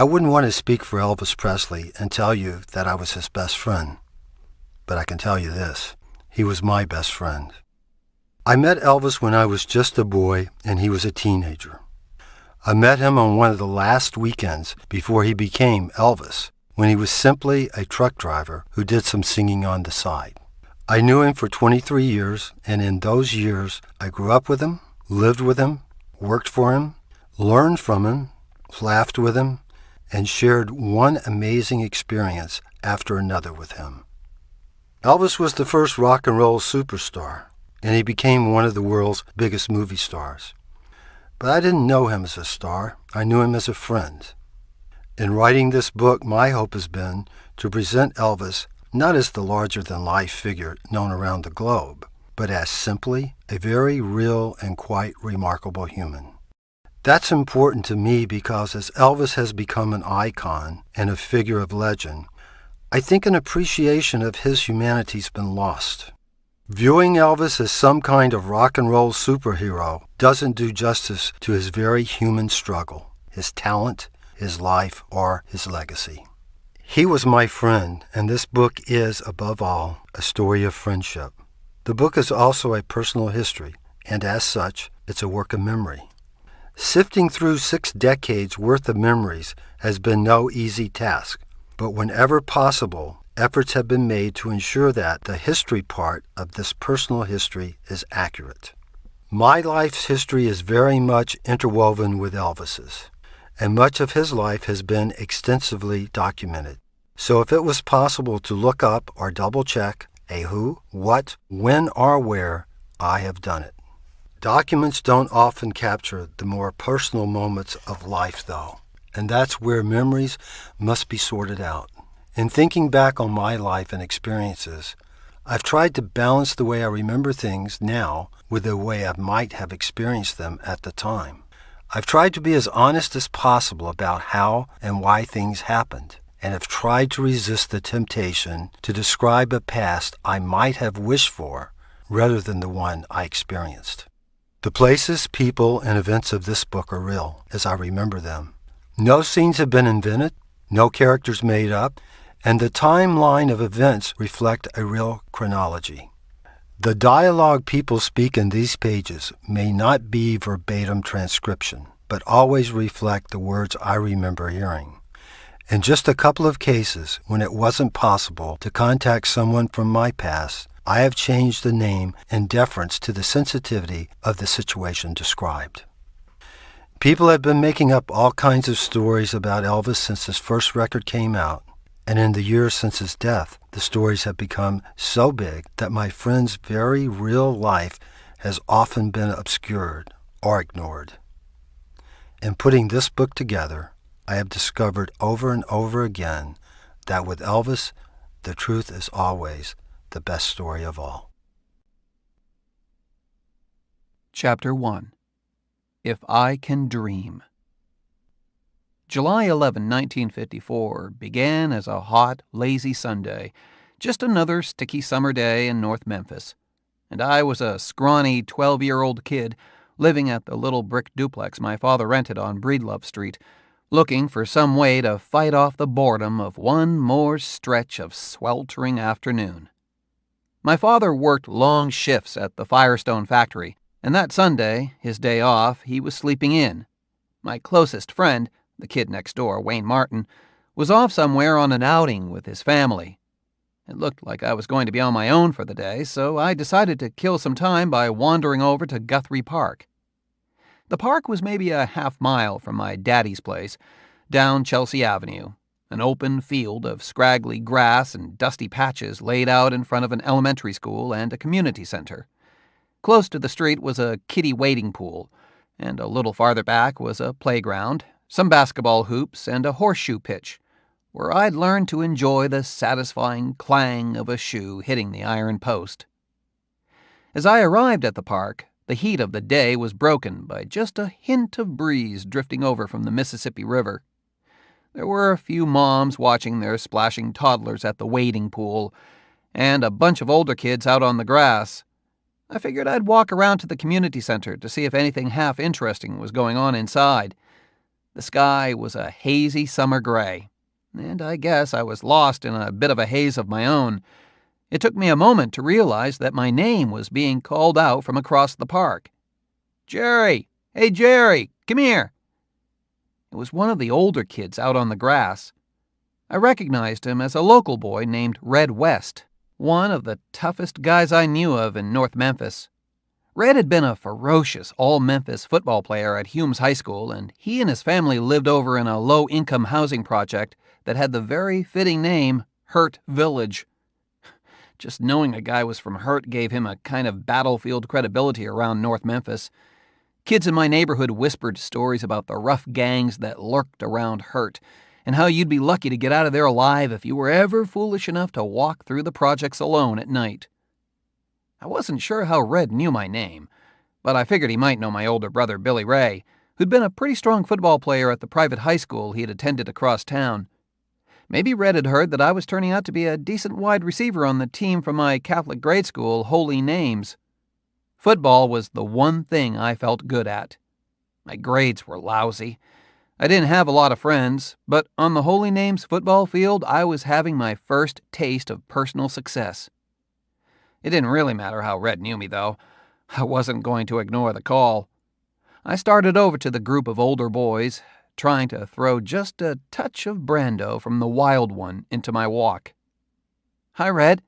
I wouldn't want to speak for Elvis Presley and tell you that I was his best friend, but I can tell you this, he was my best friend. I met Elvis when I was just a boy and he was a teenager. I met him on one of the last weekends before he became Elvis, when he was simply a truck driver who did some singing on the side. I knew him for 23 years, and in those years, I grew up with him, lived with him, worked for him, learned from him, laughed with him, and shared one amazing experience after another with him. Elvis was the first rock and roll superstar, and he became one of the world's biggest movie stars. But I didn't know him as a star. I knew him as a friend. In writing this book, my hope has been to present Elvis not as the larger-than-life figure known around the globe, but as simply a very real and quite remarkable human. That's important to me because as Elvis has become an icon and a figure of legend, I think an appreciation of his humanity's been lost. Viewing Elvis as some kind of rock and roll superhero doesn't do justice to his very human struggle, his talent, his life, or his legacy. He was my friend, and this book is, above all, a story of friendship. The book is also a personal history, and as such, it's a work of memory. Sifting through 6 decades worth of memories has been no easy task, but whenever possible, efforts have been made to ensure that the history part of this personal history is accurate. My life's history is very much interwoven with Elvis's, and much of his life has been extensively documented. So if it was possible to look up or double-check a who, what, when, or where, I have done it. Documents don't often capture the more personal moments of life, though, and that's where memories must be sorted out. In thinking back on my life and experiences, I've tried to balance the way I remember things now with the way I might have experienced them at the time. I've tried to be as honest as possible about how and why things happened, and have tried to resist the temptation to describe a past I might have wished for rather than the one I experienced. The places, people, and events of this book are real, as I remember them. No scenes have been invented, no characters made up, and the timeline of events reflect a real chronology. The dialogue people speak in these pages may not be verbatim transcription, but always reflect the words I remember hearing. In just a couple of cases, when it wasn't possible to contact someone from my past, I have changed the name in deference to the sensitivity of the situation described. People have been making up all kinds of stories about Elvis since his first record came out, and in the years since his death, the stories have become so big that my friend's very real life has often been obscured or ignored. In putting this book together, I have discovered over and over again that with Elvis, the truth is always the best story of all. Chapter 1. If I Can Dream. July 11, 1954, began as a hot, lazy Sunday, just another sticky summer day in North Memphis, and I was a scrawny 12-year-old kid living at the little brick duplex my father rented on Breedlove Street, looking for some way to fight off the boredom of one more stretch of sweltering afternoon. My father worked long shifts at the Firestone factory, and that Sunday, his day off, he was sleeping in. My closest friend, the kid next door, Wayne Martin, was off somewhere on an outing with his family. It looked like I was going to be on my own for the day, so I decided to kill some time by wandering over to Guthrie Park. The park was maybe a half-mile from my daddy's place, down Chelsea Avenue, an open field of scraggly grass and dusty patches laid out in front of an elementary school and a community center. Close to the street was a kiddie wading pool, and a little farther back was a playground, some basketball hoops, and a horseshoe pitch, where I'd learned to enjoy the satisfying clang of a shoe hitting the iron post. As I arrived at the park, the heat of the day was broken by just a hint of breeze drifting over from the Mississippi River. There were a few moms watching their splashing toddlers at the wading pool, and a bunch of older kids out on the grass. I figured I'd walk around to the community center to see if anything half interesting was going on inside. The sky was a hazy summer gray, and I guess I was lost in a bit of a haze of my own. It took me a moment to realize that my name was being called out from across the park. "Jerry! Hey, Jerry! Come here!" It was one of the older kids out on the grass. I recognized him as a local boy named Red West, one of the toughest guys I knew of in North Memphis. Red had been a ferocious all-Memphis football player at Humes High School, and he and his family lived over in a low-income housing project that had the very fitting name Hurt Village. Just knowing a guy was from Hurt gave him a kind of battlefield credibility around North Memphis. Kids in my neighborhood whispered stories about the rough gangs that lurked around Hurt, and how you'd be lucky to get out of there alive if you were ever foolish enough to walk through the projects alone at night. I wasn't sure how Red knew my name, but I figured he might know my older brother Billy Ray, who'd been a pretty strong football player at the private high school he had attended across town. Maybe Red had heard that I was turning out to be a decent wide receiver on the team from my Catholic grade school, Holy Names. Football was the one thing I felt good at. My grades were lousy. I didn't have a lot of friends, but on the Holy Names football field, I was having my first taste of personal success. It didn't really matter how Red knew me, though. I wasn't going to ignore the call. I started over to the group of older boys, trying to throw just a touch of Brando from the Wild One into my walk. "Hi, Red,"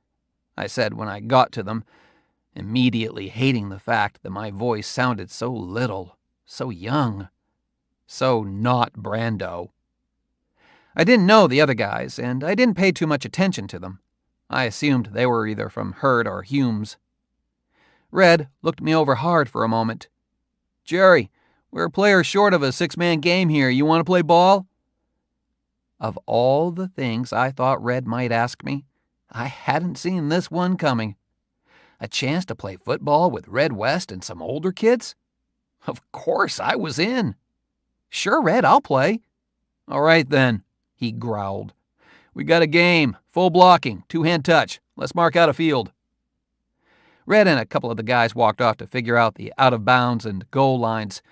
I said when I got to them, immediately hating the fact that my voice sounded so little, so young, so not Brando. I didn't know the other guys, and I didn't pay too much attention to them. I assumed they were either from Hurt or Humes. Red looked me over hard for a moment. "Jerry, we're a player short of a 6-man game here. You want to play ball?" Of all the things I thought Red might ask me, I hadn't seen this one coming. A chance to play football with Red West and some older kids? Of course I was in. "Sure, Red, I'll play." "All right, then," he growled. "We got a game, full blocking, 2-hand touch. Let's mark out a field." Red and a couple of the guys walked off to figure out the out-of-bounds and goal lines.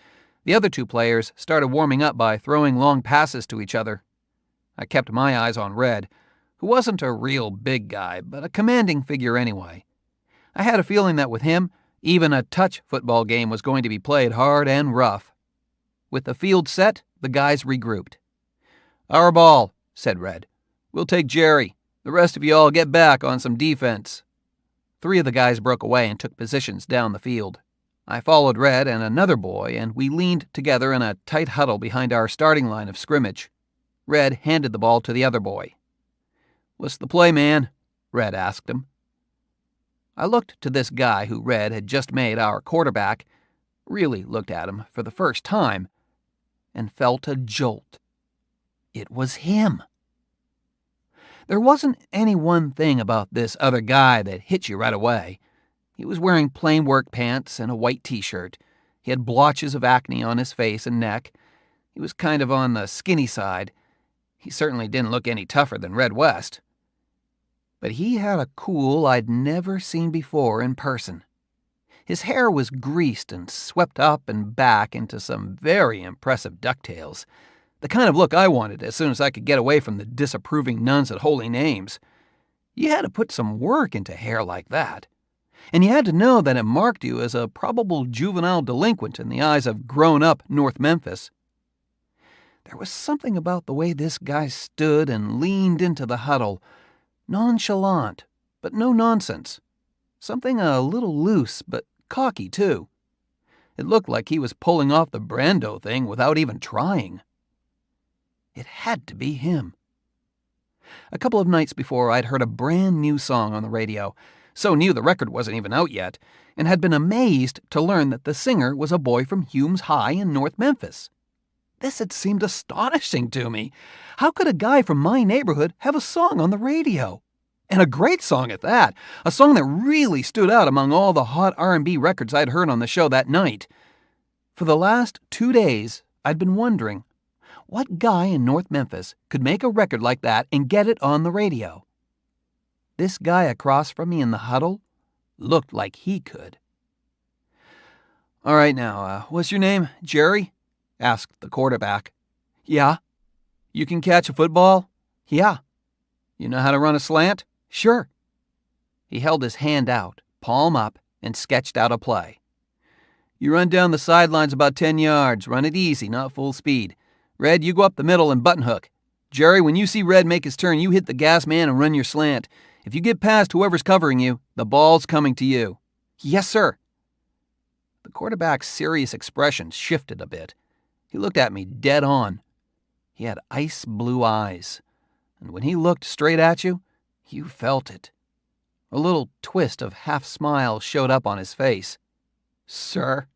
The other 2 players started warming up by throwing long passes to each other. I kept my eyes on Red, who wasn't a real big guy, but a commanding figure anyway. I had a feeling that with him, even a touch football game was going to be played hard and rough. With the field set, the guys regrouped. "Our ball," said Red. "We'll take Jerry. The rest of you all get back on some defense." 3 of the guys broke away and took positions down the field. I followed Red and another boy, and we leaned together in a tight huddle behind our starting line of scrimmage. Red handed the ball to the other boy. "What's the play, man?" Red asked him. I looked to this guy who Red had just made our quarterback, really looked at him for the first time, and felt a jolt. It was him. There wasn't any one thing about this other guy that hit you right away. He was wearing plain work pants and a white t-shirt. He had blotches of acne on his face and neck. He was kind of on the skinny side. He certainly didn't look any tougher than Red West. But he had a cool I'd never seen before in person. His hair was greased and swept up and back into some very impressive ducktails. The kind of look I wanted as soon as I could get away from the disapproving nuns at Holy Names. You had to put some work into hair like that. And you had to know that it marked you as a probable juvenile delinquent in the eyes of grown-up North Memphis. There was something about the way this guy stood and leaned into the huddle, nonchalant, but no nonsense. Something a little loose, but cocky, too. It looked like he was pulling off the Brando thing without even trying. It had to be him. A couple of nights before, I'd heard a brand new song on the radio, so new the record wasn't even out yet, and had been amazed to learn that the singer was a boy from Humes High in North Memphis. This had seemed astonishing to me. How could a guy from my neighborhood have a song on the radio? And a great song at that, a song that really stood out among all the hot R&B records I'd heard on the show that night. For the last 2 days, I'd been wondering, what guy in North Memphis could make a record like that and get it on the radio? This guy across from me in the huddle looked like he could. "All right now, what's your name, Jerry?" asked the quarterback. Yeah. You can catch a football? Yeah. You know how to run a slant? Sure. He held his hand out, palm up, and sketched out a play. You run down the sidelines about 10 yards. Run it easy, not full speed. Red, you go up the middle and button hook. Jerry, when you see Red make his turn, you hit the gas man and run your slant. If you get past whoever's covering you, the ball's coming to you. Yes, sir. The quarterback's serious expression shifted a bit. He looked at me dead on. He had ice blue eyes, and when he looked straight at you, you felt it. A little twist of half-smile showed up on his face. Sir?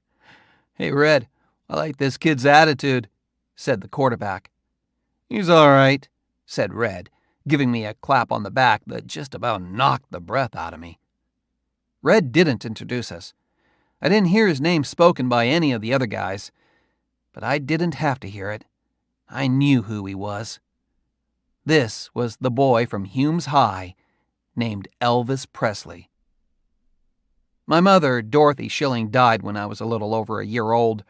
Hey, Red, I like this kid's attitude, said the quarterback. He's all right, said Red, giving me a clap on the back that just about knocked the breath out of me. Red didn't introduce us. I didn't hear his name spoken by any of the other guys, but I didn't have to hear it. I knew who he was. This was the boy from Hume's High named Elvis Presley. My mother, Dorothy Schilling, died when I was a little over a year old.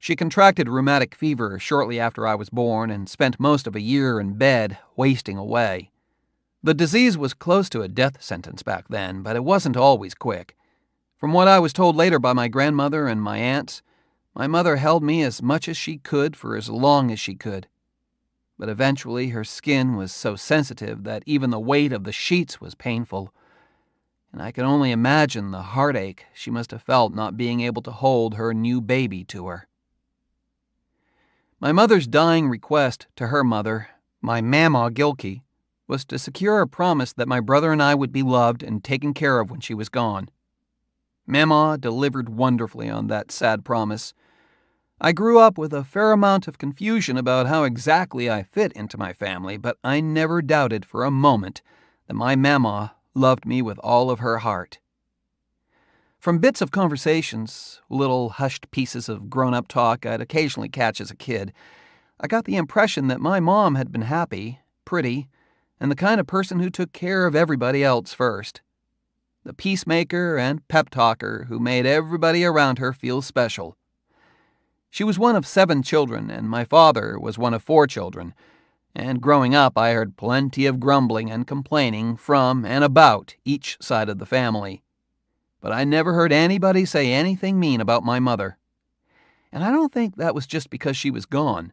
She contracted rheumatic fever shortly after I was born and spent most of a year in bed, wasting away. The disease was close to a death sentence back then, but it wasn't always quick. From what I was told later by my grandmother and my aunts, my mother held me as much as she could for as long as she could. But eventually her skin was so sensitive that even the weight of the sheets was painful, and I can only imagine the heartache she must have felt not being able to hold her new baby to her. My mother's dying request to her mother, my Mama Gilkey, was to secure a promise that my brother and I would be loved and taken care of when she was gone. Mama delivered wonderfully on that sad promise. I grew up with a fair amount of confusion about how exactly I fit into my family, but I never doubted for a moment that my Mama loved me with all of her heart. From bits of conversations, little hushed pieces of grown-up talk I'd occasionally catch as a kid, I got the impression that my mom had been happy, pretty, and the kind of person who took care of everybody else first. The peacemaker and pep talker who made everybody around her feel special. She was one of 7 children, and my father was one of 4 children, and growing up I heard plenty of grumbling and complaining from and about each side of the family. But I never heard anybody say anything mean about my mother. And I don't think that was just because she was gone.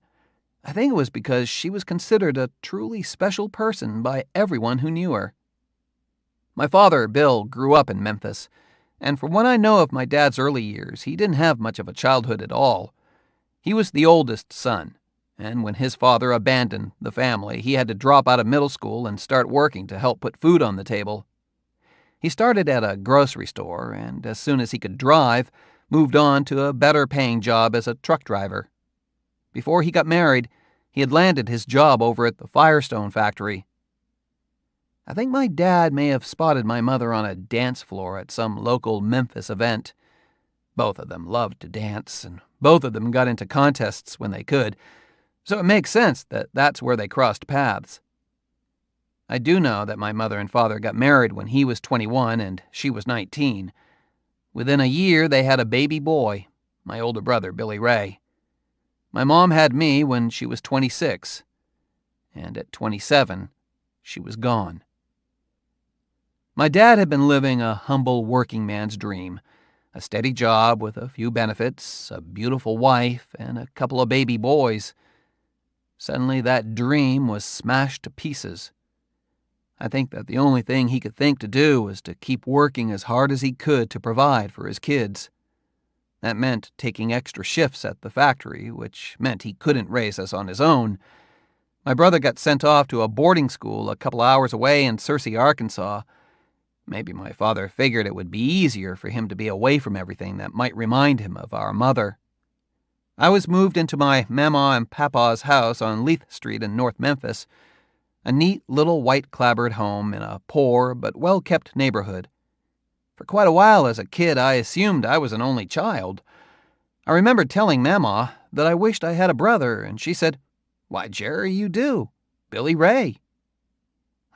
I think it was because she was considered a truly special person by everyone who knew her. My father, Bill, grew up in Memphis, and from what I know of my dad's early years, he didn't have much of a childhood at all. He was the oldest son, and when his father abandoned the family, he had to drop out of middle school and start working to help put food on the table. He started at a grocery store, and as soon as he could drive, moved on to a better-paying job as a truck driver. Before he got married, he had landed his job over at the Firestone factory. I think my dad may have spotted my mother on a dance floor at some local Memphis event. Both of them loved to dance, and both of them got into contests when they could, so it makes sense that that's where they crossed paths. I do know that my mother and father got married when he was 21 and she was 19. Within a year, they had a baby boy, my older brother, Billy Ray. My mom had me when she was 26, and at 27, she was gone. My dad had been living a humble working man's dream, a steady job with a few benefits, a beautiful wife, and a couple of baby boys. Suddenly that dream was smashed to pieces. I think that the only thing he could think to do was to keep working as hard as he could to provide for his kids. That meant taking extra shifts at the factory, which meant he couldn't raise us on his own. My brother got sent off to a boarding school a couple hours away in Searcy, Arkansas. Maybe my father figured it would be easier for him to be away from everything that might remind him of our mother. I was moved into my Mama and Papa's house on Leith Street in North Memphis, a neat little white-clapboard home in a poor but well-kept neighborhood. For quite a while as a kid, I assumed I was an only child. I remember telling Mama that I wished I had a brother, and she said, "Why, Jerry, you do. Billy Ray."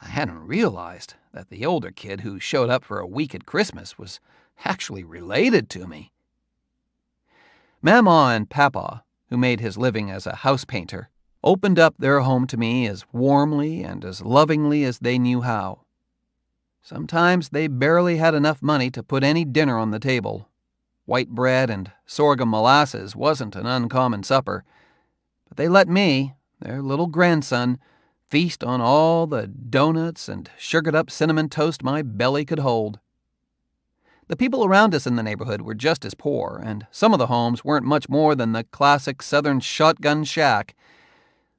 I hadn't realized that the older kid who showed up for a week at Christmas was actually related to me. Mama and Papa, who made his living as a house painter, opened up their home to me as warmly and as lovingly as they knew how. Sometimes they barely had enough money to put any dinner on the table. White bread and sorghum molasses wasn't an uncommon supper, but they let me, their little grandson, feast on all the donuts and sugared-up cinnamon toast my belly could hold. The people around us in the neighborhood were just as poor, and some of the homes weren't much more than the classic southern shotgun shack,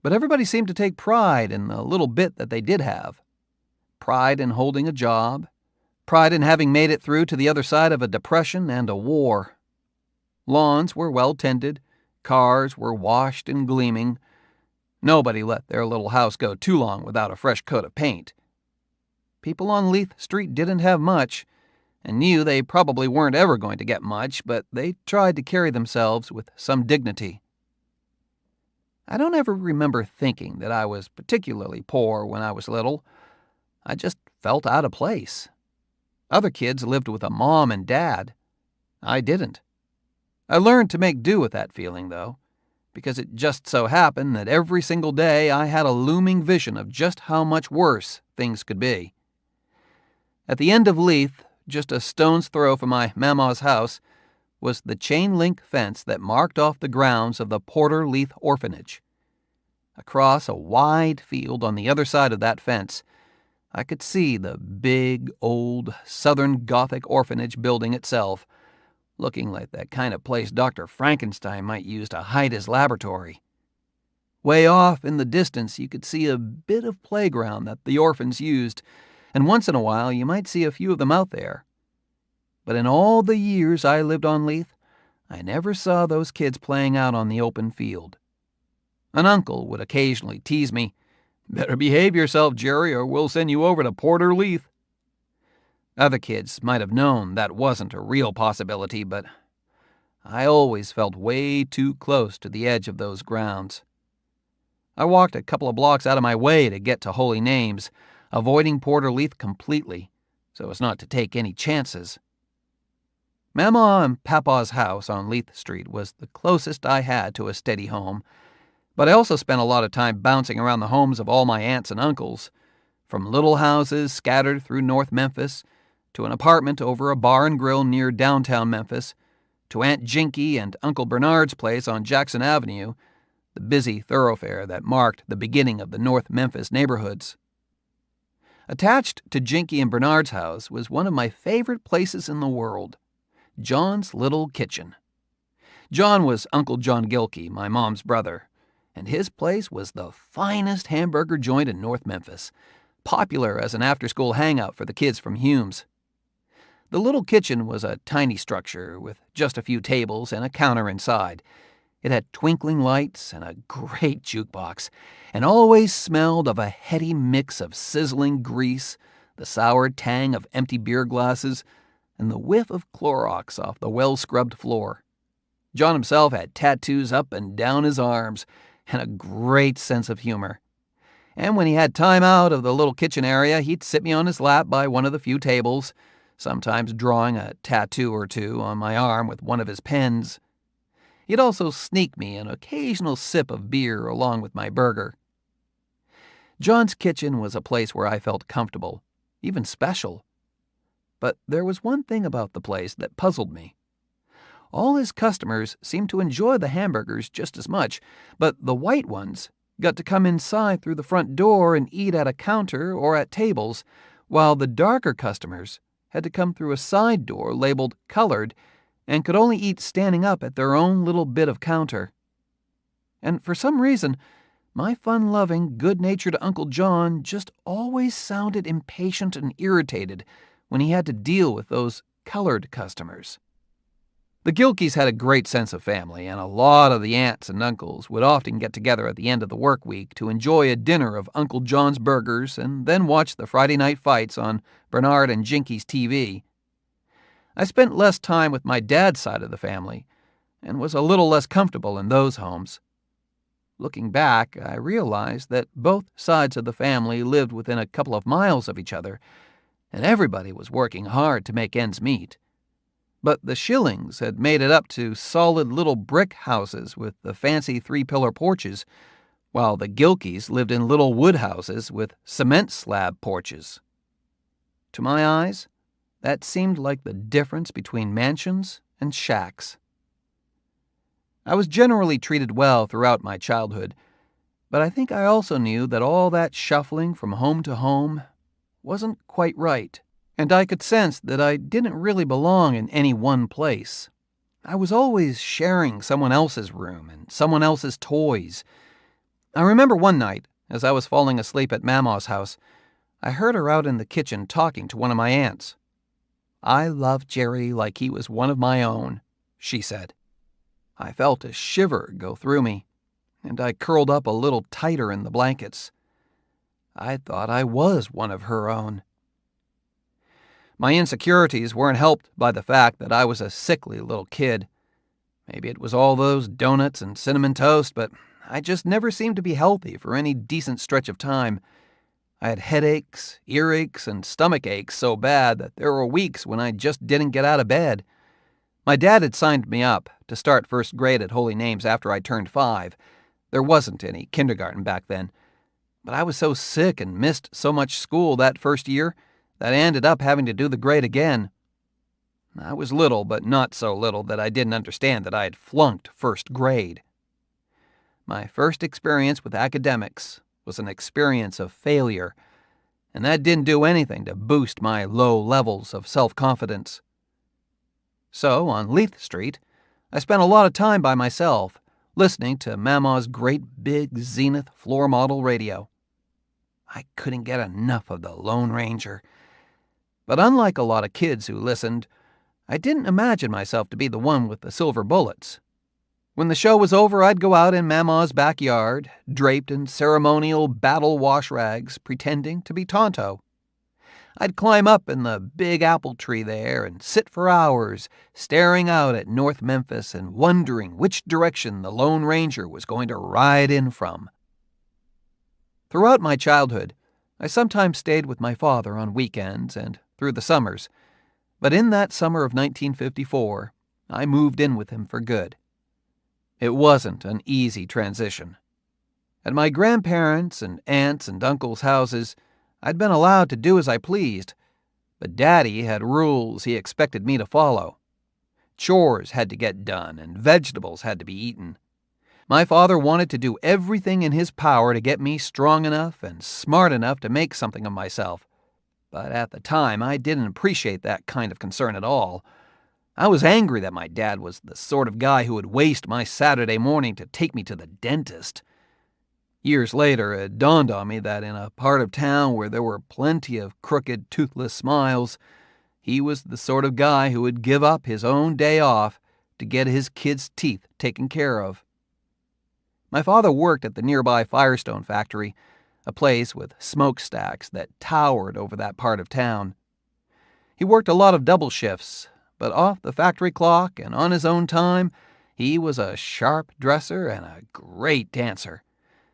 but everybody seemed to take pride in the little bit that they did have. Pride in holding a job, pride in having made it through to the other side of a depression and a war. Lawns were well tended, cars were washed and gleaming. Nobody let their little house go too long without a fresh coat of paint. People on Leith Street didn't have much, and knew they probably weren't ever going to get much, but they tried to carry themselves with some dignity. I don't ever remember thinking that I was particularly poor when I was little. I just felt out of place. Other kids lived with a mom and dad. I didn't. I learned to make do with that feeling, though, because it just so happened that every single day I had a looming vision of just how much worse things could be. At the end of Leith, just a stone's throw from my Mama's house, was the chain-link fence that marked off the grounds of the Porter Leith Orphanage. Across a wide field on the other side of that fence, I could see the big, old, Southern Gothic orphanage building itself, looking like that kind of place Dr. Frankenstein might use to hide his laboratory. Way off in the distance, you could see a bit of playground that the orphans used, and once in a while you might see a few of them out there. But in all the years I lived on Leith, I never saw those kids playing out on the open field. An uncle would occasionally tease me, "Better behave yourself, Jerry, or we'll send you over to Porter Leith." Other kids might have known that wasn't a real possibility, but I always felt way too close to the edge of those grounds. I walked a couple of blocks out of my way to get to Holy Names, avoiding Porter Leith completely, so as not to take any chances. Mama and Papa's house on Leith Street was the closest I had to a steady home, but I also spent a lot of time bouncing around the homes of all my aunts and uncles, from little houses scattered through North Memphis, to an apartment over a bar and grill near downtown Memphis, to Aunt Jinky and Uncle Bernard's place on Jackson Avenue, the busy thoroughfare that marked the beginning of the North Memphis neighborhoods. Attached to Jinky and Bernard's house was one of my favorite places in the world, John's little kitchen. John was Uncle John Gilkey, my mom's brother, and his place was the finest hamburger joint in North Memphis, popular as an after-school hangout for the kids from Hume's. The little kitchen was a tiny structure with just a few tables and a counter inside. It had twinkling lights and a great jukebox, and always smelled of a heady mix of sizzling grease, the sour tang of empty beer glasses, and the whiff of Clorox off the well-scrubbed floor. John himself had tattoos up and down his arms, and a great sense of humor. And when he had time out of the little kitchen area, he'd sit me on his lap by one of the few tables, sometimes drawing a tattoo or two on my arm with one of his pens. He'd also sneak me an occasional sip of beer along with my burger. John's kitchen was a place where I felt comfortable, even special. But there was one thing about the place that puzzled me. All his customers seemed to enjoy the hamburgers just as much, but the white ones got to come inside through the front door and eat at a counter or at tables, while the darker customers had to come through a side door labeled colored and could only eat standing up at their own little bit of counter. And for some reason, my fun-loving, good-natured Uncle John just always sounded impatient and irritated when he had to deal with those colored customers. The Gilkeys had a great sense of family, and a lot of the aunts and uncles would often get together at the end of the work week to enjoy a dinner of Uncle John's burgers and then watch the Friday night fights on Bernard and Jinky's TV. I spent less time with my dad's side of the family and was a little less comfortable in those homes. Looking back, I realized that both sides of the family lived within a couple of miles of each other, and everybody was working hard to make ends meet. But the Schillings had made it up to solid little brick houses with the fancy three-pillar porches, while the Gilkeys lived in little wood houses with cement slab porches. To my eyes, that seemed like the difference between mansions and shacks. I was generally treated well throughout my childhood, but I think I also knew that all that shuffling from home to home wasn't quite right, and I could sense that I didn't really belong in any one place. I was always sharing someone else's room and someone else's toys. I remember one night, as I was falling asleep at Mama's house, I heard her out in the kitchen talking to one of my aunts. "I love Jerry like he was one of my own," she said. I felt a shiver go through me, and I curled up a little tighter in the blankets. I thought I was one of her own. My insecurities weren't helped by the fact that I was a sickly little kid. Maybe it was all those donuts and cinnamon toast, but I just never seemed to be healthy for any decent stretch of time. I had headaches, earaches, and stomach aches so bad that there were weeks when I just didn't get out of bed. My dad had signed me up to start first grade at Holy Names after I turned 5. There wasn't any kindergarten back then. But I was so sick and missed so much school that first year that I ended up having to do the grade again. I was little, but not so little that I didn't understand that I had flunked first grade. My first experience with academics was an experience of failure, and that didn't do anything to boost my low levels of self-confidence. So, on Leith Street, I spent a lot of time by myself, listening to Mama's great big Zenith floor model radio. I couldn't get enough of the Lone Ranger. But unlike a lot of kids who listened, I didn't imagine myself to be the one with the silver bullets. When the show was over, I'd go out in Mama's backyard, draped in ceremonial battle wash rags, pretending to be Tonto. I'd climb up in the big apple tree there and sit for hours, staring out at North Memphis and wondering which direction the Lone Ranger was going to ride in from. Throughout my childhood, I sometimes stayed with my father on weekends and through the summers, but in that summer of 1954, I moved in with him for good. It wasn't an easy transition. At my grandparents' and aunts' and uncles' houses, I'd been allowed to do as I pleased, but Daddy had rules he expected me to follow. Chores had to get done, and vegetables had to be eaten. My father wanted to do everything in his power to get me strong enough and smart enough to make something of myself, but at the time I didn't appreciate that kind of concern at all. I was angry that my dad was the sort of guy who would waste my Saturday morning to take me to the dentist. Years later, it dawned on me that in a part of town where there were plenty of crooked, toothless smiles, he was the sort of guy who would give up his own day off to get his kids' teeth taken care of. My father worked at the nearby Firestone factory, a place with smokestacks that towered over that part of town. He worked a lot of double shifts, but off the factory clock and on his own time, he was a sharp dresser and a great dancer.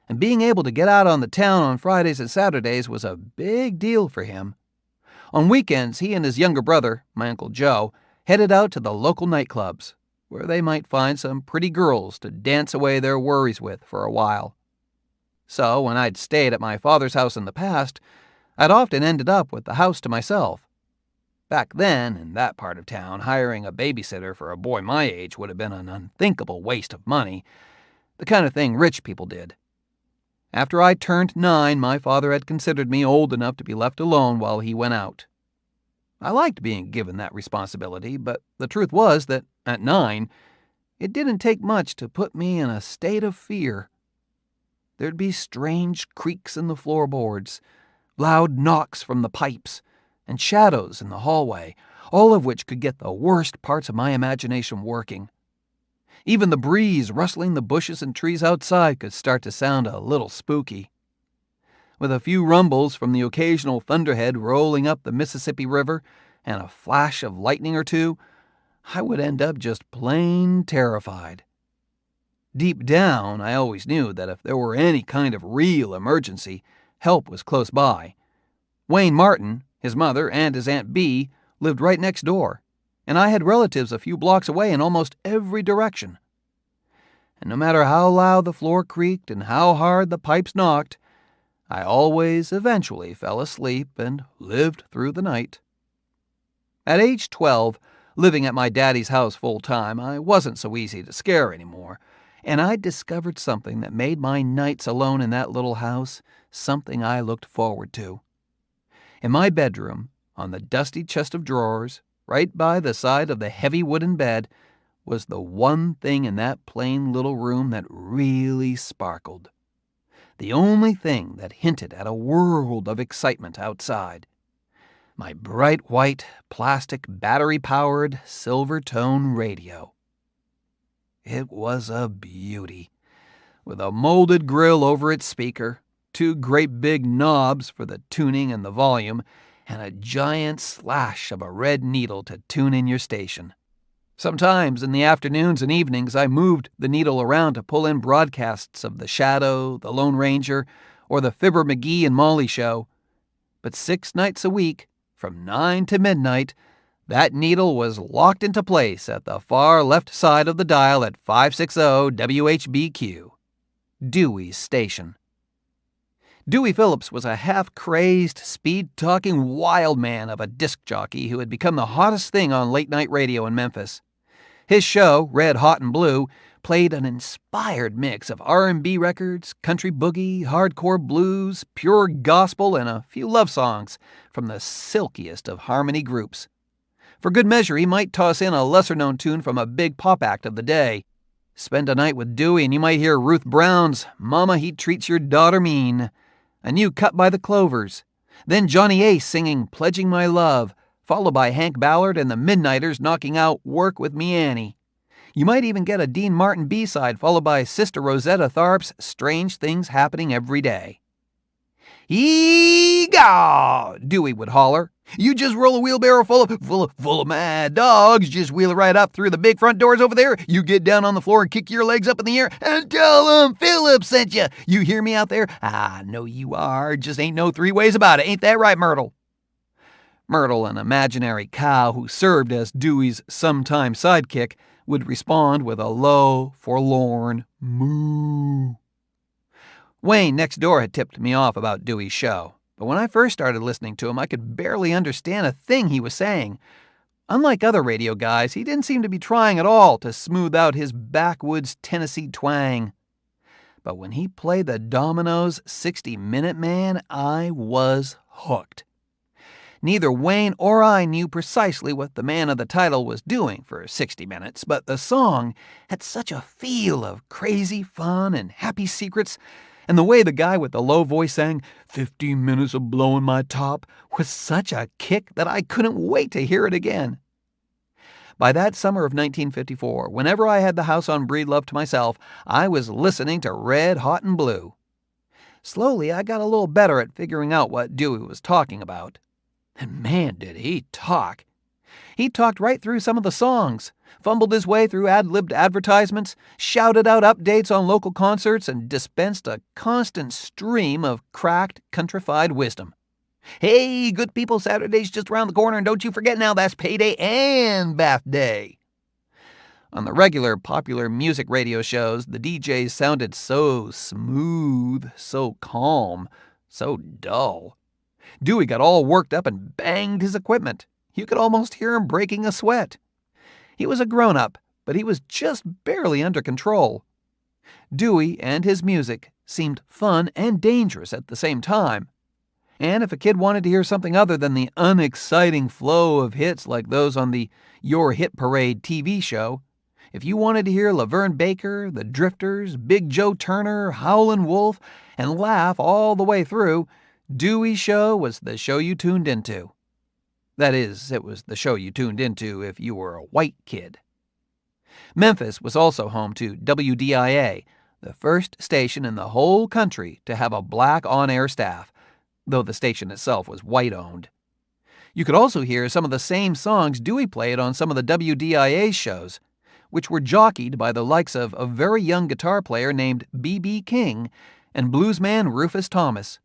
And being able to get out on the town on Fridays and Saturdays was a big deal for him. On weekends, he and his younger brother, my Uncle Joe, headed out to the local nightclubs, where they might find some pretty girls to dance away their worries with for a while. So, when I'd stayed at my father's house in the past, I'd often ended up with the house to myself. Back then, in that part of town, hiring a babysitter for a boy my age would have been an unthinkable waste of money, the kind of thing rich people did. After I turned 9, my father had considered me old enough to be left alone while he went out. I liked being given that responsibility, but the truth was that, at 9, it didn't take much to put me in a state of fear. There'd be strange creaks in the floorboards, loud knocks from the pipes, and shadows in the hallway, all of which could get the worst parts of my imagination working. Even the breeze rustling the bushes and trees outside could start to sound a little spooky. With a few rumbles from the occasional thunderhead rolling up the Mississippi River and a flash of lightning or two, I would end up just plain terrified. Deep down, I always knew that if there were any kind of real emergency, help was close by. Wayne Martin, his mother, and his Aunt Bee lived right next door, and I had relatives a few blocks away in almost every direction. and no matter how loud the floor creaked and how hard the pipes knocked, I always eventually fell asleep and lived through the night. At age 12, living at my daddy's house full-time, I wasn't so easy to scare anymore, and I discovered something that made my nights alone in that little house something I looked forward to. In my bedroom, on the dusty chest of drawers, right by the side of the heavy wooden bed, was the one thing in that plain little room that really sparkled. The only thing that hinted at a world of excitement outside. My bright white, plastic, battery-powered, silver-tone radio. It was a beauty, with a molded grill over its speaker, 2 great big knobs for the tuning and the volume, and a giant slash of a red needle to tune in your station. Sometimes in the afternoons and evenings I moved the needle around to pull in broadcasts of The Shadow, The Lone Ranger, or the Fibber McGee and Molly Show. But 6 nights a week, from 9 to midnight, that needle was locked into place at the far left side of the dial at 560 WHBQ, Dewey's station. Dewey Phillips was a half-crazed, speed-talking wild man of a disc jockey who had become the hottest thing on late-night radio in Memphis. His show, Red, Hot, and Blue, played an inspired mix of R&B records, country boogie, hardcore blues, pure gospel, and a few love songs from the silkiest of harmony groups. For good measure, he might toss in a lesser-known tune from a big pop act of the day. Spend a night with Dewey and you might hear Ruth Brown's Mama, He Treats Your Daughter Mean, a new cut by the Clovers, then Johnny Ace singing Pledging My Love, followed by Hank Ballard and the Midnighters knocking out Work With Me Annie. You might even get a Dean Martin B-side followed by Sister Rosetta Tharp's Strange Things Happening Every Day. "Yee-gaw!" Dewey would holler. "You just roll a wheelbarrow full of mad dogs, just wheel it right up through the big front doors over there. You get down on the floor and kick your legs up in the air and tell them Philip sent you. You hear me out there? I know you are. Just ain't no 3 ways about it. Ain't that right, Myrtle?" Myrtle, an imaginary cow who served as Dewey's sometime sidekick, would respond with a low, forlorn moo. Wayne next door had tipped me off about Dewey's show, but when I first started listening to him, I could barely understand a thing he was saying. Unlike other radio guys, he didn't seem to be trying at all to smooth out his backwoods Tennessee twang. But when he played the Domino's 60-Minute Man, I was hooked. Neither Wayne or I knew precisely what the man of the title was doing for 60 minutes, but the song had such a feel of crazy fun and happy secrets, and the way the guy with the low voice sang 15 minutes of blowing my top was such a kick that I couldn't wait to hear it again. By that summer of 1954, whenever I had the house on Breedlove to myself, I was listening to Red, Hot, and Blue. Slowly, I got a little better at figuring out what Dewey was talking about. And man, did he talk. He talked right through some of the songs, fumbled his way through ad-libbed advertisements, shouted out updates on local concerts, and dispensed a constant stream of cracked, countrified wisdom. "Hey, good people, Saturday's just around the corner, and don't you forget now, that's payday and bath day." On the regular popular music radio shows, the DJs sounded so smooth, so calm, so dull. Dewey got all worked up and banged his equipment. You could almost hear him breaking a sweat. He was a grown-up, but he was just barely under control. Dewey and his music seemed fun and dangerous at the same time. And if a kid wanted to hear something other than the unexciting flow of hits like those on the Your Hit Parade TV show, if you wanted to hear Laverne Baker, The Drifters, Big Joe Turner, Howlin' Wolf, and laugh all the way through, Dewey's show was the show you tuned into. That is, it was the show you tuned into if you were a white kid. Memphis was also home to WDIA, the first station in the whole country to have a black on-air staff, though the station itself was white-owned. You could also hear some of the same songs Dewey played on some of the WDIA shows, which were jockeyed by the likes of a very young guitar player named B.B. King and bluesman Rufus Thomas.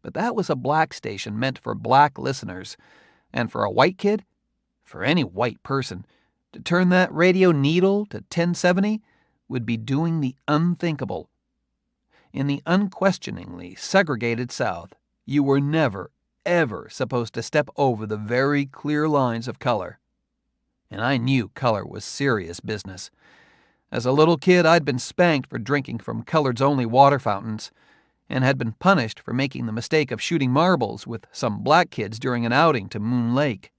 But that was a black station meant for black listeners, and for a white kid, for any white person, to turn that radio needle to 1070 would be doing the unthinkable. In the unquestioningly segregated South, you were never, ever supposed to step over the very clear lines of color. And I knew color was serious business. As a little kid, I'd been spanked for drinking from colored's-only water fountains, and had been punished for making the mistake of shooting marbles with some black kids during an outing to Moon Lake.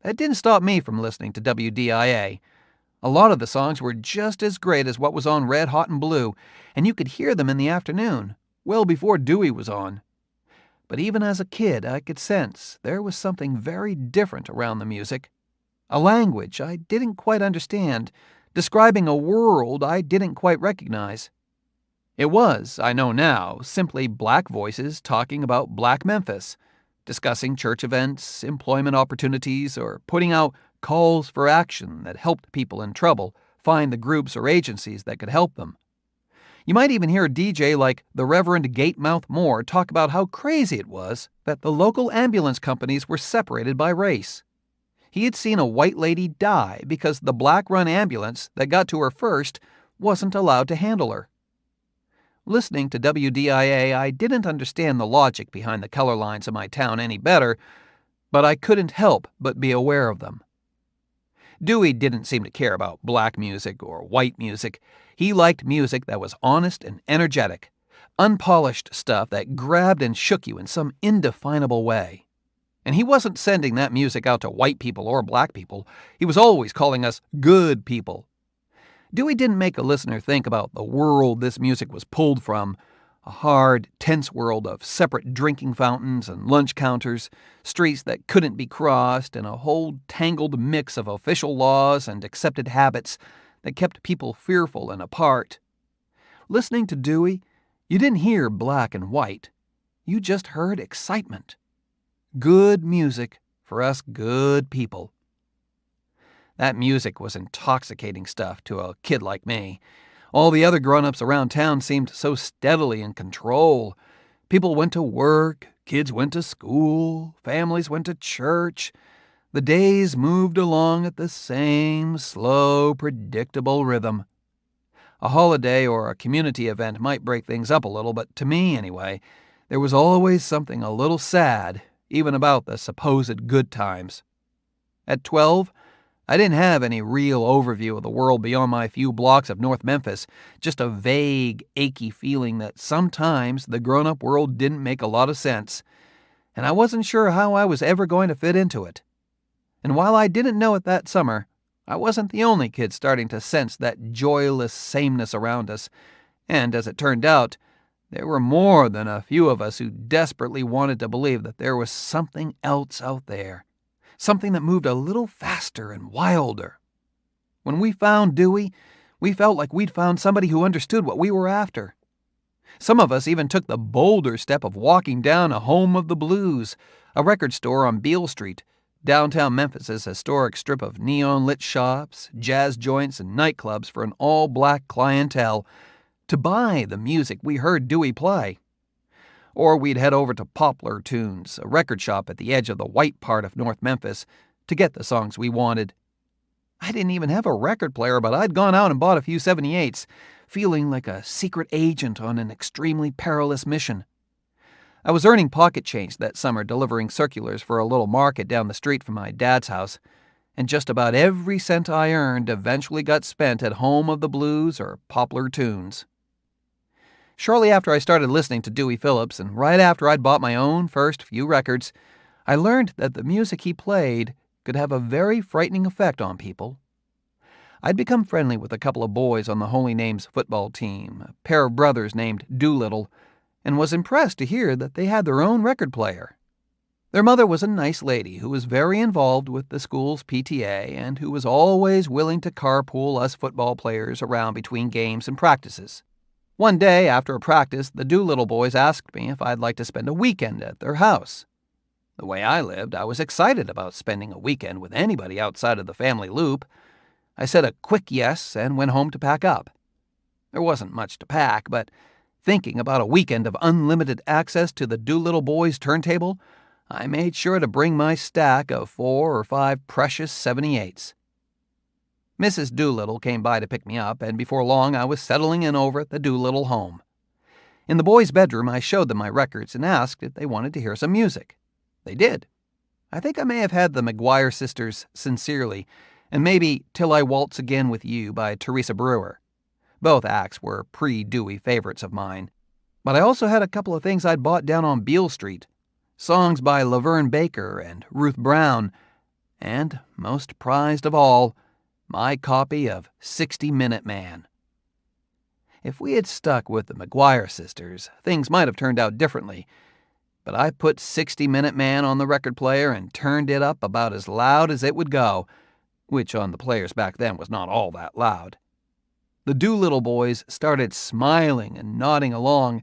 That didn't stop me from listening to WDIA. A lot of the songs were just as great as what was on Red, Hot, and Blue, and you could hear them in the afternoon, well before Dewey was on. But even as a kid, I could sense there was something very different around the music. A language I didn't quite understand, describing a world I didn't quite recognize. It was, I know now, simply black voices talking about Black Memphis, discussing church events, employment opportunities, or putting out calls for action that helped people in trouble find the groups or agencies that could help them. You might even hear a DJ like the Reverend Gatemouth Moore talk about how crazy it was that the local ambulance companies were separated by race. He had seen a white lady die because the black-run ambulance that got to her first wasn't allowed to handle her. Listening to WDIA, I didn't understand the logic behind the color lines of my town any better, but I couldn't help but be aware of them. Dewey didn't seem to care about black music or white music. He liked music that was honest and energetic, unpolished stuff that grabbed and shook you in some indefinable way. And he wasn't sending that music out to white people or black people. He was always calling us good people. Dewey didn't make a listener think about the world this music was pulled from, a hard, tense world of separate drinking fountains and lunch counters, streets that couldn't be crossed, and a whole tangled mix of official laws and accepted habits that kept people fearful and apart. Listening to Dewey, you didn't hear black and white. You just heard excitement. Good music for us good people. That music was intoxicating stuff to a kid like me. All the other grown-ups around town seemed so steadily in control. People went to work, kids went to school, families went to church. The days moved along at the same slow, predictable rhythm. A holiday or a community event might break things up a little, but to me, anyway, there was always something a little sad, even about the supposed good times. At 12, I didn't have any real overview of the world beyond my few blocks of North Memphis, just a vague, achy feeling that sometimes the grown-up world didn't make a lot of sense, and I wasn't sure how I was ever going to fit into it. And while I didn't know it that summer, I wasn't the only kid starting to sense that joyless sameness around us, and as it turned out, there were more than a few of us who desperately wanted to believe that there was something else out there. Something that moved a little faster and wilder. When we found Dewey, we felt like we'd found somebody who understood what we were after. Some of us even took the bolder step of walking down a Home of the Blues, a record store on Beale Street, downtown Memphis's historic strip of neon-lit shops, jazz joints, and nightclubs for an all-black clientele, to buy the music we heard Dewey play. Or we'd head over to Poplar Tunes, a record shop at the edge of the white part of North Memphis, to get the songs we wanted. I didn't even have a record player, but I'd gone out and bought a few 78s, feeling like a secret agent on an extremely perilous mission. I was earning pocket change that summer delivering circulars for a little market down the street from my dad's house, and just about every cent I earned eventually got spent at Home of the Blues or Poplar Tunes. Shortly after I started listening to Dewey Phillips, and right after I'd bought my own first few records, I learned that the music he played could have a very frightening effect on people. I'd become friendly with a couple of boys on the Holy Names football team, a pair of brothers named Doolittle, and was impressed to hear that they had their own record player. Their mother was a nice lady who was very involved with the school's PTA and who was always willing to carpool us football players around between games and practices. One day, after a practice, the Doolittle boys asked me if I'd like to spend a weekend at their house. The way I lived, I was excited about spending a weekend with anybody outside of the family loop. I said a quick yes and went home to pack up. There wasn't much to pack, but thinking about a weekend of unlimited access to the Doolittle boys' turntable, I made sure to bring my stack of 4 or 5 precious 78s. Mrs. Doolittle came by to pick me up, and before long I was settling in over at the Doolittle home. In the boys' bedroom, I showed them my records and asked if they wanted to hear some music. They did. I think I may have had the Memoir sisters Sincerely, and maybe Till I Waltz Again with You by Teresa Brewer. Both acts were pre-Dewey favorites of mine. But I also had a couple of things I'd bought down on Beale Street, songs by Laverne Baker and Ruth Brown, and, most prized of all, my copy of 60-Minute Man. If we had stuck with the Memoir sisters, things might have turned out differently, but I put 60-Minute Man on the record player and turned it up about as loud as it would go, which on the players back then was not all that loud. The Doolittle boys started smiling and nodding along,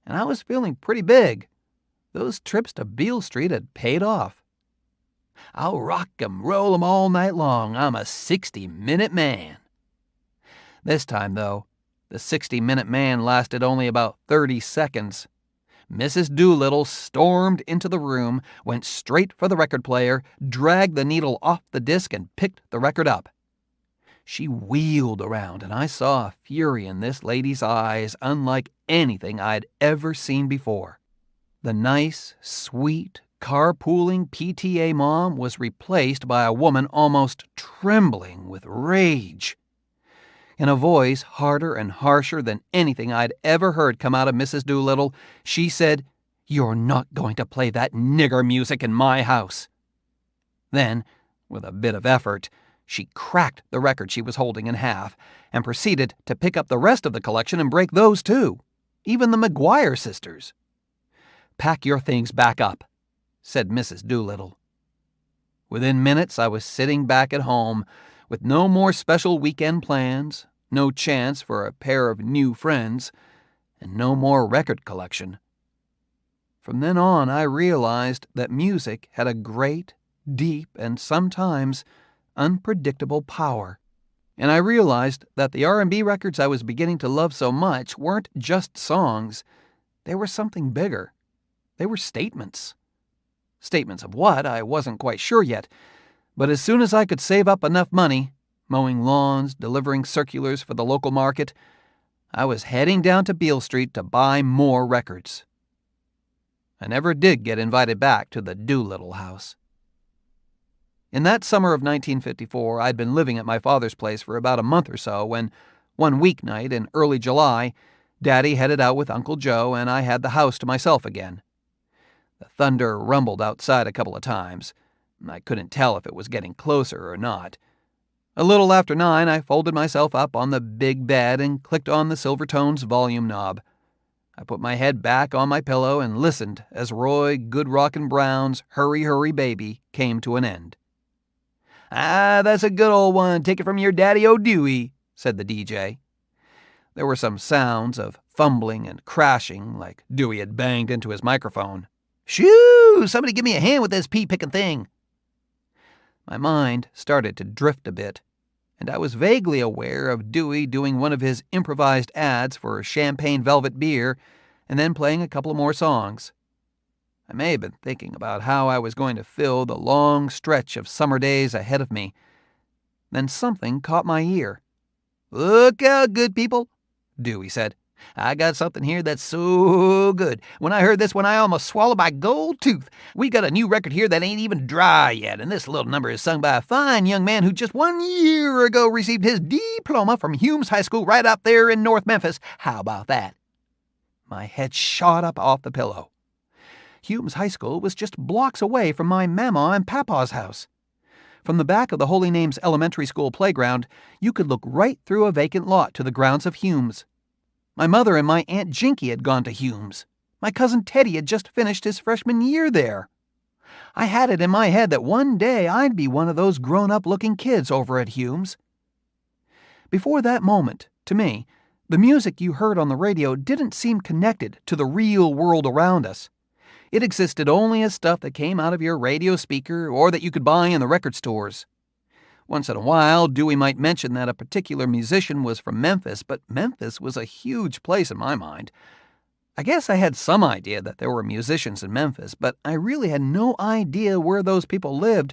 and I was feeling pretty big. Those trips to Beale Street had paid off. I'll rock 'em, roll 'em all night long. I'm a 60-minute man. This time, though, the 60-minute man lasted only about 30 seconds. Mrs. Doolittle stormed into the room, went straight for the record player, dragged the needle off the disc, and picked the record up. She wheeled around, and I saw a fury in this lady's eyes unlike anything I'd ever seen before. The nice, sweet, carpooling PTA mom was replaced by a woman almost trembling with rage. In a voice harder and harsher than anything I'd ever heard come out of Mrs. Doolittle, she said, "You're not going to play that nigger music in my house." Then, with a bit of effort, she cracked the record she was holding in half and proceeded to pick up the rest of the collection and break those too, even the Memoir sisters. "Pack your things back up," said Mrs. Doolittle. Within minutes, I was sitting back at home with no more special weekend plans, no chance for a pair of new friends, and no more record collection. From then on, I realized that music had a great, deep, and sometimes unpredictable power. And I realized that the R&B records I was beginning to love so much weren't just songs. They were something bigger. They were statements. Statements of what, I wasn't quite sure yet, but as soon as I could save up enough money, mowing lawns, delivering circulars for the local market, I was heading down to Beale Street to buy more records. I never did get invited back to the Doolittle house. In that summer of 1954, I'd been living at my father's place for about a month or so when, one weeknight in early July, Daddy headed out with Uncle Joe and I had the house to myself again. The thunder rumbled outside a couple of times. I couldn't tell if it was getting closer or not. A little after 9, I folded myself up on the big bed and clicked on the Silvertone's volume knob. I put my head back on my pillow and listened as Roy Goodrockin' Brown's Hurry, Hurry, Baby came to an end. "Ah, that's a good old one. Take it from your daddy O'Dewey," said the DJ. There were some sounds of fumbling and crashing, like Dewey had banged into his microphone. "Shoo! Somebody give me a hand with this pea-picking thing." My mind started to drift a bit, and I was vaguely aware of Dewey doing one of his improvised ads for champagne velvet beer and then playing a couple more songs. I may have been thinking about how I was going to fill the long stretch of summer days ahead of me. Then something caught my ear. "Look out, good people," Dewey said. "I got something here that's so good. When I heard this one, I almost swallowed my gold tooth. We got a new record here that ain't even dry yet, and this little number is sung by a fine young man who just 1 year ago received his diploma from Humes High School right up there in North Memphis. How about that?" My head shot up off the pillow. Humes High School was just blocks away from my Mama and Papa's house. From the back of the Holy Names Elementary School playground, you could look right through a vacant lot to the grounds of Humes. My mother and my Aunt Jinky had gone to Humes. My cousin Teddy had just finished his freshman year there. I had it in my head that one day I'd be one of those grown-up-looking kids over at Humes. Before that moment, to me, the music you heard on the radio didn't seem connected to the real world around us. It existed only as stuff that came out of your radio speaker or that you could buy in the record stores. Once in a while, Dewey might mention that a particular musician was from Memphis, but Memphis was a huge place in my mind. I guess I had some idea that there were musicians in Memphis, but I really had no idea where those people lived,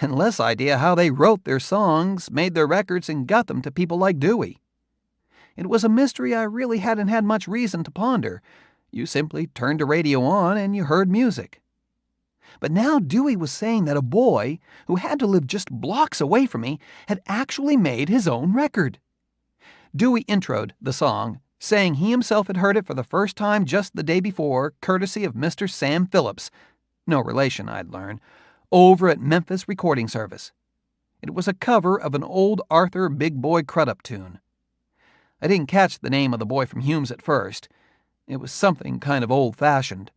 and less idea how they wrote their songs, made their records, and got them to people like Dewey. It was a mystery I really hadn't had much reason to ponder. You simply turned the radio on and you heard music. But now Dewey was saying that a boy who had to live just blocks away from me had actually made his own record. Dewey introed the song, saying he himself had heard it for the first time just the day before, courtesy of Mr. Sam Phillips, no relation, I'd learned, over at Memphis Recording Service. It was a cover of an old Arthur Big Boy Crudup tune. I didn't catch the name of the boy from Hume's at first. It was something kind of old-fashioned.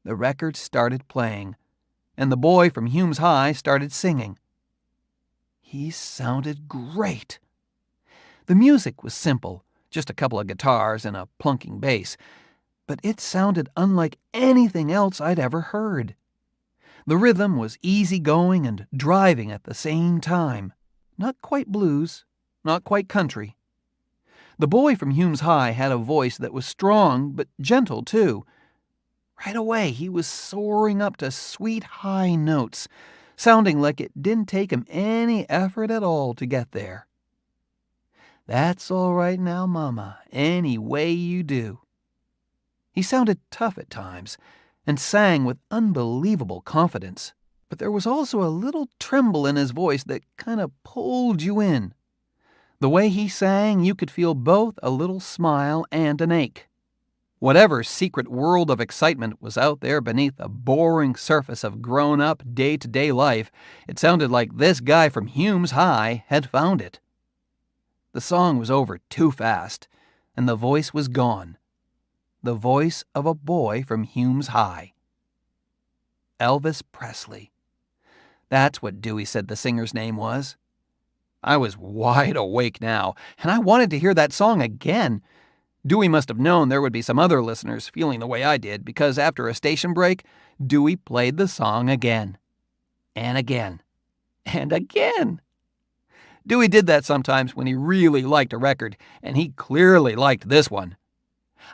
The record started playing, and the boy from Hume's High started singing. He sounded great. The music was simple, just a couple of guitars and a plunking bass, but it sounded unlike anything else I'd ever heard. The rhythm was easygoing and driving at the same time. Not quite blues, not quite country. The boy from Hume's High had a voice that was strong but gentle, too. Right away, he was soaring up to sweet high notes, sounding like it didn't take him any effort at all to get there. That's all right now, Mama, any way you do. He sounded tough at times and sang with unbelievable confidence, but there was also a little tremble in his voice that kind of pulled you in. The way he sang, you could feel both a little smile and an ache. Whatever secret world of excitement was out there beneath the boring surface of grown-up, day-to-day life, it sounded like this guy from Hume's High had found it. The song was over too fast, and the voice was gone. The voice of a boy from Hume's High. Elvis Presley. That's what Dewey said the singer's name was. I was wide awake now, and I wanted to hear that song again. Dewey must have known there would be some other listeners feeling the way I did, because after a station break, Dewey played the song again. And again. And again. Dewey did that sometimes when he really liked a record, and he clearly liked this one.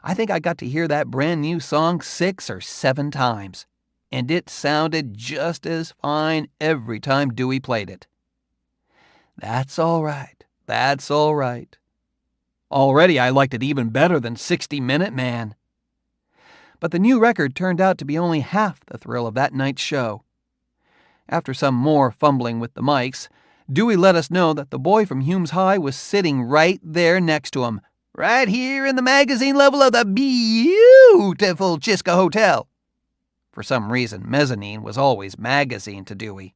I think I got to hear that brand new song 6 or 7 times, and it sounded just as fine every time Dewey played it. That's all right. That's all right. Already I liked it even better than 60-Minute Man. But the new record turned out to be only half the thrill of that night's show. After some more fumbling with the mics, Dewey let us know that the boy from Hume's High was sitting right there next to him, right here in the magazine level of the beautiful Chiska Hotel. For some reason, mezzanine was always magazine to Dewey.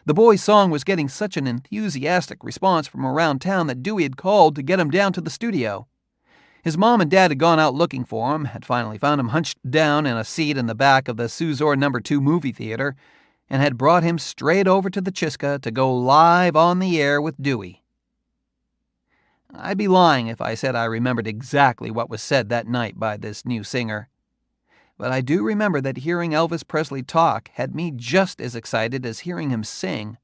The boy's song was getting such an enthusiastic response from around town that Dewey had called to get him down to the studio. His mom and dad had gone out looking for him, had finally found him hunched down in a seat in the back of the Suzor No. 2 movie theater, and had brought him straight over to the Chiska to go live on the air with Dewey. I'd be lying if I said I remembered exactly what was said that night by this new singer. But I do remember that hearing Elvis Presley talk had me just as excited as hearing him sing.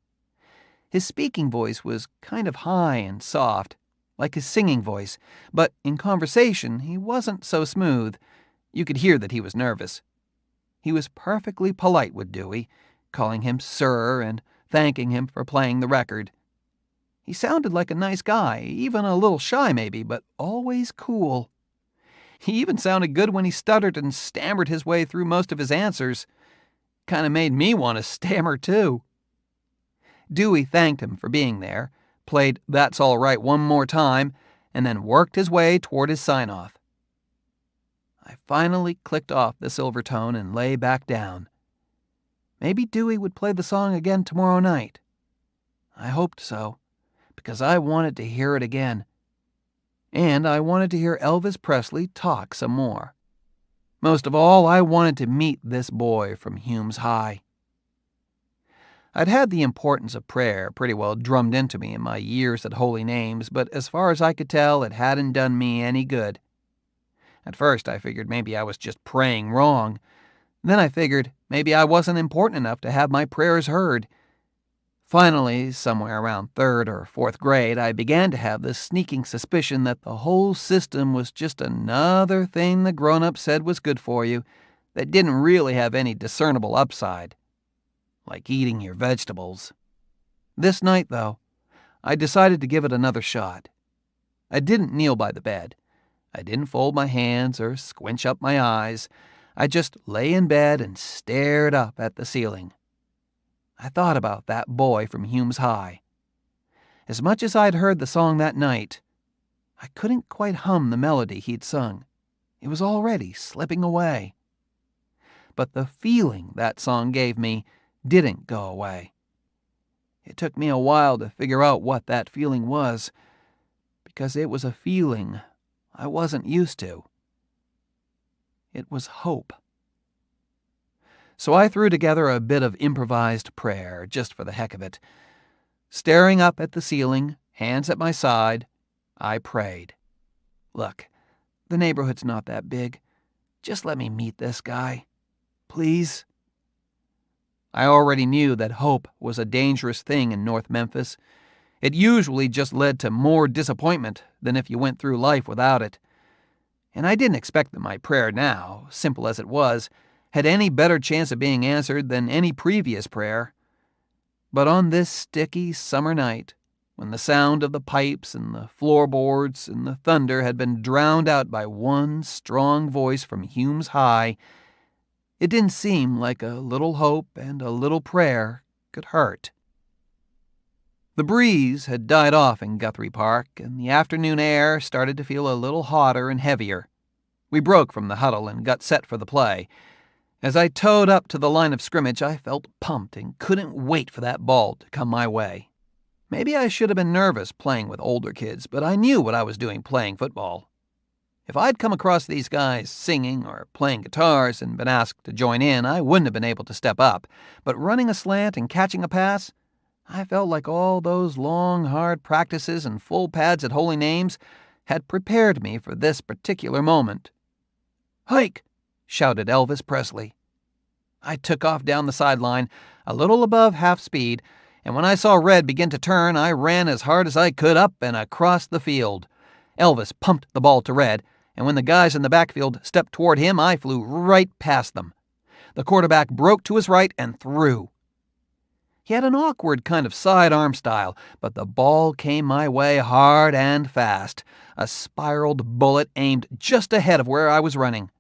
His speaking voice was kind of high and soft, like his singing voice, but in conversation he wasn't so smooth. You could hear that he was nervous. He was perfectly polite with Dewey, calling him sir and thanking him for playing the record. He sounded like a nice guy, even a little shy maybe, but always cool. He even sounded good when he stuttered and stammered his way through most of his answers. Kind of made me want to stammer, too. Dewey thanked him for being there, played That's All Right one more time, and then worked his way toward his sign-off. I finally clicked off the Silvertone and lay back down. Maybe Dewey would play the song again tomorrow night. I hoped so, because I wanted to hear it again. And I wanted to hear Elvis Presley talk some more. Most of all, I wanted to meet this boy from Hume's High. I'd had the importance of prayer pretty well drummed into me in my years at Holy Names, but as far as I could tell, it hadn't done me any good. At first, I figured maybe I was just praying wrong. Then I figured maybe I wasn't important enough to have my prayers heard. Finally, somewhere around 3rd or 4th grade, I began to have this sneaking suspicion that the whole system was just another thing the grown-ups said was good for you that didn't really have any discernible upside. like eating your vegetables. This night, though, I decided to give it another shot. I didn't kneel by the bed. I didn't fold my hands or squinch up my eyes. I just lay in bed and stared up at the ceiling. I thought about that boy from Hume's High. As much as I'd heard the song that night, I couldn't quite hum the melody he'd sung. It was already slipping away. But the feeling that song gave me didn't go away. It took me a while to figure out what that feeling was, because it was a feeling I wasn't used to. It was hope. So I threw together a bit of improvised prayer, just for the heck of it. Staring up at the ceiling, hands at my side, I prayed. Look, the neighborhood's not that big. Just let me meet this guy. Please? I already knew that hope was a dangerous thing in North Memphis. It usually just led to more disappointment than if you went through life without it. And I didn't expect that my prayer now, simple as it was, had any better chance of being answered than any previous prayer. But on this sticky summer night, when the sound of the pipes and the floorboards and the thunder had been drowned out by one strong voice from Hume's High, it didn't seem like a little hope and a little prayer could hurt. The breeze had died off in Guthrie Park, and the afternoon air started to feel a little hotter and heavier. We broke from the huddle and got set for the play. As I towed up to the line of scrimmage, I felt pumped and couldn't wait for that ball to come my way. Maybe I should have been nervous playing with older kids, but I knew what I was doing playing football. If I'd come across these guys singing or playing guitars and been asked to join in, I wouldn't have been able to step up. But running a slant and catching a pass, I felt like all those long, hard practices and full pads at Holy Names had prepared me for this particular moment. "Hike!" shouted Elvis Presley. I took off down the sideline, a little above half speed, and when I saw Red begin to turn, I ran as hard as I could up and across the field. Elvis pumped the ball to Red, and when the guys in the backfield stepped toward him, I flew right past them. The quarterback broke to his right and threw. He had an awkward kind of sidearm style, but the ball came my way hard and fast, a spiraled bullet aimed just ahead of where I was running.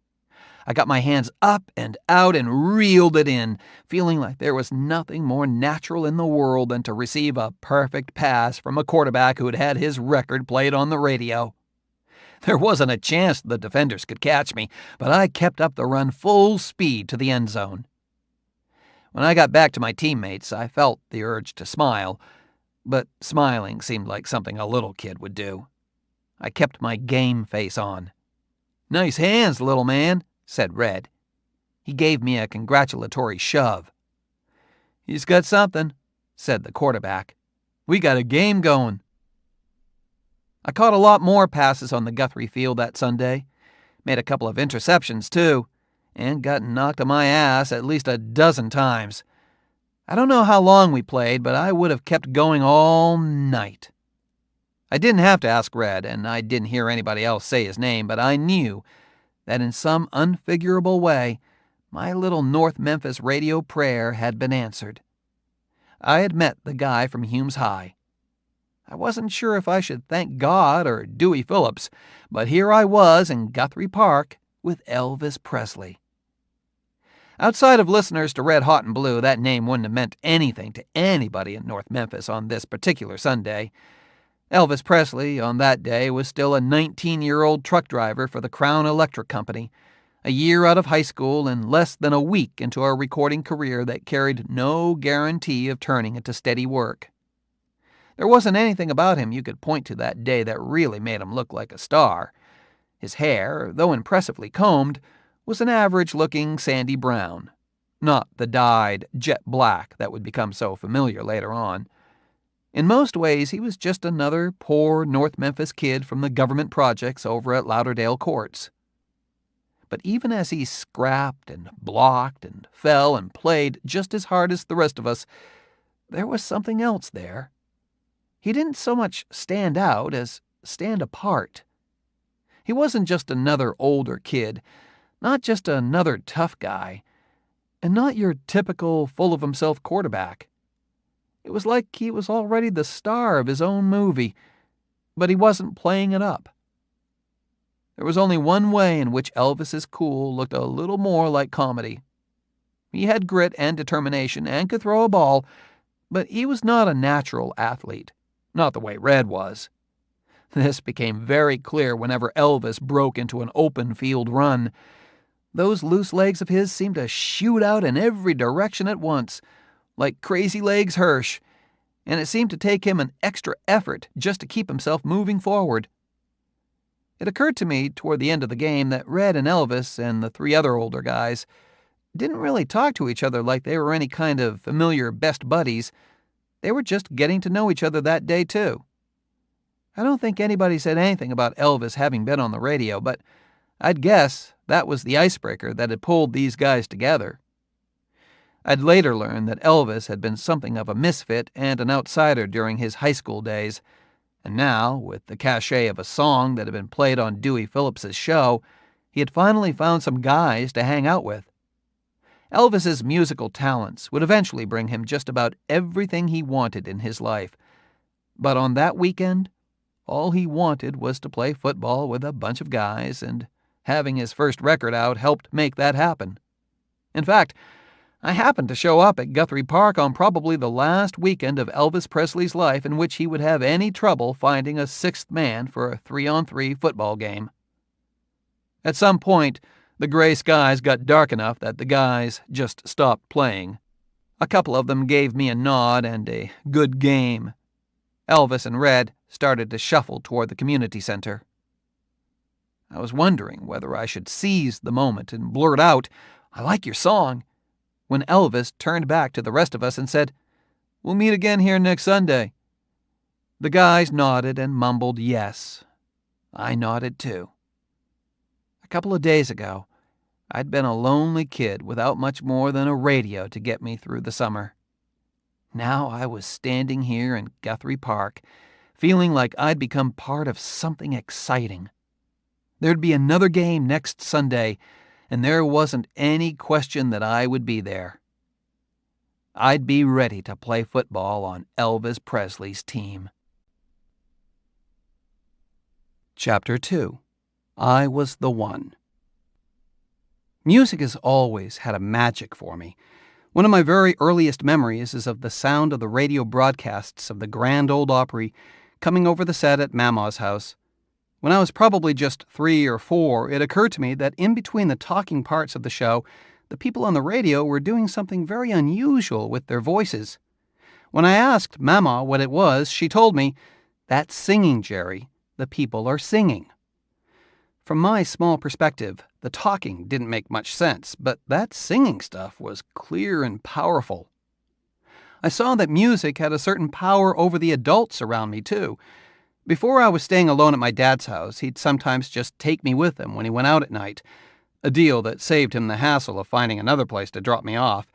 I got my hands up and out and reeled it in, feeling like there was nothing more natural in the world than to receive a perfect pass from a quarterback who had had his record played on the radio. There wasn't a chance the defenders could catch me, but I kept up the run full speed to the end zone. When I got back to my teammates, I felt the urge to smile, but smiling seemed like something a little kid would do. I kept my game face on. "Nice hands, little man," said Red. He gave me a congratulatory shove. "He's got something," said the quarterback. "We got a game going." I caught a lot more passes on the Guthrie field that Sunday. Made a couple of interceptions, too, and got knocked on my ass at least a dozen times. I don't know how long we played, but I would have kept going all night. I didn't have to ask Red, and I didn't hear anybody else say his name, but I knew that in some unfigurable way, my little North Memphis radio prayer had been answered. I had met the guy from Hume's High. I wasn't sure if I should thank God or Dewey Phillips, but here I was in Guthrie Park with Elvis Presley. Outside of listeners to Red Hot and Blue, that name wouldn't have meant anything to anybody in North Memphis on this particular Sunday. Elvis Presley, on that day, was still a 19-year-old truck driver for the Crown Electric Company, a year out of high school and less than a week into a recording career that carried no guarantee of turning into steady work. There wasn't anything about him you could point to that day that really made him look like a star. His hair, though impressively combed, was an average-looking sandy brown, not the dyed jet black that would become so familiar later on. In most ways, he was just another poor North Memphis kid from the government projects over at Lauderdale Courts. But even as he scrapped and blocked and fell and played just as hard as the rest of us, there was something else there. He didn't so much stand out as stand apart. He wasn't just another older kid, not just another tough guy. and not your typical full-of-himself quarterback. It was like he was already the star of his own movie, but he wasn't playing it up. There was only one way in which Elvis's cool looked a little more like comedy. He had grit and determination and could throw a ball, but he was not a natural athlete, not the way Red was. This became very clear whenever Elvis broke into an open field run. Those loose legs of his seemed to shoot out in every direction at once, like Crazy Legs Hirsch, and it seemed to take him an extra effort just to keep himself moving forward. It occurred to me toward the end of the game that Red and Elvis and the three other older guys didn't really talk to each other like they were any kind of familiar best buddies. They were just getting to know each other that day, too. I don't think anybody said anything about Elvis having been on the radio, but I'd guess that was the icebreaker that had pulled these guys together. I'd later learned that Elvis had been something of a misfit and an outsider during his high school days, and now, with the cachet of a song that had been played on Dewey Phillips's show, he had finally found some guys to hang out with. Elvis's musical talents would eventually bring him just about everything he wanted in his life, but on that weekend, all he wanted was to play football with a bunch of guys, and having his first record out helped make that happen. In fact, I happened to show up at Guthrie Park on probably the last weekend of Elvis Presley's life in which he would have any trouble finding a sixth man for a 3-on-3 football game. At some point, the gray skies got dark enough that the guys just stopped playing. A couple of them gave me a nod and a good game. Elvis and Red started to shuffle toward the community center. I was wondering whether I should seize the moment and blurt out, "I like your song," when Elvis turned back to the rest of us and said, "We'll meet again here next Sunday." The guys nodded and mumbled yes. I nodded too. A couple of days ago, I'd been a lonely kid without much more than a radio to get me through the summer. Now I was standing here in Guthrie Park, feeling like I'd become part of something exciting. There'd be another game next Sunday, and there wasn't any question that I would be there. I'd be ready to play football on Elvis Presley's team. Chapter 2. I Was the One. Music has always had a magic for me. One of my very earliest memories is of the sound of the radio broadcasts of the Grand Ole Opry coming over the set at Mama's house. When I was probably just 3 or 4, it occurred to me that in between the talking parts of the show, the people on the radio were doing something very unusual with their voices. When I asked Mama what it was, she told me, "That's singing, Jerry. The people are singing." From my small perspective, the talking didn't make much sense, but that singing stuff was clear and powerful. I saw that music had a certain power over the adults around me, too. Before I was staying alone at my dad's house, he'd sometimes just take me with him when he went out at night, a deal that saved him the hassle of finding another place to drop me off,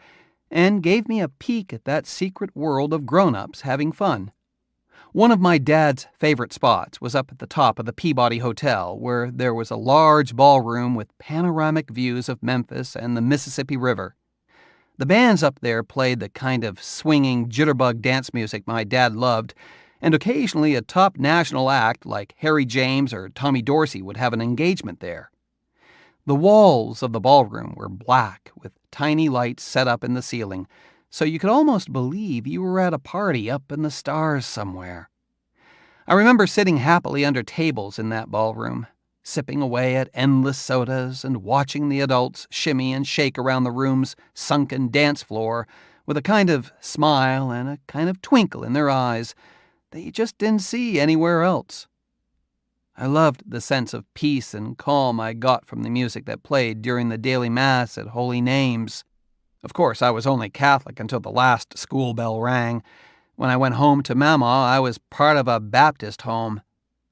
and gave me a peek at that secret world of grown-ups having fun. One of my dad's favorite spots was up at the top of the Peabody Hotel, where there was a large ballroom with panoramic views of Memphis and the Mississippi River. The bands up there played the kind of swinging jitterbug dance music my dad loved, and occasionally a top national act like Harry James or Tommy Dorsey would have an engagement there. The walls of the ballroom were black, with tiny lights set up in the ceiling, so you could almost believe you were at a party up in the stars somewhere. I remember sitting happily under tables in that ballroom, sipping away at endless sodas and watching the adults shimmy and shake around the room's sunken dance floor with a kind of smile and a kind of twinkle in their eyes that you just didn't see anywhere else. I loved the sense of peace and calm I got from the music that played during the daily mass at Holy Names. Of course, I was only Catholic until the last school bell rang. When I went home to Mama, I was part of a Baptist home.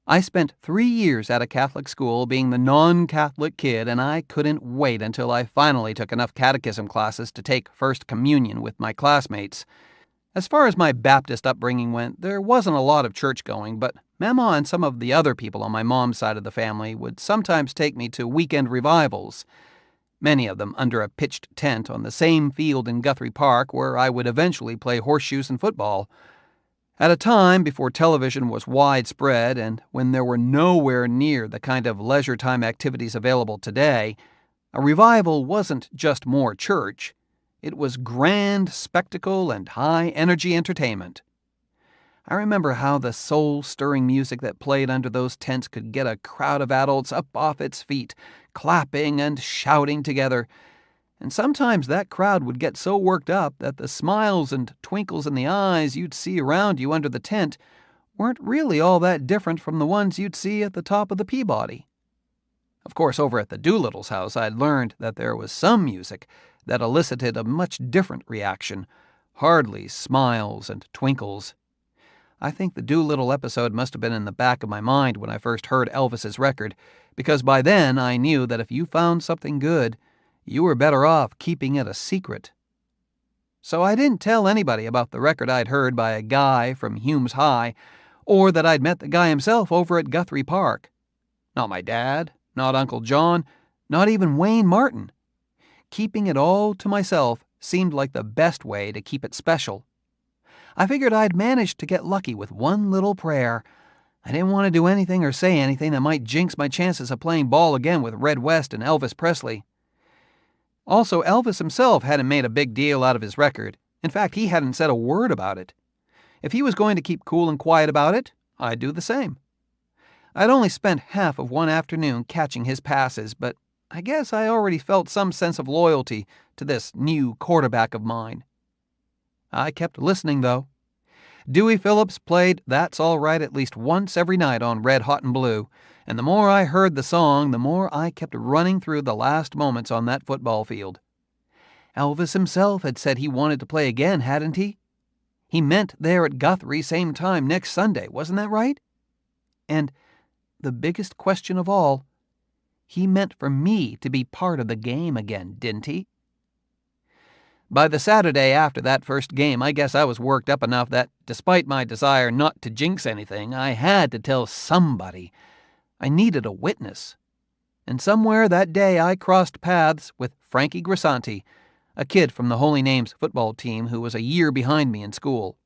I spent 3 years at a Catholic school being the non-Catholic kid, and I couldn't wait until I finally took enough catechism classes to take First Communion with my classmates. As far as my Baptist upbringing went, there wasn't a lot of church going, but Mama and some of the other people on my mom's side of the family would sometimes take me to weekend revivals. many of them under a pitched tent on the same field in Guthrie Park where I would eventually play horseshoes and football. At a time before television was widespread and when there were nowhere near the kind of leisure time activities available today, a revival wasn't just more church. It was grand spectacle and high-energy entertainment. I remember how the soul-stirring music that played under those tents could get a crowd of adults up off its feet, clapping and shouting together. And sometimes that crowd would get so worked up that the smiles and twinkles in the eyes you'd see around you under the tent weren't really all that different from the ones you'd see at the top of the Peabody. Of course, over at the Doolittle's house, I'd learned that there was some music that elicited a much different reaction, hardly smiles and twinkles. I think the Doolittle episode must have been in the back of my mind when I first heard Elvis's record, because by then I knew that if you found something good, you were better off keeping it a secret. So I didn't tell anybody about the record I'd heard by a guy from Humes High, or that I'd met the guy himself over at Guthrie Park. Not my dad, not Uncle John, not even Wayne Martin. Keeping it all to myself seemed like the best way to keep it special. I figured I'd managed to get lucky with one little prayer. I didn't want to do anything or say anything that might jinx my chances of playing ball again with Red West and Elvis Presley. Also, Elvis himself hadn't made a big deal out of his record. In fact, he hadn't said a word about it. If he was going to keep cool and quiet about it, I'd do the same. I'd only spent half of one afternoon catching his passes, but I guess I already felt some sense of loyalty to this new quarterback of mine. I kept listening, though. Dewey Phillips played That's All Right at least once every night on Red Hot and Blue, and the more I heard the song, the more I kept running through the last moments on that football field. Elvis himself had said he wanted to play again, hadn't he? He meant there at Guthrie same time next Sunday, wasn't that right? And the biggest question of all, he meant for me to be part of the game again, didn't he? By the Saturday after that first game, I guess I was worked up enough that, despite my desire not to jinx anything, I had to tell somebody. I needed a witness. And somewhere that day I crossed paths with Frankie Grisanti, a kid from the Holy Names football team who was a year behind me in school.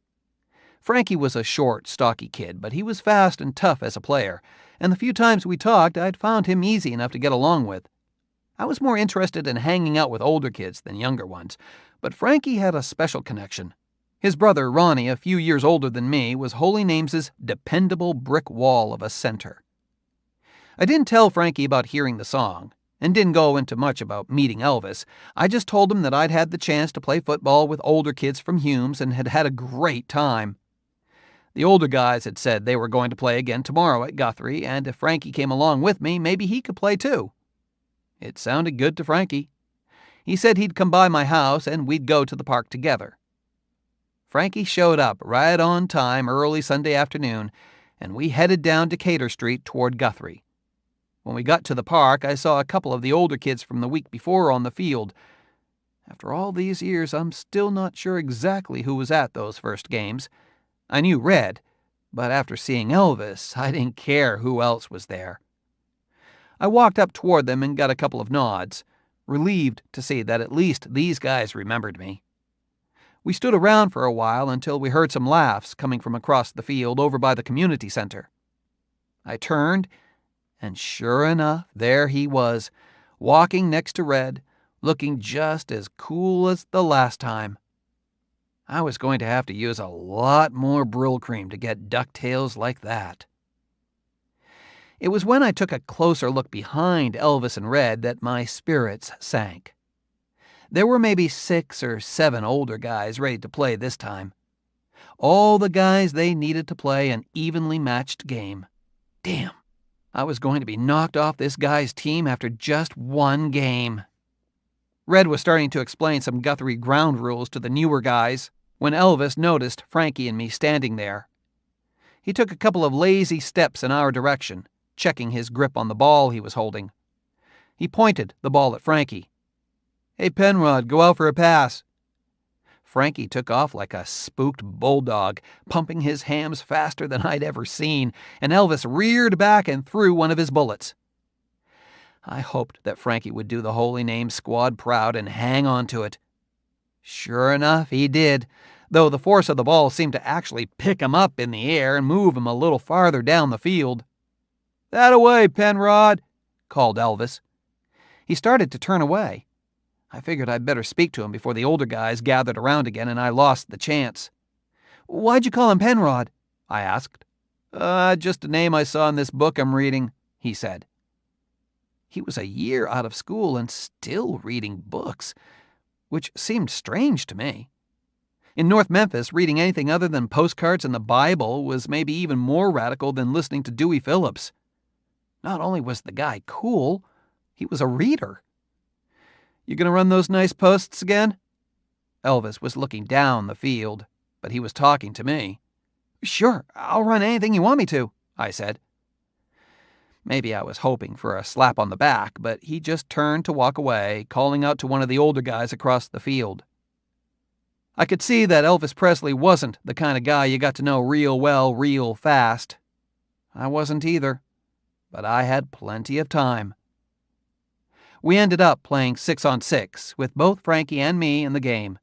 Frankie was a short, stocky kid, but he was fast and tough as a player, and the few times we talked, I'd found him easy enough to get along with. I was more interested in hanging out with older kids than younger ones, but Frankie had a special connection. His brother, Ronnie, a few years older than me, was Holy Names' dependable brick wall of a center. I didn't tell Frankie about hearing the song, and didn't go into much about meeting Elvis. I just told him that I'd had the chance to play football with older kids from Humes and had had a great time. The older guys had said they were going to play again tomorrow at Guthrie, and if Frankie came along with me, maybe he could play too. It sounded good to Frankie. He said he'd come by my house and we'd go to the park together. Frankie showed up right on time early Sunday afternoon, and we headed down Decatur Street toward Guthrie. When we got to the park, I saw a couple of the older kids from the week before on the field. After all these years, I'm still not sure exactly who was at those first games. I knew Red, but after seeing Elvis, I didn't care who else was there. I walked up toward them and got a couple of nods, relieved to see that at least these guys remembered me. We stood around for a while until we heard some laughs coming from across the field over by the community center. I turned, and sure enough, there he was, walking next to Red, looking just as cool as the last time. I was going to have to use a lot more Brill cream to get ducktails like that. It was when I took a closer look behind Elvis and Red that my spirits sank. There were maybe 6 or 7 older guys ready to play this time. All the guys they needed to play an evenly matched game. Damn, I was going to be knocked off this guy's team after just one game. Red was starting to explain some Guthrie ground rules to the newer guys when Elvis noticed Frankie and me standing there. He took a couple of lazy steps in our direction, checking his grip on the ball he was holding. He pointed the ball at Frankie. "Hey, Penrod, go out for a pass." Frankie took off like a spooked bulldog, pumping his hams faster than I'd ever seen, and Elvis reared back and threw one of his bullets. I hoped that Frankie would do the Holy Name Squad proud and hang on to it. Sure enough, he did, though the force of the ball seemed to actually pick him up in the air and move him a little farther down the field. "That away, Penrod," called Elvis. He started to turn away. I figured I'd better speak to him before the older guys gathered around again and I lost the chance. "Why'd you call him Penrod?" I asked. Just a name I saw in this book I'm reading," he said. He was a year out of school and still reading books, which seemed strange to me. In North Memphis, reading anything other than postcards and the Bible was maybe even more radical than listening to Dewey Phillips. Not only was the guy cool, he was a reader. "You gonna run those nice posts again?" Elvis was looking down the field, but he was talking to me. "Sure, I'll run anything you want me to," I said. Maybe I was hoping for a slap on the back, but he just turned to walk away, calling out to one of the older guys across the field. I could see that Elvis Presley wasn't the kind of guy you got to know real well, real fast. I wasn't either, but I had plenty of time. We ended up playing 6-on-6, with both Frankie and me in the game.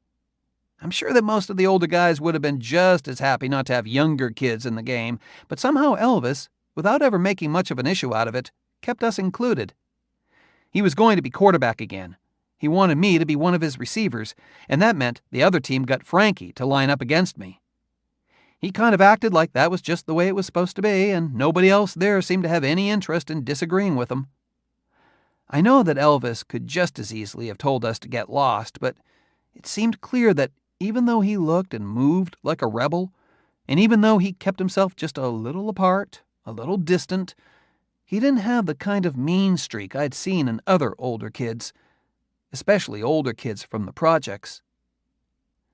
I'm sure that most of the older guys would have been just as happy not to have younger kids in the game, but somehow Elvis, without ever making much of an issue out of it, kept us included. He was going to be quarterback again. He wanted me to be one of his receivers, and that meant the other team got Frankie to line up against me. He kind of acted like that was just the way it was supposed to be, and nobody else there seemed to have any interest in disagreeing with him. I know that Elvis could just as easily have told us to get lost, but it seemed clear that even though he looked and moved like a rebel, and even though he kept himself just a little apart, a little distant, he didn't have the kind of mean streak I'd seen in other older kids, especially older kids from the projects.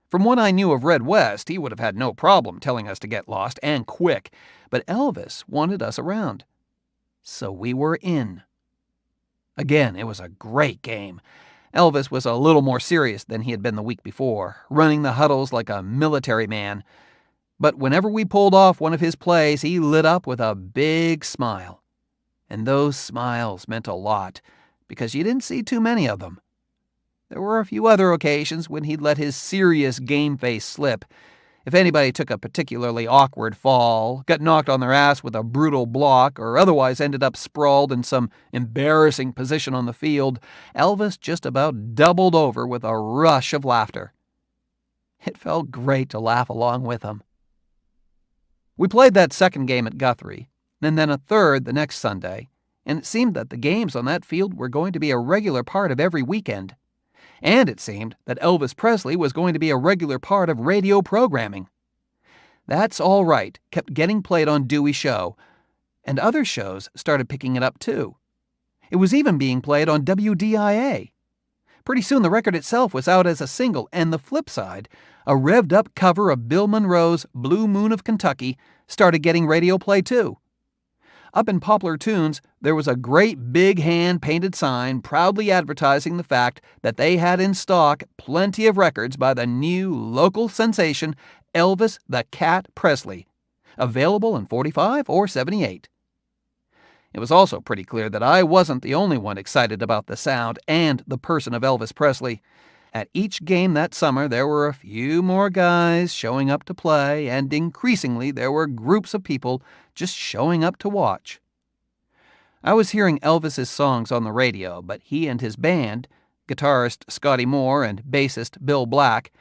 From what I knew of Red West, he would have had no problem telling us to get lost, and quick, but Elvis wanted us around. So we were in. Again, it was a great game. Elvis was a little more serious than he had been the week before, running the huddles like a military man. But whenever we pulled off one of his plays, he lit up with a big smile. And those smiles meant a lot, because you didn't see too many of them. There were a few other occasions when he'd let his serious game face slip. If anybody took a particularly awkward fall, got knocked on their ass with a brutal block, or otherwise ended up sprawled in some embarrassing position on the field, Elvis just about doubled over with a rush of laughter. It felt great to laugh along with him. We played that second game at Guthrie, and then a third the next Sunday, and it seemed that the games on that field were going to be a regular part of every weekend. And it seemed that Elvis Presley was going to be a regular part of radio programming. That's All Right kept getting played on Dewey's show, and other shows started picking it up too. It was even being played on WDIA. Pretty soon the record itself was out as a single, and the flip side, a revved-up cover of Bill Monroe's Blue Moon of Kentucky, started getting radio play too. Up in Poplar Tunes, there was a great big hand-painted sign proudly advertising the fact that they had in stock plenty of records by the new local sensation Elvis the Cat Presley, available in 45 or 78. It was also pretty clear that I wasn't the only one excited about the sound and the person of Elvis Presley. At each game that summer, there were a few more guys showing up to play, and increasingly there were groups of people just showing up to watch. I was hearing Elvis's songs on the radio, but he and his band, guitarist Scotty Moore and bassist Bill Black,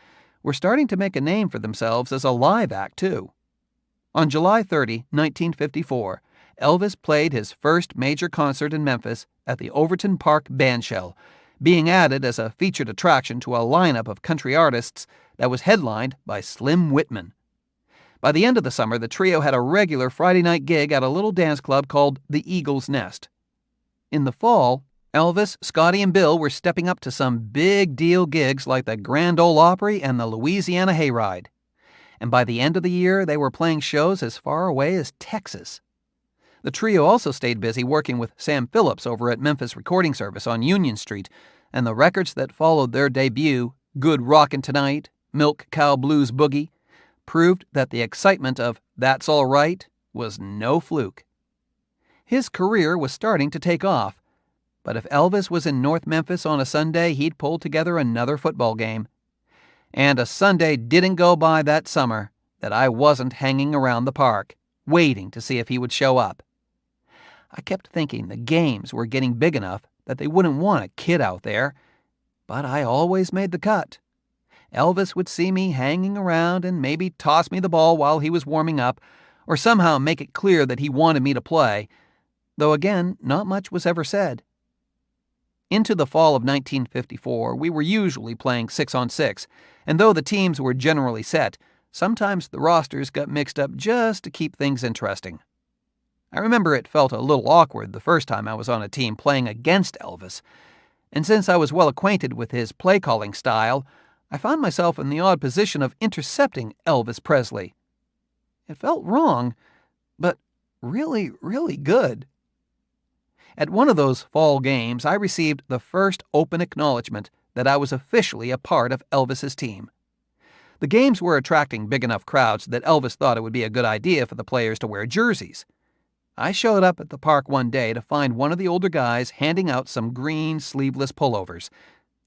were starting to make a name for themselves as a live act, too. On July 30, 1954, Elvis played his first major concert in Memphis at the Overton Park Bandshell, being added as a featured attraction to a lineup of country artists that was headlined by Slim Whitman. By the end of the summer, the trio had a regular Friday night gig at a little dance club called the Eagle's Nest. In the fall, Elvis, Scotty, and Bill were stepping up to some big deal gigs like the Grand Ole Opry and the Louisiana Hayride. And by the end of the year, they were playing shows as far away as Texas. The trio also stayed busy working with Sam Phillips over at Memphis Recording Service on Union Street, and the records that followed their debut, Good Rockin' Tonight, Milk Cow Blues Boogie, proved that the excitement of That's All Right was no fluke. His career was starting to take off, But if Elvis was in North Memphis on a Sunday, he'd pull together another football game. And a Sunday didn't go by that summer that I wasn't hanging around the park, waiting to see if he would show up. I kept thinking the games were getting big enough that they wouldn't want a kid out there, but I always made the cut. Elvis would see me hanging around and maybe toss me the ball while he was warming up, or somehow make it clear that he wanted me to play, though again, not much was ever said. Into the fall of 1954, we were usually playing 6-on-6, and though the teams were generally set, sometimes the rosters got mixed up just to keep things interesting. I remember it felt a little awkward the first time I was on a team playing against Elvis, and since I was well acquainted with his play-calling style, I found myself in the odd position of intercepting Elvis Presley. It felt wrong, but really, really good. At one of those fall games, I received the first open acknowledgement that I was officially a part of Elvis's team. The games were attracting big enough crowds that Elvis thought it would be a good idea for the players to wear jerseys. I showed up at the park one day to find one of the older guys handing out some green sleeveless pullovers,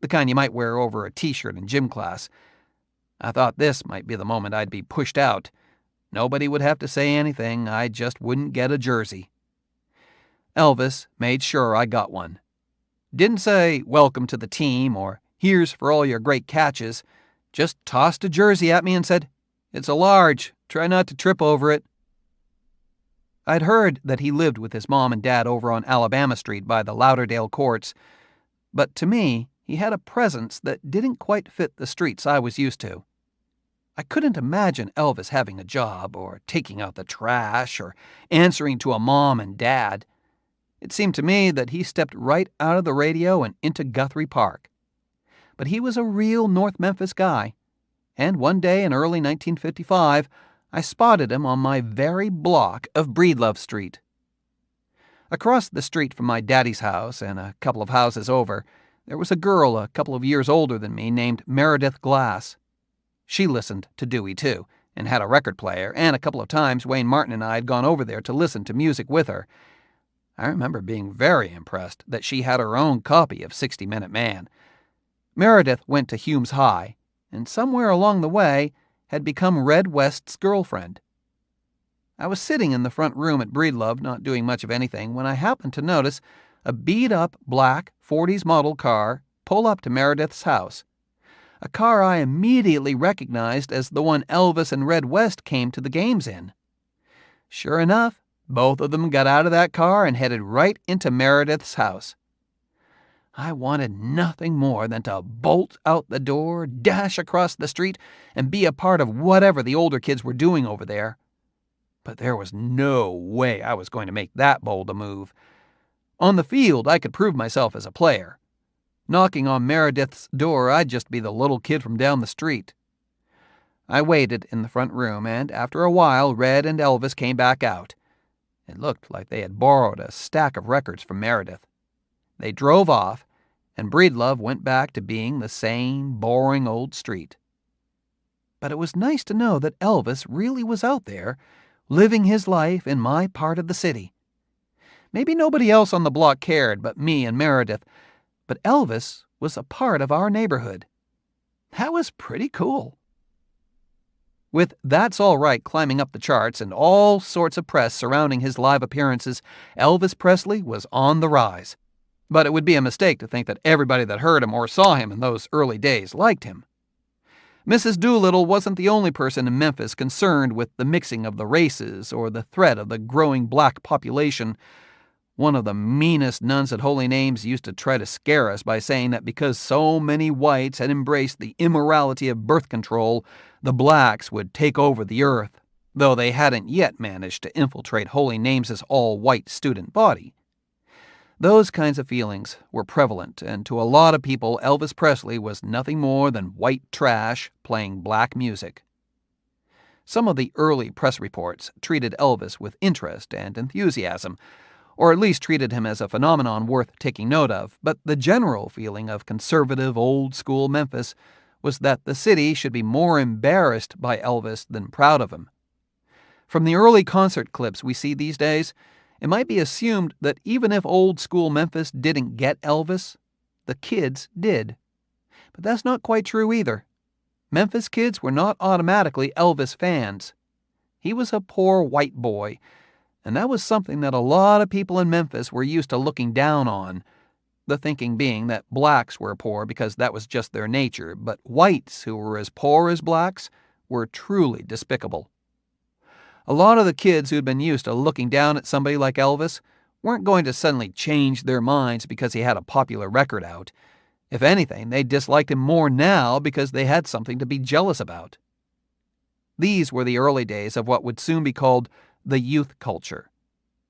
the kind you might wear over a t-shirt in gym class. I thought this might be the moment I'd be pushed out. Nobody would have to say anything, I just wouldn't get a jersey. Elvis made sure I got one. Didn't say, "Welcome to the team," or "Here's for all your great catches." Just tossed a jersey at me and said, "It's a large. Try not to trip over it." I'd heard that he lived with his mom and dad over on Alabama Street by the Lauderdale courts, but to me, he had a presence that didn't quite fit the streets I was used to. I couldn't imagine Elvis having a job, or taking out the trash, or answering to a mom and dad. It seemed to me that he stepped right out of the radio and into Guthrie Park. But he was a real North Memphis guy, and one day in early 1955, I spotted him on my very block of Breedlove Street. Across the street from my daddy's house and a couple of houses over, there was a girl a couple of years older than me named Meredith Glass. She listened to Dewey, too, and had a record player, and a couple of times Wayne Martin and I had gone over there to listen to music with her. I remember being very impressed that she had her own copy of 60-Minute Man. Meredith went to Humes High, and somewhere along the way had become Red West's girlfriend. I was sitting in the front room at Breedlove, not doing much of anything, when I happened to notice a beat-up black 40s model car pull up to Meredith's house, a car I immediately recognized as the one Elvis and Red West came to the games in. Sure enough, both of them got out of that car and headed right into Meredith's house. I wanted nothing more than to bolt out the door, dash across the street, and be a part of whatever the older kids were doing over there. But there was no way I was going to make that bold a move. On the field, I could prove myself as a player. Knocking on Meredith's door, I'd just be the little kid from down the street. I waited in the front room, and after a while, Red and Elvis came back out. It looked like they had borrowed a stack of records from Meredith. They drove off, and Breedlove went back to being the same boring old street. But it was nice to know that Elvis really was out there, living his life in my part of the city. Maybe nobody else on the block cared but me and Meredith, but Elvis was a part of our neighborhood. That was pretty cool. With That's All Right climbing up the charts and all sorts of press surrounding his live appearances, Elvis Presley was on the rise. But it would be a mistake to think that everybody that heard him or saw him in those early days liked him. Mrs. Doolittle wasn't the only person in Memphis concerned with the mixing of the races or the threat of the growing black population. One of the meanest nuns at Holy Names used to try to scare us by saying that because so many whites had embraced the immorality of birth control, the blacks would take over the earth, though they hadn't yet managed to infiltrate Holy Names' all-white student body. Those kinds of feelings were prevalent, and to a lot of people, Elvis Presley was nothing more than white trash playing black music. Some of the early press reports treated Elvis with interest and enthusiasm, or at least treated him as a phenomenon worth taking note of, but the general feeling of conservative, old-school Memphis was that the city should be more embarrassed by Elvis than proud of him. From the early concert clips we see these days, It might be assumed that even if old-school Memphis didn't get Elvis, the kids did. But that's not quite true either. Memphis kids were not automatically Elvis fans. He was a poor white boy, and that was something that a lot of people in Memphis were used to looking down on, the thinking being that blacks were poor because that was just their nature, but whites who were as poor as blacks were truly despicable. A lot of the kids who'd been used to looking down at somebody like Elvis weren't going to suddenly change their minds because he had a popular record out. If anything, they disliked him more now because they had something to be jealous about. These were the early days of what would soon be called the youth culture.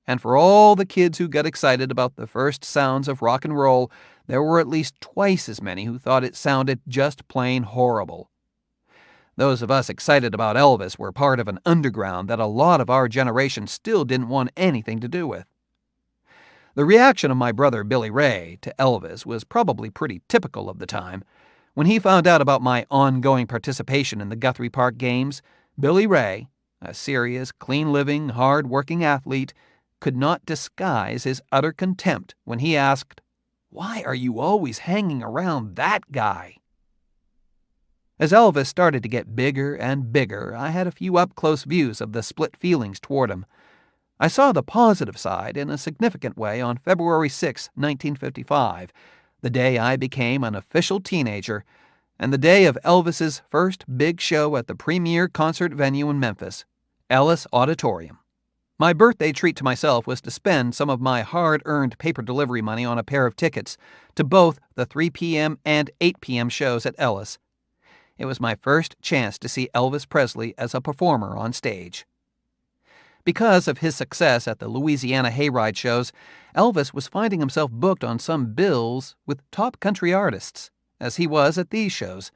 And for all the kids who got excited about the first sounds of rock and roll, there were at least twice as many who thought it sounded just plain horrible. Those of us excited about Elvis were part of an underground that a lot of our generation still didn't want anything to do with. The reaction of my brother Billy Ray to Elvis was probably pretty typical of the time. When he found out about my ongoing participation in the Guthrie Park Games, Billy Ray, a serious, clean-living, hard-working athlete, could not disguise his utter contempt when he asked, "Why are you always hanging around that guy?" As Elvis started to get bigger and bigger, I had a few up-close views of the split feelings toward him. I saw the positive side in a significant way on February 6, 1955, the day I became an official teenager, and the day of Elvis's first big show at the premier concert venue in Memphis, Ellis Auditorium. My birthday treat to myself was to spend some of my hard-earned paper delivery money on a pair of tickets to both the 3 p.m. and 8 p.m. shows at Ellis. It was my first chance to see Elvis Presley as a performer on stage. Because of his success at the Louisiana Hayride shows, Elvis was finding himself booked on some bills with top country artists, as he was at these shows.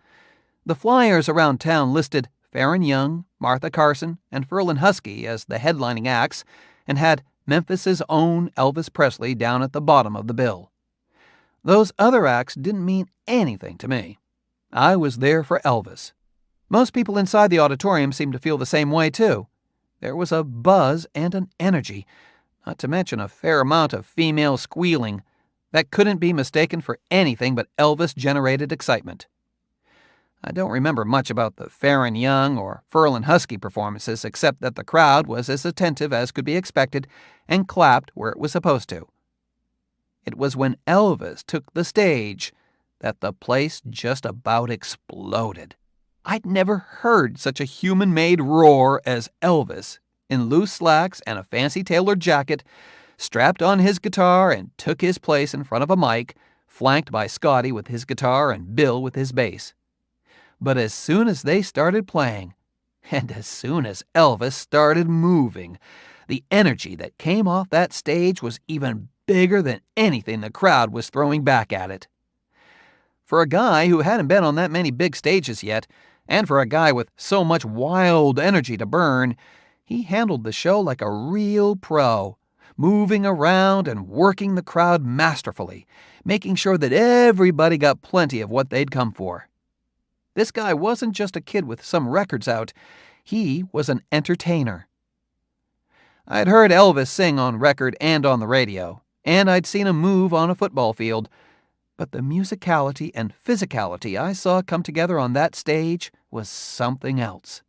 The flyers around town listed Farron Young, Martha Carson, and Ferlin Husky as the headlining acts, and had Memphis's own Elvis Presley down at the bottom of the bill. Those other acts didn't mean anything to me. I was there for Elvis. Most people inside the auditorium seemed to feel the same way, too. There was a buzz and an energy, not to mention a fair amount of female squealing, that couldn't be mistaken for anything but Elvis-generated excitement. I don't remember much about the Farron Young or Ferlin Husky performances, except that the crowd was as attentive as could be expected and clapped where it was supposed to. It was when Elvis took the stage that the place just about exploded. I'd never heard such a human-made roar as Elvis, in loose slacks and a fancy tailored jacket, strapped on his guitar and took his place in front of a mic, flanked by Scotty with his guitar and Bill with his bass. But as soon as they started playing, and as soon as Elvis started moving, the energy that came off that stage was even bigger than anything the crowd was throwing back at it. For a guy who hadn't been on that many big stages yet, and for a guy with so much wild energy to burn, he handled the show like a real pro, moving around and working the crowd masterfully, making sure that everybody got plenty of what they'd come for. This guy wasn't just a kid with some records out. He was an entertainer. I'd heard Elvis sing on record and on the radio, and I'd seen him move on a football field, but the musicality and physicality I saw come together on that stage was something else.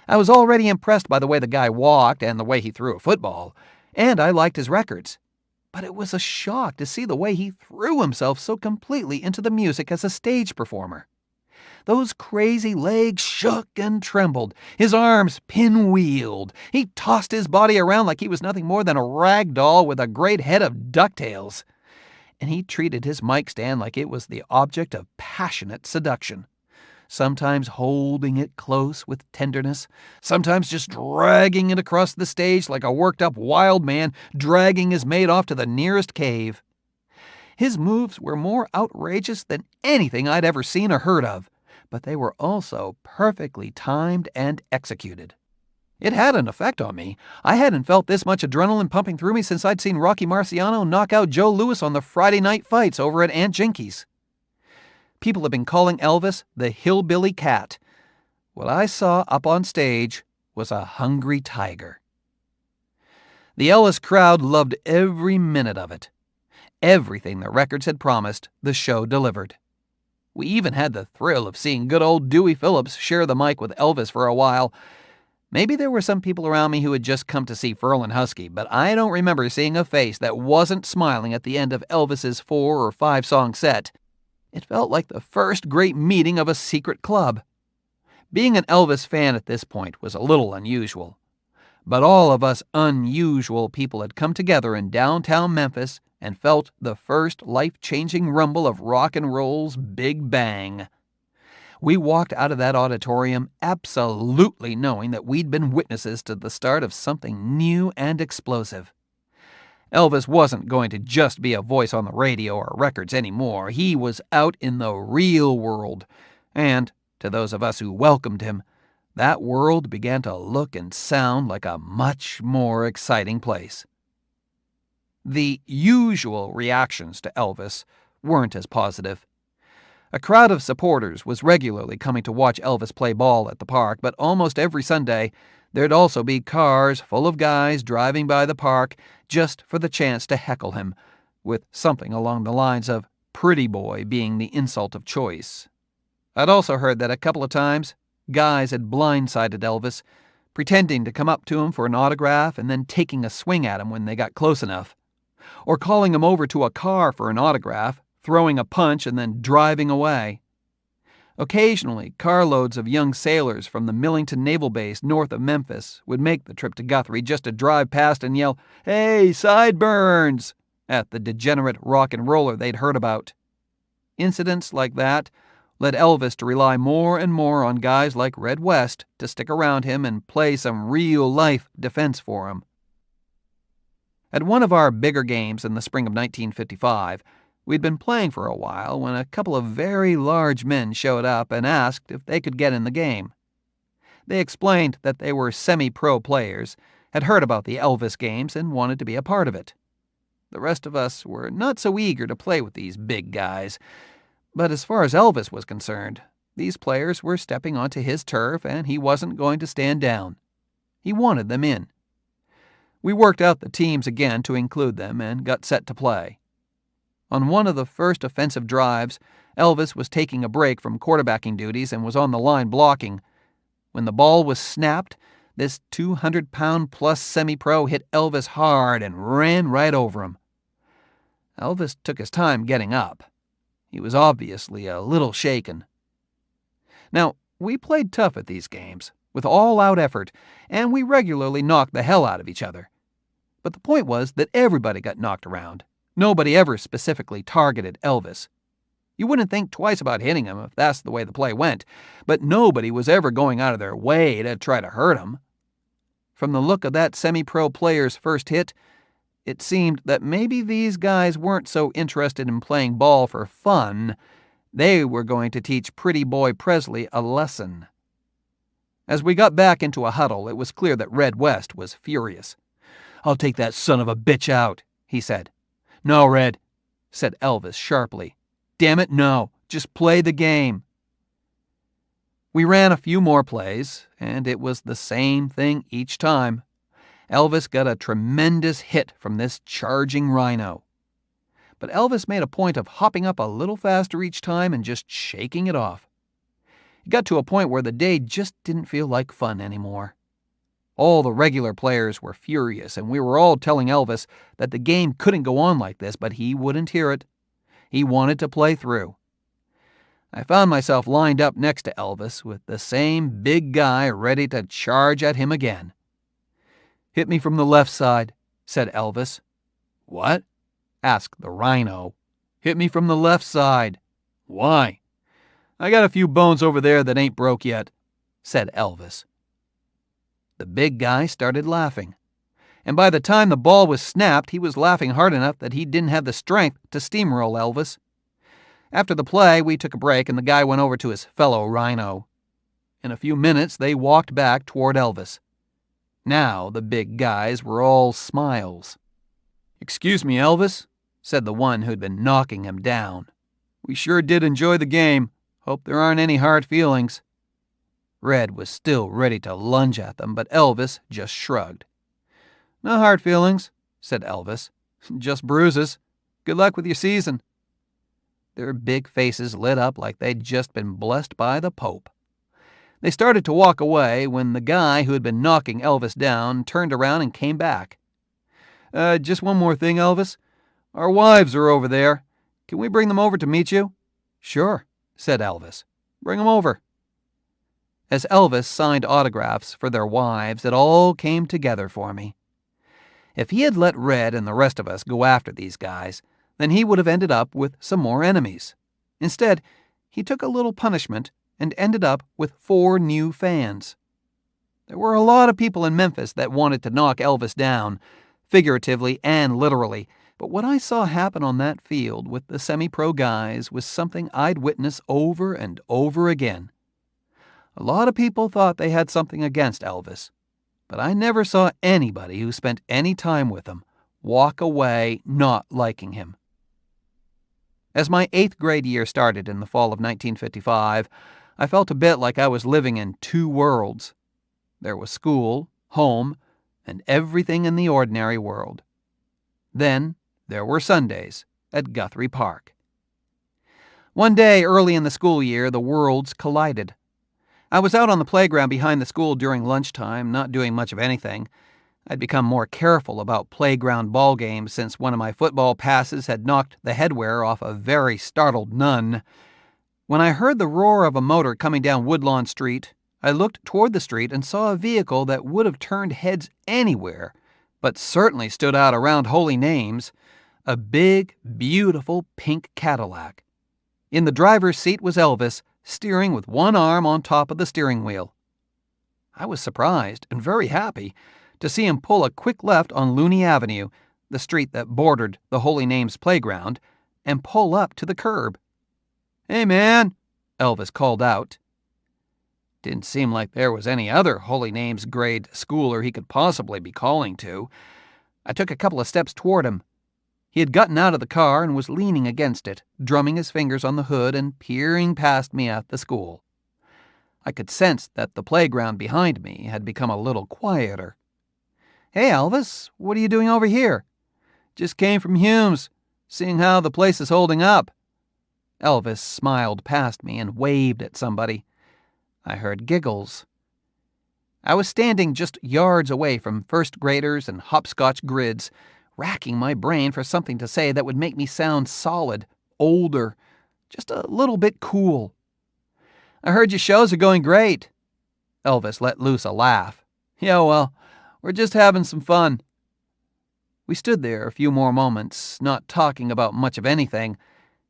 I was already impressed by the way the guy walked and the way he threw a football, and I liked his records. But it was a shock to see the way he threw himself so completely into the music as a stage performer. Those crazy legs shook and trembled. His arms pinwheeled. He tossed his body around like he was nothing more than a rag doll with a great head of ducktails. And he treated his mic stand like it was the object of passionate seduction, sometimes holding it close with tenderness, sometimes just dragging it across the stage like a worked-up wild man dragging his mate off to the nearest cave. His moves were more outrageous than anything I'd ever seen or heard of, but they were also perfectly timed and executed. It had an effect on me. I hadn't felt this much adrenaline pumping through me since I'd seen Rocky Marciano knock out Joe Louis on the Friday night fights over at Aunt Jinky's. People have been calling Elvis the hillbilly cat. What I saw up on stage was a hungry tiger. The Ellis crowd loved every minute of it. Everything the records had promised, the show delivered. We even had the thrill of seeing good old Dewey Phillips share the mic with Elvis for a while. Maybe there were some people around me who had just come to see Ferlin Husky, but I don't remember seeing a face that wasn't smiling at the end of Elvis's 4 or 5 song set. It felt like the first great meeting of a secret club. Being an Elvis fan at this point was a little unusual. But all of us unusual people had come together in downtown Memphis and felt the first life-changing rumble of rock and roll's Big Bang. We walked out of that auditorium absolutely knowing that we'd been witnesses to the start of something new and explosive. Elvis wasn't going to just be a voice on the radio or records anymore. He was out in the real world. And, to those of us who welcomed him, that world began to look and sound like a much more exciting place. The usual reactions to Elvis weren't as positive. A crowd of supporters was regularly coming to watch Elvis play ball at the park, but almost every Sunday there'd also be cars full of guys driving by the park just for the chance to heckle him, with something along the lines of "pretty boy" being the insult of choice. I'd also heard that a couple of times guys had blindsided Elvis, pretending to come up to him for an autograph and then taking a swing at him when they got close enough, or calling him over to a car for an autograph, throwing a punch and then driving away. Occasionally, carloads of young sailors from the Millington Naval Base north of Memphis would make the trip to Guthrie just to drive past and yell, "Hey, sideburns!" at the degenerate rock and roller they'd heard about. Incidents like that led Elvis to rely more and more on guys like Red West to stick around him and play some real-life defense for him. At one of our bigger games in the spring of 1955, we'd been playing for a while when a couple of very large men showed up and asked if they could get in the game. They explained that they were semi-pro players, had heard about the Elvis games, and wanted to be a part of it. The rest of us were not so eager to play with these big guys, but as far as Elvis was concerned, these players were stepping onto his turf and he wasn't going to stand down. He wanted them in. We worked out the teams again to include them and got set to play. On one of the first offensive drives, Elvis was taking a break from quarterbacking duties and was on the line blocking. When the ball was snapped, this 200-pound-plus semi-pro hit Elvis hard and ran right over him. Elvis took his time getting up. He was obviously a little shaken. Now, we played tough at these games, with all-out effort, and we regularly knocked the hell out of each other. But the point was that everybody got knocked around. Nobody ever specifically targeted Elvis. You wouldn't think twice about hitting him if that's the way the play went, but nobody was ever going out of their way to try to hurt him. From the look of that semi-pro player's first hit, it seemed that maybe these guys weren't so interested in playing ball for fun. They were going to teach Pretty Boy Presley a lesson. As we got back into a huddle, it was clear that Red West was furious. "I'll take that son of a bitch out," he said. "No, Red," said Elvis sharply. "Damn it, no. Just play the game." We ran a few more plays, and it was the same thing each time. Elvis got a tremendous hit from this charging rhino. But Elvis made a point of hopping up a little faster each time and just shaking it off. It got to a point where the day just didn't feel like fun anymore. All the regular players were furious, and we were all telling Elvis that the game couldn't go on like this, but he wouldn't hear it. He wanted to play through. I found myself lined up next to Elvis with the same big guy ready to charge at him again. "Hit me from the left side," said Elvis. "What?" asked the rhino. "Hit me from the left side." "Why?" "I got a few bones over there that ain't broke yet," said Elvis. The big guy started laughing, and by the time the ball was snapped, he was laughing hard enough that he didn't have the strength to steamroll Elvis. After the play, we took a break and the guy went over to his fellow rhino. In a few minutes, they walked back toward Elvis. Now the big guys were all smiles. "Excuse me, Elvis," said the one who'd been knocking him down. "We sure did enjoy the game. Hope there aren't any hard feelings." Red was still ready to lunge at them, but Elvis just shrugged. "No hard feelings," said Elvis. "Just bruises. Good luck with your season." Their big faces lit up like they'd just been blessed by the Pope. They started to walk away when the guy who had been knocking Elvis down turned around and came back. Just one more thing, Elvis. Our wives are over there. Can we bring them over to meet you?" "Sure," said Elvis. "Bring them over." As Elvis signed autographs for their wives, it all came together for me. If he had let Red and the rest of us go after these guys, then he would have ended up with some more enemies. Instead, he took a little punishment and ended up with 4 new fans. There were a lot of people in Memphis that wanted to knock Elvis down, figuratively and literally, but what I saw happen on that field with the semi-pro guys was something I'd witness over and over again. A lot of people thought they had something against Elvis, but I never saw anybody who spent any time with him walk away not liking him. As my 8th grade year started in the fall of 1955, I felt a bit like I was living in 2 worlds. There was school, home, and everything in the ordinary world. Then there were Sundays at Guthrie Park. One day early in the school year, the worlds collided. I was out on the playground behind the school during lunchtime, not doing much of anything. I'd become more careful about playground ball games since one of my football passes had knocked the headwear off a very startled nun. When I heard the roar of a motor coming down Woodlawn Street, I looked toward the street and saw a vehicle that would have turned heads anywhere, but certainly stood out around Holy Names, a big, beautiful pink Cadillac. In the driver's seat was Elvis, steering with one arm on top of the steering wheel. I was surprised and very happy to see him pull a quick left on Looney Avenue, the street that bordered the Holy Names playground, and pull up to the curb. "Hey, man," Elvis called out. Didn't seem like there was any other Holy Names grade schooler he could possibly be calling to. I took a couple of steps toward him. He had gotten out of the car and was leaning against it, drumming his fingers on the hood and peering past me at the school. I could sense that the playground behind me had become a little quieter. "Hey, Elvis, what are you doing over here?" "Just came from Hume's, seeing how the place is holding up." Elvis smiled past me and waved at somebody. I heard giggles. I was standing just yards away from first graders and hopscotch grids, racking my brain for something to say that would make me sound solid, older, just a little bit cool. "I heard your shows are going great." Elvis let loose a laugh. "Yeah, well, we're just having some fun." We stood there a few more moments, not talking about much of anything.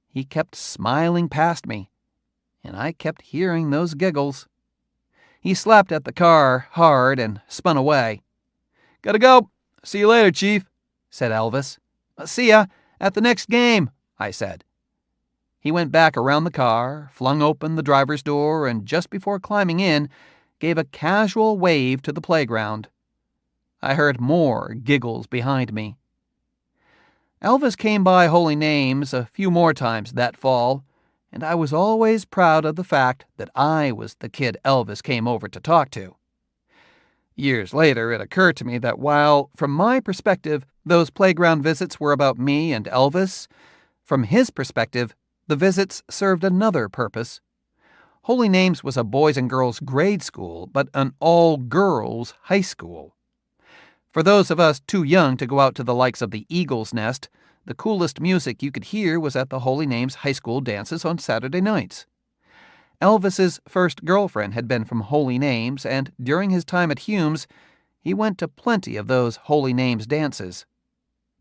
He kept smiling past me, and I kept hearing those giggles. He slapped at the car hard and spun away. "Gotta go. See you later, Chief," said Elvis. "See ya at the next game," I said. He went back around the car, flung open the driver's door, and just before climbing in, gave a casual wave to the playground. I heard more giggles behind me. Elvis came by Holy Names a few more times that fall, and I was always proud of the fact that I was the kid Elvis came over to talk to. Years later, it occurred to me that while, from my perspective, those playground visits were about me and Elvis, from his perspective, the visits served another purpose. Holy Names was a boys and girls grade school, but an all-girls high school. For those of us too young to go out to the likes of the Eagle's Nest, the coolest music you could hear was at the Holy Names high school dances on Saturday nights. Elvis's first girlfriend had been from Holy Names, and during his time at Hume's, he went to plenty of those Holy Names dances.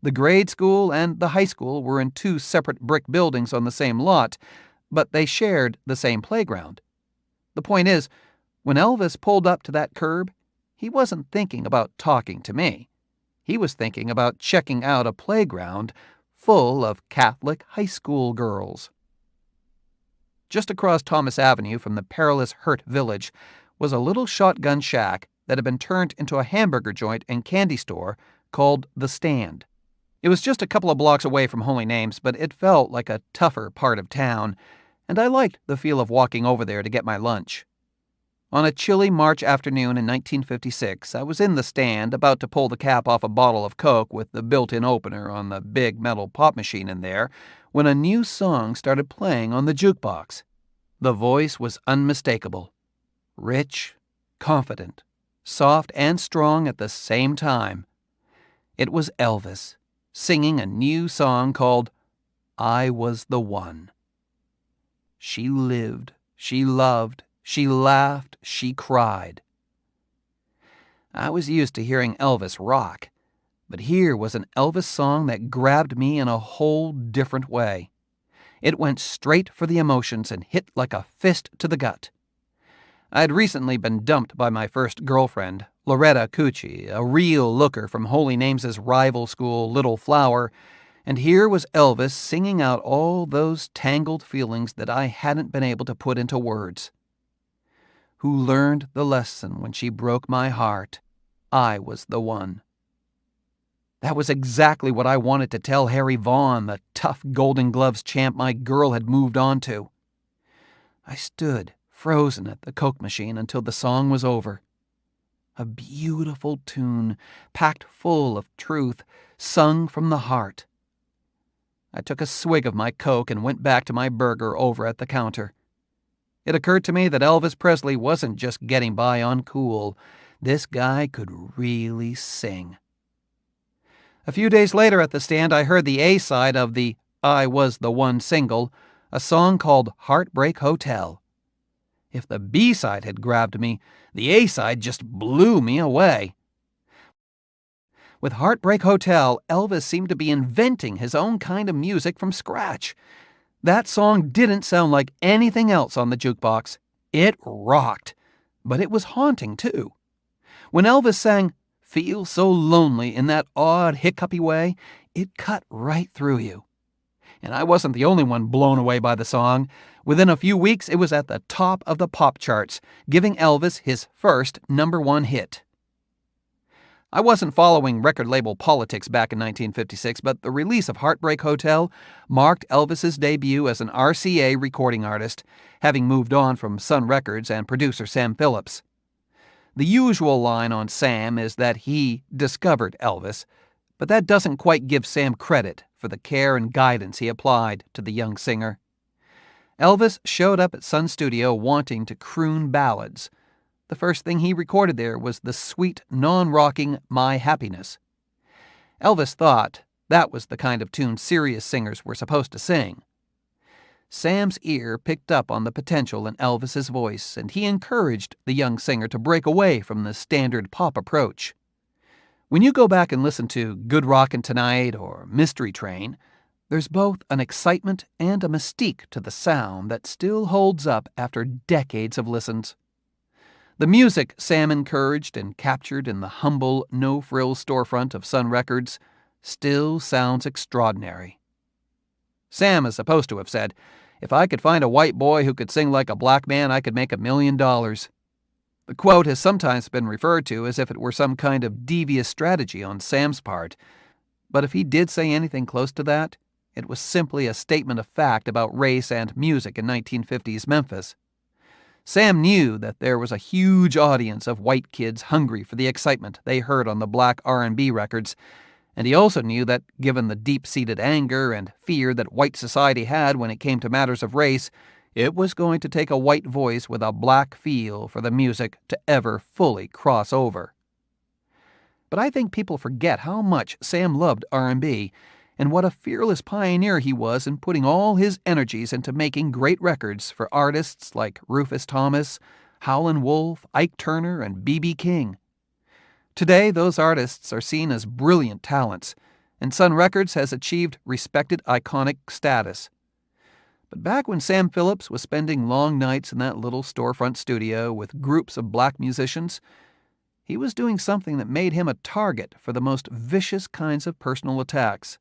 The grade school and the high school were in 2 separate brick buildings on the same lot, but they shared the same playground. The point is, when Elvis pulled up to that curb, he wasn't thinking about talking to me. He was thinking about checking out a playground full of Catholic high school girls. Just across Thomas Avenue from the perilous Hurt Village was a little shotgun shack that had been turned into a hamburger joint and candy store called The Stand. It was just a couple of blocks away from Holy Names, but it felt like a tougher part of town, and I liked the feel of walking over there to get my lunch. On a chilly March afternoon in 1956, I was in the stand about to pull the cap off a bottle of Coke with the built-in opener on the big metal pop machine in there when a new song started playing on the jukebox. The voice was unmistakable. Rich, confident, soft and strong at the same time. It was Elvis, singing a new song called I Was the One. She lived, she loved, she laughed, she cried. I was used to hearing Elvis rock, but here was an Elvis song that grabbed me in a whole different way. It went straight for the emotions and hit like a fist to the gut. I had recently been dumped by my first girlfriend, Loretta Cucci, a real looker from Holy Names' rival school, Little Flower, and here was Elvis singing out all those tangled feelings that I hadn't been able to put into words. Who learned the lesson when she broke my heart? I was the one. That was exactly what I wanted to tell Harry Vaughn, the tough Golden Gloves champ my girl had moved on to. I stood frozen at the Coke machine until the song was over. A beautiful tune, packed full of truth, sung from the heart. I took a swig of my Coke and went back to my burger over at the counter. It occurred to me that Elvis Presley wasn't just getting by on cool. This guy could really sing. A few days later at the stand, I heard the A-side of the I Was the One single, a song called Heartbreak Hotel. If the B-side had grabbed me, the A-side just blew me away. With Heartbreak Hotel, Elvis seemed to be inventing his own kind of music from scratch. That song didn't sound like anything else on the jukebox. It rocked, but it was haunting too. When Elvis sang Feel So Lonely in that odd hiccupy way, it cut right through you. And I wasn't the only one blown away by the song. Within a few weeks, it was at the top of the pop charts, giving Elvis his first #1 hit. I wasn't following record label politics back in 1956, but the release of Heartbreak Hotel marked Elvis's debut as an RCA recording artist, having moved on from Sun Records and producer Sam Phillips. The usual line on Sam is that he discovered Elvis, but that doesn't quite give Sam credit for the care and guidance he applied to the young singer. Elvis showed up at Sun Studio wanting to croon ballads. The first thing he recorded there was the sweet, non-rocking My Happiness. Elvis thought that was the kind of tune serious singers were supposed to sing. Sam's ear picked up on the potential in Elvis's voice, and he encouraged the young singer to break away from the standard pop approach. When you go back and listen to Good Rockin' Tonight or Mystery Train, there's both an excitement and a mystique to the sound that still holds up after decades of listens. The music Sam encouraged and captured in the humble, no-frills storefront of Sun Records still sounds extraordinary. Sam is supposed to have said, "If I could find a white boy who could sing like a black man, I could make $1 million." The quote has sometimes been referred to as if it were some kind of devious strategy on Sam's part, but if he did say anything close to that, it was simply a statement of fact about race and music in 1950s Memphis. Sam knew that there was a huge audience of white kids hungry for the excitement they heard on the black R&B records, and he also knew that, given the deep-seated anger and fear that white society had when it came to matters of race, it was going to take a white voice with a black feel for the music to ever fully cross over. But I think people forget how much Sam loved R&B, and what a fearless pioneer he was in putting all his energies into making great records for artists like Rufus Thomas, Howlin' Wolf, Ike Turner, and B.B. King. Today, those artists are seen as brilliant talents, and Sun Records has achieved respected iconic status. But back when Sam Phillips was spending long nights in that little storefront studio with groups of black musicians, he was doing something that made him a target for the most vicious kinds of personal attacks.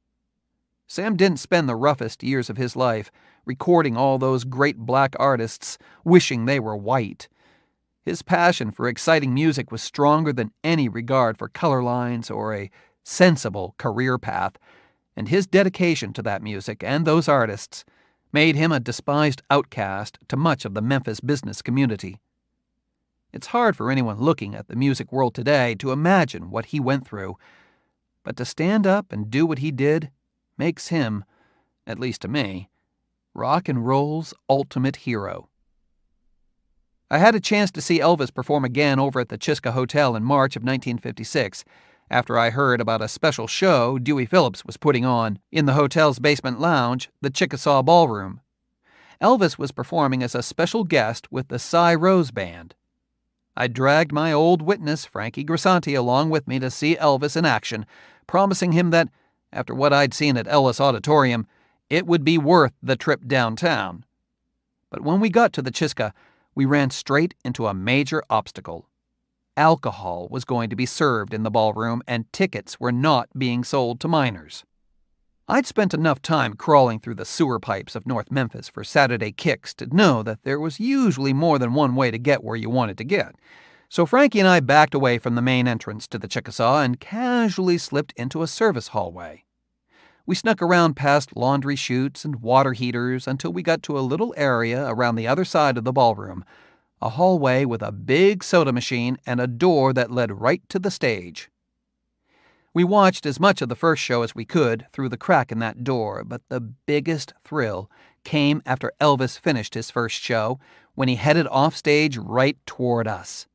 Sam didn't spend the roughest years of his life recording all those great black artists wishing they were white. His passion for exciting music was stronger than any regard for color lines or a sensible career path, and his dedication to that music and those artists made him a despised outcast to much of the Memphis business community. It's hard for anyone looking at the music world today to imagine what he went through, but to stand up and do what he did makes him, at least to me, rock and roll's ultimate hero. I had a chance to see Elvis perform again over at the Chiska Hotel in March of 1956, after I heard about a special show Dewey Phillips was putting on in the hotel's basement lounge, the Chickasaw Ballroom. Elvis was performing as a special guest with the Cy Rose Band. I dragged my old witness, Frankie Grisanti, along with me to see Elvis in action, promising him that, after what I'd seen at Ellis Auditorium, it would be worth the trip downtown. But when we got to the Chiska, we ran straight into a major obstacle. Alcohol was going to be served in the ballroom, and tickets were not being sold to minors. I'd spent enough time crawling through the sewer pipes of North Memphis for Saturday kicks to know that there was usually more than one way to get where you wanted to get. So Frankie and I backed away from the main entrance to the Chickasaw and casually slipped into a service hallway. We snuck around past laundry chutes and water heaters until we got to a little area around the other side of the ballroom, a hallway with a big soda machine and a door that led right to the stage. We watched as much of the first show as we could through the crack in that door, but the biggest thrill came after Elvis finished his first show, when he headed off stage right toward us.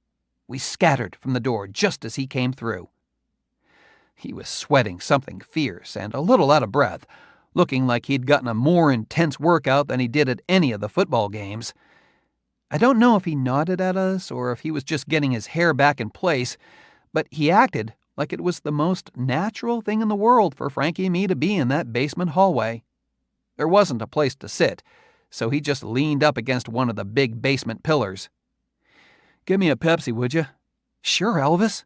We scattered from the door just as he came through. He was sweating something fierce and a little out of breath, looking like he'd gotten a more intense workout than he did at any of the football games. I don't know if he nodded at us or if he was just getting his hair back in place, but he acted like it was the most natural thing in the world for Frankie and me to be in that basement hallway. There wasn't a place to sit, so he just leaned up against one of the big basement pillars. "Give me a Pepsi, would you?" "Sure, Elvis."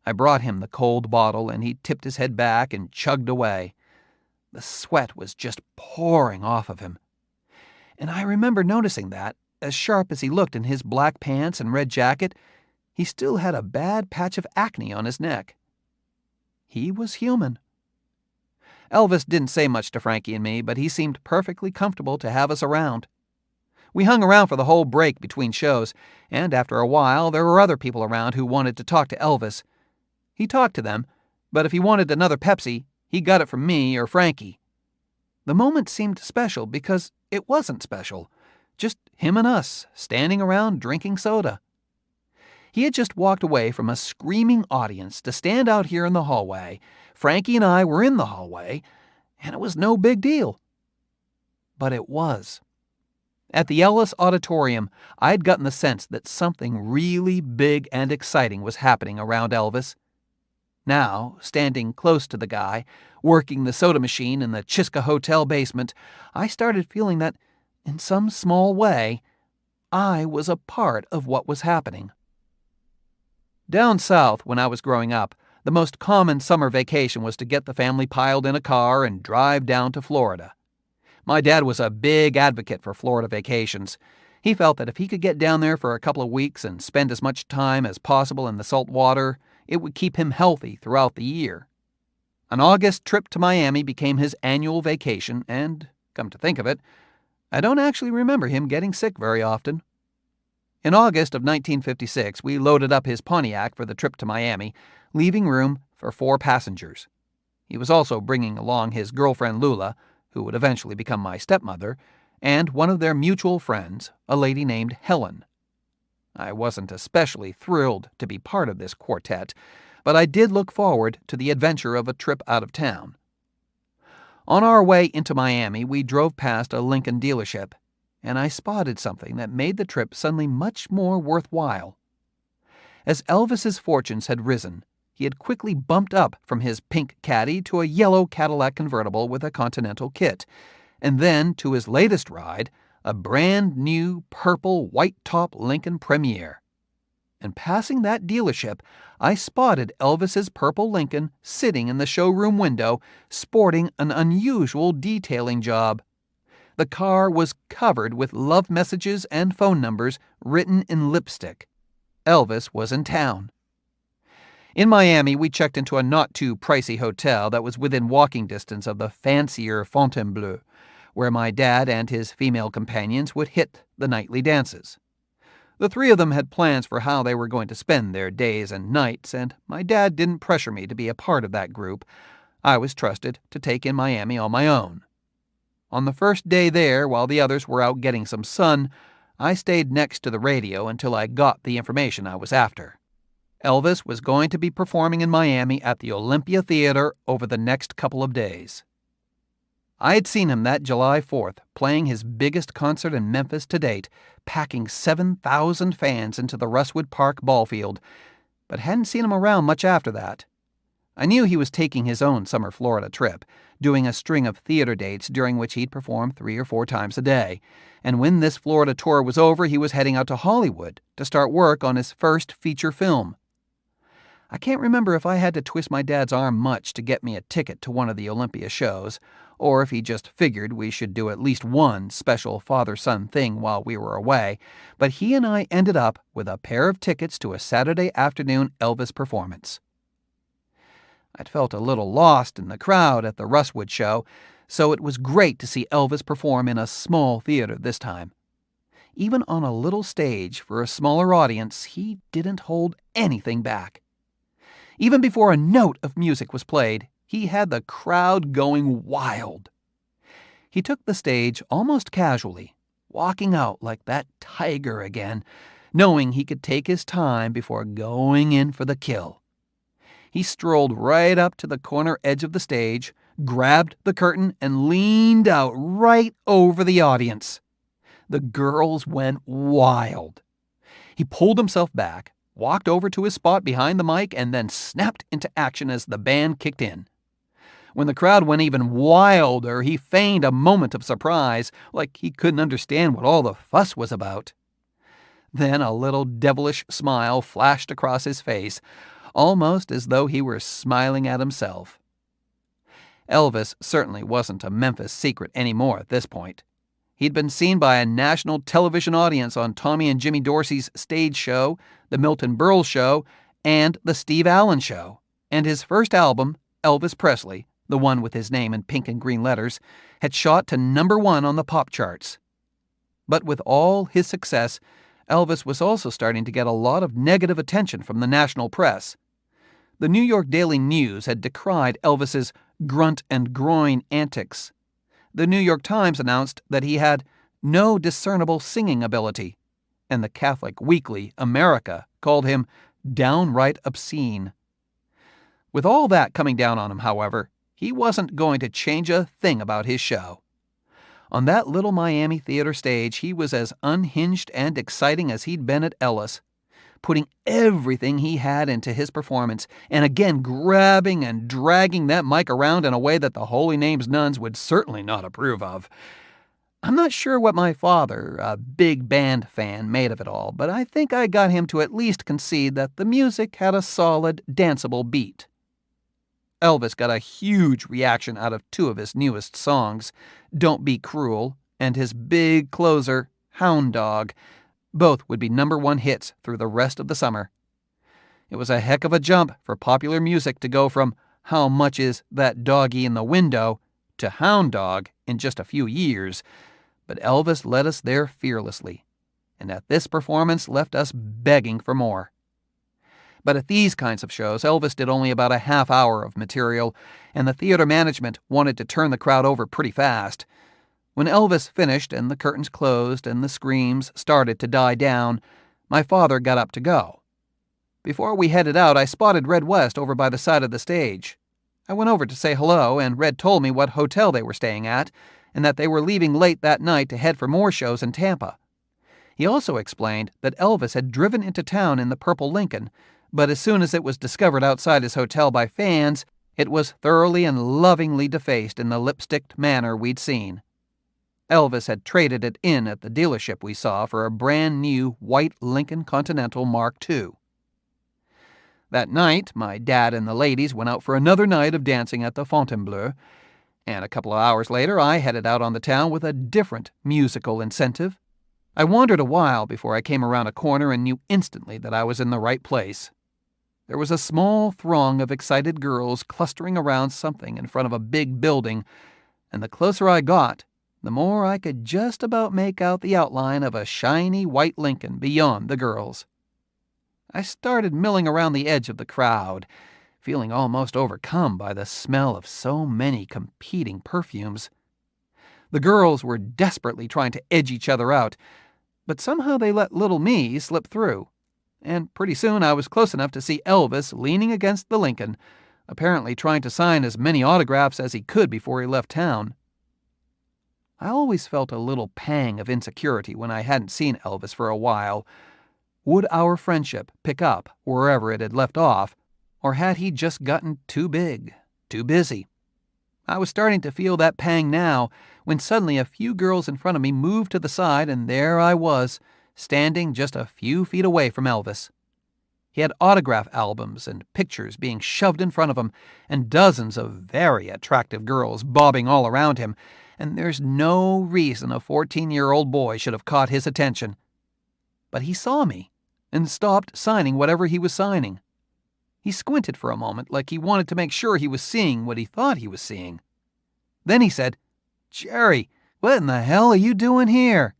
I brought him the cold bottle, and he tipped his head back and chugged away. The sweat was just pouring off of him. And I remember noticing that, as sharp as he looked in his black pants and red jacket, he still had a bad patch of acne on his neck. He was human. Elvis didn't say much to Frankie and me, but he seemed perfectly comfortable to have us around. We hung around for the whole break between shows, and after a while there were other people around who wanted to talk to Elvis. He talked to them, but if he wanted another Pepsi, he got it from me or Frankie. The moment seemed special because it wasn't special. Just him and us, standing around drinking soda. He had just walked away from a screaming audience to stand out here in the hallway. Frankie and I were in the hallway, and it was no big deal. But it was. At the Ellis Auditorium, I'd gotten the sense that something really big and exciting was happening around Elvis. Now, standing close to the guy, working the soda machine in the Chiska Hotel basement, I started feeling that, in some small way, I was a part of what was happening. Down south, when I was growing up, the most common summer vacation was to get the family piled in a car and drive down to Florida. My dad was a big advocate for Florida vacations. He felt that if he could get down there for a couple of weeks and spend as much time as possible in the salt water, it would keep him healthy throughout the year. An August trip to Miami became his annual vacation, and, come to think of it, I don't actually remember him getting sick very often. In August of 1956, we loaded up his Pontiac for the trip to Miami, leaving room for 4 passengers. He was also bringing along his girlfriend Lula, who would eventually become my stepmother, and one of their mutual friends, a lady named Helen. I wasn't especially thrilled to be part of this quartet, but I did look forward to the adventure of a trip out of town. On our way into Miami, we drove past a Lincoln dealership, and I spotted something that made the trip suddenly much more worthwhile. As Elvis's fortunes had risen, he had quickly bumped up from his pink Caddy to a yellow Cadillac convertible with a Continental kit, and then to his latest ride, a brand-new purple white-top Lincoln Premier. And passing that dealership, I spotted Elvis's purple Lincoln sitting in the showroom window, sporting an unusual detailing job. The car was covered with love messages and phone numbers written in lipstick. Elvis was in town. In Miami, we checked into a not-too-pricey hotel that was within walking distance of the fancier Fontainebleau, where my dad and his female companions would hit the nightly dances. The three of them had plans for how they were going to spend their days and nights, and my dad didn't pressure me to be a part of that group. I was trusted to take in Miami on my own. On the first day there, while the others were out getting some sun, I stayed next to the radio until I got the information I was after. Elvis was going to be performing in Miami at the Olympia Theater over the next couple of days. I had seen him that July 4th, playing his biggest concert in Memphis to date, packing 7,000 fans into the Rustwood Park ball field, but hadn't seen him around much after that. I knew he was taking his own summer Florida trip, doing a string of theater dates during which he'd perform 3 or 4 times a day, and when this Florida tour was over, he was heading out to Hollywood to start work on his first feature film. I can't remember if I had to twist my dad's arm much to get me a ticket to one of the Olympia shows, or if he just figured we should do at least one special father-son thing while we were away, but he and I ended up with a pair of tickets to a Saturday afternoon Elvis performance. I'd felt a little lost in the crowd at the Rustwood show, so it was great to see Elvis perform in a small theater this time. Even on a little stage for a smaller audience, he didn't hold anything back. Even before a note of music was played, he had the crowd going wild. He took the stage almost casually, walking out like that tiger again, knowing he could take his time before going in for the kill. He strolled right up to the corner edge of the stage, grabbed the curtain, and leaned out right over the audience. The girls went wild. He pulled himself back, walked over to his spot behind the mic, and then snapped into action as the band kicked in. When the crowd went even wilder, he feigned a moment of surprise, like he couldn't understand what all the fuss was about. Then a little devilish smile flashed across his face, almost as though he were smiling at himself. Elvis certainly wasn't a Memphis secret anymore at this point. He'd been seen by a national television audience on Tommy and Jimmy Dorsey's stage show, The Milton Berle Show, and The Steve Allen Show. And his first album, Elvis Presley, the one with his name in pink and green letters, had shot to #1 on the pop charts. But with all his success, Elvis was also starting to get a lot of negative attention from the national press. The New York Daily News had decried Elvis's grunt and groin antics. The New York Times announced that he had no discernible singing ability, and the Catholic weekly America called him downright obscene. With all that coming down on him, however, he wasn't going to change a thing about his show. On that little Miami theater stage, he was as unhinged and exciting as he'd been at Ellis, putting everything he had into his performance, and again grabbing and dragging that mic around in a way that the Holy Name's nuns would certainly not approve of. I'm not sure what my father, a big band fan, made of it all, but I think I got him to at least concede that the music had a solid, danceable beat. Elvis got a huge reaction out of 2 of his newest songs, Don't Be Cruel and his big closer, Hound Dog. Both would be #1 hits through the rest of the summer. It was a heck of a jump for popular music to go from How Much Is That Doggy in the Window to Hound Dog in just a few years, but Elvis led us there fearlessly, and at this performance left us begging for more. But at these kinds of shows, Elvis did only about a half hour of material, and the theater management wanted to turn the crowd over pretty fast. When Elvis finished and the curtains closed and the screams started to die down, my father got up to go. Before we headed out, I spotted Red West over by the side of the stage. I went over to say hello, and Red told me what hotel they were staying at, and that they were leaving late that night to head for more shows in Tampa. He also explained that Elvis had driven into town in the purple Lincoln, but as soon as it was discovered outside his hotel by fans, it was thoroughly and lovingly defaced in the lipsticked manner we'd seen. Elvis had traded it in at the dealership we saw for a brand-new white Lincoln Continental Mark II. That night, my dad and the ladies went out for another night of dancing at the Fontainebleau, and a couple of hours later I headed out on the town with a different musical incentive. I wandered a while before I came around a corner and knew instantly that I was in the right place. There was a small throng of excited girls clustering around something in front of a big building, and the closer I got, the more I could just about make out the outline of a shiny white Lincoln beyond the girls. I started milling around the edge of the crowd, feeling almost overcome by the smell of so many competing perfumes. The girls were desperately trying to edge each other out, but somehow they let little me slip through, and pretty soon I was close enough to see Elvis leaning against the Lincoln, apparently trying to sign as many autographs as he could before he left town. I always felt a little pang of insecurity when I hadn't seen Elvis for a while. Would our friendship pick up wherever it had left off, or had he just gotten too big, too busy? I was starting to feel that pang now, when suddenly a few girls in front of me moved to the side, and there I was, standing just a few feet away from Elvis. He had autograph albums and pictures being shoved in front of him, and dozens of very attractive girls bobbing all around him, and there's no reason a 14-year-old boy should have caught his attention. But he saw me, and stopped signing whatever he was signing. He squinted for a moment like he wanted to make sure he was seeing what he thought he was seeing. Then he said, "Jerry, what in the hell are you doing here?"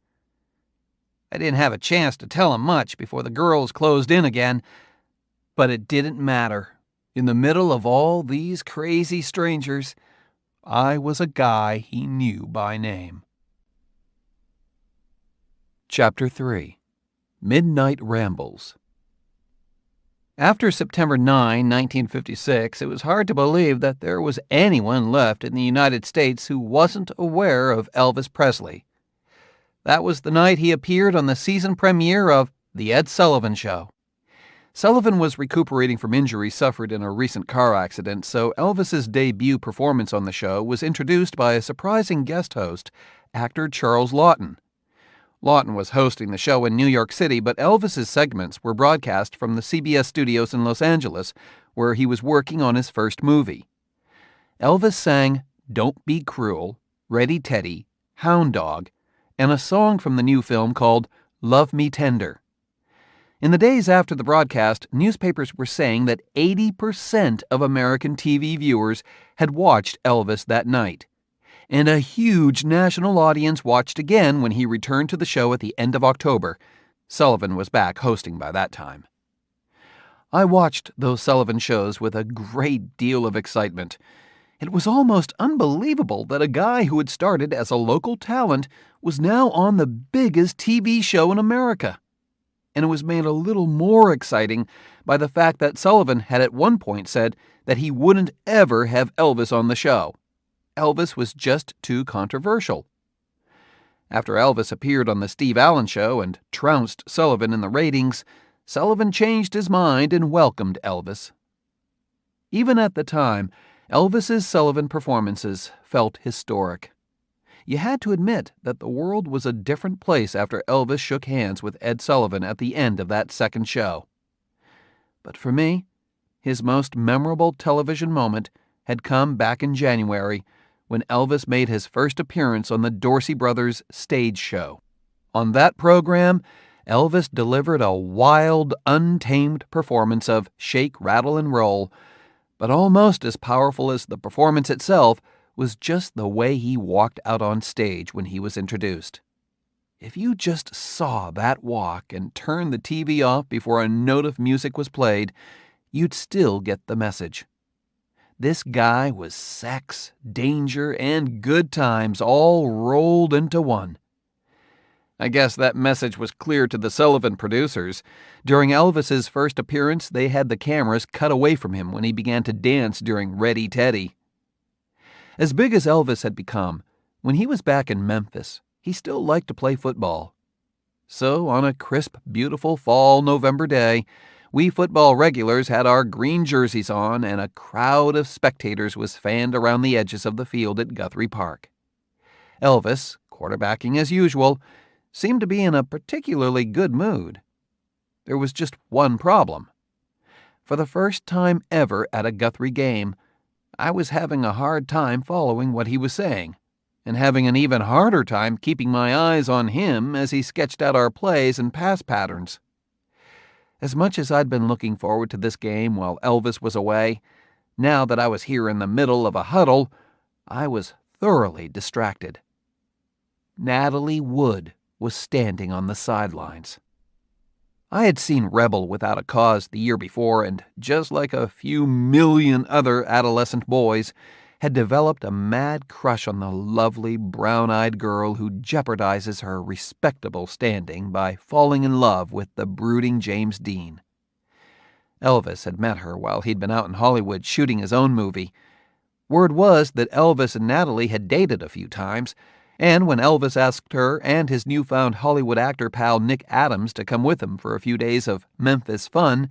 I didn't have a chance to tell him much before the girls closed in again, but it didn't matter. In the middle of all these crazy strangers, I was a guy he knew by name. Chapter 3. Midnight Rambles. After September 9, 1956, it was hard to believe that there was anyone left in the United States who wasn't aware of Elvis Presley. That was the night he appeared on the season premiere of The Ed Sullivan Show. Sullivan was recuperating from injuries suffered in a recent car accident, so Elvis's debut performance on the show was introduced by a surprising guest host, actor Charles Laughton. Laughton was hosting the show in New York City, but Elvis's segments were broadcast from the CBS studios in Los Angeles, where he was working on his first movie. Elvis sang Don't Be Cruel, Ready Teddy, Hound Dog, and a song from the new film called Love Me Tender. In the days after the broadcast, newspapers were saying that 80% of American TV viewers had watched Elvis that night. And a huge national audience watched again when he returned to the show at the end of October. Sullivan was back hosting by that time. I watched those Sullivan shows with a great deal of excitement. It was almost unbelievable that a guy who had started as a local talent was now on the biggest TV show in America. And it was made a little more exciting by the fact that Sullivan had at one point said that he wouldn't ever have Elvis on the show. Elvis was just too controversial. After Elvis appeared on the Steve Allen Show and trounced Sullivan in the ratings, Sullivan changed his mind and welcomed Elvis. Even at the time, Elvis's Sullivan performances felt historic. You had to admit that the world was a different place after Elvis shook hands with Ed Sullivan at the end of that second show. But for me, his most memorable television moment had come back in January when Elvis made his first appearance on the Dorsey Brothers stage show. On that program, Elvis delivered a wild, untamed performance of Shake, Rattle, and Roll, but almost as powerful as the performance itself was just the way he walked out on stage when he was introduced. If you just saw that walk and turned the TV off before a note of music was played, you'd still get the message. This guy was sex, danger, and good times all rolled into one. I guess that message was clear to the Sullivan producers. During Elvis's first appearance, they had the cameras cut away from him when he began to dance during Ready Teddy. As big as Elvis had become, when he was back in Memphis, he still liked to play football. So, on a crisp, beautiful fall November day, we football regulars had our green jerseys on, and a crowd of spectators was fanned around the edges of the field at Guthrie Park. Elvis, quarterbacking as usual, seemed to be in a particularly good mood. There was just one problem. For the first time ever at a Guthrie game, I was having a hard time following what he was saying, and having an even harder time keeping my eyes on him as he sketched out our plays and pass patterns. As much as I'd been looking forward to this game while Elvis was away, now that I was here in the middle of a huddle, I was thoroughly distracted. Natalie Wood was standing on the sidelines. I had seen Rebel Without a Cause the year before, and just like a few million other adolescent boys, had developed a mad crush on the lovely, brown-eyed girl who jeopardizes her respectable standing by falling in love with the brooding James Dean. Elvis had met her while he'd been out in Hollywood shooting his own movie. Word was that Elvis and Natalie had dated a few times, and when Elvis asked her and his newfound Hollywood actor pal Nick Adams to come with him for a few days of Memphis fun,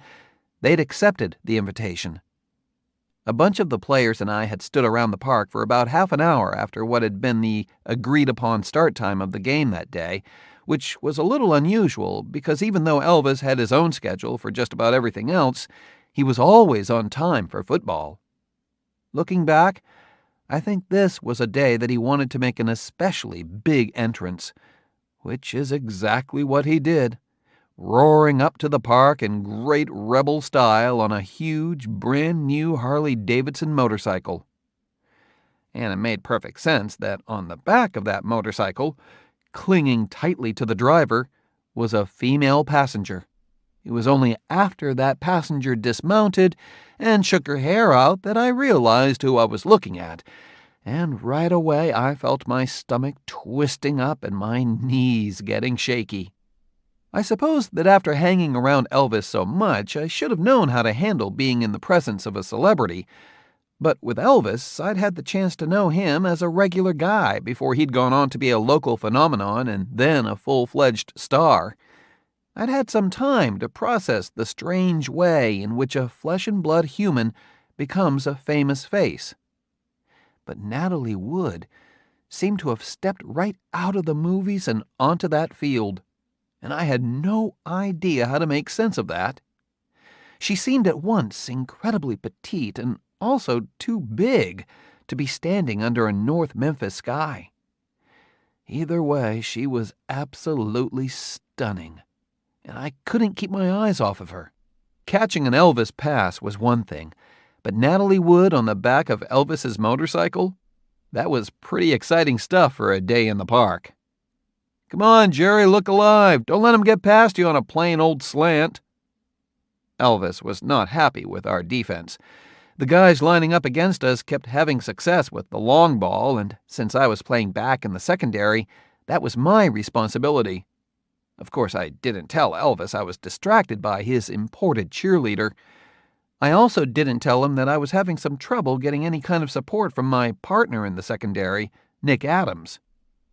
they'd accepted the invitation. A bunch of the players and I had stood around the park for about half an hour after what had been the agreed-upon start time of the game that day, which was a little unusual because even though Elvis had his own schedule for just about everything else, he was always on time for football. Looking back, I think this was a day that he wanted to make an especially big entrance, which is exactly what he did, roaring up to the park in great rebel style on a huge, brand-new Harley-Davidson motorcycle. And it made perfect sense that on the back of that motorcycle, clinging tightly to the driver, was a female passenger. It was only after that passenger dismounted and shook her hair out that I realized who I was looking at, and right away I felt my stomach twisting up and my knees getting shaky. I suppose that after hanging around Elvis so much, I should have known how to handle being in the presence of a celebrity, but with Elvis, I'd had the chance to know him as a regular guy before he'd gone on to be a local phenomenon and then a full-fledged star. I'd had some time to process the strange way in which a flesh-and-blood human becomes a famous face. But Natalie Wood seemed to have stepped right out of the movies and onto that field, and I had no idea how to make sense of that. She seemed at once incredibly petite and also too big to be standing under a North Memphis sky. Either way, she was absolutely stunning, and I couldn't keep my eyes off of her. Catching an Elvis pass was one thing, but Natalie Wood on the back of Elvis's motorcycle? That was pretty exciting stuff for a day in the park. "Come on, Jerry, look alive. Don't let him get past you on a plain old slant." Elvis was not happy with our defense. The guys lining up against us kept having success with the long ball, and since I was playing back in the secondary, that was my responsibility. Of course, I didn't tell Elvis I was distracted by his imported cheerleader. I also didn't tell him that I was having some trouble getting any kind of support from my partner in the secondary, Nick Adams.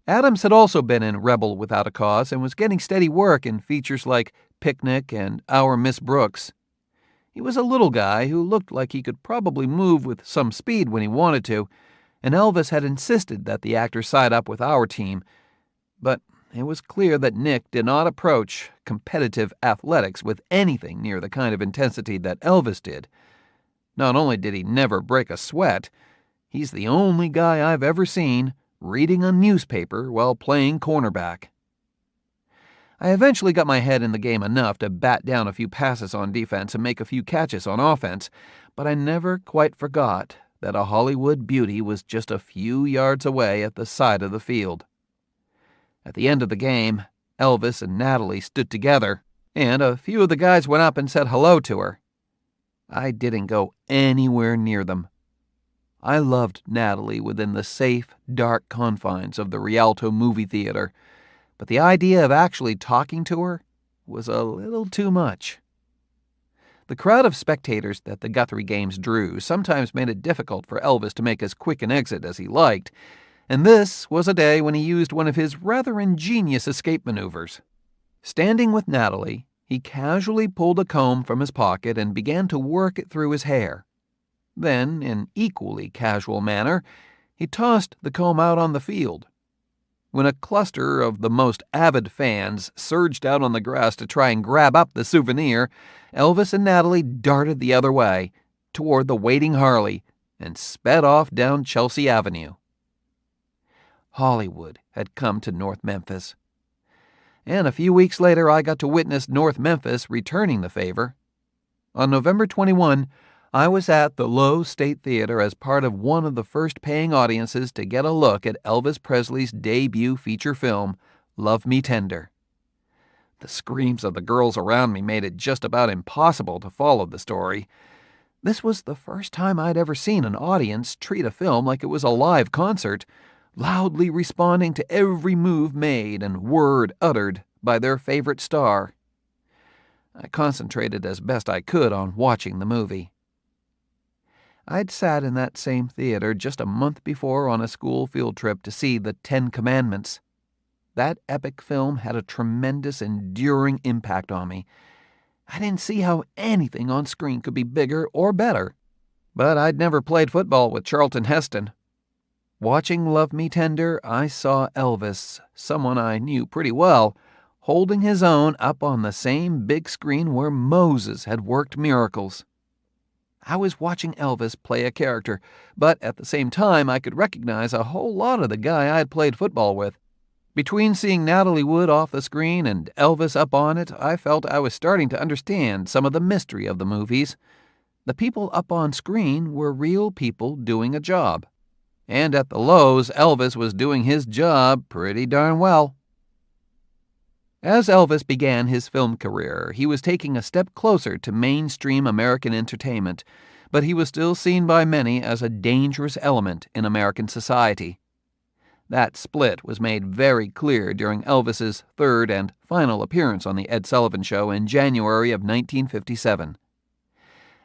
Adams had also been in Rebel Without a Cause and was getting steady work in features like Picnic and Our Miss Brooks. He was a little guy who looked like he could probably move with some speed when he wanted to, and Elvis had insisted that the actor side up with our team. But it was clear that Nick did not approach competitive athletics with anything near the kind of intensity that Elvis did. Not only did he never break a sweat, he's the only guy I've ever seen reading a newspaper while playing cornerback. I eventually got my head in the game enough to bat down a few passes on defense and make a few catches on offense, but I never quite forgot that a Hollywood beauty was just a few yards away at the side of the field. At the end of the game, Elvis and Natalie stood together, and a few of the guys went up and said hello to her. I didn't go anywhere near them. I loved Natalie within the safe, dark confines of the Rialto movie theater, but the idea of actually talking to her was a little too much. The crowd of spectators that the Guthrie games drew sometimes made it difficult for Elvis to make as quick an exit as he liked, and this was a day when he used one of his rather ingenious escape maneuvers. Standing with Natalie, he casually pulled a comb from his pocket and began to work it through his hair. Then, in equally casual manner, he tossed the comb out on the field. When a cluster of the most avid fans surged out on the grass to try and grab up the souvenir, Elvis and Natalie darted the other way, toward the waiting Harley, and sped off down Chelsea Avenue. Hollywood had come to North Memphis. And a few weeks later I got to witness North Memphis returning the favor. On November 21, I was at the Lowe State Theater as part of one of the first paying audiences to get a look at Elvis Presley's debut feature film, Love Me Tender. The screams of the girls around me made it just about impossible to follow the story. This was the first time I'd ever seen an audience treat a film like it was a live concert, loudly responding to every move made and word uttered by their favorite star. I concentrated as best I could on watching the movie. I'd sat in that same theater just a month before on a school field trip to see The 10 Commandments. That epic film had a tremendous, enduring impact on me. I didn't see how anything on screen could be bigger or better. But I'd never played football with Charlton Heston. Watching Love Me Tender, I saw Elvis, someone I knew pretty well, holding his own up on the same big screen where Moses had worked miracles. I was watching Elvis play a character, but at the same time I could recognize a whole lot of the guy I'd played football with. Between seeing Natalie Wood off the screen and Elvis up on it, I felt I was starting to understand some of the mystery of the movies. The people up on screen were real people doing a job. And at the Lowe's, Elvis was doing his job pretty darn well. As Elvis began his film career, he was taking a step closer to mainstream American entertainment, but he was still seen by many as a dangerous element in American society. That split was made very clear during Elvis's third and final appearance on The Ed Sullivan Show in January of 1957.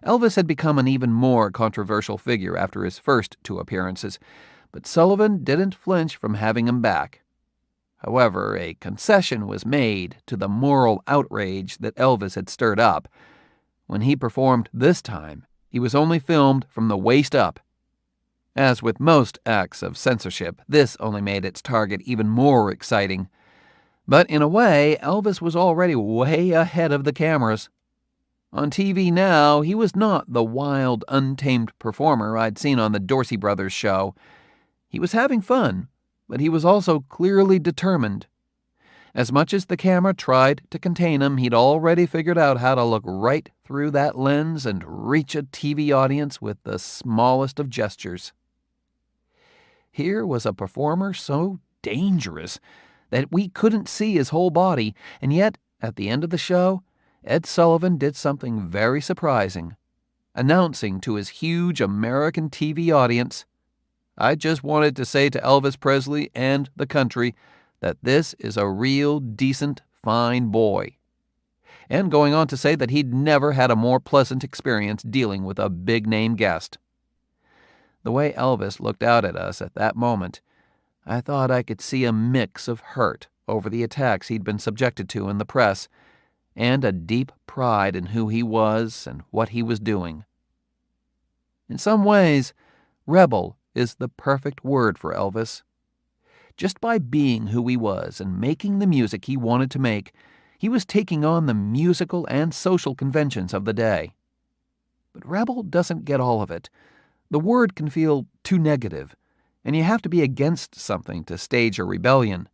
Elvis had become an even more controversial figure after his first two appearances, but Sullivan didn't flinch from having him back. However, a concession was made to the moral outrage that Elvis had stirred up. When he performed this time, he was only filmed from the waist up. As with most acts of censorship, this only made its target even more exciting. But in a way, Elvis was already way ahead of the cameras. On TV now, he was not the wild, untamed performer I'd seen on the Dorsey Brothers show. He was having fun, but he was also clearly determined. As much as the camera tried to contain him, he'd already figured out how to look right through that lens and reach a TV audience with the smallest of gestures. Here was a performer so dangerous that we couldn't see his whole body, and yet, at the end of the show, Ed Sullivan did something very surprising, announcing to his huge American TV audience, "I just wanted to say to Elvis Presley and the country that this is a real, decent, fine boy," and going on to say that he'd never had a more pleasant experience dealing with a big-name guest. The way Elvis looked out at us at that moment, I thought I could see a mix of hurt over the attacks he'd been subjected to in the press, and a deep pride in who he was and what he was doing. In some ways, rebel is the perfect word for Elvis. Just by being who he was and making the music he wanted to make, he was taking on the musical and social conventions of the day. But rebel doesn't get all of it. The word can feel too negative, and you have to be against something to stage a rebellion.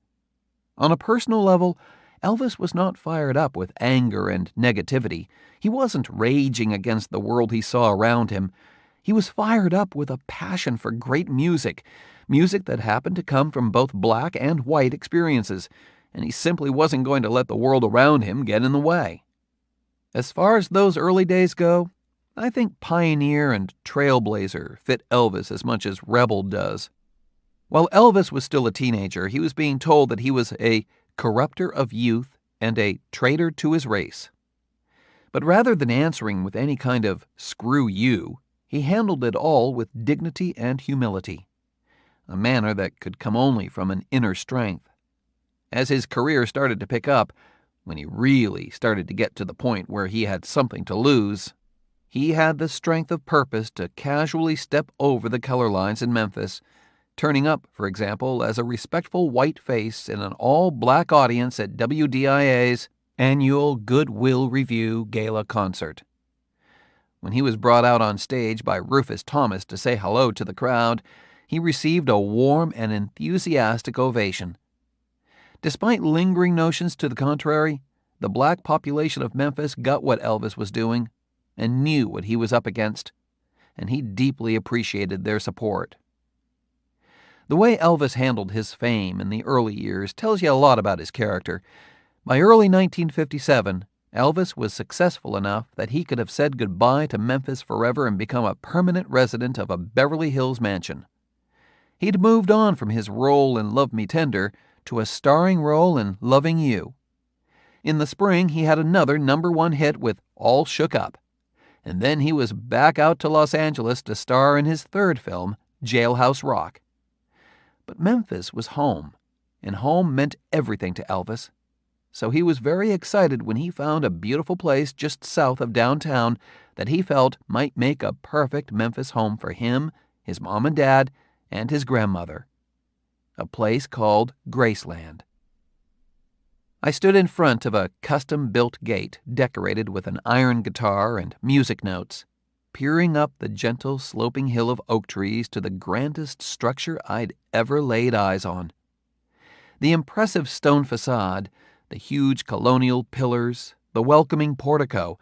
On a personal level, Elvis was not fired up with anger and negativity. He wasn't raging against the world he saw around him. He was fired up with a passion for great music that happened to come from both black and white experiences, and he simply wasn't going to let the world around him get in the way. As far as those early days go, I think pioneer and trailblazer fit Elvis as much as rebel does. While Elvis was still a teenager, he was being told that he was a corrupter of youth and a traitor to his race. But rather than answering with any kind of "screw you," he handled it all with dignity and humility, a manner that could come only from an inner strength. As his career started to pick up, when he really started to get to the point where he had something to lose, he had the strength of purpose to casually step over the color lines in Memphis, turning up, for example, as a respectful white face in an all-black audience at WDIA's annual Goodwill Review Gala concert. When he was brought out on stage by Rufus Thomas to say hello to the crowd, he received a warm and enthusiastic ovation. Despite lingering notions to the contrary, the black population of Memphis got what Elvis was doing and knew what he was up against, and he deeply appreciated their support. The way Elvis handled his fame in the early years tells you a lot about his character. By early 1957, Elvis was successful enough that he could have said goodbye to Memphis forever and become a permanent resident of a Beverly Hills mansion. He'd moved on from his role in Love Me Tender to a starring role in Loving You. In the spring, he had another #1 hit with All Shook Up, and then he was back out to Los Angeles to star in his third film, Jailhouse Rock. But Memphis was home, and home meant everything to Elvis. So he was very excited when he found a beautiful place just south of downtown that he felt might make a perfect Memphis home for him, his mom and dad, and his grandmother. A place called Graceland. I stood in front of a custom-built gate decorated with an iron guitar and music notes, peering up the gentle sloping hill of oak trees to the grandest structure I'd ever laid eyes on. The impressive stone facade, the huge colonial pillars, the welcoming portico.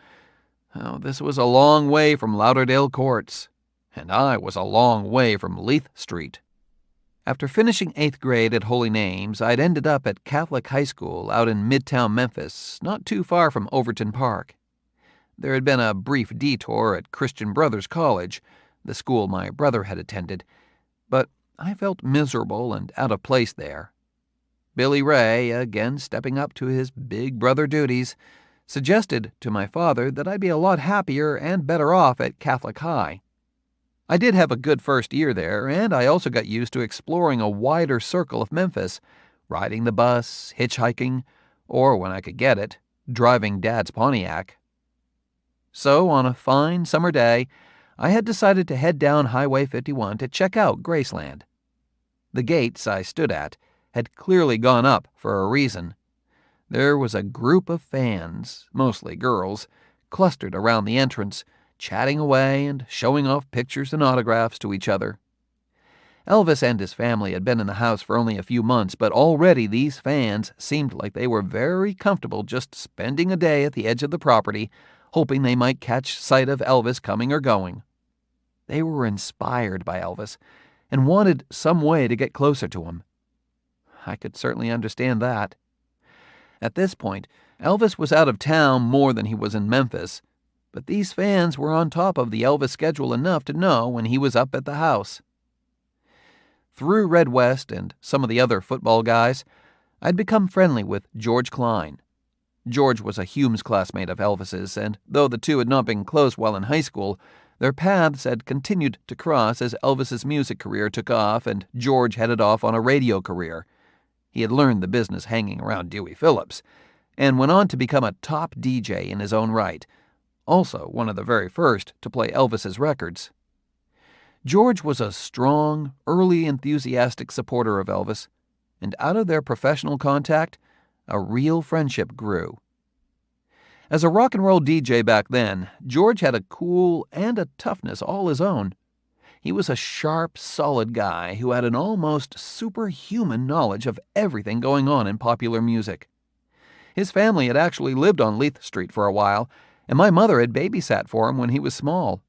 Oh, this was a long way from Lauderdale Courts, and I was a long way from Leith Street. After finishing 8th grade at Holy Names, I'd ended up at Catholic High School out in Midtown Memphis, not too far from Overton Park. There had been a brief detour at Christian Brothers College, the school my brother had attended, but I felt miserable and out of place there. Billy Ray, again stepping up to his big brother duties, suggested to my father that I'd be a lot happier and better off at Catholic High. I did have a good first year there, and I also got used to exploring a wider circle of Memphis, riding the bus, hitchhiking, or when I could get it, driving Dad's Pontiac. So, on a fine summer day, I had decided to head down Highway 51 to check out Graceland. The gates I stood at had clearly gone up for a reason. There was a group of fans, mostly girls, clustered around the entrance, chatting away and showing off pictures and autographs to each other. Elvis and his family had been in the house for only a few months, but already these fans seemed like they were very comfortable just spending a day at the edge of the property, hoping they might catch sight of Elvis coming or going. They were inspired by Elvis and wanted some way to get closer to him. I could certainly understand that. At this point, Elvis was out of town more than he was in Memphis, but these fans were on top of the Elvis schedule enough to know when he was up at the house. Through Red West and some of the other football guys, I'd become friendly with George Klein. George was a Humes classmate of Elvis's, and though the two had not been close while in high school, their paths had continued to cross as Elvis's music career took off and George headed off on a radio career. He had learned the business hanging around Dewey Phillips, and went on to become a top DJ in his own right, also one of the very first to play Elvis's records. George was a strong, early enthusiastic supporter of Elvis, and out of their professional contact, a real friendship grew. As a rock and roll DJ back then, George had a cool and a toughness all his own. He was a sharp, solid guy who had an almost superhuman knowledge of everything going on in popular music. His family had actually lived on Leith Street for a while, and my mother had babysat for him when he was small.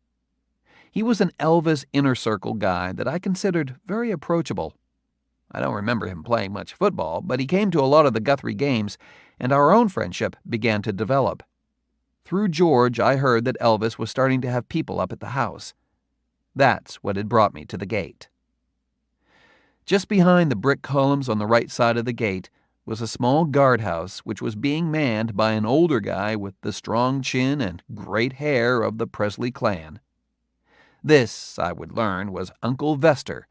He was an Elvis inner circle guy that I considered very approachable. I don't remember him playing much football, but he came to a lot of the Guthrie games, and our own friendship began to develop. Through George, I heard that Elvis was starting to have people up at the house. That's what had brought me to the gate. Just behind the brick columns on the right side of the gate was a small guardhouse which was being manned by an older guy with the strong chin and great hair of the Presley clan. This, I would learn, was Uncle Vester,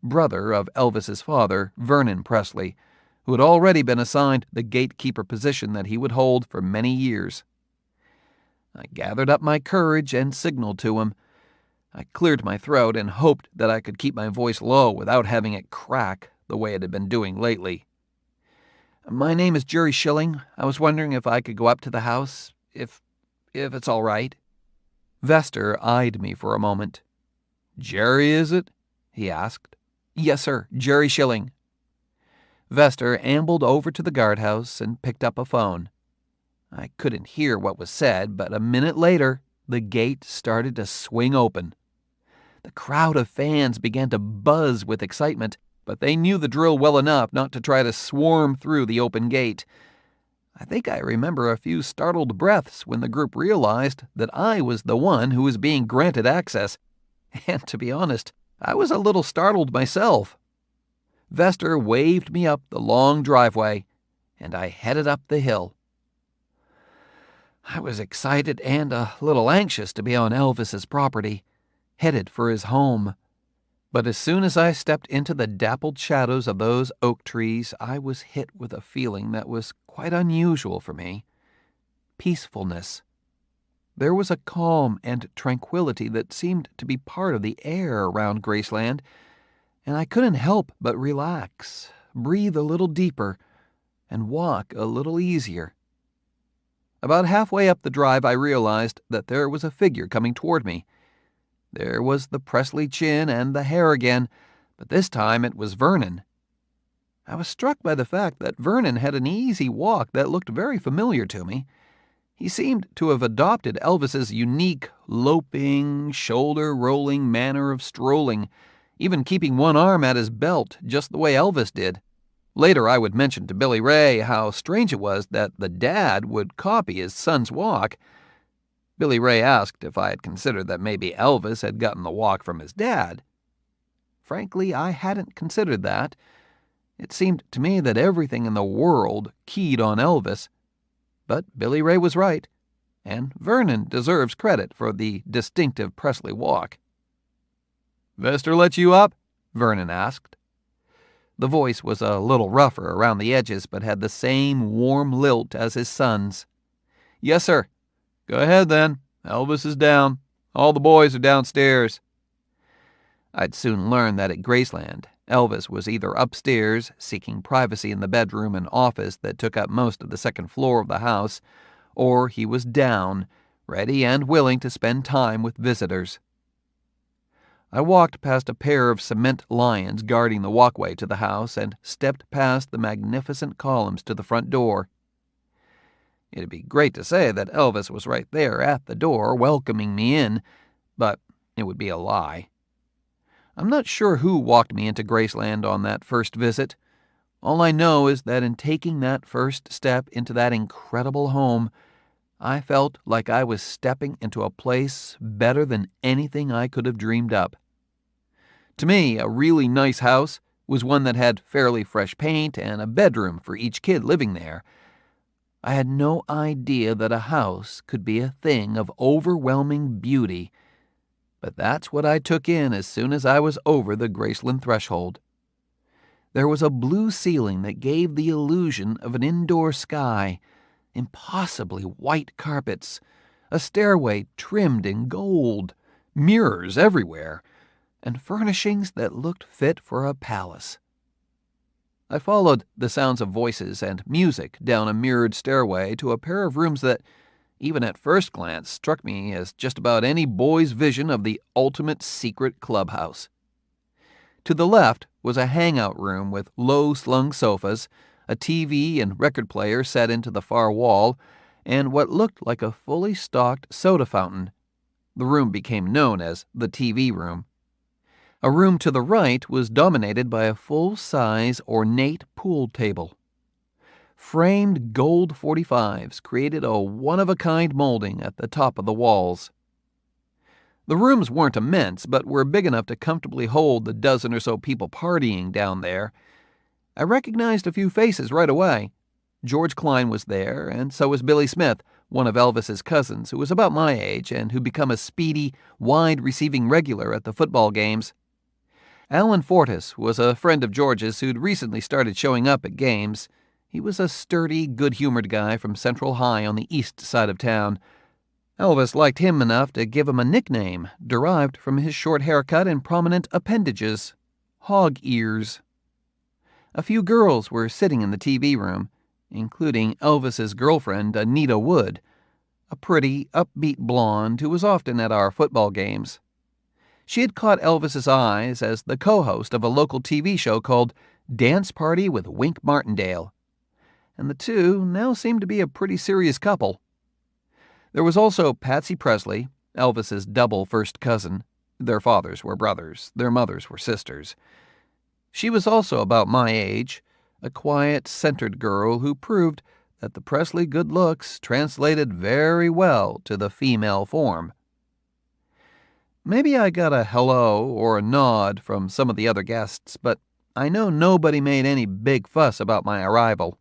brother of Elvis's father, Vernon Presley, who had already been assigned the gatekeeper position that he would hold for many years. I gathered up my courage and signaled to him. I cleared my throat and hoped that I could keep my voice low without having it crack the way it had been doing lately. "My name is Jerry Schilling. I was wondering if I could go up to the house, if it's all right." Vester eyed me for a moment. "Jerry, is it?" he asked. "Yes, sir, Jerry Schilling." Vester ambled over to the guardhouse and picked up a phone. I couldn't hear what was said, but a minute later, the gate started to swing open. The crowd of fans began to buzz with excitement, but they knew the drill well enough not to try to swarm through the open gate. I think I remember a few startled breaths when the group realized that I was the one who was being granted access, and to be honest, I was a little startled myself. Vester waved me up the long driveway, and I headed up the hill. I was excited and a little anxious to be on Elvis's property, headed for his home. But as soon as I stepped into the dappled shadows of those oak trees, I was hit with a feeling that was quite unusual for me. Peacefulness. There was a calm and tranquility that seemed to be part of the air around Graceland, and I couldn't help but relax, breathe a little deeper, and walk a little easier. About halfway up the drive, I realized that there was a figure coming toward me. There was the Presley chin and the hair again, but this time it was Vernon. I was struck by the fact that Vernon had an easy walk that looked very familiar to me. He seemed to have adopted Elvis's unique, loping, shoulder-rolling manner of strolling, even keeping one arm at his belt, just the way Elvis did. Later I would mention to Billy Ray how strange it was that the dad would copy his son's walk. Billy Ray asked if I had considered that maybe Elvis had gotten the walk from his dad. Frankly, I hadn't considered that. It seemed to me that everything in the world keyed on Elvis. But Billy Ray was right, and Vernon deserves credit for the distinctive Presley walk. "Vester let you up?" Vernon asked. The voice was a little rougher around the edges, but had the same warm lilt as his son's. "Yes, sir." "Go ahead, then. Elvis is down. All the boys are downstairs." I'd soon learn that at Graceland, Elvis was either upstairs, seeking privacy in the bedroom and office that took up most of the second floor of the house, or he was down, ready and willing to spend time with visitors. I walked past a pair of cement lions guarding the walkway to the house and stepped past the magnificent columns to the front door. It'd be great to say that Elvis was right there at the door welcoming me in, but it would be a lie. I'm not sure who walked me into Graceland on that first visit. All I know is that in taking that first step into that incredible home, I felt like I was stepping into a place better than anything I could have dreamed up. To me, a really nice house was one that had fairly fresh paint and a bedroom for each kid living there. I had no idea that a house could be a thing of overwhelming beauty, but that's what I took in as soon as I was over the Graceland threshold. There was a blue ceiling that gave the illusion of an indoor sky, impossibly white carpets, a stairway trimmed in gold, mirrors everywhere, and furnishings that looked fit for a palace. I followed the sounds of voices and music down a mirrored stairway to a pair of rooms that, even at first glance, struck me as just about any boy's vision of the ultimate secret clubhouse. To the left was a hangout room with low-slung sofas, a TV and record player set into the far wall, and what looked like a fully stocked soda fountain. The room became known as the TV room. A room to the right was dominated by a full-size, ornate pool table. Framed gold .45s created a one-of-a-kind molding at the top of the walls. The rooms weren't immense, but were big enough to comfortably hold the dozen or so people partying down there. I recognized a few faces right away. George Klein was there, and so was Billy Smith, one of Elvis's cousins, who was about my age and who'd become a speedy, wide-receiving regular at the football games. Alan Fortis was a friend of George's who'd recently started showing up at games. He was a sturdy, good-humored guy from Central High on the east side of town. Elvis liked him enough to give him a nickname derived from his short haircut and prominent appendages, hog ears. A few girls were sitting in the TV room, including Elvis's girlfriend, Anita Wood, a pretty, upbeat blonde who was often at our football games. She had caught Elvis's eyes as the co-host of a local TV show called Dance Party with Wink Martindale, and the two now seemed to be a pretty serious couple. There was also Patsy Presley, Elvis's double first cousin, Their fathers were brothers, their mothers were sisters. She was also about my age, a quiet, centered girl who proved that the Presley good looks translated very well to the female form. Maybe I got a hello or a nod from some of the other guests, but I know nobody made any big fuss about my arrival.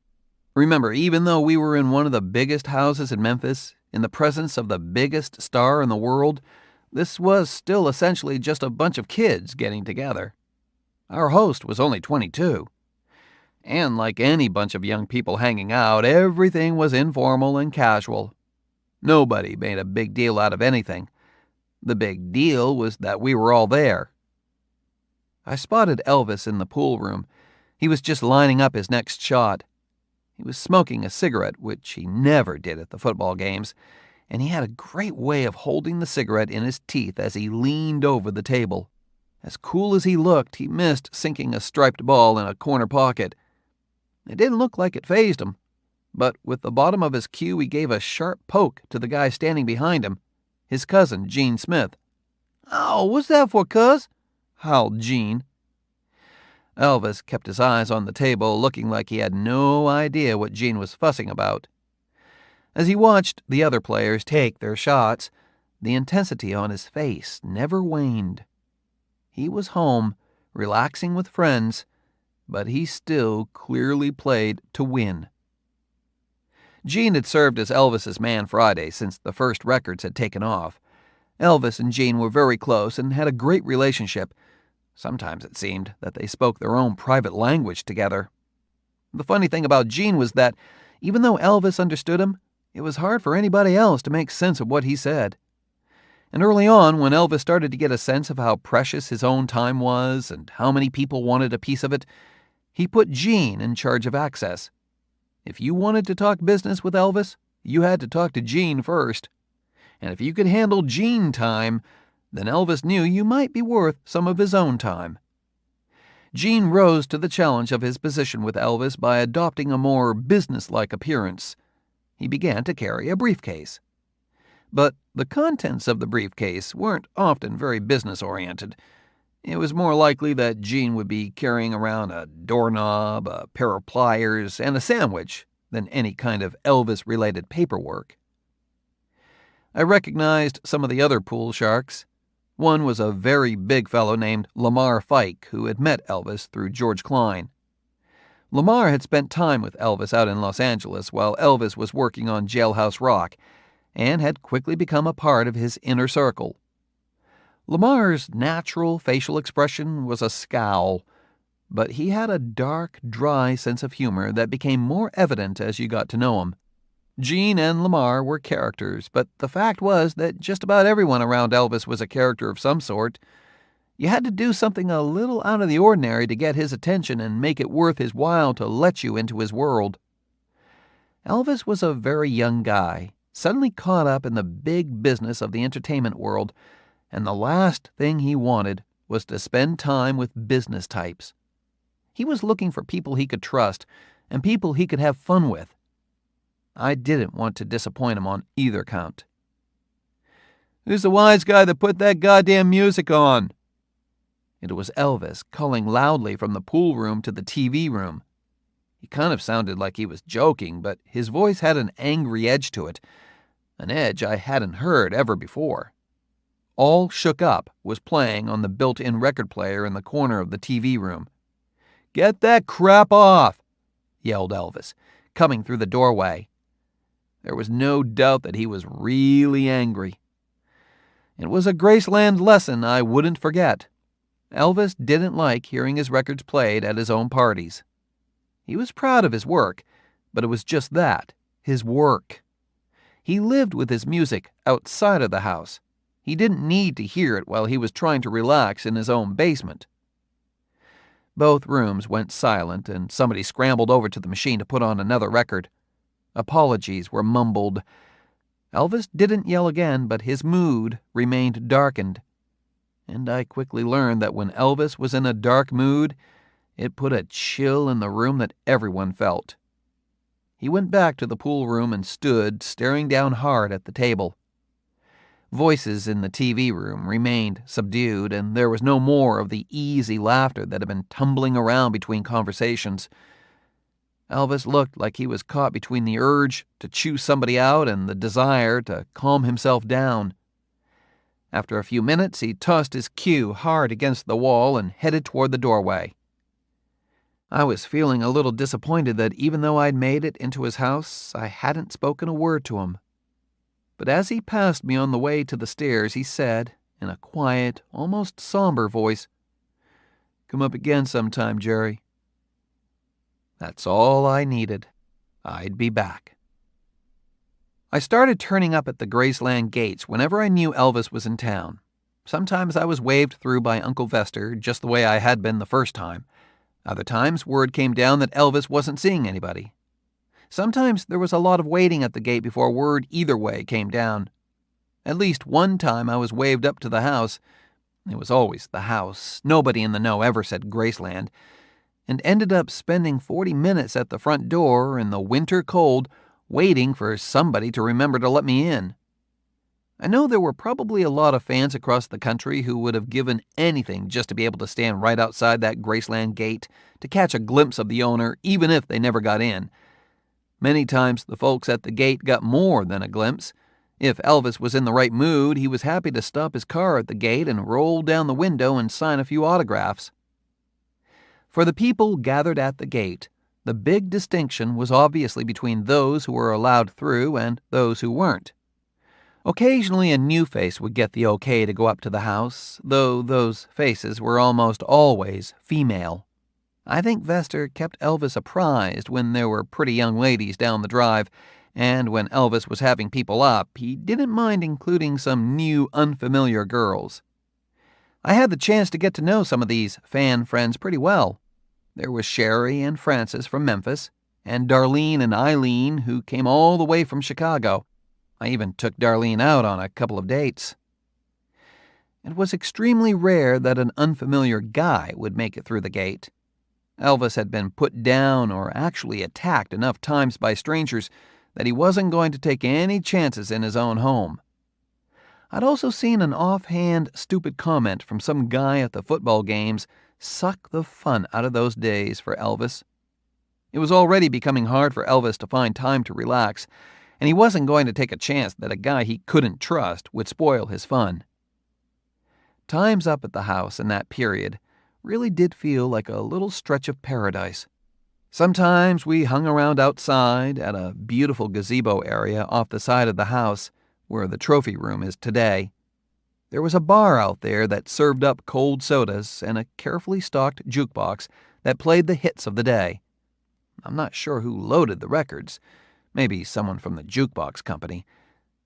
Remember, even though we were in one of the biggest houses in Memphis, in the presence of the biggest star in the world, this was still essentially just a bunch of kids getting together. Our host was only 22. And like any bunch of young people hanging out, everything was informal and casual. Nobody made a big deal out of anything. The big deal was that we were all there. I spotted Elvis in the pool room. He was just lining up his next shot. He was smoking a cigarette, which he never did at the football games, and he had a great way of holding the cigarette in his teeth as he leaned over the table. As cool as he looked, he missed sinking a striped ball in a corner pocket. It didn't look like it fazed him, but with the bottom of his cue he gave a sharp poke to the guy standing behind him, his cousin, Gene Smith. "Oh, what's that for, cuz?" howled Gene. Elvis kept his eyes on the table, looking like he had no idea what Gene was fussing about. As he watched the other players take their shots, the intensity on his face never waned. He was home, relaxing with friends, but he still clearly played to win. Gene had served as Elvis's man Friday since the first records had taken off. Elvis and Gene were very close and had a great relationship. Sometimes it seemed that they spoke their own private language together. The funny thing about Gene was that, even though Elvis understood him, it was hard for anybody else to make sense of what he said. And early on, when Elvis started to get a sense of how precious his own time was and how many people wanted a piece of it, he put Gene in charge of access. If you wanted to talk business with Elvis, you had to talk to Gene first. And if you could handle Gene time, then Elvis knew you might be worth some of his own time. Gene rose to the challenge of his position with Elvis by adopting a more businesslike appearance. He began to carry a briefcase. But the contents of the briefcase weren't often very business-oriented. It was more likely that Gene would be carrying around a doorknob, a pair of pliers, and a sandwich than any kind of Elvis-related paperwork. I recognized some of the other pool sharks. One was a very big fellow named Lamar Fike, who had met Elvis through George Klein. Lamar had spent time with Elvis out in Los Angeles while Elvis was working on Jailhouse Rock, and had quickly become a part of his inner circle. Lamar's natural facial expression was a scowl, but he had a dark, dry sense of humor that became more evident as you got to know him. Gene and Lamar were characters, but the fact was that just about everyone around Elvis was a character of some sort. You had to do something a little out of the ordinary to get his attention and make it worth his while to let you into his world. Elvis was a very young guy, suddenly caught up in the big business of the entertainment world, and the last thing he wanted was to spend time with business types. He was looking for people he could trust and people he could have fun with. I didn't want to disappoint him on either count. "Who's the wise guy that put that goddamn music on?" It was Elvis, calling loudly from the pool room to the TV room. He kind of sounded like he was joking, but his voice had an angry edge to it, an edge I hadn't heard ever before. All Shook Up was playing on the built-in record player in the corner of the TV room. "Get that crap off!" yelled Elvis, coming through the doorway. There was no doubt that he was really angry. It was a Graceland lesson I wouldn't forget. Elvis didn't like hearing his records played at his own parties. He was proud of his work, but it was just that, his work. He lived with his music outside of the house. He didn't need to hear it while he was trying to relax in his own basement. Both rooms went silent, and somebody scrambled over to the machine to put on another record. Apologies were mumbled. Elvis didn't yell again, but his mood remained darkened. And I quickly learned that when Elvis was in a dark mood, it put a chill in the room that everyone felt. He went back to the pool room and stood staring down hard at the table. Voices in the TV room remained subdued, and there was no more of the easy laughter that had been tumbling around between conversations. Elvis looked like he was caught between the urge to chew somebody out and the desire to calm himself down. After a few minutes, he tossed his cue hard against the wall and headed toward the doorway. I was feeling a little disappointed that even though I'd made it into his house, I hadn't spoken a word to him. But as he passed me on the way to the stairs, he said, in a quiet, almost somber voice, "Come up again sometime, Jerry." That's all I needed. I'd be back. I started turning up at the Graceland gates whenever I knew Elvis was in town. Sometimes I was waved through by Uncle Vester, just the way I had been the first time. Other times, word came down that Elvis wasn't seeing anybody. Sometimes there was a lot of waiting at the gate before word either way came down. At least one time I was waved up to the house. It was always the house. Nobody in the know ever said Graceland. And ended up spending 40 minutes at the front door in the winter cold waiting for somebody to remember to let me in. I know there were probably a lot of fans across the country who would have given anything just to be able to stand right outside that Graceland gate to catch a glimpse of the owner, even if they never got in. Many times the folks at the gate got more than a glimpse. If Elvis was in the right mood, he was happy to stop his car at the gate and roll down the window and sign a few autographs. For the people gathered at the gate, the big distinction was obviously between those who were allowed through and those who weren't. Occasionally a new face would get the okay to go up to the house, though those faces were almost always female. I think Vester kept Elvis apprised when there were pretty young ladies down the drive, and when Elvis was having people up, he didn't mind including some new, unfamiliar girls. I had the chance to get to know some of these fan friends pretty well. There was Sherry and Frances from Memphis, and Darlene and Eileen, who came all the way from Chicago. I even took Darlene out on a couple of dates. It was extremely rare that an unfamiliar guy would make it through the gate. Elvis had been put down or actually attacked enough times by strangers that he wasn't going to take any chances in his own home. I'd also seen an offhand, stupid comment from some guy at the football games suck the fun out of those days for Elvis. It was already becoming hard for Elvis to find time to relax, and he wasn't going to take a chance that a guy he couldn't trust would spoil his fun. Times up at the house in that period really did feel like a little stretch of paradise. Sometimes we hung around outside at a beautiful gazebo area off the side of the house where the trophy room is today. There was a bar out there that served up cold sodas and a carefully stocked jukebox that played the hits of the day. I'm not sure who loaded the records. Maybe someone from the jukebox company.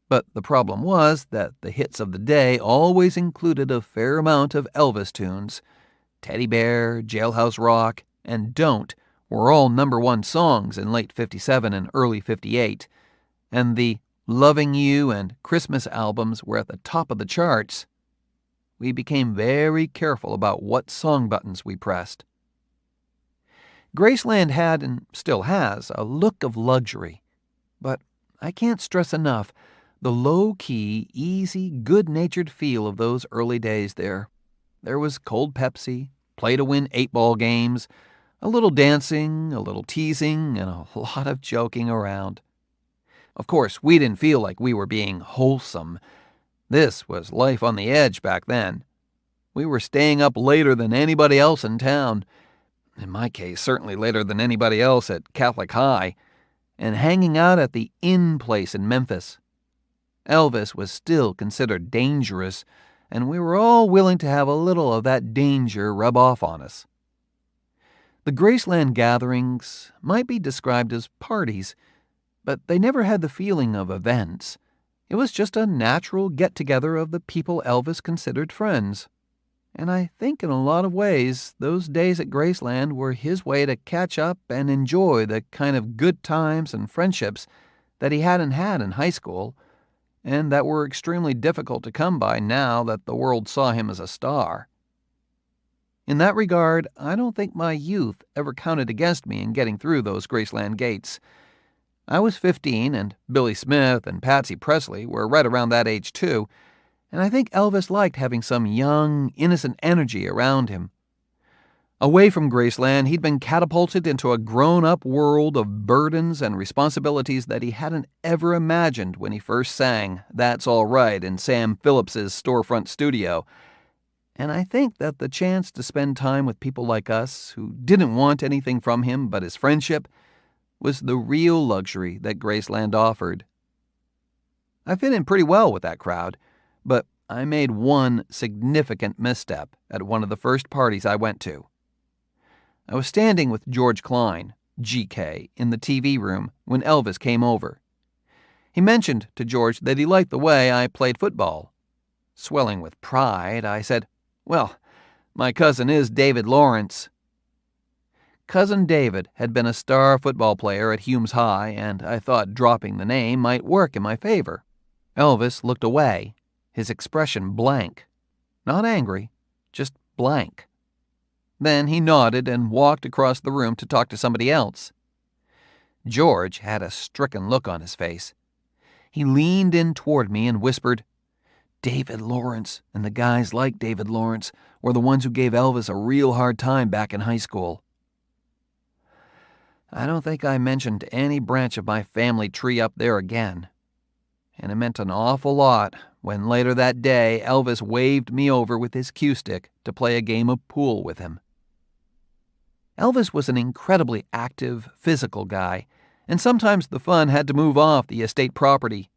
But the problem was that the hits of the day always included a fair amount of Elvis tunes. Teddy Bear, Jailhouse Rock, and Don't were all #1 songs in late '57 and early '58, and the Loving You and Christmas albums were at the top of the charts. We became very careful about what song buttons we pressed. Graceland had, and still has, a look of luxury. But I can't stress enough the low-key, easy, good-natured feel of those early days there. There was cold Pepsi, play-to-win 8-ball games, a little dancing, a little teasing, and a lot of joking around. Of course, we didn't feel like we were being wholesome. This was life on the edge back then. We were staying up later than anybody else in town. In my case, certainly later than anybody else at Catholic High, and hanging out at the Inn place in Memphis. Elvis was still considered dangerous, and we were all willing to have a little of that danger rub off on us. The Graceland gatherings might be described as parties, but they never had the feeling of events. It was just a natural get-together of the people Elvis considered friends. And I think in a lot of ways, those days at Graceland were his way to catch up and enjoy the kind of good times and friendships that he hadn't had in high school, and that were extremely difficult to come by now that the world saw him as a star. In that regard, I don't think my youth ever counted against me in getting through those Graceland gates. I was 15, and Billy Smith and Patsy Presley were right around that age too, And I think Elvis liked having some young, innocent energy around him. Away from Graceland, he'd been catapulted into a grown-up world of burdens and responsibilities that he hadn't ever imagined when he first sang That's All Right in Sam Phillips's storefront studio. And I think that the chance to spend time with people like us, who didn't want anything from him but his friendship, was the real luxury that Graceland offered. I fit in pretty well with that crowd, but I made one significant misstep at one of the first parties I went to. I was standing with George Klein, GK, in the TV room when Elvis came over. He mentioned to George that he liked the way I played football. Swelling with pride, I said, "Well, my cousin is David Lawrence." Cousin David had been a star football player at Humes High, and I thought dropping the name might work in my favor. Elvis looked away, his expression blank. Not angry, just blank. Then he nodded and walked across the room to talk to somebody else. George had a stricken look on his face. He leaned in toward me and whispered, "David Lawrence and the guys like David Lawrence were the ones who gave Elvis a real hard time back in high school." I don't think I mentioned any branch of my family tree up there again. And it meant an awful lot when later that day Elvis waved me over with his cue stick to play a game of pool with him. Elvis was an incredibly active, physical guy, and sometimes the fun had to move off the estate property.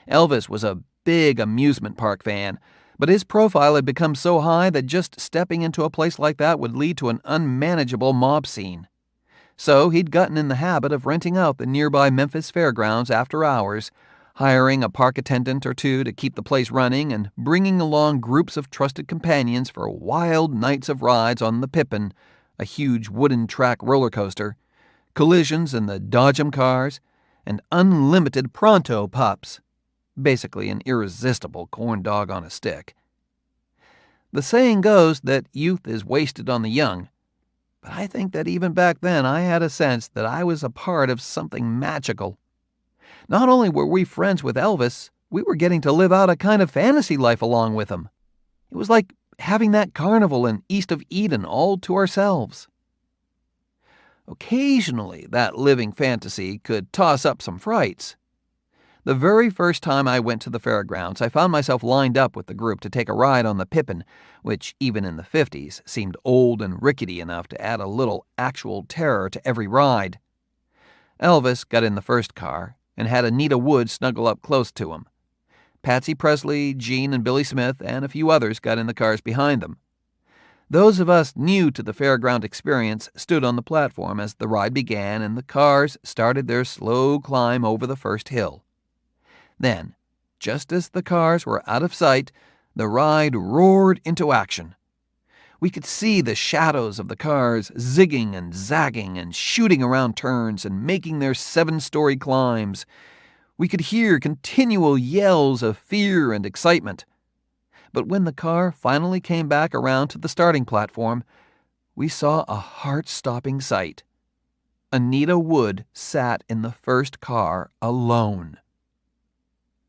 Elvis was a big amusement park fan, but his profile had become so high that just stepping into a place like that would lead to an unmanageable mob scene. So he'd gotten in the habit of renting out the nearby Memphis fairgrounds after hours, hiring a park attendant or two to keep the place running, and bringing along groups of trusted companions for wild nights of rides on the Pippin, a huge wooden track roller coaster, collisions in the Dodgem cars, and unlimited Pronto pups, basically an irresistible corn dog on a stick. The saying goes that youth is wasted on the young, but I think that even back then I had a sense that I was a part of something magical. Not only were we friends with Elvis, we were getting to live out a kind of fantasy life along with him. It was like having that carnival in East of Eden all to ourselves. Occasionally, that living fantasy could toss up some frights. The very first time I went to the fairgrounds, I found myself lined up with the group to take a ride on the Pippin, which even in the 50s seemed old and rickety enough to add a little actual terror to every ride. Elvis got in the first car and had Anita Wood snuggle up close to him. Patsy Presley, Gene and Billy Smith, and a few others got in the cars behind them. Those of us new to the fairground experience stood on the platform as the ride began and the cars started their slow climb over the first hill. Then, just as the cars were out of sight, the ride roared into action. We could see the shadows of the cars zigging and zagging and shooting around turns and making their 7-story climbs. We could hear continual yells of fear and excitement. But when the car finally came back around to the starting platform, we saw a heart-stopping sight. Anita Wood sat in the first car alone.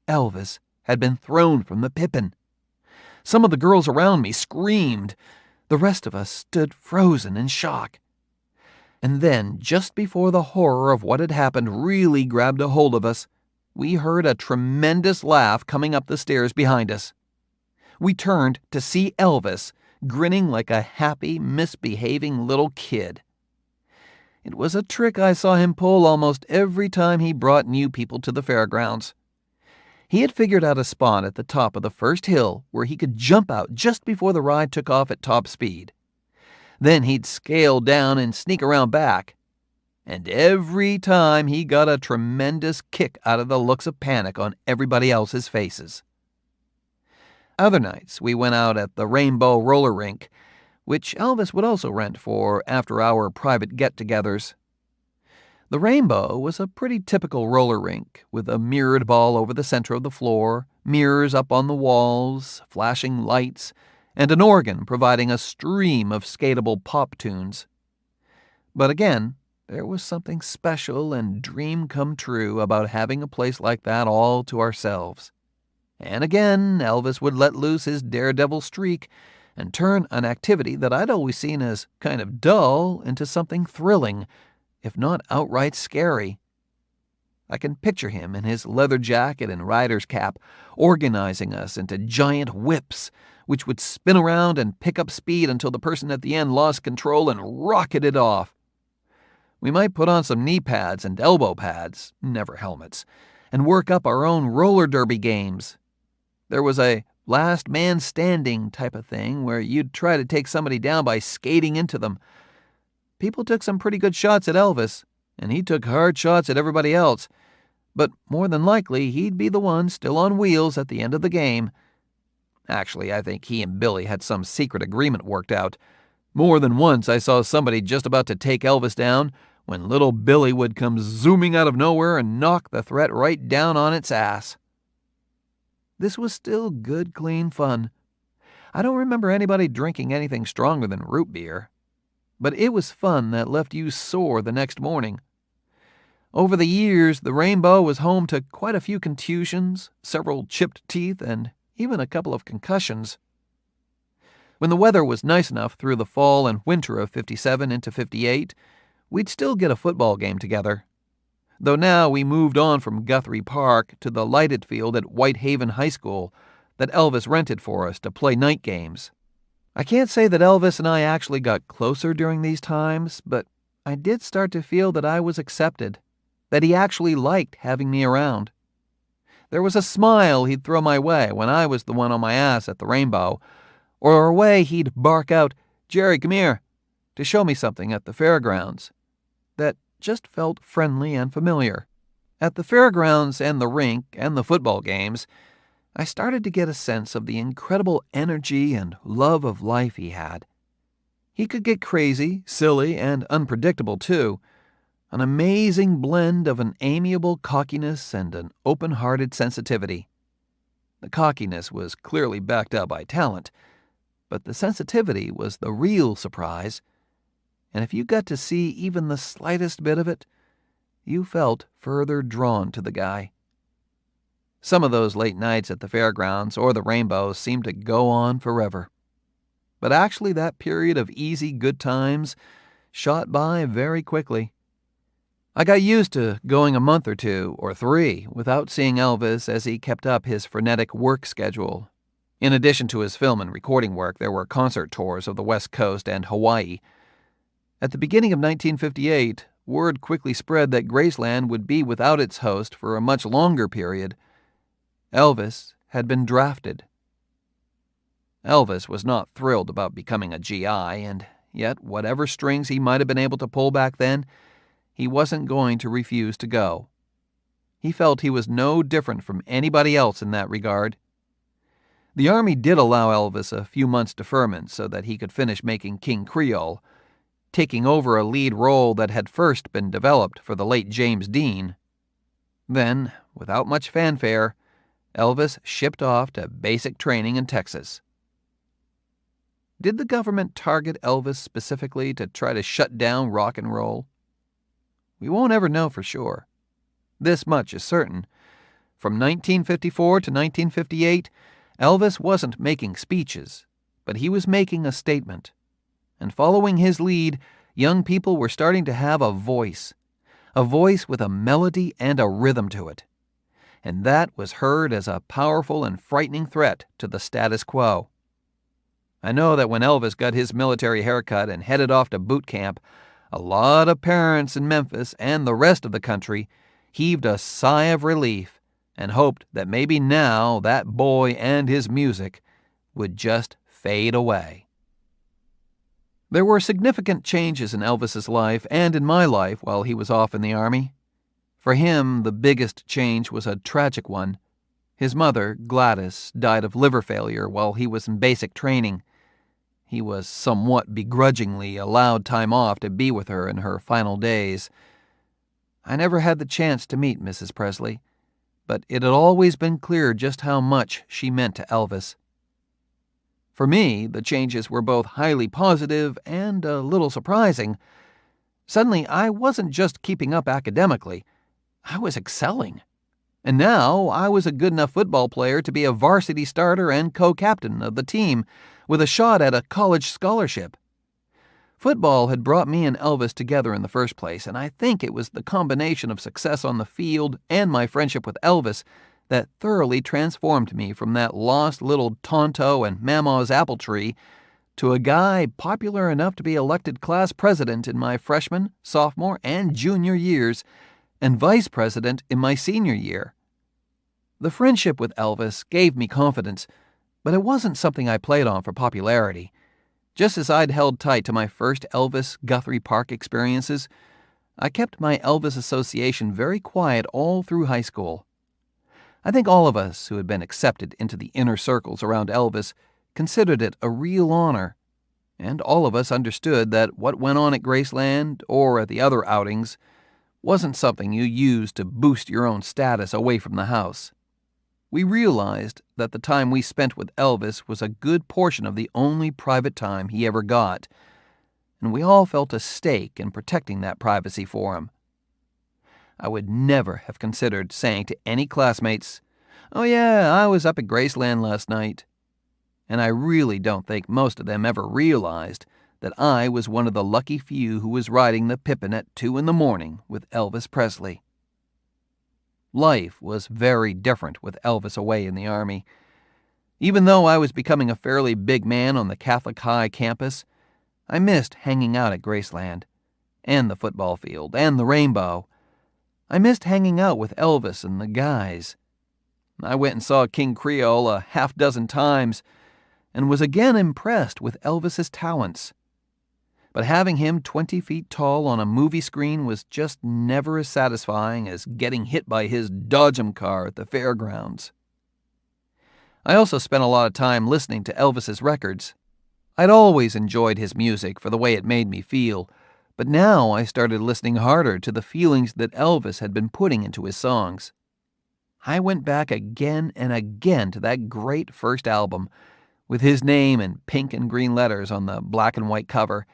Elvis had been thrown from the Pippin. Some of the girls around me screamed. The rest of us stood frozen in shock. And then, just before the horror of what had happened really grabbed a hold of us, we heard a tremendous laugh coming up the stairs behind us. We turned to see Elvis, grinning like a happy, misbehaving little kid. It was a trick I saw him pull almost every time he brought new people to the fairgrounds. He had figured out a spot at the top of the first hill where he could jump out just before the ride took off at top speed. Then he'd scale down and sneak around back. And every time he got a tremendous kick out of the looks of panic on everybody else's faces. Other nights we went out at the Rainbow roller rink, which Elvis would also rent for after-hour private get-togethers. The Rainbow was a pretty typical roller rink, with a mirrored ball over the center of the floor, mirrors up on the walls, flashing lights, and an organ providing a stream of skatable pop tunes. But again, there was something special and dream come true about having a place like that all to ourselves. And again, Elvis would let loose his daredevil streak and turn an activity that I'd always seen as kind of dull into something thrilling, if not outright scary. I can picture him in his leather jacket and rider's cap, organizing us into giant whips, which would spin around and pick up speed until the person at the end lost control and rocketed off. We might put on some knee pads and elbow pads, never helmets, and work up our own roller derby games. There was a last man standing type of thing where you'd try to take somebody down by skating into them. People took some pretty good shots at Elvis, and he took hard shots at everybody else, but more than likely he'd be the one still on wheels at the end of the game. Actually, I think he and Billy had some secret agreement worked out. More than once I saw somebody just about to take Elvis down when little Billy would come zooming out of nowhere and knock the threat right down on its ass. This was still good, clean fun. I don't remember anybody drinking anything stronger than root beer, but it was fun that left you sore the next morning. Over the years, the Rainbow was home to quite a few contusions, several chipped teeth, and even a couple of concussions. When the weather was nice enough through the fall and winter of '57 into '58, we'd still get a football game together. Though now we moved on from Guthrie Park to the lighted field at Whitehaven High School that Elvis rented for us to play night games. I can't say that Elvis and I actually got closer during these times, but I did start to feel that I was accepted, that he actually liked having me around. There was a smile he'd throw my way when I was the one on my ass at the Rainbow, or a way he'd bark out, "Jerry, come here," to show me something at the fairgrounds that just felt friendly and familiar. At the fairgrounds and the rink and the football games, I started to get a sense of the incredible energy and love of life he had. He could get crazy, silly, and unpredictable, too. An amazing blend of an amiable cockiness and an open-hearted sensitivity. The cockiness was clearly backed up by talent, but the sensitivity was the real surprise. And if you got to see even the slightest bit of it, you felt further drawn to the guy. Some of those late nights at the fairgrounds or the Rainbow seemed to go on forever. But actually that period of easy good times shot by very quickly. I got used to going a month or two or three without seeing Elvis as he kept up his frenetic work schedule. In addition to his film and recording work, there were concert tours of the West Coast and Hawaii. At the beginning of 1958, word quickly spread that Graceland would be without its host for a much longer period. Elvis had been drafted. Elvis was not thrilled about becoming a GI, and yet whatever strings he might have been able to pull back then, he wasn't going to refuse to go. He felt he was no different from anybody else in that regard. The Army did allow Elvis a few months' deferment so that he could finish making King Creole, taking over a lead role that had first been developed for the late James Dean. Then, without much fanfare, Elvis shipped off to basic training in Texas. Did the government target Elvis specifically to try to shut down rock and roll? We won't ever know for sure. This much is certain. From 1954 to 1958, Elvis wasn't making speeches, but he was making a statement. And following his lead, young people were starting to have a voice with a melody and a rhythm to it. And that was heard as a powerful and frightening threat to the status quo. I know that when Elvis got his military haircut and headed off to boot camp, a lot of parents in Memphis and the rest of the country heaved a sigh of relief and hoped that maybe now that boy and his music would just fade away. There were significant changes in Elvis's life and in my life while he was off in the Army. For him, the biggest change was a tragic one. His mother, Gladys, died of liver failure while he was in basic training. He was somewhat begrudgingly allowed time off to be with her in her final days. I never had the chance to meet Mrs. Presley, but it had always been clear just how much she meant to Elvis. For me, the changes were both highly positive and a little surprising. Suddenly, I wasn't just keeping up academically. I was excelling. And now I was a good enough football player to be a varsity starter and co-captain of the team with a shot at a college scholarship. Football had brought me and Elvis together in the first place, and I think it was the combination of success on the field and my friendship with Elvis that thoroughly transformed me from that lost little Tonto and Mama's apple tree to a guy popular enough to be elected class president in my freshman, sophomore, and junior years, and vice president in my senior year. The friendship with Elvis gave me confidence, but it wasn't something I played on for popularity. Just as I'd held tight to my first Elvis Guthrie Park experiences, I kept my Elvis association very quiet all through high school. I think all of us who had been accepted into the inner circles around Elvis considered it a real honor, and all of us understood that what went on at Graceland or at the other outings wasn't something you used to boost your own status away from the house. We realized that the time we spent with Elvis was a good portion of the only private time he ever got, and we all felt a stake in protecting that privacy for him. I would never have considered saying to any classmates, "Oh yeah, I was up at Graceland last night." And I really don't think most of them ever realized that I was one of the lucky few who was riding the Pippin at 2 a.m. with Elvis Presley. Life was very different with Elvis away in the Army. Even though I was becoming a fairly big man on the Catholic High campus, I missed hanging out at Graceland, and the football field, and the rainbow. I missed hanging out with Elvis and the guys. I went and saw King Creole a half-dozen times, and was again impressed with Elvis's talents. But having him 20 feet tall on a movie screen was just never as satisfying as getting hit by his Dodgem car at the fairgrounds. I also spent a lot of time listening to Elvis's records. I'd always enjoyed his music for the way it made me feel, but now I started listening harder to the feelings that Elvis had been putting into his songs. I went back again and again to that great first album, with his name in pink and green letters on the black and white cover,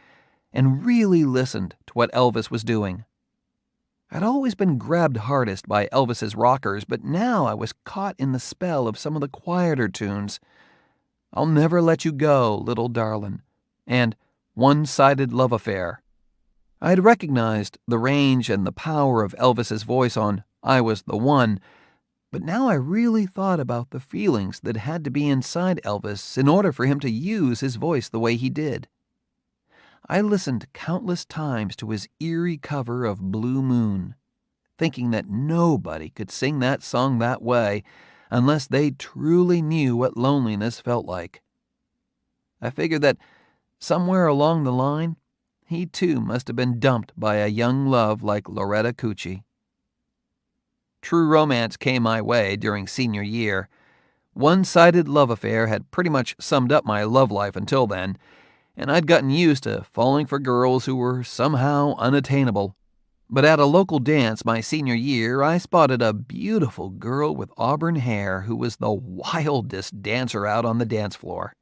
and really listened to what Elvis was doing. I'd always been grabbed hardest by Elvis's rockers, but now I was caught in the spell of some of the quieter tunes. I'll Never Let You Go, Little Darlin', and One-Sided Love Affair. I had recognized the range and the power of Elvis's voice on I Was the One, but now I really thought about the feelings that had to be inside Elvis in order for him to use his voice the way he did. I listened countless times to his eerie cover of Blue Moon, thinking that nobody could sing that song that way unless they truly knew what loneliness felt like. I figured that somewhere along the line, he too must have been dumped by a young love like Loretta Cucci. True romance came my way during senior year. One-Sided Love Affair had pretty much summed up my love life until then, and I'd gotten used to falling for girls who were somehow unattainable. But at a local dance my senior year, I spotted a beautiful girl with auburn hair who was the wildest dancer out on the dance floor.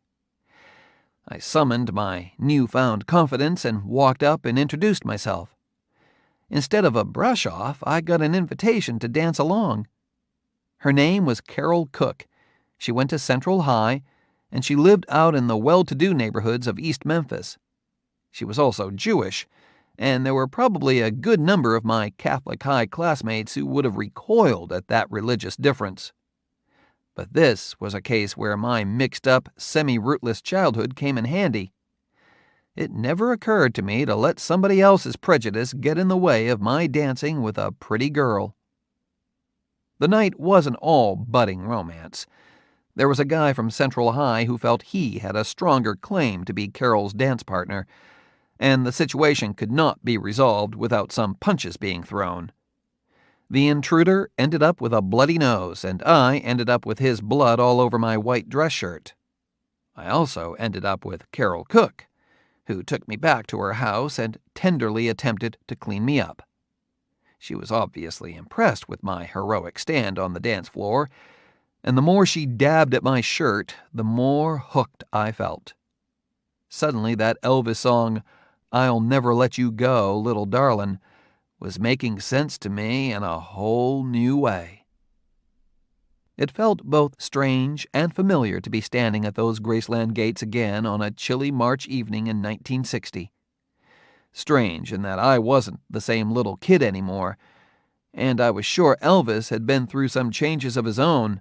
I summoned my newfound confidence and walked up and introduced myself. Instead of a brush-off, I got an invitation to dance along. Her name was Carol Cook. She went to Central High, and she lived out in the well-to-do neighborhoods of East Memphis. She was also Jewish, and there were probably a good number of my Catholic High classmates who would have recoiled at that religious difference. But this was a case where my mixed-up, semi-rootless childhood came in handy. It never occurred to me to let somebody else's prejudice get in the way of my dancing with a pretty girl. The night wasn't all budding romance. There was a guy from Central High who felt he had a stronger claim to be Carol's dance partner, and the situation could not be resolved without some punches being thrown. The intruder ended up with a bloody nose, and I ended up with his blood all over my white dress shirt. I also ended up with Carol Cook, who took me back to her house and tenderly attempted to clean me up. She was obviously impressed with my heroic stand on the dance floor, and the more she dabbed at my shirt, the more hooked I felt. Suddenly that Elvis song, I'll Never Let You Go, Little Darlin', was making sense to me in a whole new way. It felt both strange and familiar to be standing at those Graceland gates again on a chilly March evening in 1960. Strange in that I wasn't the same little kid anymore, and I was sure Elvis had been through some changes of his own,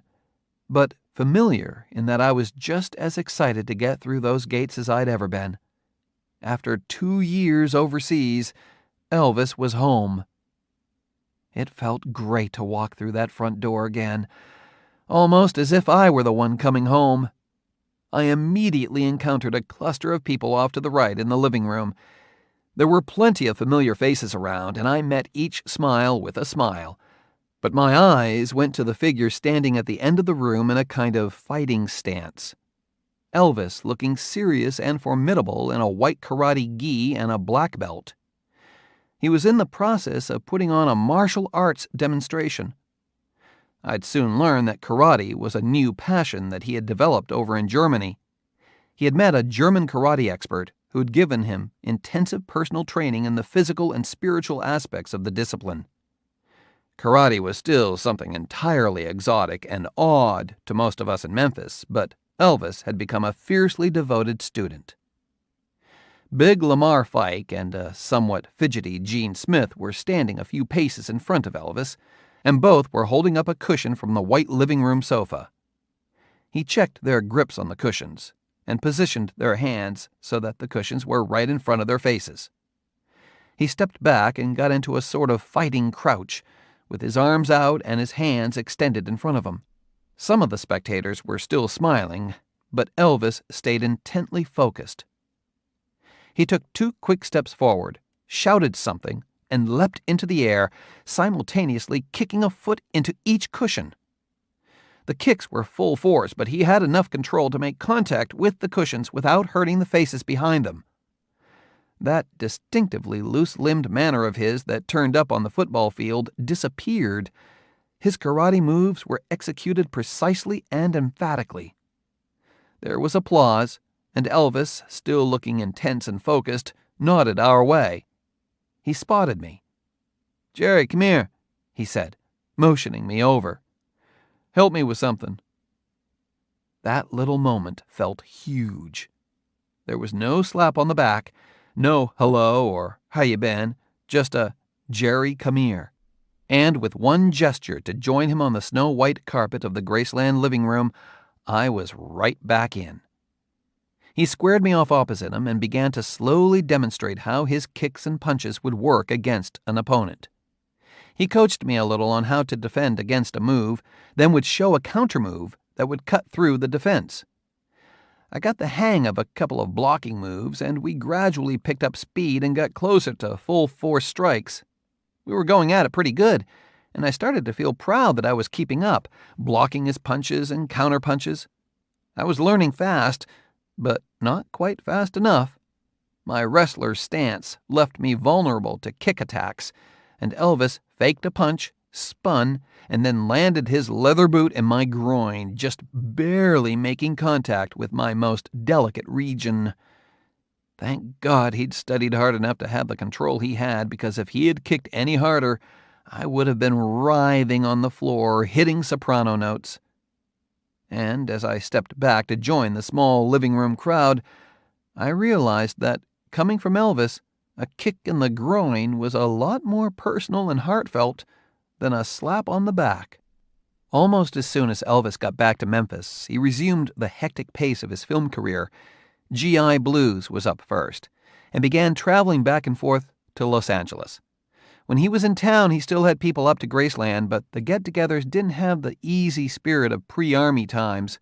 but familiar in that I was just as excited to get through those gates as I'd ever been. After 2 years overseas, Elvis was home. It felt great to walk through that front door again, almost as if I were the one coming home. I immediately encountered a cluster of people off to the right in the living room. There were plenty of familiar faces around, and I met each smile with a smile. But my eyes went to the figure standing at the end of the room in a kind of fighting stance. Elvis looking serious and formidable in a white karate gi and a black belt. He was in the process of putting on a martial arts demonstration. I'd soon learn that karate was a new passion that he had developed over in Germany. He had met a German karate expert who had given him intensive personal training in the physical and spiritual aspects of the discipline. Karate was still something entirely exotic and odd to most of us in Memphis, but Elvis had become a fiercely devoted student. Big Lamar Fike and a somewhat fidgety Gene Smith were standing a few paces in front of Elvis, and both were holding up a cushion from the white living room sofa. He checked their grips on the cushions and positioned their hands so that the cushions were right in front of their faces. He stepped back and got into a sort of fighting crouch, with his arms out and his hands extended in front of him. Some of the spectators were still smiling, but Elvis stayed intently focused. He took 2 quick steps forward, shouted something, and leapt into the air, simultaneously kicking a foot into each cushion. The kicks were full force, but he had enough control to make contact with the cushions without hurting the faces behind them. That distinctively loose-limbed manner of his that turned up on the football field disappeared. His karate moves were executed precisely and emphatically. There was applause, and Elvis, still looking intense and focused, nodded our way. He spotted me. "Jerry, come here," he said, motioning me over. "Help me with something." That little moment felt huge. There was no slap on the back, no hello or how you been, just a "Jerry, come here." And with one gesture to join him on the snow-white carpet of the Graceland living room, I was right back in. He squared me off opposite him and began to slowly demonstrate how his kicks and punches would work against an opponent. He coached me a little on how to defend against a move, then would show a counter-move that would cut through the defense. I got the hang of a couple of blocking moves, and we gradually picked up speed and got closer to full-force strikes. We were going at it pretty good, and I started to feel proud that I was keeping up, blocking his punches and counter-punches. I was learning fast, but not quite fast enough. My wrestler's stance left me vulnerable to kick attacks, and Elvis faked a punch, spun, and then landed his leather boot in my groin, just barely making contact with my most delicate region. Thank God he'd studied hard enough to have the control he had, because if he had kicked any harder, I would have been writhing on the floor, hitting soprano notes. And as I stepped back to join the small living room crowd, I realized that, coming from Elvis, a kick in the groin was a lot more personal and heartfelt than a slap on the back. Almost as soon as Elvis got back to Memphis, he resumed the hectic pace of his film career. GI Blues was up first, and began traveling back and forth to Los Angeles. When he was in town, he still had people up to Graceland, but the get-togethers didn't have the easy spirit of pre-Army times.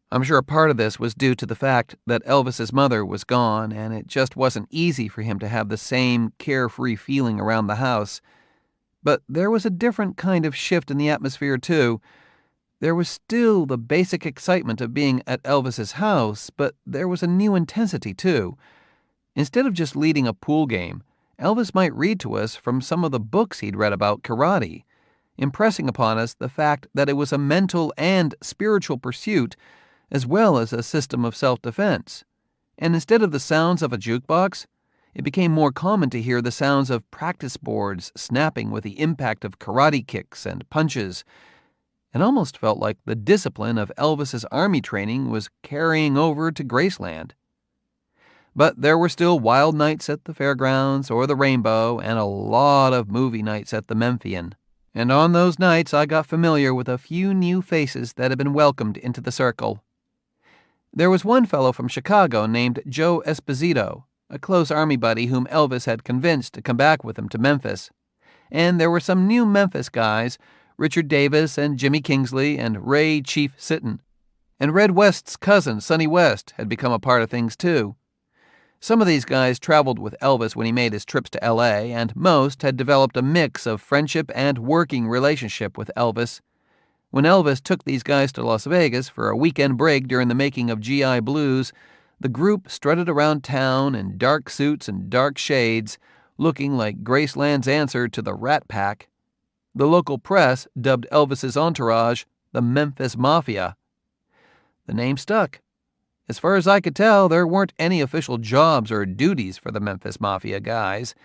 I'm sure part of this was due to the fact that Elvis's mother was gone, and it just wasn't easy for him to have the same carefree feeling around the house. But there was a different kind of shift in the atmosphere, too. There was still the basic excitement of being at Elvis's house, but there was a new intensity, too. Instead of just leading a pool game, Elvis might read to us from some of the books he'd read about karate, impressing upon us the fact that it was a mental and spiritual pursuit, as well as a system of self-defense. And instead of the sounds of a jukebox, it became more common to hear the sounds of practice boards snapping with the impact of karate kicks and punches. It almost felt like the discipline of Elvis's army training was carrying over to Graceland. But there were still wild nights at the fairgrounds or the Rainbow and a lot of movie nights at the Memphian. And on those nights I got familiar with a few new faces that had been welcomed into the circle. There was one fellow from Chicago named Joe Esposito, a close army buddy whom Elvis had convinced to come back with him to Memphis. And there were some new Memphis guys, Richard Davis and Jimmy Kingsley and Ray Chief Sitton. And Red West's cousin, Sonny West, had become a part of things too. Some of these guys traveled with Elvis when he made his trips to L.A., and most had developed a mix of friendship and working relationship with Elvis. When Elvis took these guys to Las Vegas for a weekend break during the making of G.I. Blues, the group strutted around town in dark suits and dark shades, looking like Graceland's answer to the Rat Pack. The local press dubbed Elvis's entourage the Memphis Mafia. The name stuck. As far as I could tell, there weren't any official jobs or duties for the Memphis Mafia guys.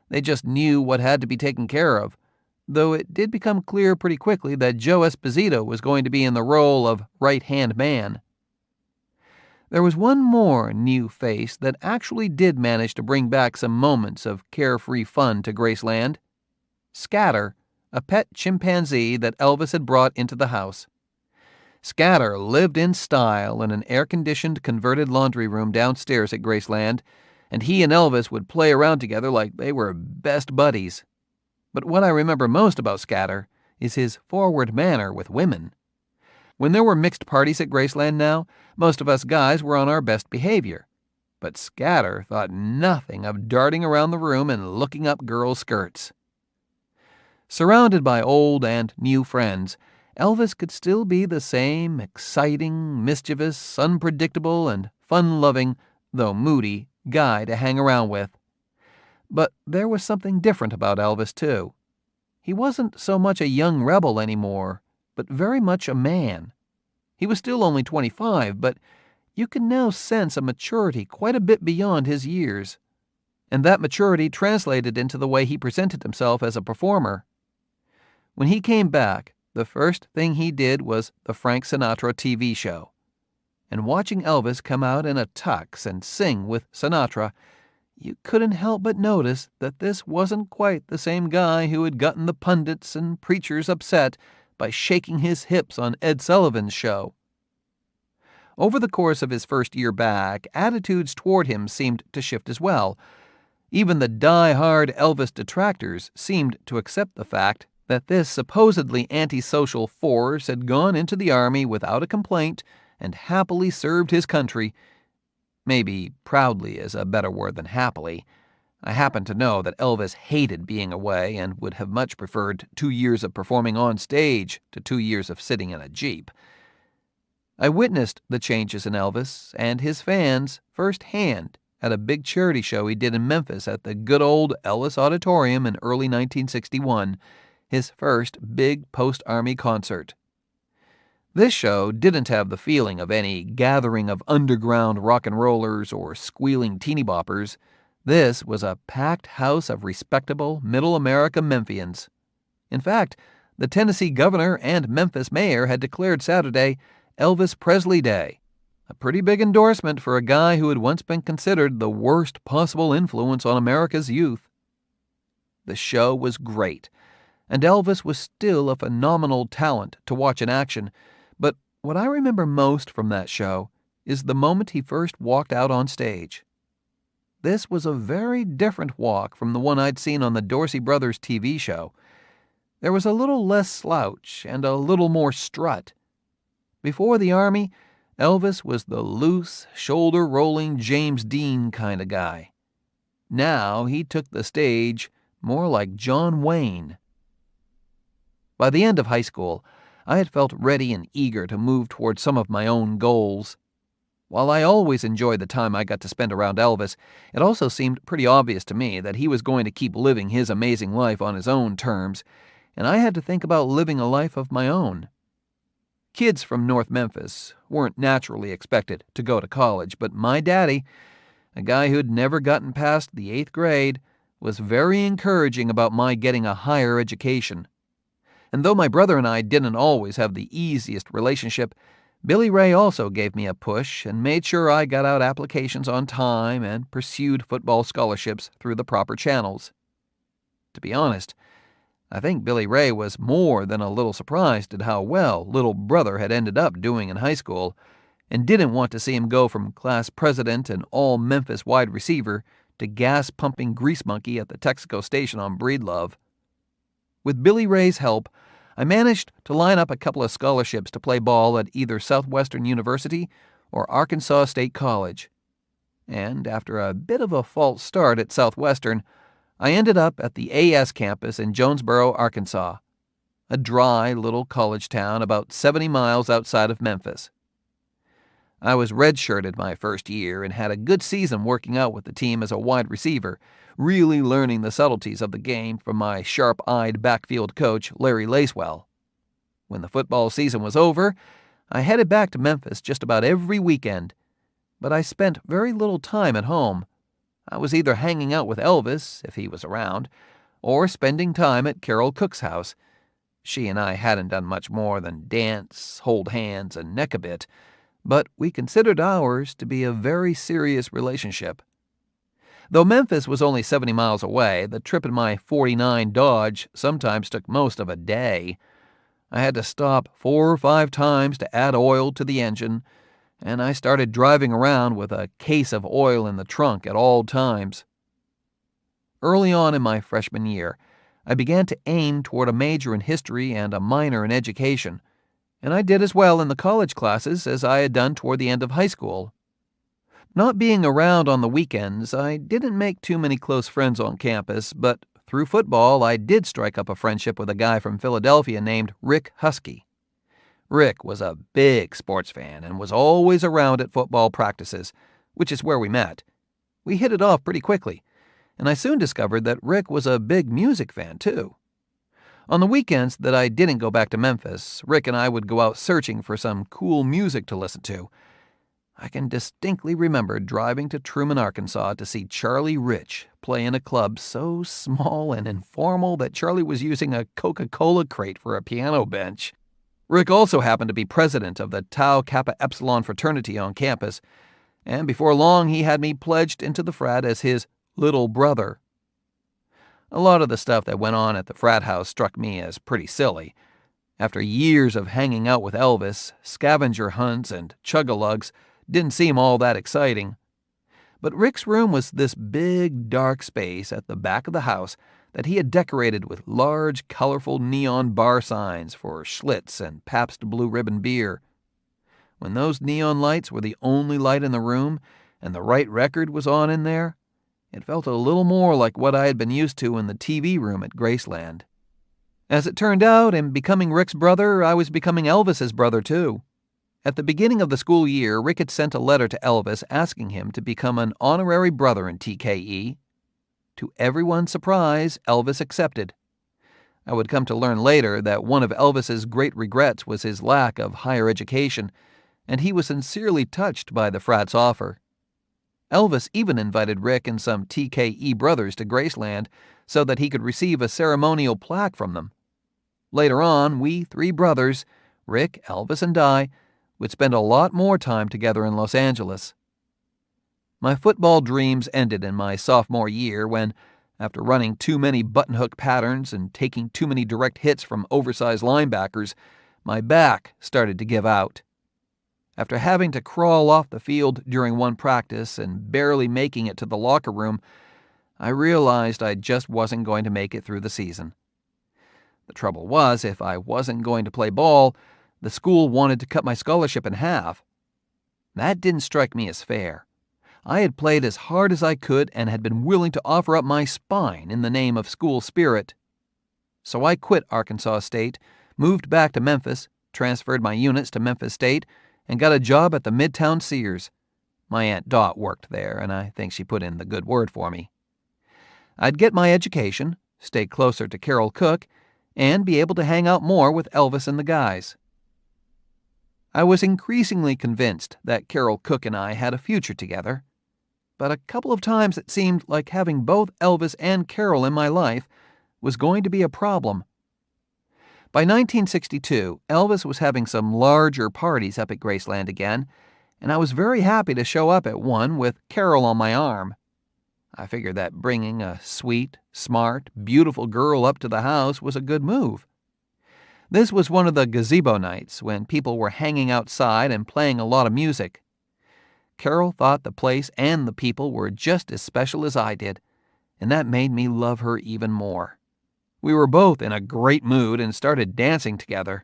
They just knew what had to be taken care of, though it did become clear pretty quickly that Joe Esposito was going to be in the role of right-hand man. There was one more new face that actually did manage to bring back some moments of carefree fun to Graceland. Scatter, a pet chimpanzee that Elvis had brought into the house. Scatter lived in style in an air-conditioned converted laundry room downstairs at Graceland, and he and Elvis would play around together like they were best buddies. But what I remember most about Scatter is his forward manner with women. When there were mixed parties at Graceland now, most of us guys were on our best behavior. But Scatter thought nothing of darting around the room and looking up girls' skirts. Surrounded by old and new friends, Elvis could still be the same exciting, mischievous, unpredictable, and fun-loving, though moody, guy to hang around with. But there was something different about Elvis, too. He wasn't so much a young rebel anymore, but very much a man. He was still only 25, but you could now sense a maturity quite a bit beyond his years. And that maturity translated into the way he presented himself as a performer. When he came back, the first thing he did was the Frank Sinatra TV show. And watching Elvis come out in a tux and sing with Sinatra, you couldn't help but notice that this wasn't quite the same guy who had gotten the pundits and preachers upset by shaking his hips on Ed Sullivan's show. Over the course of his first year back, attitudes toward him seemed to shift as well. Even the die-hard Elvis detractors seemed to accept the fact that this supposedly antisocial force had gone into the army without a complaint and happily served his country. Maybe proudly is a better word than happily. I happen to know that Elvis hated being away and would have much preferred 2 years of performing on stage to 2 years of sitting in a Jeep. I witnessed the changes in Elvis and his fans firsthand at a big charity show he did in Memphis at the good old Ellis Auditorium in early 1961, his first big post-army concert. This show didn't have the feeling of any gathering of underground rock and rollers or squealing teeny boppers. This was a packed house of respectable middle America Memphians. In fact, the Tennessee governor and Memphis mayor had declared Saturday Elvis Presley Day, a pretty big endorsement for a guy who had once been considered the worst possible influence on America's youth. The show was great, and Elvis was still a phenomenal talent to watch in action, but what I remember most from that show is the moment he first walked out on stage. This was a very different walk from the one I'd seen on the Dorsey Brothers TV show. There was a little less slouch and a little more strut. Before the Army, Elvis was the loose, shoulder-rolling James Dean kind of guy. Now he took the stage more like John Wayne. By the end of high school, I had felt ready and eager to move toward some of my own goals. While I always enjoyed the time I got to spend around Elvis, it also seemed pretty obvious to me that he was going to keep living his amazing life on his own terms, and I had to think about living a life of my own. Kids from North Memphis weren't naturally expected to go to college, but my daddy, a guy who'd never gotten past the 8th grade, was very encouraging about my getting a higher education. And though my brother and I didn't always have the easiest relationship, Billy Ray also gave me a push and made sure I got out applications on time and pursued football scholarships through the proper channels. To be honest, I think Billy Ray was more than a little surprised at how well little brother had ended up doing in high school, and didn't want to see him go from class president and all-Memphis wide receiver to gas-pumping grease monkey at the Texaco station on Breedlove. With Billy Ray's help, I managed to line up a couple of scholarships to play ball at either Southwestern University or Arkansas State College. And after a bit of a false start at Southwestern, I ended up at the AS campus in Jonesboro, Arkansas, a dry little college town about 70 miles outside of Memphis. I was redshirted my first year and had a good season working out with the team as a wide receiver, really learning the subtleties of the game from my sharp-eyed backfield coach, Larry Lacewell. When the football season was over, I headed back to Memphis just about every weekend, but I spent very little time at home. I was either hanging out with Elvis, if he was around, or spending time at Carol Cook's house. She and I hadn't done much more than dance, hold hands, and neck a bit, but we considered ours to be a very serious relationship. Though Memphis was only 70 miles away, the trip in my '49 Dodge sometimes took most of a day. I had to stop 4 or 5 times to add oil to the engine, and I started driving around with a case of oil in the trunk at all times. Early on in my freshman year, I began to aim toward a major in history and a minor in education, and I did as well in the college classes as I had done toward the end of high school. Not being around on the weekends, I didn't make too many close friends on campus, but through football, I did strike up a friendship with a guy from Philadelphia named Rick Husky. Rick was a big sports fan and was always around at football practices, which is where we met. We hit it off pretty quickly, and I soon discovered that Rick was a big music fan, too. On the weekends that I didn't go back to Memphis, Rick and I would go out searching for some cool music to listen to. I can distinctly remember driving to Truman, Arkansas to see Charlie Rich play in a club so small and informal that Charlie was using a Coca-Cola crate for a piano bench. Rick also happened to be president of the Tau Kappa Epsilon fraternity on campus, and before long he had me pledged into the frat as his little brother. A lot of the stuff that went on at the frat house struck me as pretty silly. After years of hanging out with Elvis, scavenger hunts and chug-a-lugs didn't seem all that exciting. But Rick's room was this big, dark space at the back of the house that he had decorated with large, colorful neon bar signs for Schlitz and Pabst Blue Ribbon beer. When those neon lights were the only light in the room and the right record was on in there, it felt a little more like what I had been used to in the TV room at Graceland. As it turned out, in becoming Rick's brother, I was becoming Elvis's brother, too. At the beginning of the school year, Rick had sent a letter to Elvis asking him to become an honorary brother in TKE. To everyone's surprise, Elvis accepted. I would come to learn later that one of Elvis's great regrets was his lack of higher education, and he was sincerely touched by the frat's offer. Elvis even invited Rick and some TKE brothers to Graceland so that he could receive a ceremonial plaque from them. Later on, we 3 brothers, Rick, Elvis, and I, would spend a lot more time together in Los Angeles. My football dreams ended in my sophomore year when, after running too many button-hook patterns and taking too many direct hits from oversized linebackers, my back started to give out. After having to crawl off the field during one practice and barely making it to the locker room, I realized I just wasn't going to make it through the season. The trouble was, if I wasn't going to play ball, the school wanted to cut my scholarship in half. That didn't strike me as fair. I had played as hard as I could and had been willing to offer up my spine in the name of school spirit. So I quit Arkansas State, moved back to Memphis, transferred my units to Memphis State, and got a job at the Midtown Sears. My Aunt Dot worked there, and I think she put in the good word for me. I'd get my education, stay closer to Carol Cook, and be able to hang out more with Elvis and the guys. I was increasingly convinced that Carol Cook and I had a future together, but a couple of times it seemed like having both Elvis and Carol in my life was going to be a problem. By 1962, Elvis was having some larger parties up at Graceland again, and I was very happy to show up at one with Carol on my arm. I figured that bringing a sweet, smart, beautiful girl up to the house was a good move. This was one of the gazebo nights when people were hanging outside and playing a lot of music. Carol thought the place and the people were just as special as I did, and that made me love her even more. We were both in a great mood and started dancing together.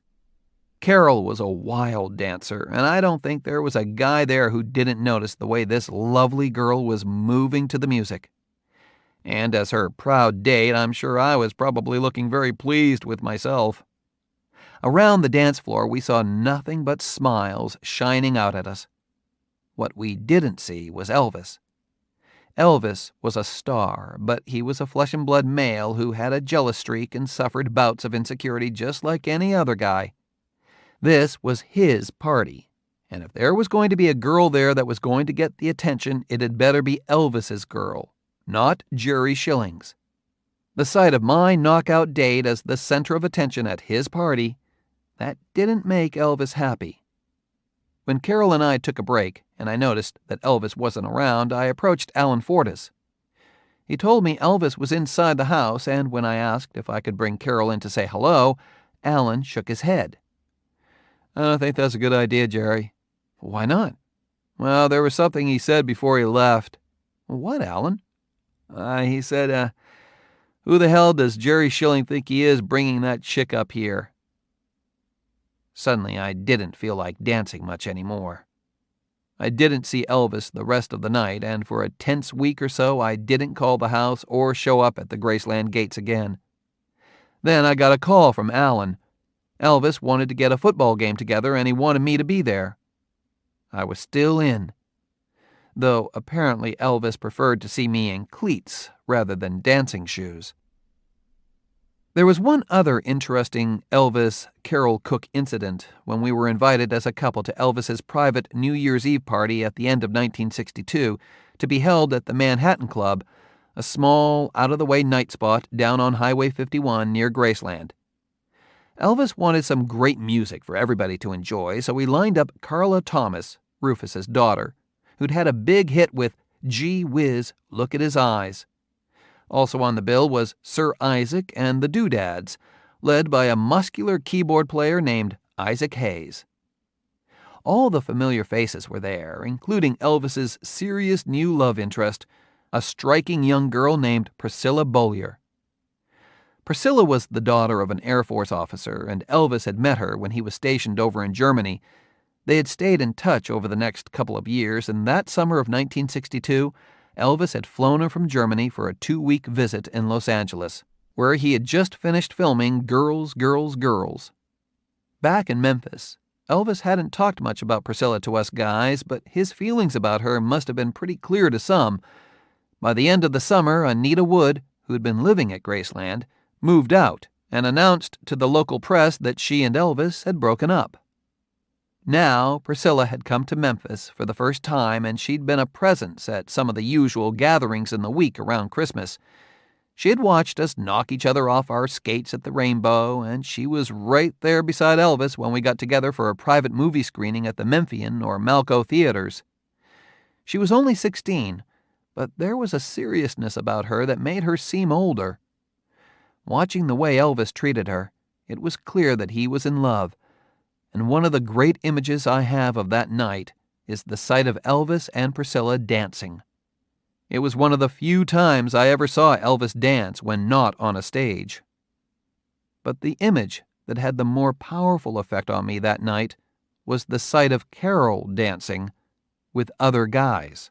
Carol was a wild dancer, and I don't think there was a guy there who didn't notice the way this lovely girl was moving to the music. And as her proud date, I'm sure I was probably looking very pleased with myself. Around the dance floor, we saw nothing but smiles shining out at us. What we didn't see was Elvis. Elvis was a star, but he was a flesh-and-blood male who had a jealous streak and suffered bouts of insecurity just like any other guy. This was his party, and if there was going to be a girl there that was going to get the attention, it had better be Elvis's girl, not Jerry Schilling's. The sight of my knockout date as the center of attention at his party, that didn't make Elvis happy. When Carol and I took a break, and I noticed that Elvis wasn't around, I approached Alan Fortas. He told me Elvis was inside the house, and when I asked if I could bring Carol in to say hello, Alan shook his head. "I don't think that's a good idea, Jerry." "Why not?" "Well, there was something he said before he left." "What, Alan?" He said, who the hell does Jerry Schilling think he is bringing that chick up here?" Suddenly, I didn't feel like dancing much anymore. I didn't see Elvis the rest of the night, and for a tense week or so, I didn't call the house or show up at the Graceland gates again. Then I got a call from Alan. Elvis wanted to get a football game together, and he wanted me to be there. I was still in, though apparently Elvis preferred to see me in cleats rather than dancing shoes. There was one other interesting Elvis-Carol Cook incident when we were invited as a couple to Elvis's private New Year's Eve party at the end of 1962 to be held at the Manhattan Club, a small, out-of-the-way night spot down on Highway 51 near Graceland. Elvis wanted some great music for everybody to enjoy, so we lined up Carla Thomas, Rufus's daughter, who'd had a big hit with "Gee Whiz, Look at His Eyes." Also on the bill was Sir Isaac and the Doodads, led by a muscular keyboard player named Isaac Hayes. All the familiar faces were there, including Elvis's serious new love interest, a striking young girl named Priscilla Beaulieu. Priscilla was the daughter of an Air Force officer, and Elvis had met her when he was stationed over in Germany. They had stayed in touch over the next couple of years, and that summer of 1962, Elvis had flown her from Germany for a 2-week visit in Los Angeles, where he had just finished filming Girls, Girls, Girls. Back in Memphis, Elvis hadn't talked much about Priscilla to us guys, but his feelings about her must have been pretty clear to some. By the end of the summer, Anita Wood, who had been living at Graceland, moved out and announced to the local press that she and Elvis had broken up. Now, Priscilla had come to Memphis for the first time, and she'd been a presence at some of the usual gatherings in the week around Christmas. She had watched us knock each other off our skates at the Rainbow, and she was right there beside Elvis when we got together for a private movie screening at the Memphian or Malco theaters. She was only 16, but there was a seriousness about her that made her seem older. Watching the way Elvis treated her, it was clear that he was in love, and one of the great images I have of that night is the sight of Elvis and Priscilla dancing. It was one of the few times I ever saw Elvis dance when not on a stage. But the image that had the more powerful effect on me that night was the sight of Carol dancing with other guys.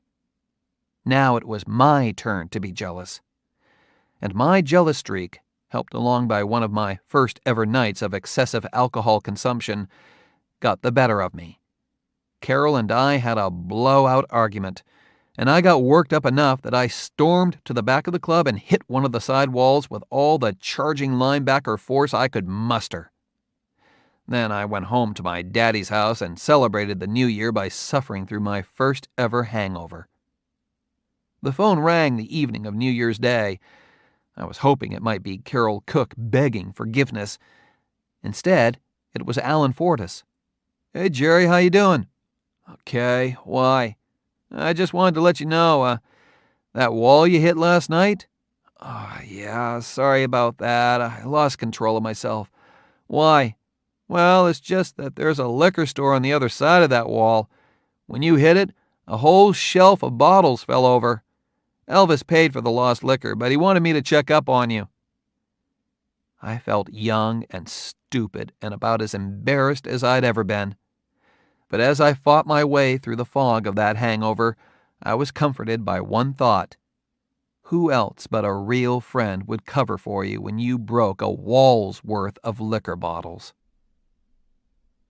Now it was my turn to be jealous. And my jealous streak, helped along by one of my first ever nights of excessive alcohol consumption, got the better of me. Carol and I had a blowout argument, and I got worked up enough that I stormed to the back of the club and hit one of the side walls with all the charging linebacker force I could muster. Then I went home to my daddy's house and celebrated the new year by suffering through my first ever hangover. The phone rang the evening of New Year's Day. I was hoping it might be Carol Cook begging forgiveness. Instead, it was Alan Fortis. "Hey, Jerry, how you doing?" "Okay, why?" "I just wanted to let you know, that wall you hit last night?" "Oh, yeah, sorry about that. I lost control of myself." "Why?" "Well, it's just that there's a liquor store on the other side of that wall. When you hit it, a whole shelf of bottles fell over. Elvis paid for the lost liquor, but he wanted me to check up on you." I felt young and stupid and about as embarrassed as I'd ever been. But as I fought my way through the fog of that hangover, I was comforted by one thought. Who else but a real friend would cover for you when you broke a wall's worth of liquor bottles?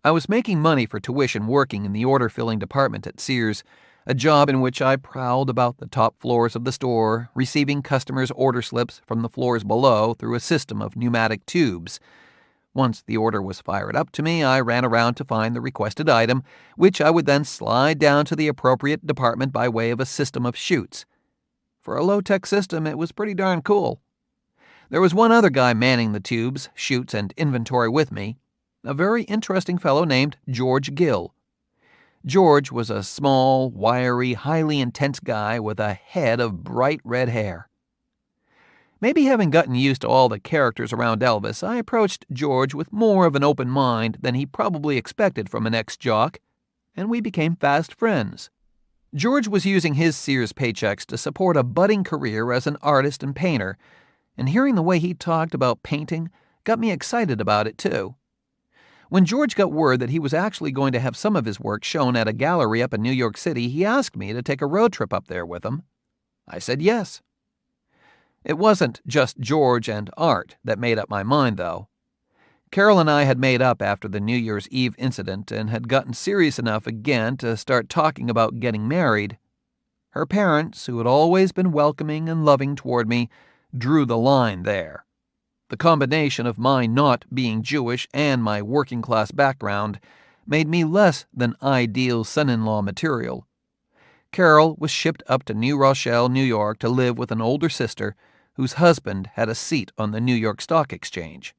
I was making money for tuition working in the order-filling department at Sears, a job in which I prowled about the top floors of the store, receiving customers' order slips from the floors below through a system of pneumatic tubes. Once the order was fired up to me, I ran around to find the requested item, which I would then slide down to the appropriate department by way of a system of chutes. For a low-tech system, it was pretty darn cool. There was one other guy manning the tubes, chutes, and inventory with me, a very interesting fellow named George Gill. George was a small, wiry, highly intense guy with a head of bright red hair. Maybe having gotten used to all the characters around Elvis, I approached George with more of an open mind than he probably expected from an ex-jock, and we became fast friends. George was using his Sears paychecks to support a budding career as an artist and painter, and hearing the way he talked about painting got me excited about it too. When George got word that he was actually going to have some of his work shown at a gallery up in New York City, he asked me to take a road trip up there with him. I said yes. It wasn't just George and art that made up my mind, though. Carol and I had made up after the New Year's Eve incident and had gotten serious enough again to start talking about getting married. Her parents, who had always been welcoming and loving toward me, drew the line there. The combination of my not being Jewish and my working-class background made me less than ideal son-in-law material. Carol was shipped up to New Rochelle, New York, to live with an older sister whose husband had a seat on the New York Stock Exchange.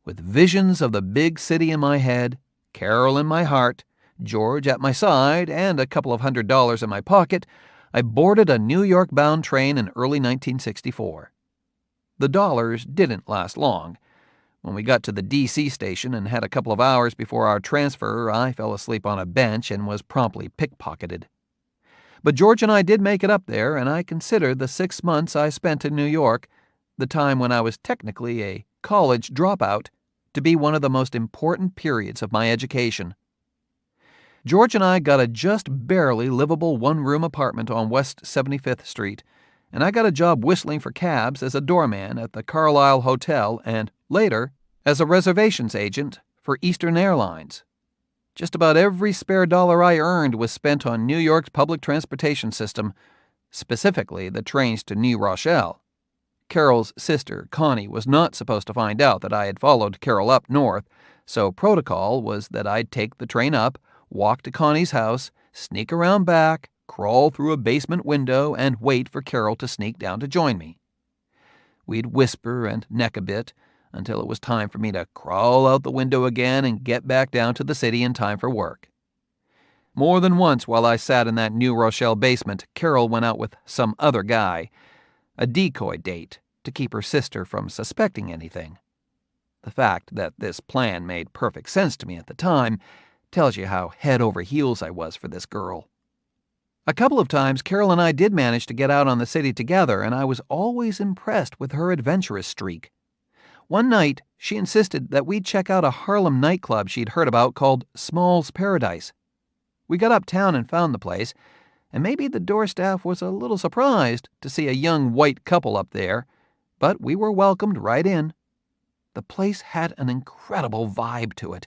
With visions of the big city in my head, Carol in my heart, George at my side, and a couple of $100 in my pocket, I boarded a New York-bound train in early 1964. The dollars didn't last long. When we got to the D.C. station and had a couple of hours before our transfer, I fell asleep on a bench and was promptly pickpocketed. But George and I did make it up there, and I consider the 6 months I spent in New York, the time when I was technically a college dropout, to be one of the most important periods of my education. George and I got a just barely livable one-room apartment on West 75th Street, and I got a job whistling for cabs as a doorman at the Carlisle Hotel and, later, as a reservations agent for Eastern Airlines. Just about every spare dollar I earned was spent on New York's public transportation system, specifically the trains to New Rochelle. Carol's sister, Connie, was not supposed to find out that I had followed Carol up north, so protocol was that I'd take the train up, walk to Connie's house, sneak around back, crawl through a basement window, and wait for Carol to sneak down to join me. We'd whisper and neck a bit until it was time for me to crawl out the window again and get back down to the city in time for work. More than once while I sat in that New Rochelle basement, Carol went out with some other guy, a decoy date to keep her sister from suspecting anything. The fact that this plan made perfect sense to me at the time tells you how head over heels I was for this girl. A couple of times Carol and I did manage to get out on the city together, and I was always impressed with her adventurous streak. One night, she insisted that we check out a Harlem nightclub she'd heard about called Small's Paradise. We got uptown and found the place, and maybe the door staff was a little surprised to see a young white couple up there, but we were welcomed right in. The place had an incredible vibe to it,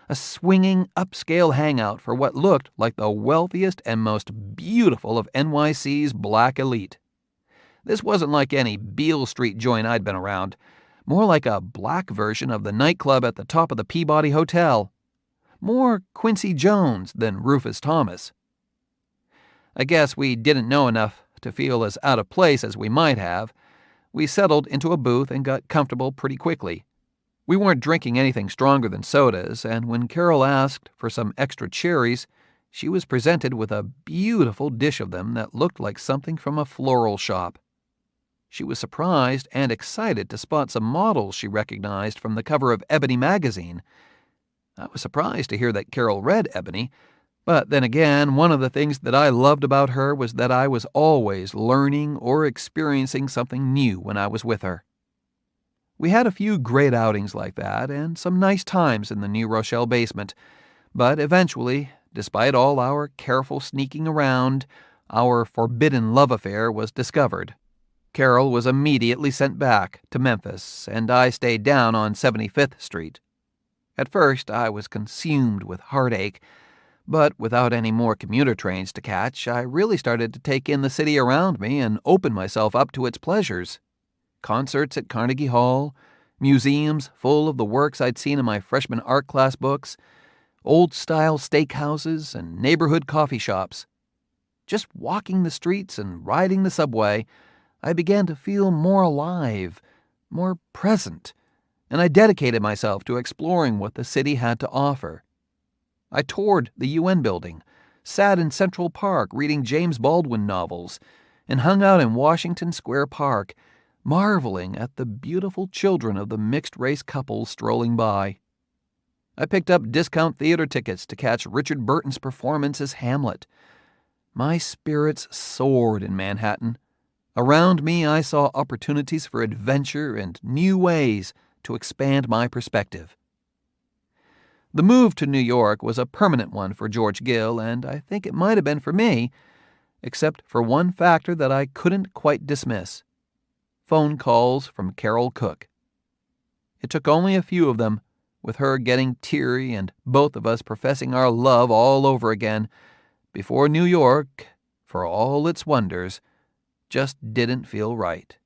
a swinging, upscale hangout for what looked like the wealthiest and most beautiful of NYC's black elite. This wasn't like any Beale Street joint I'd been around, more like a black version of the nightclub at the top of the Peabody Hotel. More Quincy Jones than Rufus Thomas. I guess we didn't know enough to feel as out of place as we might have. We settled into a booth and got comfortable pretty quickly. We weren't drinking anything stronger than sodas, and when Carol asked for some extra cherries, she was presented with a beautiful dish of them that looked like something from a floral shop. She was surprised and excited to spot some models she recognized from the cover of Ebony magazine. I was surprised to hear that Carol read Ebony, but then again, one of the things that I loved about her was that I was always learning or experiencing something new when I was with her. We had a few great outings like that and some nice times in the New Rochelle basement, but eventually, despite all our careful sneaking around, our forbidden love affair was discovered. Carol was immediately sent back to Memphis, and I stayed down on 75th Street. At first, I was consumed with heartache, but without any more commuter trains to catch, I really started to take in the city around me and open myself up to its pleasures. Concerts at Carnegie Hall, museums full of the works I'd seen in my freshman art class books, old-style steakhouses, and neighborhood coffee shops. Just walking the streets and riding the subway, I began to feel more alive, more present, and I dedicated myself to exploring what the city had to offer. I toured the UN building, sat in Central Park reading James Baldwin novels, and hung out in Washington Square Park, marveling at the beautiful children of the mixed-race couples strolling by. I picked up discount theater tickets to catch Richard Burton's performance as Hamlet. My spirits soared in Manhattan. Around me, I saw opportunities for adventure and new ways to expand my perspective. The move to New York was a permanent one for George Gill, and I think it might have been for me, except for one factor that I couldn't quite dismiss: phone calls from Carol Cook. It took only a few of them, with her getting teary and both of us professing our love all over again, before New York, for all its wonders, just didn't feel right.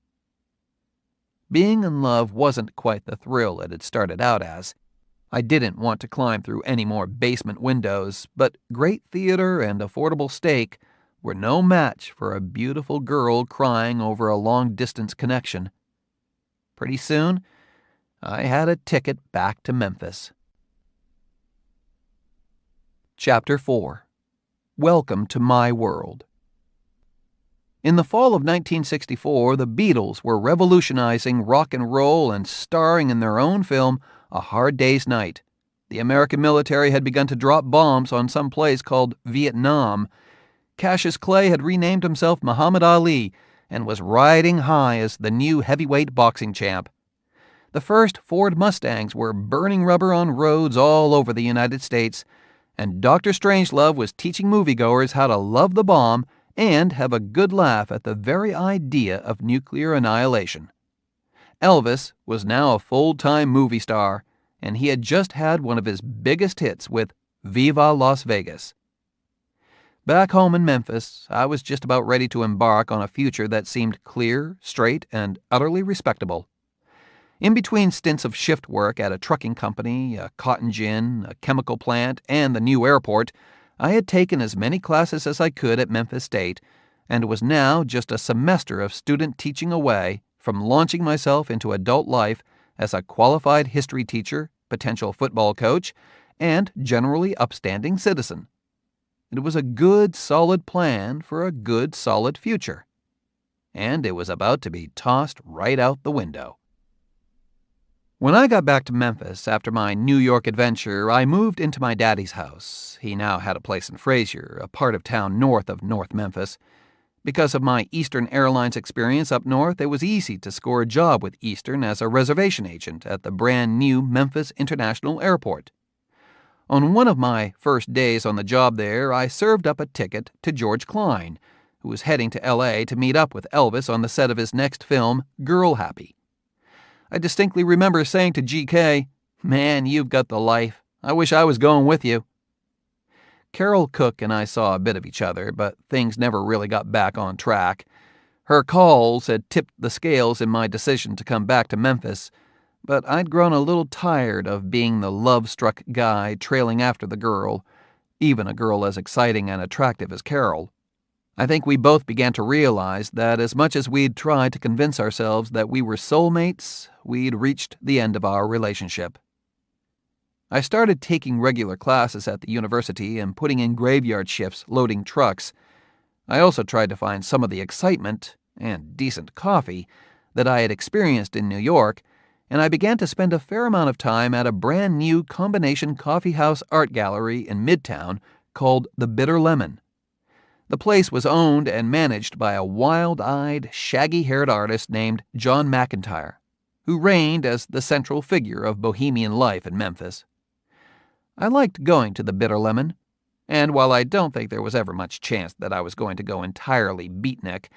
Being in love wasn't quite the thrill it had started out as. I didn't want to climb through any more basement windows, but great theater and affordable steak were no match for a beautiful girl crying over a long-distance connection. Pretty soon, I had a ticket back to Memphis. Chapter 4. Welcome to My World. In the fall of 1964, the Beatles were revolutionizing rock and roll and starring in their own film, A Hard Day's Night. The American military had begun to drop bombs on some place called Vietnam. Cassius Clay had renamed himself Muhammad Ali and was riding high as the new heavyweight boxing champ. The first Ford Mustangs were burning rubber on roads all over the United States, and Dr. Strangelove was teaching moviegoers how to love the bomb and have a good laugh at the very idea of nuclear annihilation. Elvis was now a full-time movie star, and he had just had one of his biggest hits with Viva Las Vegas. Back home in Memphis, I was just about ready to embark on a future that seemed clear, straight, and utterly respectable. In between stints of shift work at a trucking company, a cotton gin, a chemical plant, and the new airport, I had taken as many classes as I could at Memphis State, and was now just a semester of student teaching away from launching myself into adult life as a qualified history teacher, potential football coach, and generally upstanding citizen. It was a good, solid plan for a good, solid future. And it was about to be tossed right out the window. When I got back to Memphis after my New York adventure, I moved into my daddy's house. He now had a place in Frazier, a part of town north of North Memphis. Because of my Eastern Airlines experience up north, it was easy to score a job with Eastern as a reservation agent at the brand new Memphis International Airport. On one of my first days on the job there, I served up a ticket to George Klein, who was heading to L.A. to meet up with Elvis on the set of his next film, Girl Happy. I distinctly remember saying to GK, "Man, you've got the life. I wish I was going with you." Carol Cook and I saw a bit of each other, but things never really got back on track. Her calls had tipped the scales in my decision to come back to Memphis, but I'd grown a little tired of being the love-struck guy trailing after the girl, even a girl as exciting and attractive as Carol. I think we both began to realize that as much as we'd tried to convince ourselves that we were soulmates, we'd reached the end of our relationship. I started taking regular classes at the university and putting in graveyard shifts loading trucks. I also tried to find some of the excitement and decent coffee that I had experienced in New York, and I began to spend a fair amount of time at a brand new combination coffeehouse art gallery in Midtown called the Bitter Lemon. The place was owned and managed by a wild-eyed, shaggy-haired artist named John McIntyre, who reigned as the central figure of bohemian life in Memphis. I liked going to the Bitter Lemon, and while I don't think there was ever much chance that I was going to go entirely beatnik,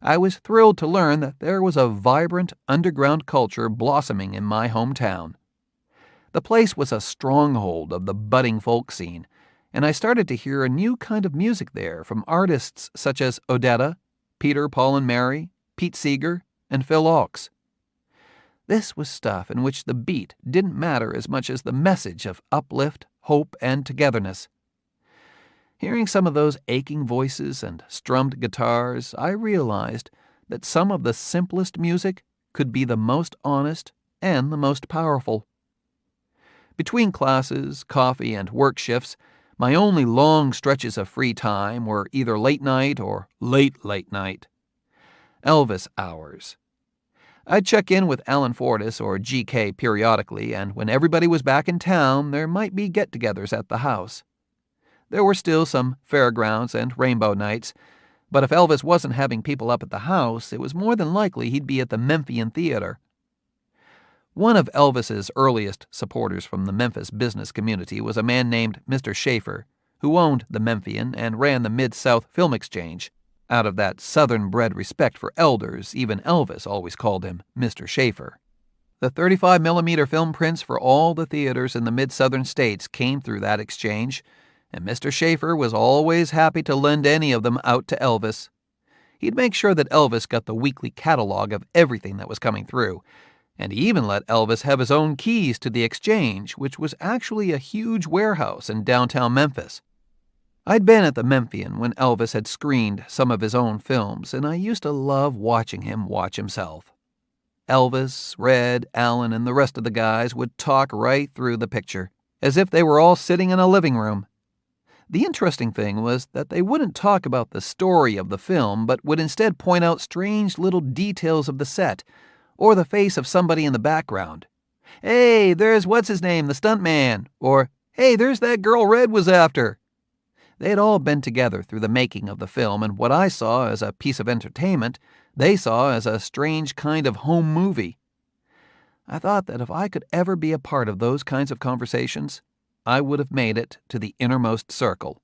I was thrilled to learn that there was a vibrant underground culture blossoming in my hometown. The place was a stronghold of the budding folk scene, and I started to hear a new kind of music there from artists such as Odetta, Peter, Paul and Mary, Pete Seeger, and Phil Ochs. This was stuff in which the beat didn't matter as much as the message of uplift, hope, and togetherness. Hearing some of those aching voices and strummed guitars, I realized that some of the simplest music could be the most honest and the most powerful. Between classes, coffee, and work shifts, my only long stretches of free time were either late night or late night. Elvis hours. I'd check in with Alan Fortis or GK periodically, and when everybody was back in town, there might be get-togethers at the house. There were still some fairgrounds and rainbow nights, but if Elvis wasn't having people up at the house, it was more than likely he'd be at the Memphian Theater. One of Elvis's earliest supporters from the Memphis business community was a man named Mr. Schaefer, who owned the Memphian and ran the Mid-South Film Exchange. Out of that Southern-bred respect for elders, even Elvis always called him Mr. Schaefer. The 35mm film prints for all the theaters in the mid-southern states came through that exchange, and Mr. Schaefer was always happy to lend any of them out to Elvis. He'd make sure that Elvis got the weekly catalog of everything that was coming through, and he even let Elvis have his own keys to the exchange, which was actually a huge warehouse in downtown Memphis. I'd been at the Memphian when Elvis had screened some of his own films, and I used to love watching him watch himself. Elvis, Red, Alan, and the rest of the guys would talk right through the picture, as if they were all sitting in a living room. The interesting thing was that they wouldn't talk about the story of the film, but would instead point out strange little details of the set, or the face of somebody in the background. "Hey, there's what's-his-name, the stuntman," or "Hey, there's that girl Red was after." They had all been together through the making of the film, and what I saw as a piece of entertainment, they saw as a strange kind of home movie. I thought that if I could ever be a part of those kinds of conversations, I would have made it to the innermost circle.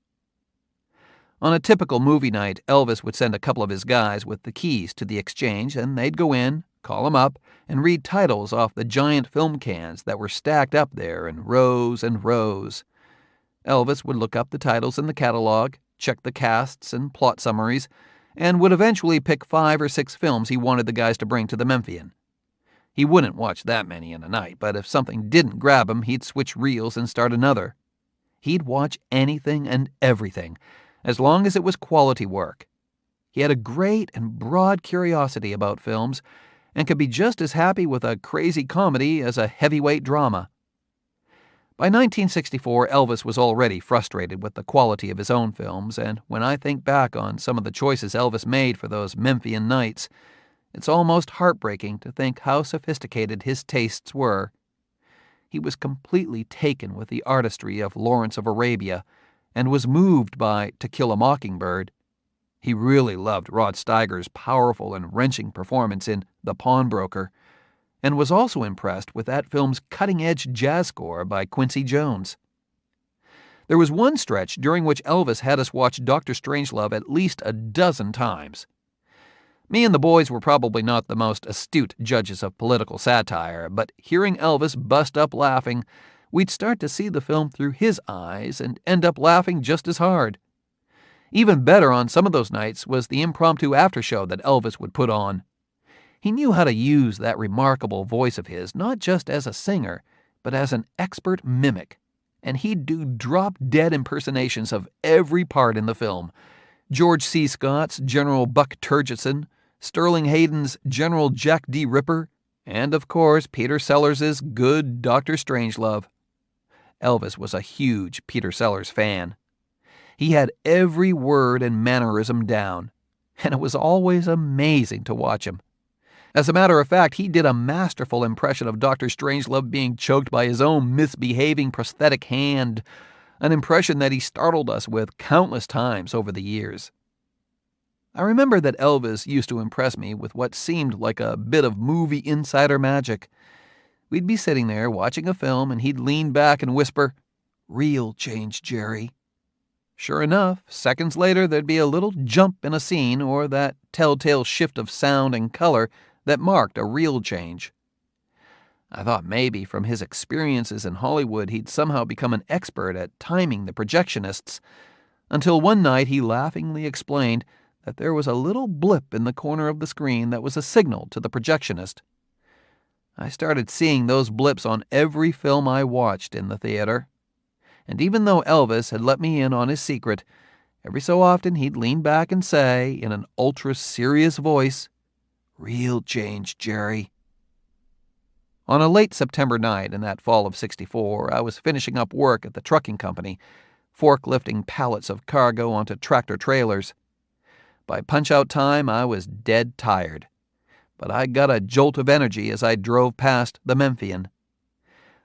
On a typical movie night, Elvis would send a couple of his guys with the keys to the exchange, and they'd go in, call them up, and read titles off the giant film cans that were stacked up there in rows and rows. Elvis would look up the titles in the catalog, check the casts and plot summaries, and would eventually pick 5 or 6 films he wanted the guys to bring to the Memphian. He wouldn't watch that many in a night, but if something didn't grab him, he'd switch reels and start another. He'd watch anything and everything, as long as it was quality work. He had a great and broad curiosity about films, and could be just as happy with a crazy comedy as a heavyweight drama. By 1964, Elvis was already frustrated with the quality of his own films, and when I think back on some of the choices Elvis made for those Memphian nights, it's almost heartbreaking to think how sophisticated his tastes were. He was completely taken with the artistry of Lawrence of Arabia, and was moved by To Kill a Mockingbird. He really loved Rod Steiger's powerful and wrenching performance in The Pawnbroker, and was also impressed with that film's cutting-edge jazz score by Quincy Jones. There was one stretch during which Elvis had us watch Dr. Strangelove at least a dozen times. Me and the boys were probably not the most astute judges of political satire, but hearing Elvis bust up laughing, we'd start to see the film through his eyes and end up laughing just as hard. Even better on some of those nights was the impromptu aftershow that Elvis would put on. He knew how to use that remarkable voice of his, not just as a singer, but as an expert mimic, and he'd do drop-dead impersonations of every part in the film, George C. Scott's General Buck Turgidson, Sterling Hayden's General Jack D. Ripper, and, of course, Peter Sellers's good Dr. Strangelove. Elvis was a huge Peter Sellers fan. He had every word and mannerism down, and it was always amazing to watch him. As a matter of fact, he did a masterful impression of Dr. Strangelove being choked by his own misbehaving prosthetic hand, an impression that he startled us with countless times over the years. I remember that Elvis used to impress me with what seemed like a bit of movie insider magic. We'd be sitting there watching a film, and he'd lean back and whisper, "Real change, Jerry." Sure enough, seconds later there'd be a little jump in a scene or that telltale shift of sound and color that marked a real change. I thought maybe from his experiences in Hollywood he'd somehow become an expert at timing the projectionists, until one night he laughingly explained that there was a little blip in the corner of the screen that was a signal to the projectionist. I started seeing those blips on every film I watched in the theater. And even though Elvis had let me in on his secret, every so often he'd lean back and say, in an ultra-serious voice, "Real change, Jerry." On a late September night in that fall of '64, I was finishing up work at the trucking company, forklifting pallets of cargo onto tractor-trailers. By punch-out time, I was dead tired, but I got a jolt of energy as I drove past the Memphian.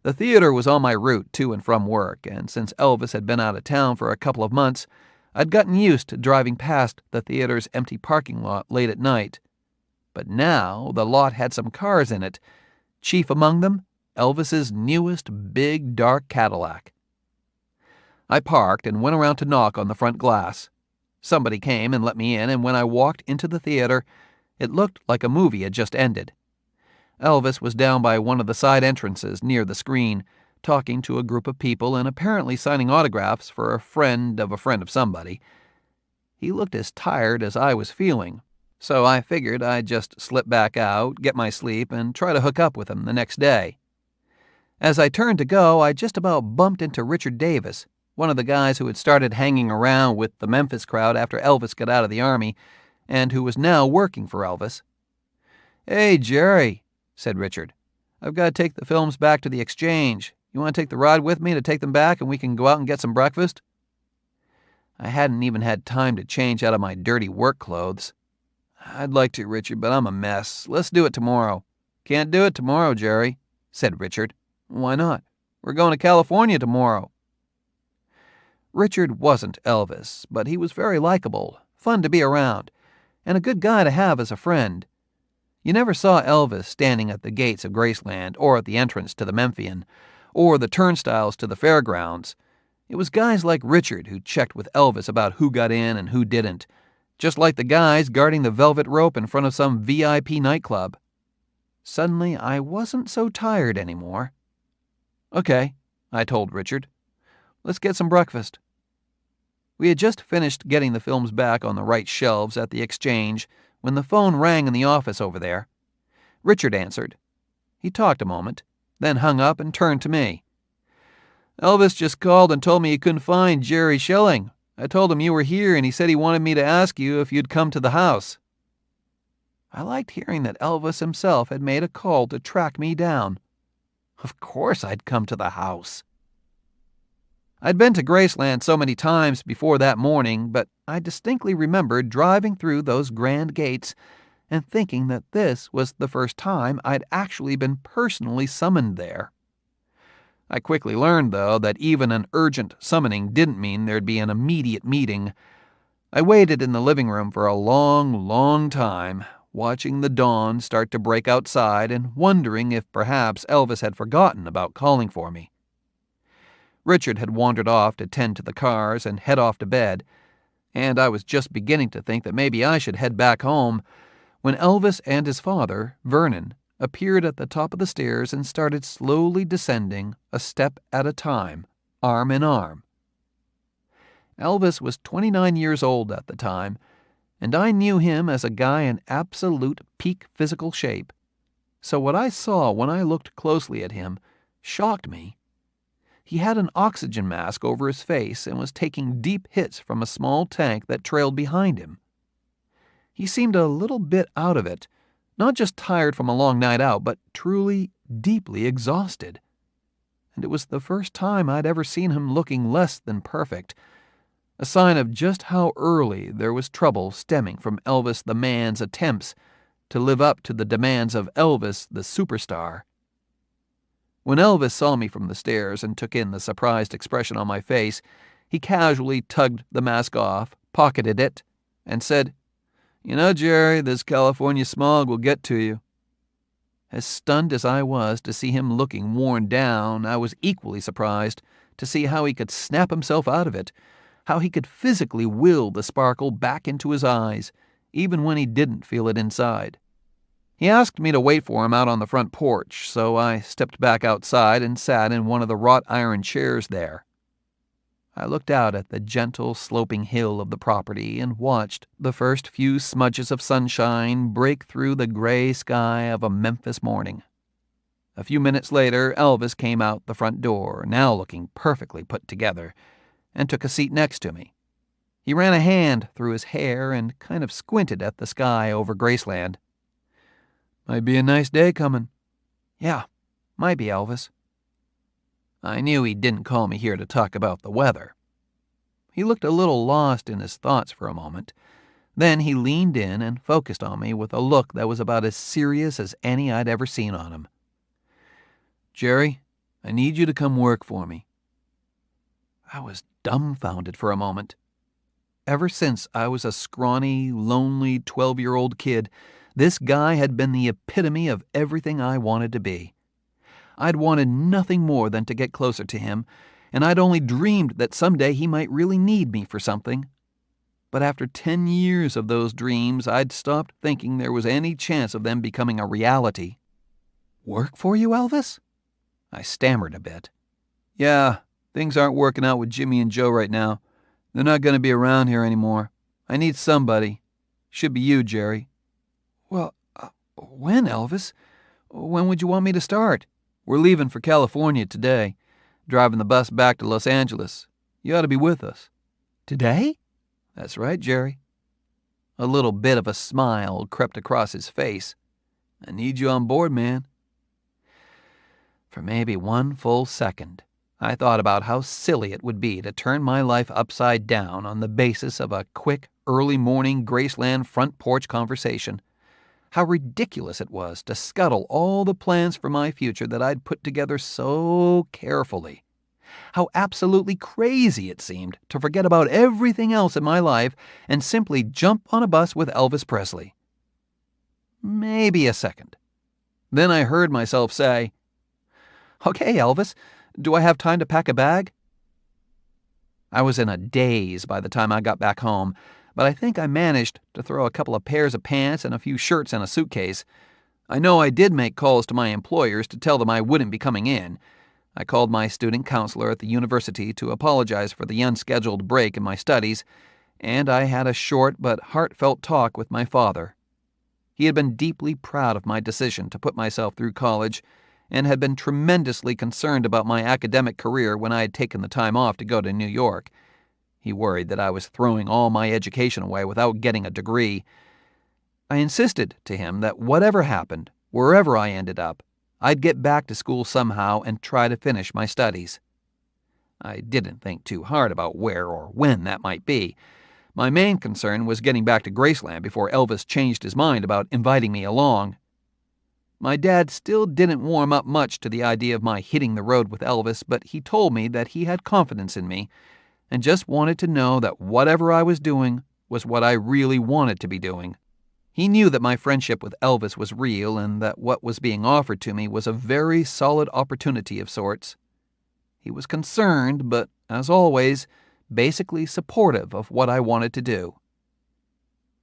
The theater was on my route to and from work, and since Elvis had been out of town for a couple of months, I'd gotten used to driving past the theater's empty parking lot late at night. But now the lot had some cars in it, chief among them Elvis's newest big dark Cadillac. I parked and went around to knock on the front glass. Somebody came and let me in, and when I walked into the theater, it looked like a movie had just ended. Elvis was down by one of the side entrances near the screen, talking to a group of people and apparently signing autographs for a friend of somebody. He looked as tired as I was feeling, so I figured I'd just slip back out, get my sleep, and try to hook up with him the next day. As I turned to go, I just about bumped into Richard Davis, one of the guys who had started hanging around with the Memphis crowd after Elvis got out of the Army, and who was now working for Elvis. "Hey, Jerry," said Richard. "I've got to take the films back to the exchange. You want to take the ride with me to take them back and we can go out and get some breakfast?" I hadn't even had time to change out of my dirty work clothes. "I'd like to, Richard, but I'm a mess. Let's do it tomorrow." "Can't do it tomorrow, Jerry," said Richard. "Why not? We're going to California tomorrow." Richard wasn't Elvis, but he was very likable, fun to be around, and a good guy to have as a friend. You never saw Elvis standing at the gates of Graceland or at the entrance to the Memphian or the turnstiles to the fairgrounds. It was guys like Richard who checked with Elvis about who got in and who didn't, just like the guys guarding the velvet rope in front of some VIP nightclub. Suddenly, I wasn't so tired anymore. "Okay," I told Richard. "Let's get some breakfast." We had just finished getting the films back on the right shelves at the exchange when the phone rang in the office over there. Richard answered. He talked a moment, then hung up and turned to me. "Elvis just called and told me he couldn't find Jerry Schilling. I told him you were here, and he said he wanted me to ask you if you'd come to the house." I liked hearing that Elvis himself had made a call to track me down. Of course I'd come to the house. I'd been to Graceland so many times before that morning, but I distinctly remembered driving through those grand gates and thinking that this was the first time I'd actually been personally summoned there. I quickly learned, though, that even an urgent summoning didn't mean there'd be an immediate meeting. I waited in the living room for a long, long time, watching the dawn start to break outside and wondering if perhaps Elvis had forgotten about calling for me. Richard had wandered off to tend to the cars and head off to bed, and I was just beginning to think that maybe I should head back home when Elvis and his father, Vernon, appeared at the top of the stairs and started slowly descending, a step at a time, arm in arm. Elvis was 29 years old at the time, and I knew him as a guy in absolute peak physical shape. So what I saw when I looked closely at him shocked me. He had an oxygen mask over his face and was taking deep hits from a small tank that trailed behind him. He seemed a little bit out of it, not just tired from a long night out, but truly, deeply exhausted. And it was the first time I'd ever seen him looking less than perfect, a sign of just how early there was trouble stemming from Elvis the man's attempts to live up to the demands of Elvis the superstar. When Elvis saw me from the stairs and took in the surprised expression on my face, he casually tugged the mask off, pocketed it, and said, "You know, Jerry, this California smog will get to you." As stunned as I was to see him looking worn down, I was equally surprised to see how he could snap himself out of it, how he could physically will the sparkle back into his eyes, even when he didn't feel it inside. He asked me to wait for him out on the front porch, so I stepped back outside and sat in one of the wrought iron chairs there. I looked out at the gentle, sloping hill of the property and watched the first few smudges of sunshine break through the gray sky of a Memphis morning. A few minutes later, Elvis came out the front door, now looking perfectly put together, and took a seat next to me. He ran a hand through his hair and kind of squinted at the sky over Graceland. "Might be a nice day coming." "Yeah, might be, Elvis." I knew he didn't call me here to talk about the weather. He looked a little lost in his thoughts for a moment. Then he leaned in and focused on me with a look that was about as serious as any I'd ever seen on him. "Jerry, I need you to come work for me." I was dumbfounded for a moment. Ever since I was a scrawny, lonely 12-year-old kid, this guy had been the epitome of everything I wanted to be. I'd wanted nothing more than to get closer to him, and I'd only dreamed that someday he might really need me for something. But after 10 years of those dreams, I'd stopped thinking there was any chance of them becoming a reality. "Work for you, Elvis?" I stammered a bit. "Yeah, things aren't working out with Jimmy and Joe right now. They're not going to be around here anymore. I need somebody. Should be you, Jerry." "Well, when, Elvis? When would you want me to start?" "We're leaving for California today, driving the bus back to Los Angeles. You ought to be with us." "Today?" "That's right, Jerry." A little bit of a smile crept across his face. "I need you on board, man." For maybe one full second, I thought about how silly it would be to turn my life upside down on the basis of a quick, early morning Graceland front porch conversation. How ridiculous it was to scuttle all the plans for my future that I'd put together so carefully. How absolutely crazy it seemed to forget about everything else in my life and simply jump on a bus with Elvis Presley. Maybe a second. Then I heard myself say, "Okay, Elvis, do I have time to pack a bag?" I was in a daze by the time I got back home, but I think I managed to throw a couple of pairs of pants and a few shirts in a suitcase. I know I did make calls to my employers to tell them I wouldn't be coming in. I called my student counselor at the university to apologize for the unscheduled break in my studies, and I had a short but heartfelt talk with my father. He had been deeply proud of my decision to put myself through college and had been tremendously concerned about my academic career when I had taken the time off to go to New York. He worried that I was throwing all my education away without getting a degree. I insisted to him that whatever happened, wherever I ended up, I'd get back to school somehow and try to finish my studies. I didn't think too hard about where or when that might be. My main concern was getting back to Graceland before Elvis changed his mind about inviting me along. My dad still didn't warm up much to the idea of my hitting the road with Elvis, but he told me that he had confidence in me and just wanted to know that whatever I was doing was what I really wanted to be doing. He knew that my friendship with Elvis was real and that what was being offered to me was a very solid opportunity of sorts. He was concerned, but, as always, basically supportive of what I wanted to do.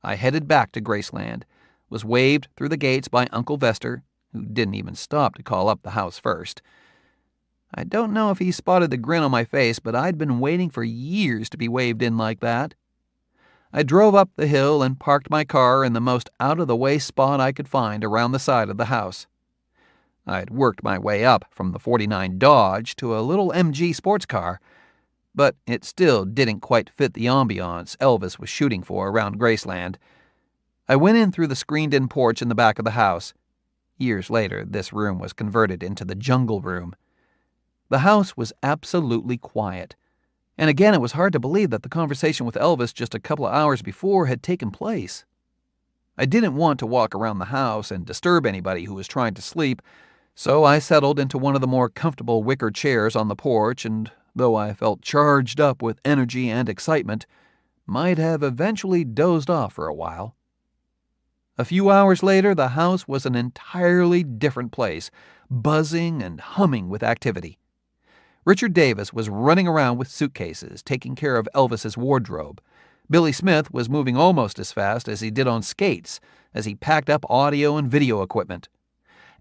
I headed back to Graceland, was waved through the gates by Uncle Vester, who didn't even stop to call up the house first. I don't know if he spotted the grin on my face, but I'd been waiting for years to be waved in like that. I drove up the hill and parked my car in the most out-of-the-way spot I could find around the side of the house. I'd worked my way up from the '49 Dodge to a little MG sports car, but it still didn't quite fit the ambiance Elvis was shooting for around Graceland. I went in through the screened-in porch in the back of the house. Years later, this room was converted into the jungle room. The house was absolutely quiet, and again it was hard to believe that the conversation with Elvis just a couple of hours before had taken place. I didn't want to walk around the house and disturb anybody who was trying to sleep, so I settled into one of the more comfortable wicker chairs on the porch, and though I felt charged up with energy and excitement, might have eventually dozed off for a while. A few hours later, the house was an entirely different place, buzzing and humming with activity. Richard Davis was running around with suitcases, taking care of Elvis's wardrobe. Billy Smith was moving almost as fast as he did on skates as he packed up audio and video equipment.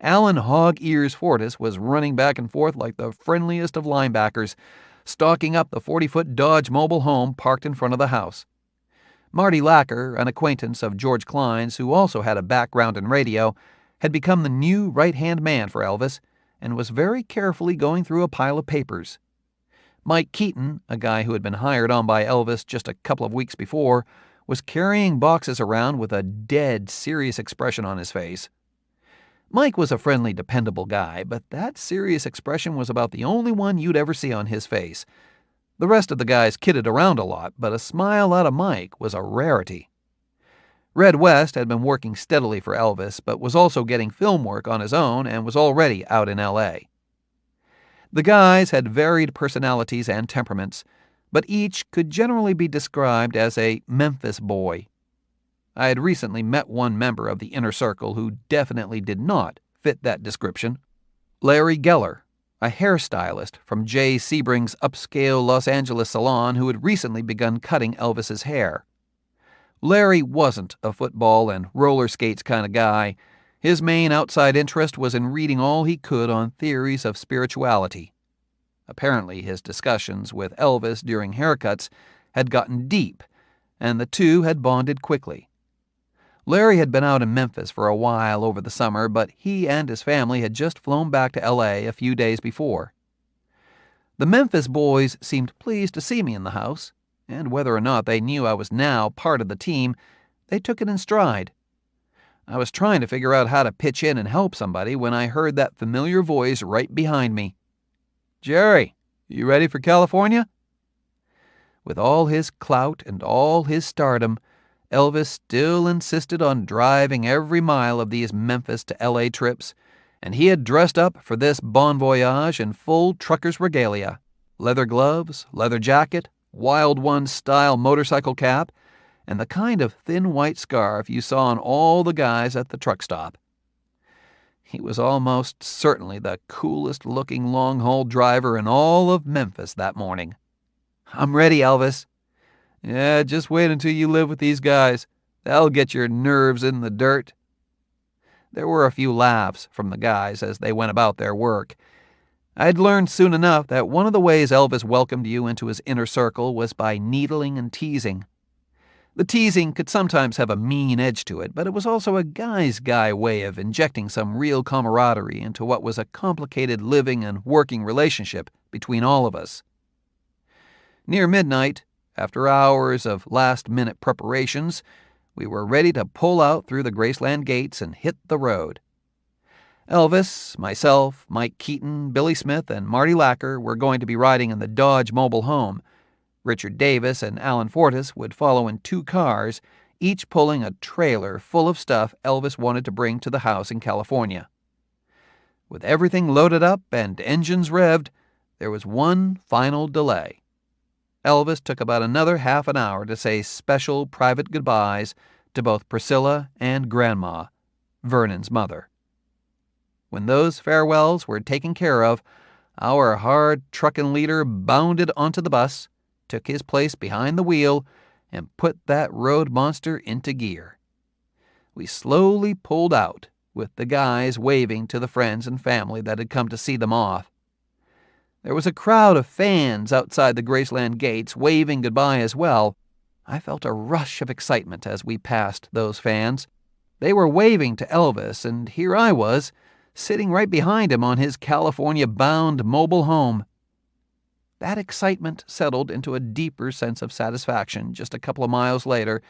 Alan Hog Ears Fortis was running back and forth like the friendliest of linebackers, stalking up the 40-foot Dodge mobile home parked in front of the house. Marty Lacker, an acquaintance of George Klein's who also had a background in radio, had become the new right-hand man for Elvis and was very carefully going through a pile of papers. Mike Keaton, a guy who had been hired on by Elvis just a couple of weeks before, was carrying boxes around with a dead, serious expression on his face. Mike was a friendly, dependable guy, but that serious expression was about the only one you'd ever see on his face. The rest of the guys kidded around a lot, but a smile out of Mike was a rarity. Red West had been working steadily for Elvis, but was also getting film work on his own and was already out in L.A. The guys had varied personalities and temperaments, but each could generally be described as a Memphis boy. I had recently met one member of the inner circle who definitely did not fit that description. Larry Geller, a hairstylist from Jay Sebring's upscale Los Angeles salon who had recently begun cutting Elvis's hair. Larry wasn't a football and roller skates kind of guy. His main outside interest was in reading all he could on theories of spirituality. Apparently his discussions with Elvis during haircuts had gotten deep, and the two had bonded quickly. Larry had been out in Memphis for a while over the summer, but he and his family had just flown back to L.A. a few days before. The Memphis boys seemed pleased to see me in the house, and whether or not they knew I was now part of the team, they took it in stride. I was trying to figure out how to pitch in and help somebody when I heard that familiar voice right behind me. "Jerry, you ready for California?" With all his clout and all his stardom, Elvis still insisted on driving every mile of these Memphis to L.A. trips, and he had dressed up for this bon voyage in full trucker's regalia: leather gloves, leather jacket, Wild One-style motorcycle cap, and the kind of thin white scarf you saw on all the guys at the truck stop. He was almost certainly the coolest-looking long-haul driver in all of Memphis that morning. "I'm ready, Elvis." "Yeah, just wait until you live with these guys. That'll get your nerves in the dirt." There were a few laughs from the guys as they went about their work. I'd learned soon enough that one of the ways Elvis welcomed you into his inner circle was by needling and teasing. The teasing could sometimes have a mean edge to it, but it was also a guy's guy way of injecting some real camaraderie into what was a complicated living and working relationship between all of us. Near midnight, after hours of last-minute preparations, we were ready to pull out through the Graceland gates and hit the road. Elvis, myself, Mike Keaton, Billy Smith, and Marty Lacker were going to be riding in the Dodge mobile home. Richard Davis and Alan Fortis would follow in 2 cars, each pulling a trailer full of stuff Elvis wanted to bring to the house in California. With everything loaded up and engines revved, there was one final delay. Elvis took about another half an hour to say special private goodbyes to both Priscilla and Grandma, Vernon's mother. When those farewells were taken care of, our hard truckin' leader bounded onto the bus, took his place behind the wheel, and put that road monster into gear. We slowly pulled out, with the guys waving to the friends and family that had come to see them off. There was a crowd of fans outside the Graceland gates waving goodbye as well. I felt a rush of excitement as we passed those fans. They were waving to Elvis, and here I was, sitting right behind him on his California-bound mobile home. That excitement settled into a deeper sense of satisfaction just a couple of miles later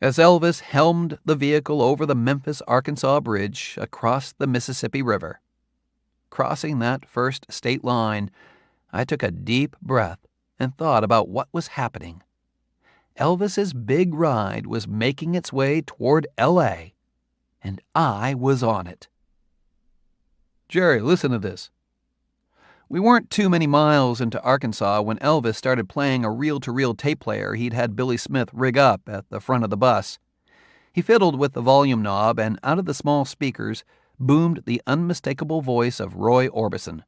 as Elvis helmed the vehicle over the Memphis-Arkansas Bridge across the Mississippi River. Crossing that first state line, I took a deep breath and thought about what was happening. Elvis's big ride was making its way toward L.A., and I was on it. Jerry, listen to this. We weren't too many miles into Arkansas when Elvis started playing a reel-to-reel tape player he'd had Billy Smith rig up at the front of the bus. He fiddled with the volume knob, and out of the small speakers boomed the unmistakable voice of Roy Orbison.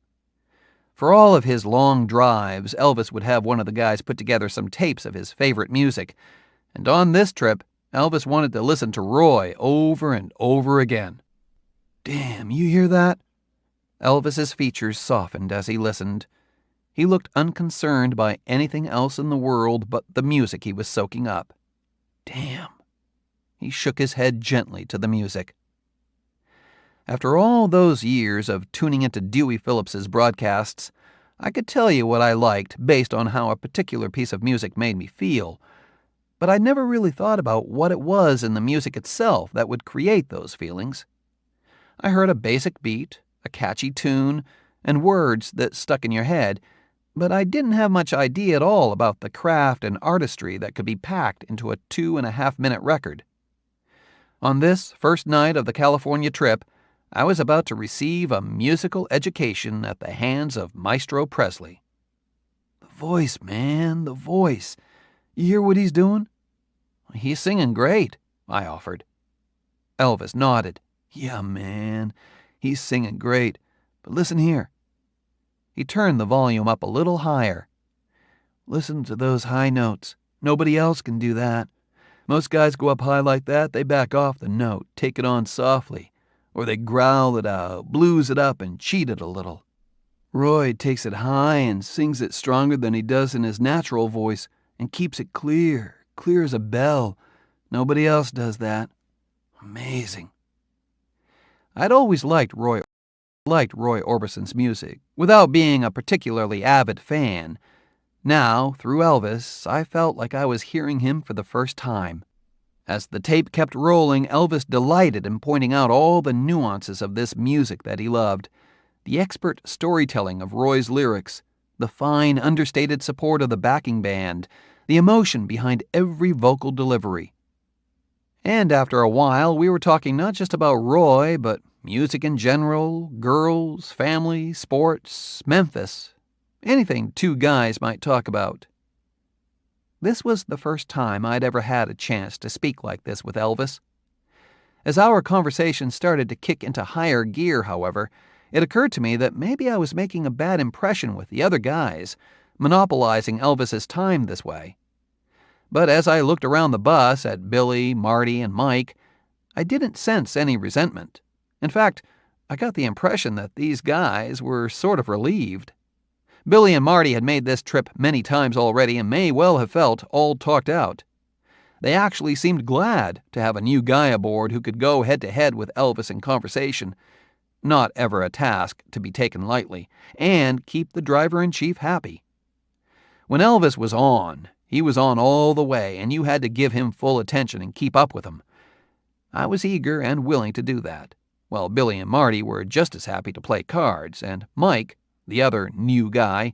For all of his long drives, Elvis would have one of the guys put together some tapes of his favorite music, and on this trip, Elvis wanted to listen to Roy over and over again. Damn, you hear that? Elvis's features softened as he listened. He looked unconcerned by anything else in the world but the music he was soaking up. Damn. He shook his head gently to the music. After all those years of tuning into Dewey Phillips's broadcasts, I could tell you what I liked based on how a particular piece of music made me feel, but I never really thought about what it was in the music itself that would create those feelings. I heard a basic beat, a catchy tune, and words that stuck in your head, but I didn't have much idea at all about the craft and artistry that could be packed into a 2.5-minute record. On this first night of the California trip, I was about to receive a musical education at the hands of Maestro Presley. The voice, man, the voice. You hear what he's doing? He's singing great, I offered. Elvis nodded. Yeah, man, he's singing great, but listen here. He turned the volume up a little higher. Listen to those high notes. Nobody else can do that. Most guys go up high like that, they back off the note, take it on softly, or they growl it out, blues it up, and cheat it a little. Roy takes it high and sings it stronger than he does in his natural voice, and keeps it clear as a bell. Nobody else does that. Amazing. I'd always liked Roy Orbison's music, without being a particularly avid fan. Now, through Elvis, I felt like I was hearing him for the first time. As the tape kept rolling, Elvis delighted in pointing out all the nuances of this music that he loved, the expert storytelling of Roy's lyrics, the fine, understated support of the backing band, the emotion behind every vocal delivery. And after a while, we were talking not just about Roy, but music in general, girls, family, sports, Memphis, anything two guys might talk about. This was the first time I'd ever had a chance to speak like this with Elvis. As our conversation started to kick into higher gear, however, it occurred to me that maybe I was making a bad impression with the other guys, monopolizing Elvis's time this way. But as I looked around the bus at Billy, Marty, and Mike, I didn't sense any resentment. In fact, I got the impression that these guys were sort of relieved. Billy and Marty had made this trip many times already and may well have felt all talked out. They actually seemed glad to have a new guy aboard who could go head-to-head with Elvis in conversation, not ever a task to be taken lightly, and keep the driver-in-chief happy. When Elvis was on, he was on all the way, and you had to give him full attention and keep up with him. I was eager and willing to do that, while Billy and Marty were just as happy to play cards, and Mike, the other new guy,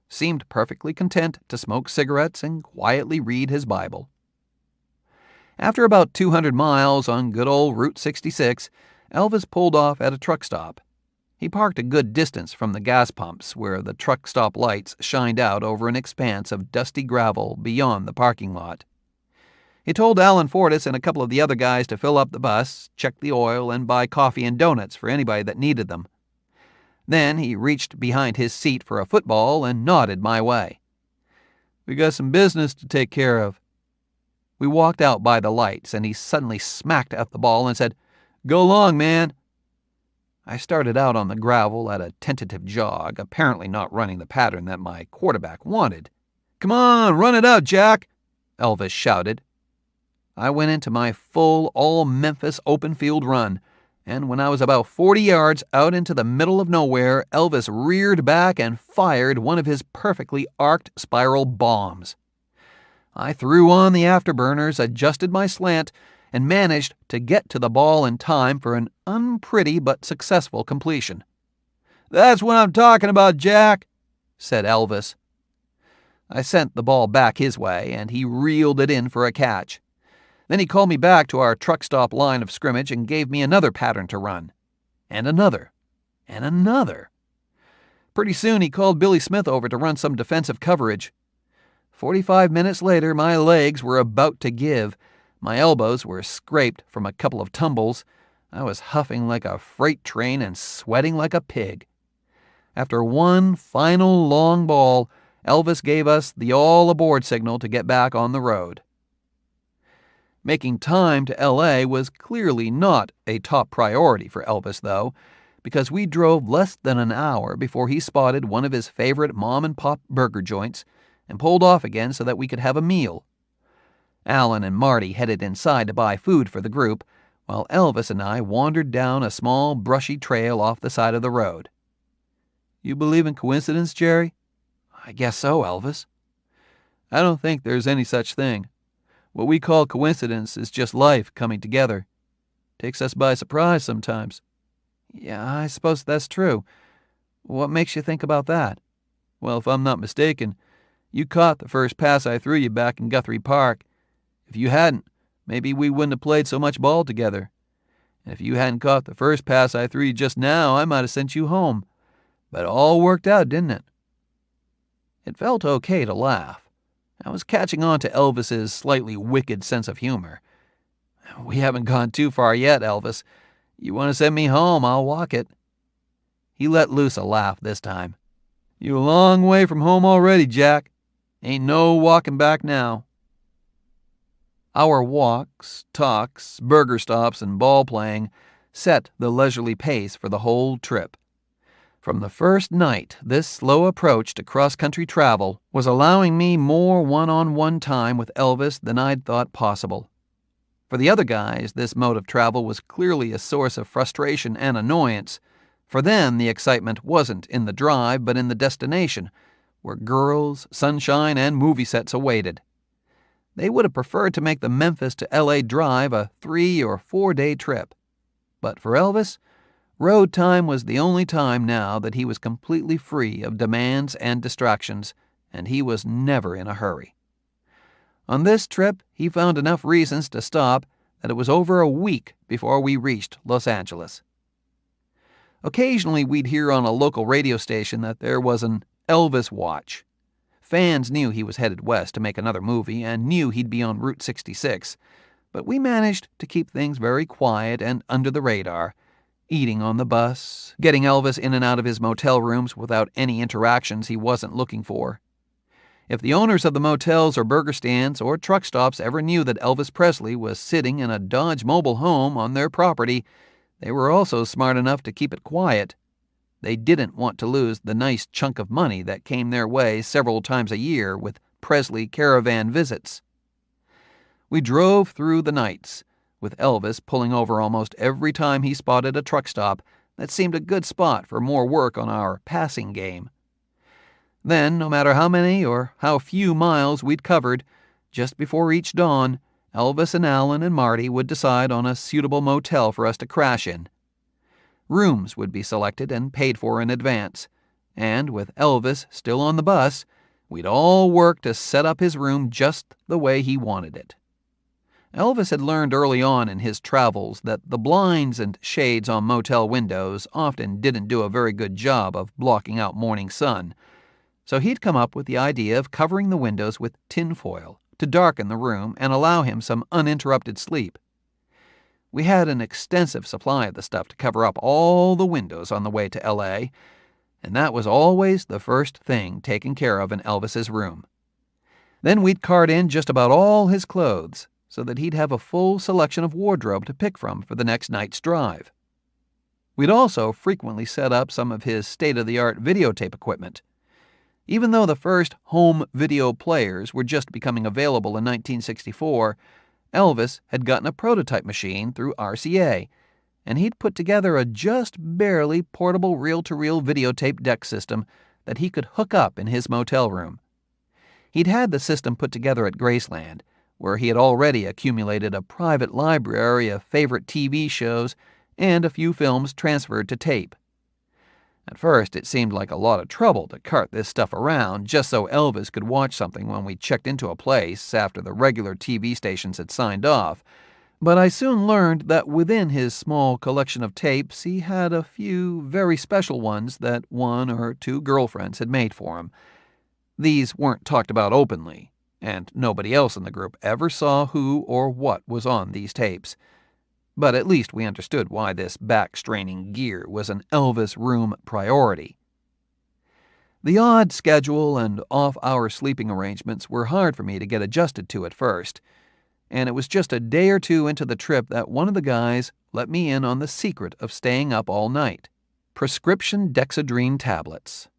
seemed perfectly content to smoke cigarettes and quietly read his Bible. After about 200 miles on good old Route 66, Elvis pulled off at a truck stop. He parked a good distance from the gas pumps where the truck stop lights shined out over an expanse of dusty gravel beyond the parking lot. He told Alan Fortis and a couple of the other guys to fill up the bus, check the oil, and buy coffee and donuts for anybody that needed them. Then he reached behind his seat for a football and nodded my way. We got some business to take care of. We walked out by the lights, and he suddenly smacked at the ball and said, "Go long, man." I started out on the gravel at a tentative jog, apparently not running the pattern that my quarterback wanted. "Come on, run it out, Jack," Elvis shouted. I went into my full all-Memphis open-field run, And when I was about 40 yards out into the middle of nowhere, Elvis reared back and fired one of his perfectly arced spiral bombs. I threw on the afterburners, adjusted my slant, and managed to get to the ball in time for an unpretty but successful completion. "That's what I'm talking about, Jack," said Elvis. I sent the ball back his way, and he reeled it in for a catch. Then he called me back to our truck stop line of scrimmage and gave me another pattern to run. And another. And another. Pretty soon he called Billy Smith over to run some defensive coverage. 45 minutes later, my legs were about to give. My elbows were scraped from a couple of tumbles. I was huffing like a freight train and sweating like a pig. After one final long ball, Elvis gave us the all-aboard signal to get back on the road. Making time to L.A. was clearly not a top priority for Elvis, though, because we drove less than an hour before he spotted one of his favorite mom-and-pop burger joints and pulled off again so that we could have a meal. Alan and Marty headed inside to buy food for the group, while Elvis and I wandered down a small, brushy trail off the side of the road. "You believe in coincidence, Jerry?" "I guess so, Elvis." "I don't think there's any such thing. What we call coincidence is just life coming together. Takes us by surprise sometimes." "Yeah, I suppose that's true. What makes you think about that?" "Well, if I'm not mistaken, you caught the first pass I threw you back in Guthrie Park. If you hadn't, maybe we wouldn't have played so much ball together. And if you hadn't caught the first pass I threw you just now, I might have sent you home. But it all worked out, didn't it?" It felt okay to laugh. I was catching on to Elvis's slightly wicked sense of humor. "We haven't gone too far yet, Elvis. You want to send me home, I'll walk it." He let loose a laugh this time. "You're a long way from home already, Jack. Ain't no walking back now." Our walks, talks, burger stops, and ball playing set the leisurely pace for the whole trip. From the first night, this slow approach to cross-country travel was allowing me more one-on-one time with Elvis than I'd thought possible. For the other guys, this mode of travel was clearly a source of frustration and annoyance. For them, the excitement wasn't in the drive, but in the destination, where girls, sunshine, and movie sets awaited. They would have preferred to make the Memphis to L.A. drive a 3 or 4 day trip. But for Elvis, road time was the only time now that he was completely free of demands and distractions, and he was never in a hurry. On this trip, he found enough reasons to stop that it was over a week before we reached Los Angeles. Occasionally, we'd hear on a local radio station that there was an Elvis watch. Fans knew he was headed west to make another movie and knew he'd be on Route 66, but we managed to keep things very quiet and under the radar, eating on the bus, getting Elvis in and out of his motel rooms without any interactions he wasn't looking for. If the owners of the motels or burger stands or truck stops ever knew that Elvis Presley was sitting in a Dodge mobile home on their property, they were also smart enough to keep it quiet. They didn't want to lose the nice chunk of money that came their way several times a year with Presley caravan visits. We drove through the nights, with Elvis pulling over almost every time he spotted a truck stop that seemed a good spot for more work on our passing game. Then, no matter how many or how few miles we'd covered, just before each dawn, Elvis and Alan and Marty would decide on a suitable motel for us to crash in. Rooms would be selected and paid for in advance, and with Elvis still on the bus, we'd all work to set up his room just the way he wanted it. Elvis had learned early on in his travels that the blinds and shades on motel windows often didn't do a very good job of blocking out morning sun, so he'd come up with the idea of covering the windows with tinfoil to darken the room and allow him some uninterrupted sleep. We had an extensive supply of the stuff to cover up all the windows on the way to L.A., and that was always the first thing taken care of in Elvis's room. Then we'd cart in just about all his clothes, so that he'd have a full selection of wardrobe to pick from for the next night's drive. We'd also frequently set up some of his state-of-the-art videotape equipment. Even though the first home video players were just becoming available in 1964, Elvis had gotten a prototype machine through RCA, and he'd put together a just barely portable reel-to-reel videotape deck system that he could hook up in his motel room. He'd had the system put together at Graceland, where he had already accumulated a private library of favorite TV shows and a few films transferred to tape. At first, it seemed like a lot of trouble to cart this stuff around just so Elvis could watch something when we checked into a place after the regular TV stations had signed off, but I soon learned that within his small collection of tapes he had a few very special ones that one or two girlfriends had made for him. These weren't talked about openly, and nobody else in the group ever saw who or what was on these tapes. But at least we understood why this back-straining gear was an Elvis room priority. The odd schedule and off-hour sleeping arrangements were hard for me to get adjusted to at first, and it was just a day or two into the trip that one of the guys let me in on the secret of staying up all night: prescription dexedrine tablets.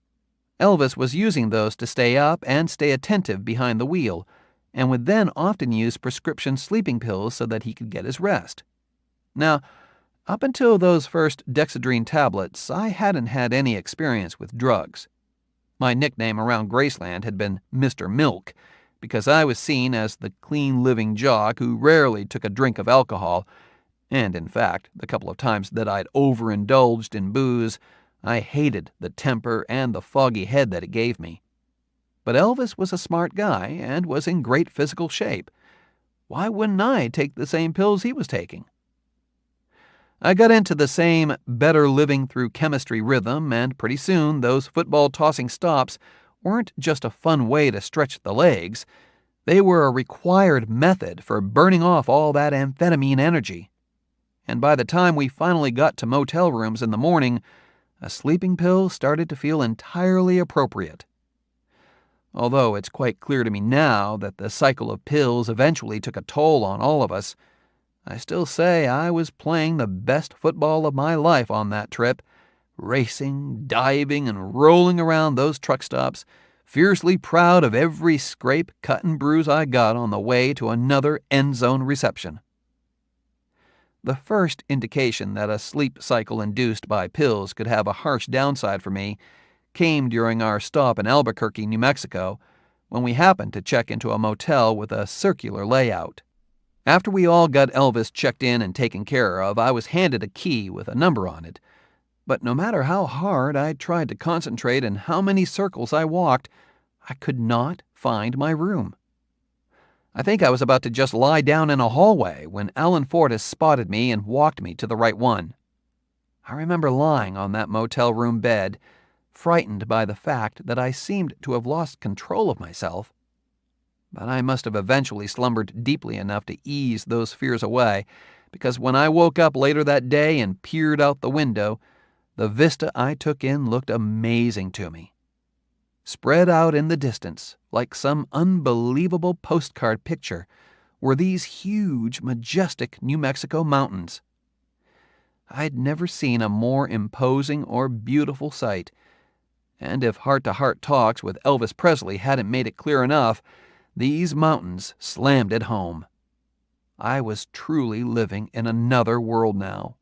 Elvis was using those to stay up and stay attentive behind the wheel, and would then often use prescription sleeping pills so that he could get his rest. Now, up until those first dexedrine tablets, I hadn't had any experience with drugs. My nickname around Graceland had been Mr. Milk, because I was seen as the clean-living jock who rarely took a drink of alcohol, and in fact, the couple of times that I'd overindulged in booze, I hated the temper and the foggy head that it gave me. But Elvis was a smart guy and was in great physical shape. Why wouldn't I take the same pills he was taking? I got into the same better living through chemistry rhythm, and pretty soon those football-tossing stops weren't just a fun way to stretch the legs. They were a required method for burning off all that amphetamine energy. And by the time we finally got to motel rooms in the morning, a sleeping pill started to feel entirely appropriate. Although it's quite clear to me now that the cycle of pills eventually took a toll on all of us, I still say I was playing the best football of my life on that trip, racing, diving, and rolling around those truck stops, fiercely proud of every scrape, cut, and bruise I got on the way to another end-zone reception. The first indication that a sleep cycle induced by pills could have a harsh downside for me came during our stop in Albuquerque, New Mexico, when we happened to check into a motel with a circular layout. After we all got Elvis checked in and taken care of, I was handed a key with a number on it. But no matter how hard I tried to concentrate and how many circles I walked, I could not find my room. I think I was about to just lie down in a hallway when Alan Fortas spotted me and walked me to the right one. I remember lying on that motel room bed, frightened by the fact that I seemed to have lost control of myself. But I must have eventually slumbered deeply enough to ease those fears away, because when I woke up later that day and peered out the window, the vista I took in looked amazing to me. Spread out in the distance, like some unbelievable postcard picture, were these huge, majestic New Mexico mountains. I'd never seen a more imposing or beautiful sight, and if heart-to-heart talks with Elvis Presley hadn't made it clear enough, these mountains slammed it home. I was truly living in another world now.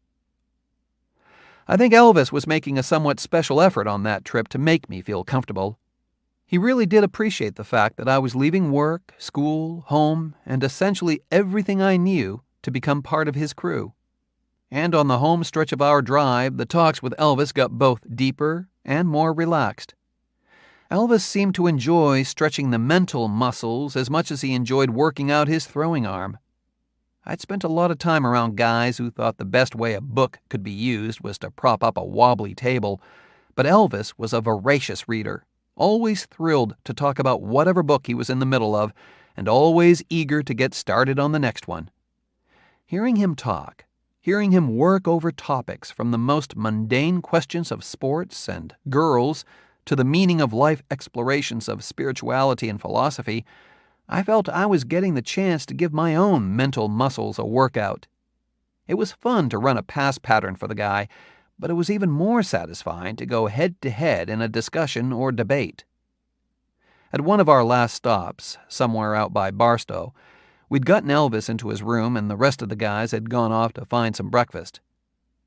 I think Elvis was making a somewhat special effort on that trip to make me feel comfortable. He really did appreciate the fact that I was leaving work, school, home, and essentially everything I knew to become part of his crew. And on the home stretch of our drive, the talks with Elvis got both deeper and more relaxed. Elvis seemed to enjoy stretching the mental muscles as much as he enjoyed working out his throwing arm. I'd spent a lot of time around guys who thought the best way a book could be used was to prop up a wobbly table, but Elvis was a voracious reader, always thrilled to talk about whatever book he was in the middle of, and always eager to get started on the next one. Hearing him talk, hearing him work over topics from the most mundane questions of sports and girls to the meaning of life explorations of spirituality and philosophy, I felt I was getting the chance to give my own mental muscles a workout. It was fun to run a pass pattern for the guy, but it was even more satisfying to go head-to-head in a discussion or debate. At one of our last stops, somewhere out by Barstow, we'd gotten Elvis into his room and the rest of the guys had gone off to find some breakfast.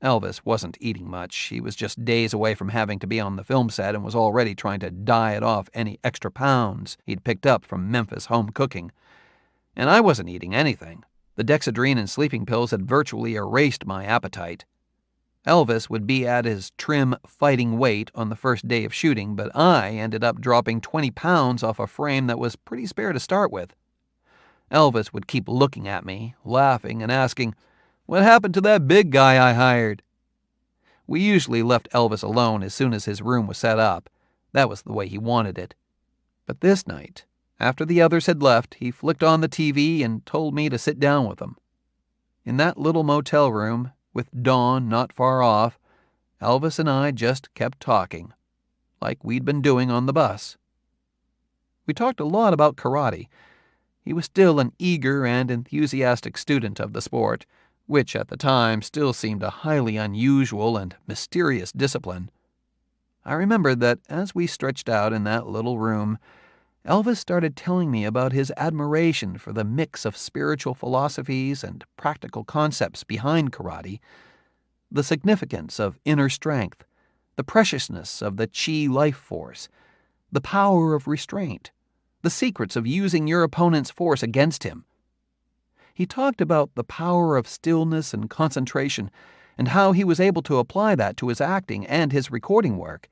Elvis wasn't eating much. He was just days away from having to be on the film set and was already trying to diet off any extra pounds he'd picked up from Memphis home cooking. And I wasn't eating anything. The Dexedrine and sleeping pills had virtually erased my appetite. Elvis would be at his trim fighting weight on the first day of shooting, but I ended up dropping 20 pounds off a frame that was pretty spare to start with. Elvis would keep looking at me, laughing and asking, "What happened to that big guy I hired?" We usually left Elvis alone as soon as his room was set up. That was the way he wanted it. But this night, after the others had left, he flicked on the TV and told me to sit down with him. In that little motel room, with dawn not far off, Elvis and I just kept talking, like we'd been doing on the bus. We talked a lot about karate. He was still an eager and enthusiastic student of the sport, which at the time still seemed a highly unusual and mysterious discipline. I remembered that as we stretched out in that little room, Elvis started telling me about his admiration for the mix of spiritual philosophies and practical concepts behind karate, the significance of inner strength, the preciousness of the chi life force, the power of restraint, the secrets of using your opponent's force against him. He talked about the power of stillness and concentration and how he was able to apply that to his acting and his recording work.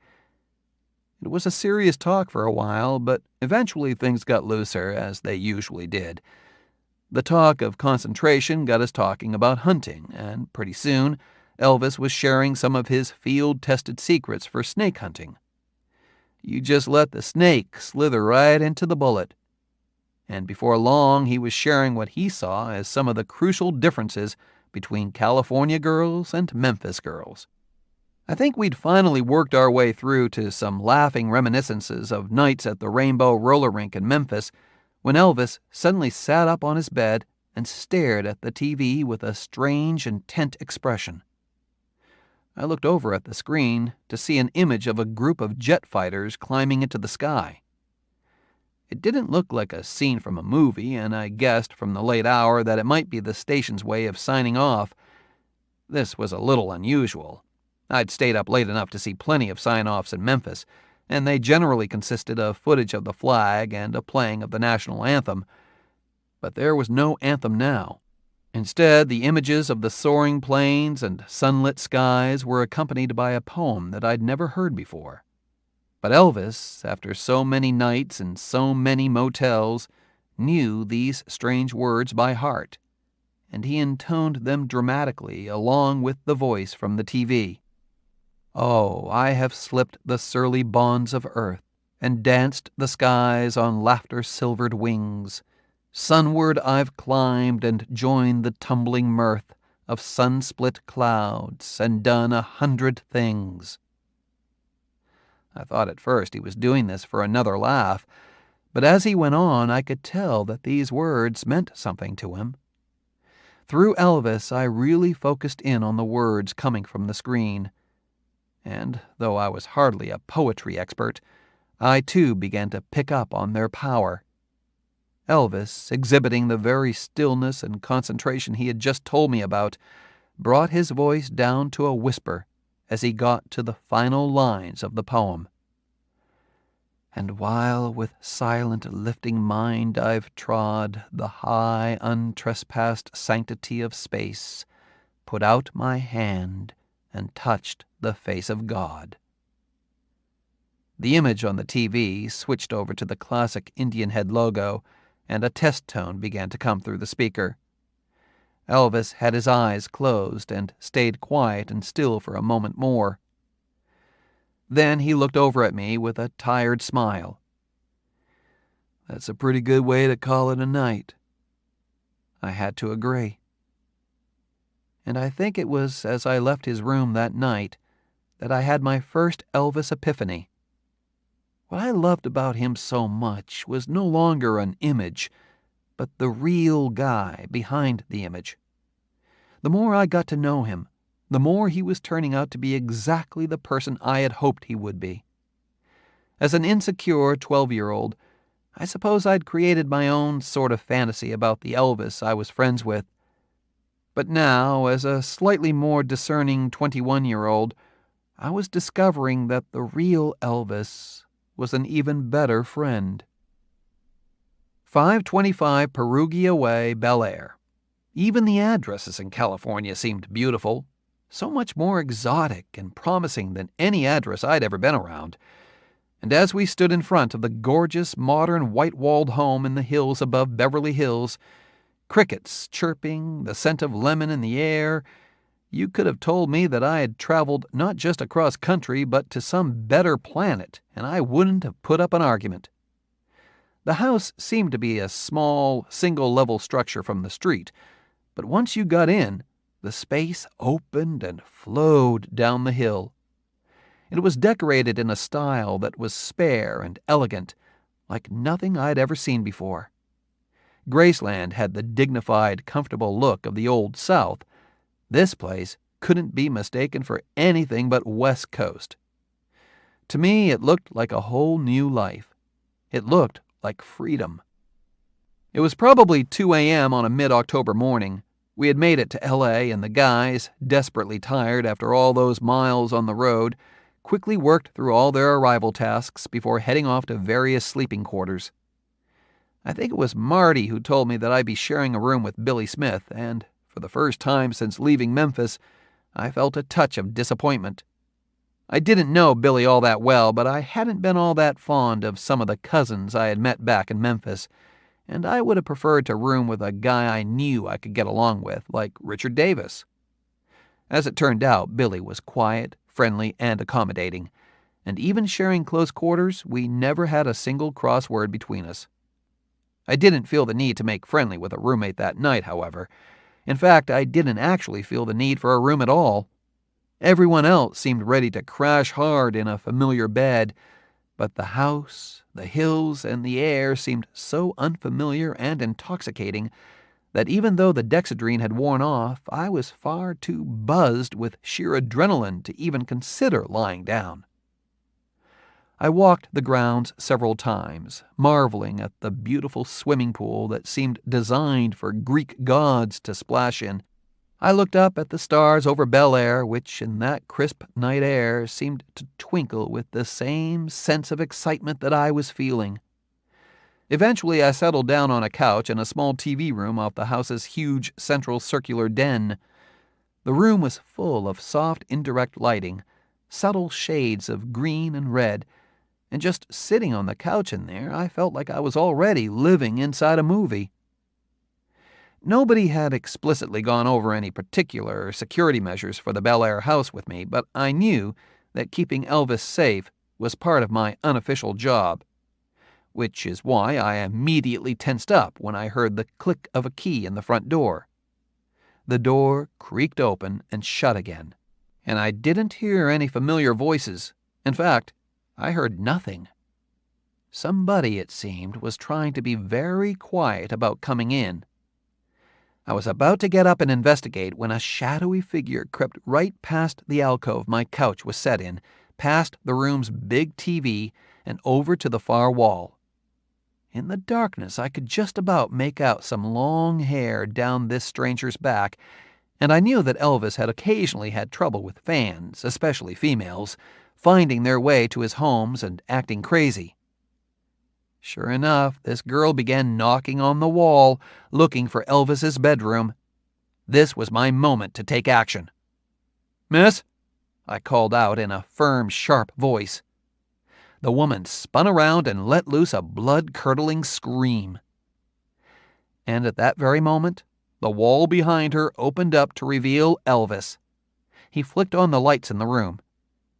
It was a serious talk for a while, but eventually things got looser, as they usually did. The talk of concentration got us talking about hunting, and pretty soon Elvis was sharing some of his field-tested secrets for snake hunting. You just let the snake slither right into the bullet. And before long, he was sharing what he saw as some of the crucial differences between California girls and Memphis girls. I think we'd finally worked our way through to some laughing reminiscences of nights at the Rainbow Roller Rink in Memphis when Elvis suddenly sat up on his bed and stared at the TV with a strange, intent expression. I looked over at the screen to see an image of a group of jet fighters climbing into the sky. It didn't look like a scene from a movie, and I guessed from the late hour that it might be the station's way of signing off. This was a little unusual. I'd stayed up late enough to see plenty of sign-offs in Memphis, and they generally consisted of footage of the flag and a playing of the national anthem. But there was no anthem now. Instead, the images of the soaring planes and sunlit skies were accompanied by a poem that I'd never heard before. But Elvis, after so many nights and so many motels, knew these strange words by heart, and he intoned them dramatically along with the voice from the TV. "Oh, I have slipped the surly bonds of earth, and danced the skies on laughter-silvered wings. Sunward I've climbed and joined the tumbling mirth of sun-split clouds, and done 100 things." I thought at first he was doing this for another laugh, but as he went on, I could tell that these words meant something to him. Through Elvis, I really focused in on the words coming from the screen, and though I was hardly a poetry expert, I too began to pick up on their power. Elvis, exhibiting the very stillness and concentration he had just told me about, brought his voice down to a whisper as he got to the final lines of the poem. "And while with silent lifting mind I've trod the high untrespassed sanctity of space, put out my hand and touched the face of God." The image on the TV switched over to the classic Indian head logo, and a test tone began to come through the speaker. Elvis had his eyes closed and stayed quiet and still for a moment more. Then he looked over at me with a tired smile. "That's a pretty good way to call it a night." I had to agree. And I think it was as I left his room that night that I had my first Elvis epiphany. What I loved about him so much was no longer an image, but the real guy behind the image. The more I got to know him, the more he was turning out to be exactly the person I had hoped he would be. As an insecure 12-year-old, I suppose I'd created my own sort of fantasy about the Elvis I was friends with. But now, as a slightly more discerning 21-year-old, I was discovering that the real Elvis was an even better friend. 525 Perugia Way, Bel Air. Even the addresses in California seemed beautiful, so much more exotic and promising than any address I'd ever been around. And as we stood in front of the gorgeous, modern, white-walled home in the hills above Beverly Hills, crickets chirping, the scent of lemon in the air, you could have told me that I had traveled not just across country, but to some better planet, and I wouldn't have put up an argument. The house seemed to be a small, single-level structure from the street, but once you got in, the space opened and flowed down the hill. It was decorated in a style that was spare and elegant, like nothing I'd ever seen before. Graceland had the dignified, comfortable look of the Old South. This place couldn't be mistaken for anything but West Coast. To me, it looked like a whole new life. It looked like freedom. It was probably 2 a.m. on a mid-October morning. We had made it to L.A., and the guys, desperately tired after all those miles on the road, quickly worked through all their arrival tasks before heading off to various sleeping quarters. I think it was Marty who told me that I'd be sharing a room with Billy Smith, and for the first time since leaving Memphis, I felt a touch of disappointment. I didn't know Billy all that well, but I hadn't been all that fond of some of the cousins I had met back in Memphis, and I would have preferred to room with a guy I knew I could get along with, like Richard Davis. As it turned out, Billy was quiet, friendly, and accommodating, and even sharing close quarters, we never had a single cross word between us. I didn't feel the need to make friendly with a roommate that night, however. In fact, I didn't actually feel the need for a room at all. Everyone else seemed ready to crash hard in a familiar bed, but the house, the hills, and the air seemed so unfamiliar and intoxicating that even though the Dexedrine had worn off, I was far too buzzed with sheer adrenaline to even consider lying down. I walked the grounds several times, marveling at the beautiful swimming pool that seemed designed for Greek gods to splash in. I looked up at the stars over Bel Air, which in that crisp night air seemed to twinkle with the same sense of excitement that I was feeling. Eventually, I settled down on a couch in a small TV room off the house's huge central circular den. The room was full of soft indirect lighting, subtle shades of green and red, and just sitting on the couch in there, I felt like I was already living inside a movie. Nobody had explicitly gone over any particular security measures for the Bel Air house with me, but I knew that keeping Elvis safe was part of my unofficial job, which is why I immediately tensed up when I heard the click of a key in the front door. The door creaked open and shut again, and I didn't hear any familiar voices. In fact, I heard nothing. Somebody, it seemed, was trying to be very quiet about coming in. I was about to get up and investigate when a shadowy figure crept right past the alcove my couch was set in, past the room's big TV, and over to the far wall. In the darkness, I could just about make out some long hair down this stranger's back, and I knew that Elvis had occasionally had trouble with fans, especially females, finding their way to his homes and acting crazy. Sure enough, this girl began knocking on the wall, looking for Elvis's bedroom. This was my moment to take action. "Miss?" I called out in a firm, sharp voice. The woman spun around and let loose a blood-curdling scream. And at that very moment, the wall behind her opened up to reveal Elvis. He flicked on the lights in the room.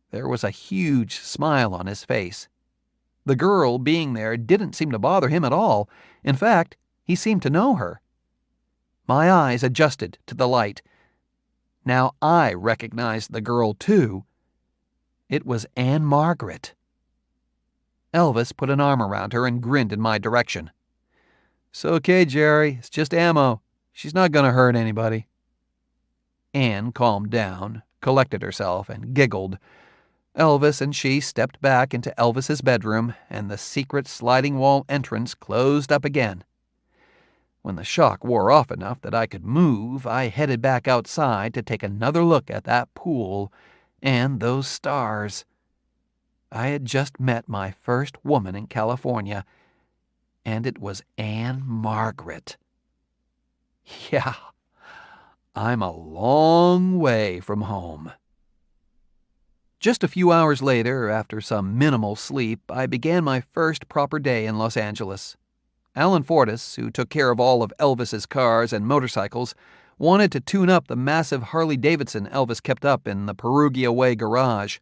There was a huge smile on his face. The girl being there didn't seem to bother him at all. In fact, he seemed to know her. My eyes adjusted to the light. Now I recognized the girl, too. It was Anne Margaret. Elvis put an arm around her and grinned in my direction. "It's okay, Jerry. It's just ammo. She's not going to hurt anybody." Anne calmed down, collected herself, and giggled. Elvis and she stepped back into Elvis's bedroom, and the secret sliding wall entrance closed up again. When the shock wore off enough that I could move, I headed back outside to take another look at that pool and those stars. I had just met my first woman in California, and it was Anne Margaret. Yeah, I'm a long way from home. Just a few hours later, after some minimal sleep, I began my first proper day in Los Angeles. Alan Fortas, who took care of all of Elvis's cars and motorcycles, wanted to tune up the massive Harley-Davidson Elvis kept up in the Perugia Way garage.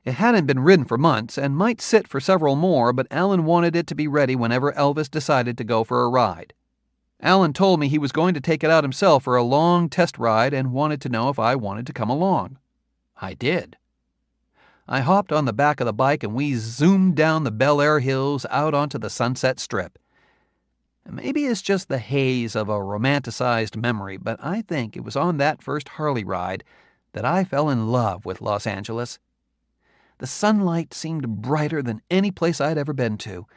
It hadn't been ridden for months and might sit for several more, but Alan wanted it to be ready whenever Elvis decided to go for a ride. Alan told me he was going to take it out himself for a long test ride and wanted to know if I wanted to come along. I did. I hopped on the back of the bike and we zoomed down the Bel Air hills out onto the Sunset Strip. Maybe it's just the haze of a romanticized memory, but I think it was on that first Harley ride that I fell in love with Los Angeles. The sunlight seemed brighter than any place I'd ever been to,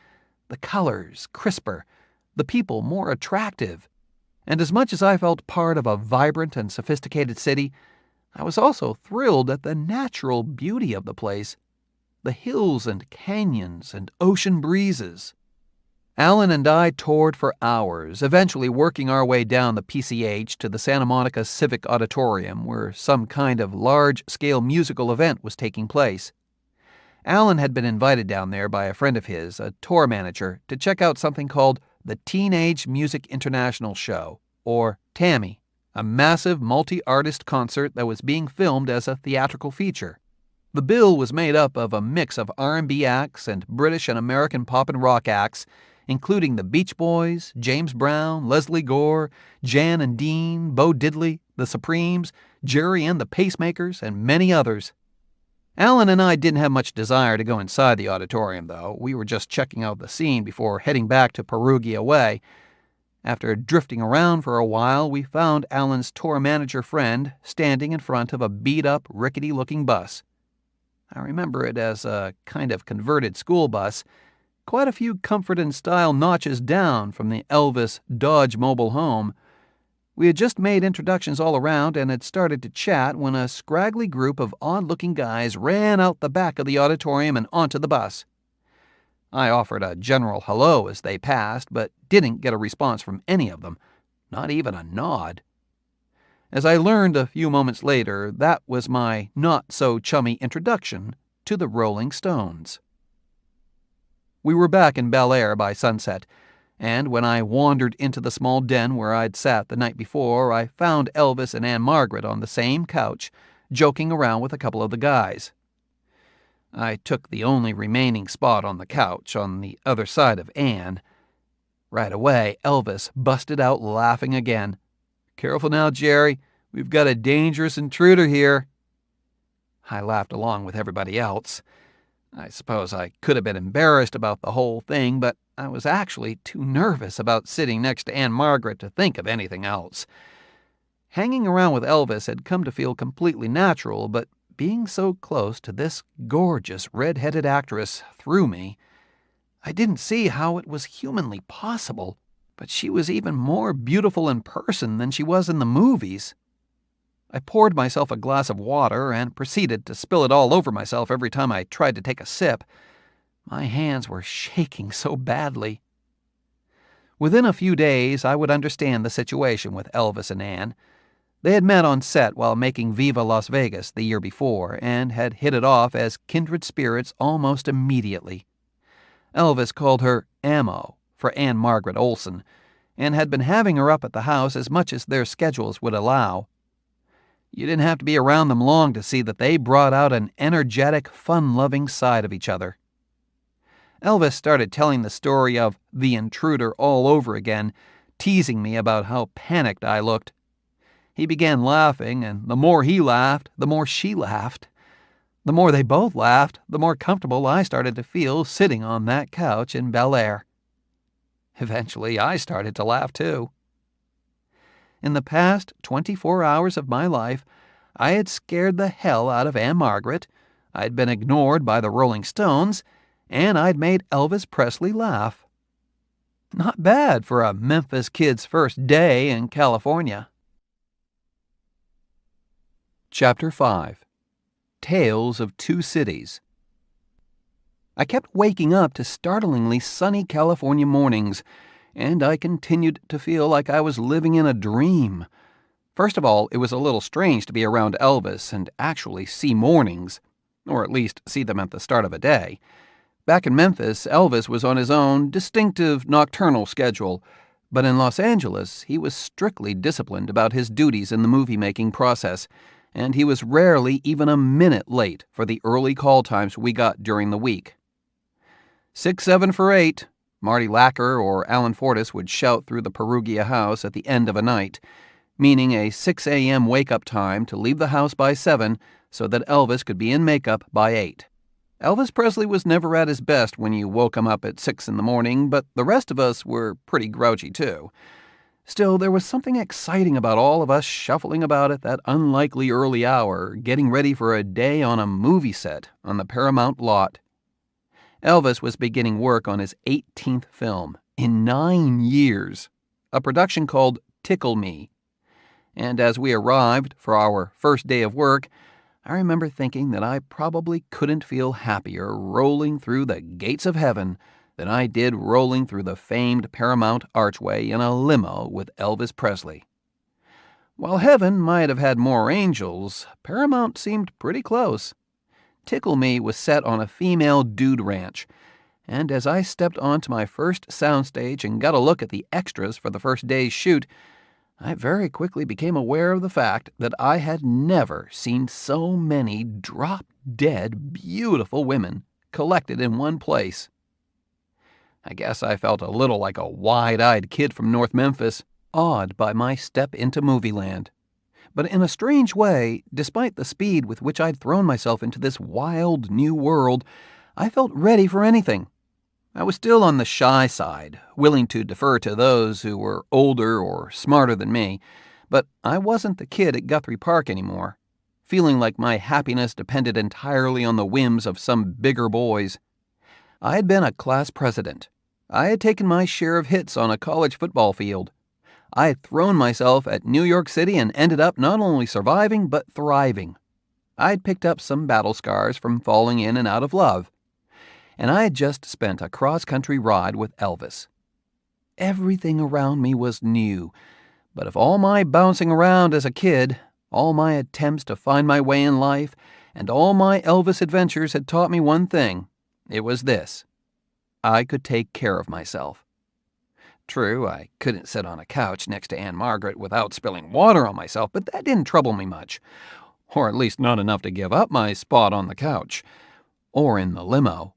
the colors crisper, the people more attractive, and as much as I felt part of a vibrant and sophisticated city, I was also thrilled at the natural beauty of the place, the hills and canyons and ocean breezes. Alan and I toured for hours, eventually working our way down the PCH to the Santa Monica Civic Auditorium, where some kind of large-scale musical event was taking place. Alan had been invited down there by a friend of his, a tour manager, to check out something called the Teenage Music International Show, or TAMI, a massive multi-artist concert that was being filmed as a theatrical feature. The bill was made up of a mix of R&B acts and British and American pop and rock acts, including the Beach Boys, James Brown, Leslie Gore, Jan and Dean, Bo Diddley, the Supremes, Jerry and the Pacemakers, and many others. Alan and I didn't have much desire to go inside the auditorium, though. We were just checking out the scene before heading back to Perugia Way. After drifting around for a while, we found Alan's tour manager friend standing in front of a beat-up, rickety-looking bus. I remember it as a kind of converted school bus, quite a few comfort and style notches down from the Elvis Dodge mobile home. We had just made introductions all around and had started to chat when a scraggly group of odd-looking guys ran out the back of the auditorium and onto the bus. I offered a general hello as they passed, but didn't get a response from any of them, not even a nod. As I learned a few moments later, that was my not-so-chummy introduction to the Rolling Stones. We were back in Bel Air by sunset, and when I wandered into the small den where I'd sat the night before, I found Elvis and Anne Margaret on the same couch, joking around with a couple of the guys. I took the only remaining spot on the couch, on the other side of Anne. Right away, Elvis busted out laughing again. "Careful now, Jerry. We've got a dangerous intruder here." I laughed along with everybody else. I suppose I could have been embarrassed about the whole thing, but I was actually too nervous about sitting next to Anne Margaret to think of anything else. Hanging around with Elvis had come to feel completely natural, but being so close to this gorgeous red-headed actress threw me. I didn't see how it was humanly possible, but she was even more beautiful in person than she was in the movies. I poured myself a glass of water and proceeded to spill it all over myself every time I tried to take a sip. My hands were shaking so badly. Within a few days, I would understand the situation with Elvis and Anne. They had met on set while making Viva Las Vegas the year before and had hit it off as kindred spirits almost immediately. Elvis called her Ammo for Anne Margaret Olson and had been having her up at the house as much as their schedules would allow. You didn't have to be around them long to see that they brought out an energetic, fun-loving side of each other. Elvis started telling the story of the intruder all over again, teasing me about how panicked I looked. He began laughing, and the more he laughed, the more she laughed. The more they both laughed, the more comfortable I started to feel sitting on that couch in Bel Air. Eventually, I started to laugh too. In the past 24 hours of my life, I had scared the hell out of Anne Margaret, I'd been ignored by the Rolling Stones, and I'd made Elvis Presley laugh. Not bad for a Memphis kid's first day in California. Chapter 5. Tales of Two Cities. I kept waking up to startlingly sunny California mornings, and I continued to feel like I was living in a dream. First of all, it was a little strange to be around Elvis and actually see mornings, or at least see them at the start of a day. Back in Memphis, Elvis was on his own distinctive nocturnal schedule, but in Los Angeles, he was strictly disciplined about his duties in the movie-making process, and he was rarely even a minute late for the early call times we got during the week. 6-7 for 8, Marty Lacker or Alan Fortas would shout through the Perugia house at the end of a night, meaning a 6 a.m. wake-up time to leave the house by 7 so that Elvis could be in makeup by 8. Elvis Presley was never at his best when you woke him up at 6 in the morning, but the rest of us were pretty grouchy too. Still, there was something exciting about all of us shuffling about at that unlikely early hour, getting ready for a day on a movie set on the Paramount lot. Elvis was beginning work on his 18th film in 9 years, a production called Tickle Me. And as we arrived for our first day of work, I remember thinking that I probably couldn't feel happier rolling through the gates of heaven than I did rolling through the famed Paramount archway in a limo with Elvis Presley. While heaven might have had more angels, Paramount seemed pretty close. Tickle Me was set on a female dude ranch, and as I stepped onto my first soundstage and got a look at the extras for the first day's shoot, I very quickly became aware of the fact that I had never seen so many drop-dead beautiful women collected in one place. I guess I felt a little like a wide-eyed kid from North Memphis, awed by my step into movie land. But in a strange way, despite the speed with which I'd thrown myself into this wild new world, I felt ready for anything. I was still on the shy side, willing to defer to those who were older or smarter than me, but I wasn't the kid at Guthrie Park anymore, feeling like my happiness depended entirely on the whims of some bigger boys. I had been a class president. I had taken my share of hits on a college football field. I had thrown myself at New York City and ended up not only surviving but thriving. I had picked up some battle scars from falling in and out of love. And I had just spent a cross-country ride with Elvis. Everything around me was new, but of all my bouncing around as a kid, all my attempts to find my way in life, and all my Elvis adventures had taught me one thing. It was this: I could take care of myself. True, I couldn't sit on a couch next to Aunt Margaret without spilling water on myself, but that didn't trouble me much, or at least not enough to give up my spot on the couch, or in the limo.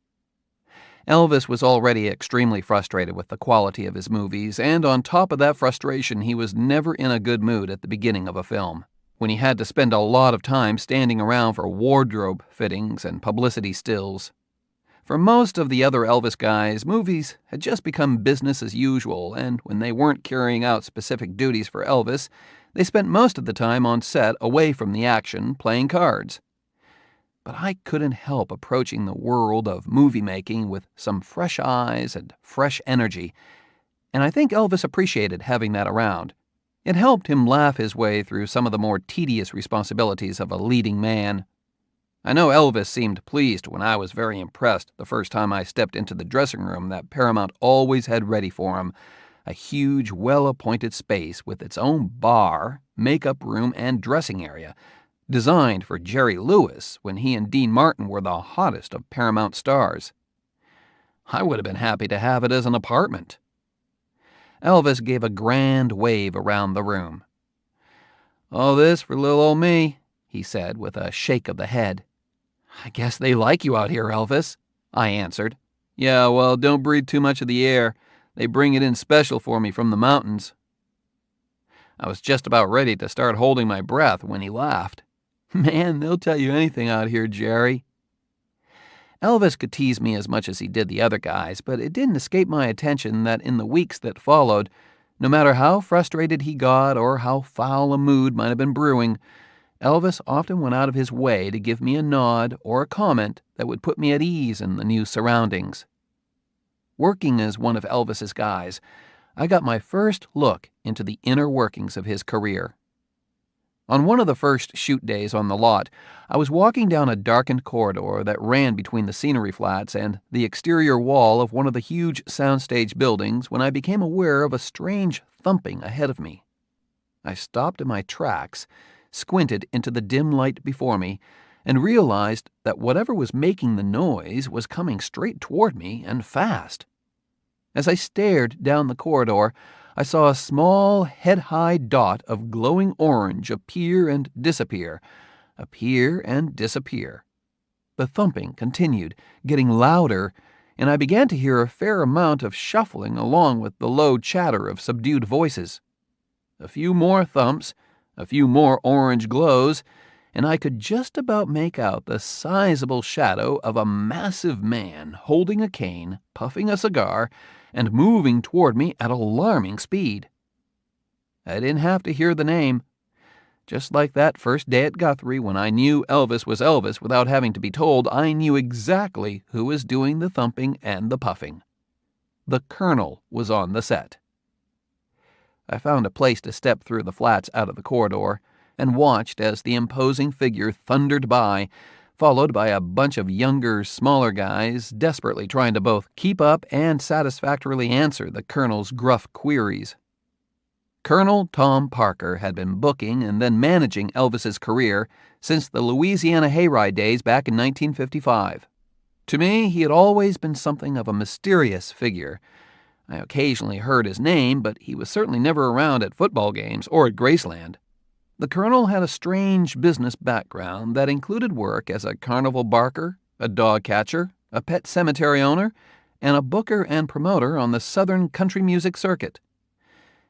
Elvis was already extremely frustrated with the quality of his movies, and on top of that frustration, he was never in a good mood at the beginning of a film, when he had to spend a lot of time standing around for wardrobe fittings and publicity stills. For most of the other Elvis guys, movies had just become business as usual, and when they weren't carrying out specific duties for Elvis, they spent most of the time on set away from the action, playing cards. But I couldn't help approaching the world of movie-making with some fresh eyes and fresh energy, and I think Elvis appreciated having that around. It helped him laugh his way through some of the more tedious responsibilities of a leading man. I know Elvis seemed pleased when I was very impressed the first time I stepped into the dressing room that Paramount always had ready for him, a huge, well-appointed space with its own bar, makeup room, and dressing area, designed for Jerry Lewis when he and Dean Martin were the hottest of Paramount stars. I would have been happy to have it as an apartment. Elvis gave a grand wave around the room. "All this for little old me," he said with a shake of the head. "I guess they like you out here, Elvis," I answered. "Yeah, well, don't breathe too much of the air. They bring it in special for me from the mountains." I was just about ready to start holding my breath when he laughed. "Man, they'll tell you anything out here, Jerry." Elvis could tease me as much as he did the other guys, but it didn't escape my attention that in the weeks that followed, no matter how frustrated he got or how foul a mood might have been brewing, Elvis often went out of his way to give me a nod or a comment that would put me at ease in the new surroundings. Working as one of Elvis's guys, I got my first look into the inner workings of his career. On one of the first shoot days on the lot, I was walking down a darkened corridor that ran between the scenery flats and the exterior wall of one of the huge soundstage buildings when I became aware of a strange thumping ahead of me. I stopped in my tracks, squinted into the dim light before me, and realized that whatever was making the noise was coming straight toward me and fast. As I stared down the corridor, I saw a small, head-high dot of glowing orange appear and disappear, appear and disappear. The thumping continued, getting louder, and I began to hear a fair amount of shuffling along with the low chatter of subdued voices. A few more thumps, a few more orange glows, and I could just about make out the sizable shadow of a massive man holding a cane, puffing a cigar, and moving toward me at alarming speed. I didn't have to hear the name. Just like that first day at Guthrie when I knew Elvis was Elvis without having to be told, I knew exactly who was doing the thumping and the puffing. The Colonel was on the set. I found a place to step through the flats out of the corridor and watched as the imposing figure thundered by, followed by a bunch of younger, smaller guys desperately trying to both keep up and satisfactorily answer the Colonel's gruff queries. Colonel Tom Parker had been booking and then managing Elvis's career since the Louisiana hayride days back in 1955. To me, he had always been something of a mysterious figure. I occasionally heard his name, but he was certainly never around at football games or at Graceland. The Colonel had a strange business background that included work as a carnival barker, a dog catcher, a pet cemetery owner, and a booker and promoter on the Southern country music circuit.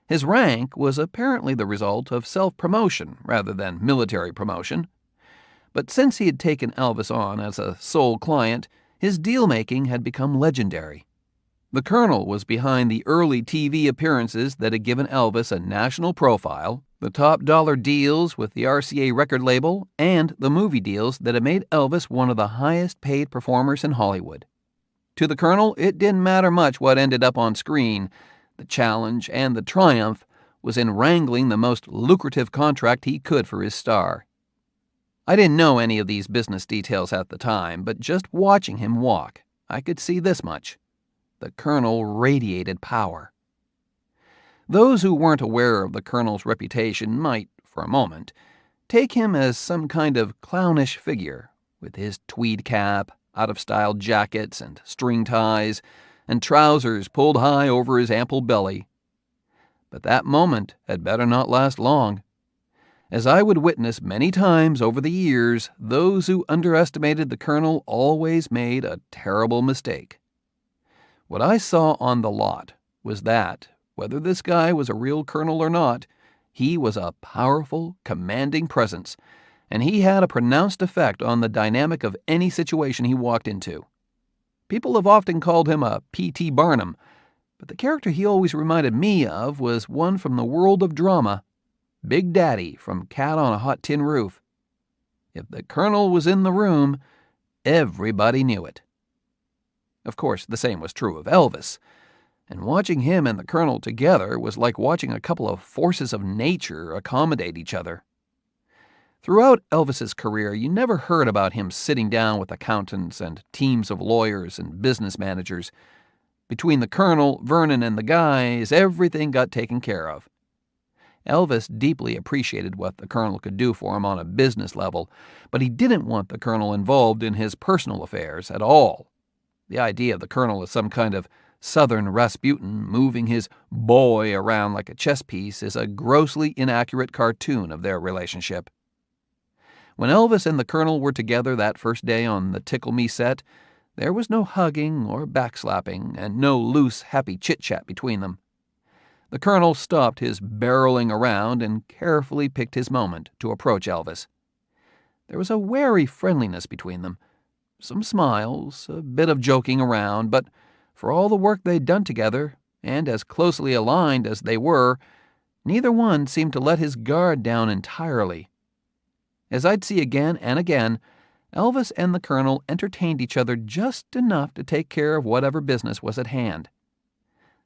His rank was apparently the result of self-promotion rather than military promotion. But since he had taken Elvis on as a sole client, his deal-making had become legendary. The Colonel was behind the early TV appearances that had given Elvis a national profile, the top dollar deals with the RCA record label, and the movie deals that had made Elvis one of the highest-paid performers in Hollywood. To the Colonel, it didn't matter much what ended up on screen. The challenge and the triumph was in wrangling the most lucrative contract he could for his star. I didn't know any of these business details at the time, but just watching him walk, I could see this much. The Colonel radiated power. Those who weren't aware of the Colonel's reputation might, for a moment, take him as some kind of clownish figure, with his tweed cap, out-of-style jackets and string ties, and trousers pulled high over his ample belly. But that moment had better not last long. As I would witness many times over the years, those who underestimated the Colonel always made a terrible mistake. What I saw on the lot was that, whether this guy was a real colonel or not, he was a powerful, commanding presence, and he had a pronounced effect on the dynamic of any situation he walked into. People have often called him a P.T. Barnum, but the character he always reminded me of was one from the world of drama, Big Daddy from Cat on a Hot Tin Roof. If the Colonel was in the room, everybody knew it. Of course, the same was true of Elvis, and watching him and the Colonel together was like watching a couple of forces of nature accommodate each other. Throughout Elvis's career, you never heard about him sitting down with accountants and teams of lawyers and business managers. Between the Colonel, Vernon, and the guys, everything got taken care of. Elvis deeply appreciated what the Colonel could do for him on a business level, but he didn't want the Colonel involved in his personal affairs at all. The idea of the Colonel as some kind of Southern Rasputin moving his boy around like a chess piece is a grossly inaccurate cartoon of their relationship. When Elvis and the Colonel were together that first day on the Tickle Me set, there was no hugging or backslapping and no loose, happy chit-chat between them. The Colonel stopped his barreling around and carefully picked his moment to approach Elvis. There was a wary friendliness between them, some smiles, a bit of joking around, but for all the work they'd done together, and as closely aligned as they were, neither one seemed to let his guard down entirely. As I'd see again and again, Elvis and the Colonel entertained each other just enough to take care of whatever business was at hand.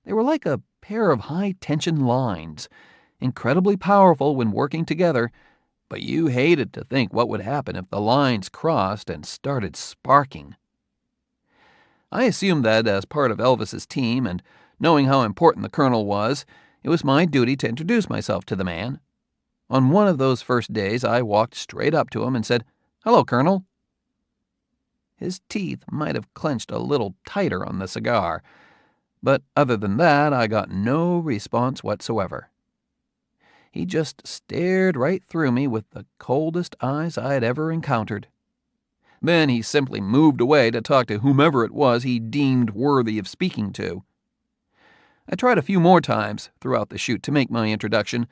They were like a pair of high-tension lines, incredibly powerful when working together, but you hated to think what would happen if the lines crossed and started sparking. I assumed that as part of Elvis's team and knowing how important the Colonel was, it was my duty to introduce myself to the man. On one of those first days, I walked straight up to him and said, "Hello, Colonel." His teeth might have clenched a little tighter on the cigar, but other than that, I got no response whatsoever. He just stared right through me with the coldest eyes I had ever encountered. Then he simply moved away to talk to whomever it was he deemed worthy of speaking to. I tried a few more times throughout the shoot to make my introduction,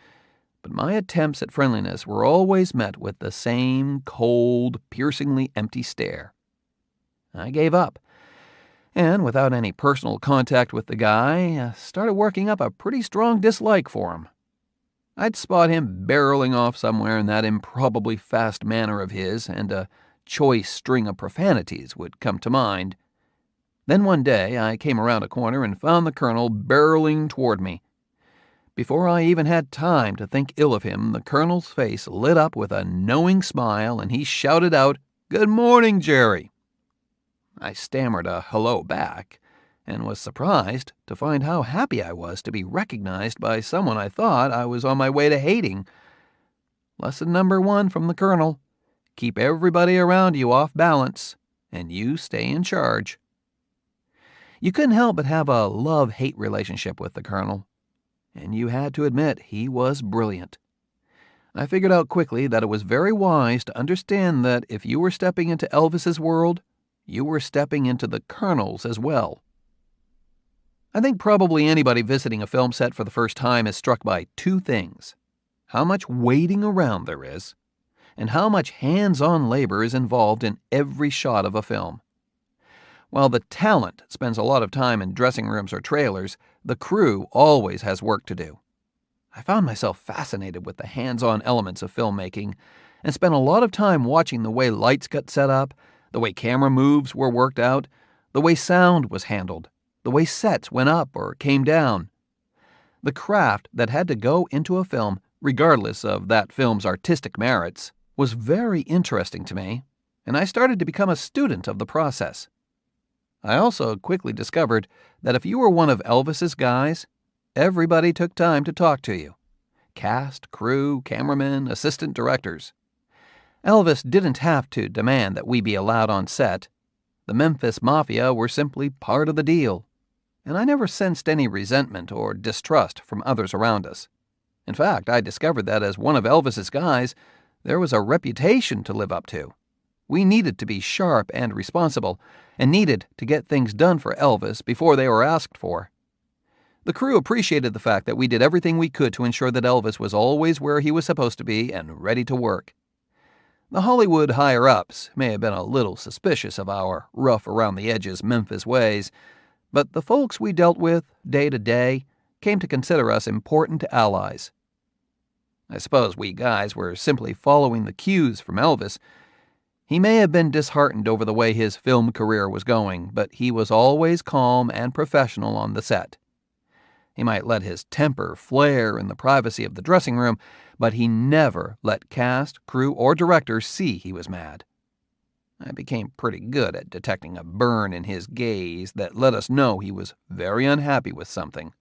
but my attempts at friendliness were always met with the same cold, piercingly empty stare. I gave up, and without any personal contact with the guy, started working up a pretty strong dislike for him. I'd spot him barreling off somewhere in that improbably fast manner of his, and a choice string of profanities would come to mind. Then one day I came around a corner and found the Colonel barreling toward me. Before I even had time to think ill of him, the Colonel's face lit up with a knowing smile, and he shouted out, "Good morning, Jerry." I stammered a hello back, and was surprised to find how happy I was to be recognized by someone I thought I was on my way to hating. Lesson number 1 from the Colonel: keep everybody around you off balance, and you stay in charge. You couldn't help but have a love-hate relationship with the Colonel, and you had to admit he was brilliant. I figured out quickly that it was very wise to understand that if you were stepping into Elvis's world, you were stepping into the Colonel's as well. I think probably anybody visiting a film set for the first time is struck by two things: how much waiting around there is, and how much hands-on labor is involved in every shot of a film. While the talent spends a lot of time in dressing rooms or trailers, the crew always has work to do. I found myself fascinated with the hands-on elements of filmmaking and spent a lot of time watching the way lights got set up, the way camera moves were worked out, the way sound was handled, the way sets went up or came down. The craft that had to go into a film, regardless of that film's artistic merits, was very interesting to me, and I started to become a student of the process. I also quickly discovered that if you were one of Elvis's guys, everybody took time to talk to you. Cast, crew, cameramen, assistant directors. Elvis didn't have to demand that we be allowed on set. The Memphis Mafia were simply part of the deal, and I never sensed any resentment or distrust from others around us. In fact, I discovered that as one of Elvis's guys, there was a reputation to live up to. We needed to be sharp and responsible, and needed to get things done for Elvis before they were asked for. The crew appreciated the fact that we did everything we could to ensure that Elvis was always where he was supposed to be and ready to work. The Hollywood higher-ups may have been a little suspicious of our rough-around-the-edges Memphis ways, but the folks we dealt with day to day came to consider us important allies. I suppose we guys were simply following the cues from Elvis. He may have been disheartened over the way his film career was going, but he was always calm and professional on the set. He might let his temper flare in the privacy of the dressing room, but he never let cast, crew, or director see he was mad. I became pretty good at detecting a burn in his gaze that let us know he was very unhappy with something.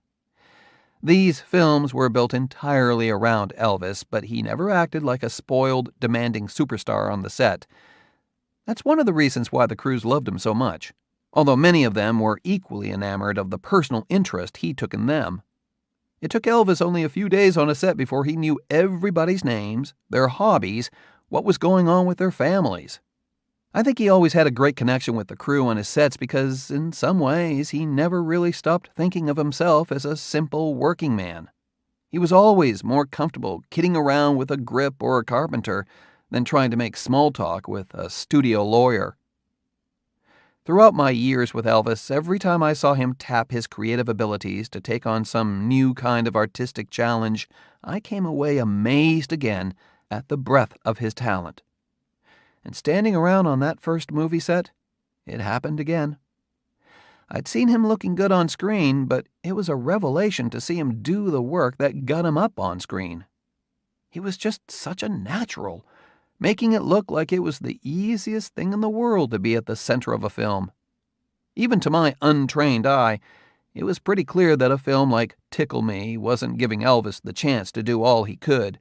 These films were built entirely around Elvis, but he never acted like a spoiled, demanding superstar on the set. That's one of the reasons why the crews loved him so much, although many of them were equally enamored of the personal interest he took in them. It took Elvis only a few days on a set before he knew everybody's names, their hobbies, what was going on with their families. I think he always had a great connection with the crew on his sets because, in some ways, he never really stopped thinking of himself as a simple working man. He was always more comfortable kidding around with a grip or a carpenter than trying to make small talk with a studio lawyer. Throughout my years with Elvis, every time I saw him tap his creative abilities to take on some new kind of artistic challenge, I came away amazed again at the breadth of his talent. And standing around on that first movie set, it happened again. I'd seen him looking good on screen, but it was a revelation to see him do the work that got him up on screen. He was just such a natural, making it look like it was the easiest thing in the world to be at the center of a film. Even to my untrained eye, it was pretty clear that a film like Tickle Me wasn't giving Elvis the chance to do all he could.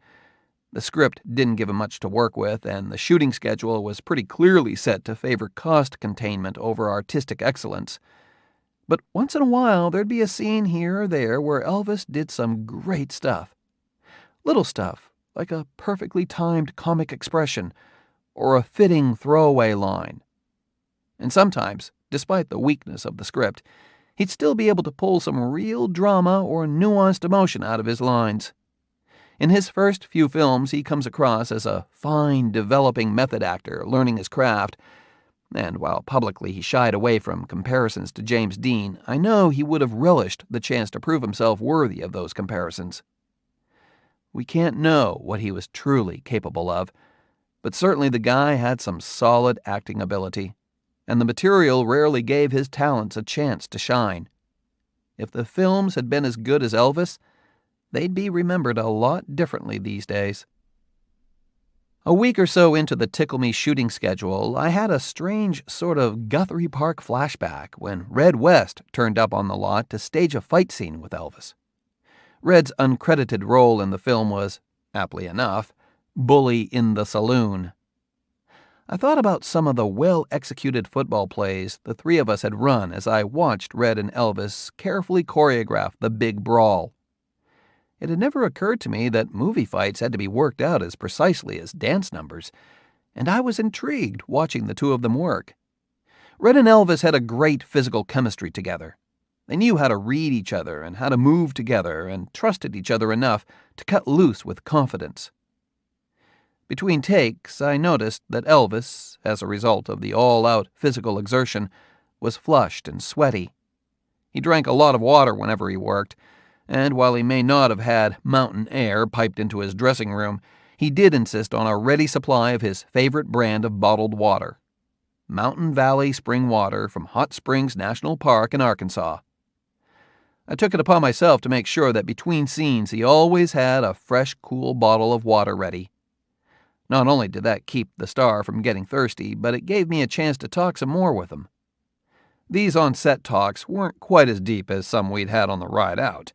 The script didn't give him much to work with, and the shooting schedule was pretty clearly set to favor cost containment over artistic excellence. But once in a while, there'd be a scene here or there where Elvis did some great stuff. Little stuff, like a perfectly timed comic expression, or a fitting throwaway line. And sometimes, despite the weakness of the script, he'd still be able to pull some real drama or nuanced emotion out of his lines. In his first few films, he comes across as a fine, developing method actor learning his craft, and while publicly he shied away from comparisons to James Dean, I know he would have relished the chance to prove himself worthy of those comparisons. We can't know what he was truly capable of, but certainly the guy had some solid acting ability, and the material rarely gave his talents a chance to shine. If the films had been as good as Elvis, they'd be remembered a lot differently these days. A week or so into the Tickle Me shooting schedule, I had a strange sort of Guthrie Park flashback when Red West turned up on the lot to stage a fight scene with Elvis. Red's uncredited role in the film was, aptly enough, bully in the saloon. I thought about some of the well-executed football plays the three of us had run as I watched Red and Elvis carefully choreograph the big brawl. It had never occurred to me that movie fights had to be worked out as precisely as dance numbers, and I was intrigued watching the two of them work. Red and Elvis had a great physical chemistry together. They knew how to read each other and how to move together and trusted each other enough to cut loose with confidence. Between takes, I noticed that Elvis, as a result of the all-out physical exertion, was flushed and sweaty. He drank a lot of water whenever he worked, and while he may not have had mountain air piped into his dressing room, he did insist on a ready supply of his favorite brand of bottled water, Mountain Valley Spring Water from Hot Springs National Park in Arkansas. I took it upon myself to make sure that between scenes he always had a fresh, cool bottle of water ready. Not only did that keep the star from getting thirsty, but it gave me a chance to talk some more with him. These on-set talks weren't quite as deep as some we'd had on the ride out.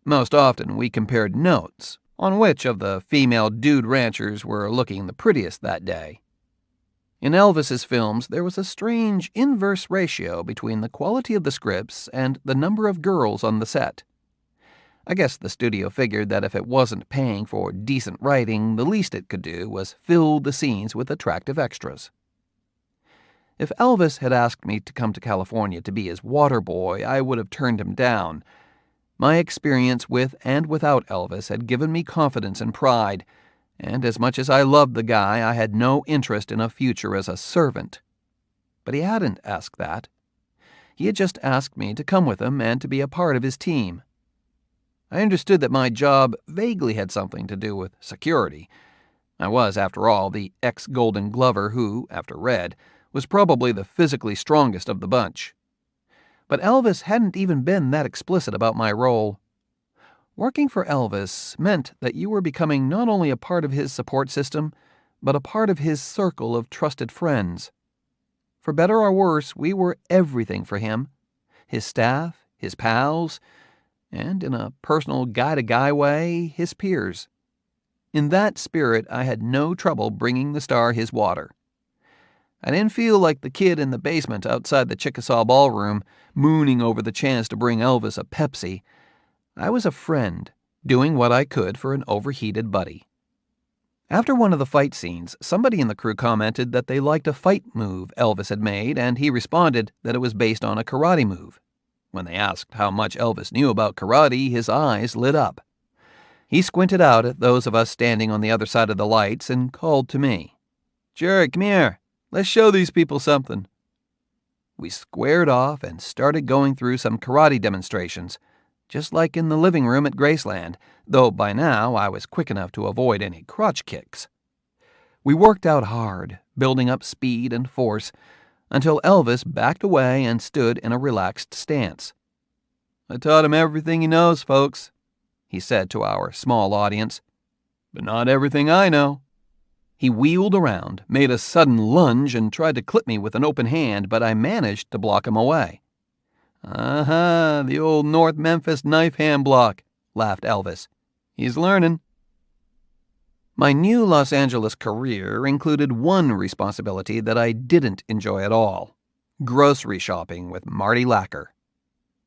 Most often we compared notes on which of the female dude ranchers were looking the prettiest that day. In Elvis's films, there was a strange inverse ratio between the quality of the scripts and the number of girls on the set. I guess the studio figured that if it wasn't paying for decent writing, the least it could do was fill the scenes with attractive extras. If Elvis had asked me to come to California to be his water boy, I would have turned him down. My experience with and without Elvis had given me confidence and pride, and as much as I loved the guy, I had no interest in a future as a servant. But he hadn't asked that. He had just asked me to come with him and to be a part of his team. I understood that my job vaguely had something to do with security. I was, after all, the ex-Golden Glover who, after Red, was probably the physically strongest of the bunch. But Elvis hadn't even been that explicit about my role. Working for Elvis meant that you were becoming not only a part of his support system, but a part of his circle of trusted friends. For better or worse, we were everything for him, his staff, his pals, and in a personal guy-to-guy way, his peers. In that spirit, I had no trouble bringing the star his water. I didn't feel like the kid in the basement outside the Chickasaw Ballroom, mooning over the chance to bring Elvis a Pepsi. I was a friend, doing what I could for an overheated buddy. After one of the fight scenes, somebody in the crew commented that they liked a fight move Elvis had made, and he responded that it was based on a karate move. When they asked how much Elvis knew about karate, his eyes lit up. He squinted out at those of us standing on the other side of the lights and called to me. "Jerry, come here. Let's show these people something." We squared off and started going through some karate demonstrations, just like in the living room at Graceland, though by now I was quick enough to avoid any crotch kicks. We worked out hard, building up speed and force, until Elvis backed away and stood in a relaxed stance. "I taught him everything he knows, folks," he said to our small audience. "But not everything I know." He wheeled around, made a sudden lunge, and tried to clip me with an open hand, but I managed to block him away. "Uh-huh, the old North Memphis knife hand block," laughed Elvis. "He's learning." My new Los Angeles career included one responsibility that I didn't enjoy at all: grocery shopping with Marty Lacker.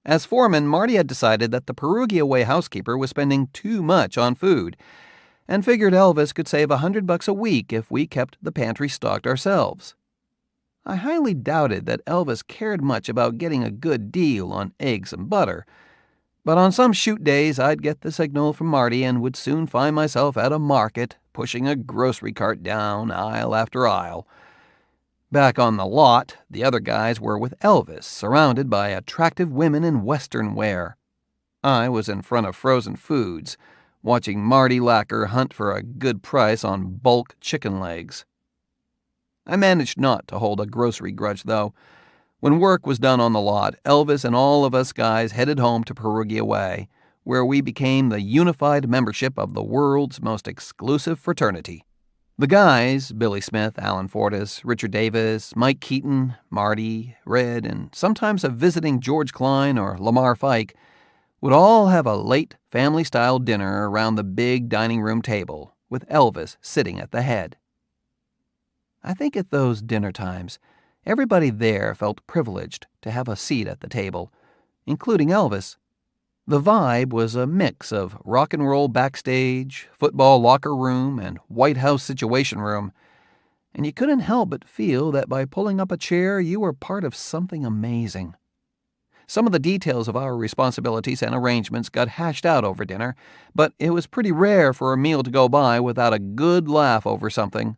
As foreman, Marty had decided that the Perugia Way housekeeper was spending too much on food, and figured Elvis could save $100 a week if we kept the pantry stocked ourselves. I highly doubted that Elvis cared much about getting a good deal on eggs and butter, but on some shoot days I'd get the signal from Marty and would soon find myself at a market, pushing a grocery cart down aisle after aisle. Back on the lot, the other guys were with Elvis, surrounded by attractive women in Western wear. I was in front of frozen foods, watching Marty Lacker hunt for a good price on bulk chicken legs. I managed not to hold a grocery grudge, though. When work was done on the lot, Elvis and all of us guys headed home to Perugia Way, where we became the unified membership of the world's most exclusive fraternity. The guys, Billy Smith, Alan Fortas, Richard Davis, Mike Keaton, Marty, Red, and sometimes a visiting George Klein or Lamar Fike, would all have a late family-style dinner around the big dining room table, with Elvis sitting at the head. I think at those dinner times, everybody there felt privileged to have a seat at the table, including Elvis. The vibe was a mix of rock and roll backstage, football locker room, and White House Situation Room, and you couldn't help but feel that by pulling up a chair you were part of something amazing. Some of the details of our responsibilities and arrangements got hashed out over dinner, but it was pretty rare for a meal to go by without a good laugh over something.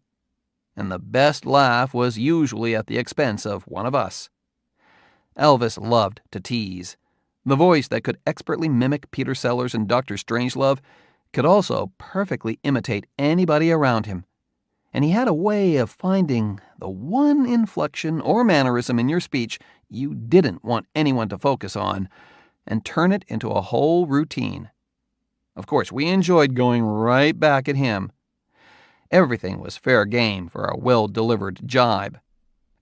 And the best laugh was usually at the expense of one of us. Elvis loved to tease. The voice that could expertly mimic Peter Sellers and Dr. Strangelove could also perfectly imitate anybody around him. And he had a way of finding the one inflection or mannerism in your speech you didn't want anyone to focus on, and turn it into a whole routine. Of course, we enjoyed going right back at him. Everything was fair game for a well-delivered jibe.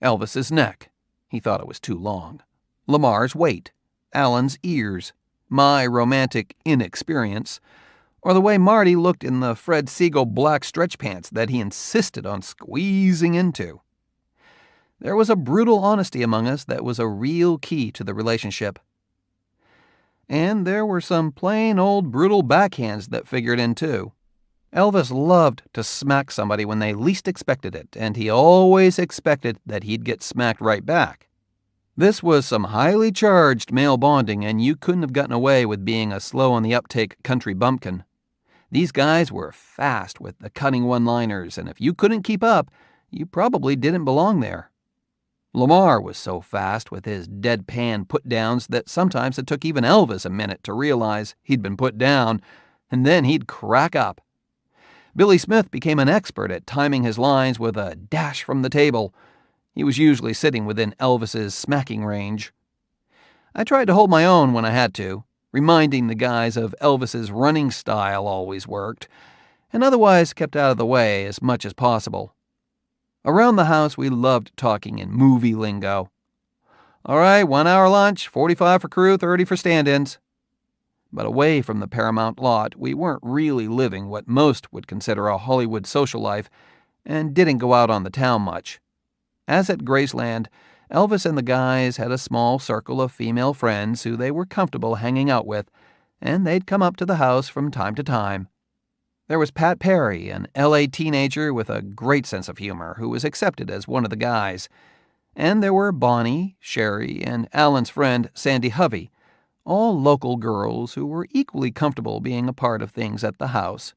Elvis's neck, he thought it was too long. Lamar's weight, Alan's ears, my romantic inexperience, or the way Marty looked in the Fred Siegel black stretch pants that he insisted on squeezing into. There was a brutal honesty among us that was a real key to the relationship. And there were some plain old brutal backhands that figured in too. Elvis loved to smack somebody when they least expected it, and he always expected that he'd get smacked right back. This was some highly charged male bonding, and you couldn't have gotten away with being a slow-on-the-uptake country bumpkin. These guys were fast with the cutting one-liners, and if you couldn't keep up, you probably didn't belong there. Lamar was so fast with his deadpan put-downs that sometimes it took even Elvis a minute to realize he'd been put down, and then he'd crack up. Billy Smith became an expert at timing his lines with a dash from the table. He was usually sitting within Elvis's smacking range. I tried to hold my own when I had to. Reminding the guys of Elvis's running style always worked, and otherwise kept out of the way as much as possible. Around the house, we loved talking in movie lingo. "All right, 1 hour lunch, 45 for crew, 30 for stand-ins." But away from the Paramount lot, we weren't really living what most would consider a Hollywood social life, and didn't go out on the town much. As at Graceland, Elvis and the guys had a small circle of female friends who they were comfortable hanging out with, and they'd come up to the house from time to time. There was Pat Perry, an L.A. teenager with a great sense of humor, who was accepted as one of the guys. And there were Bonnie, Sherry, and Alan's friend Sandy Hovey, all local girls who were equally comfortable being a part of things at the house.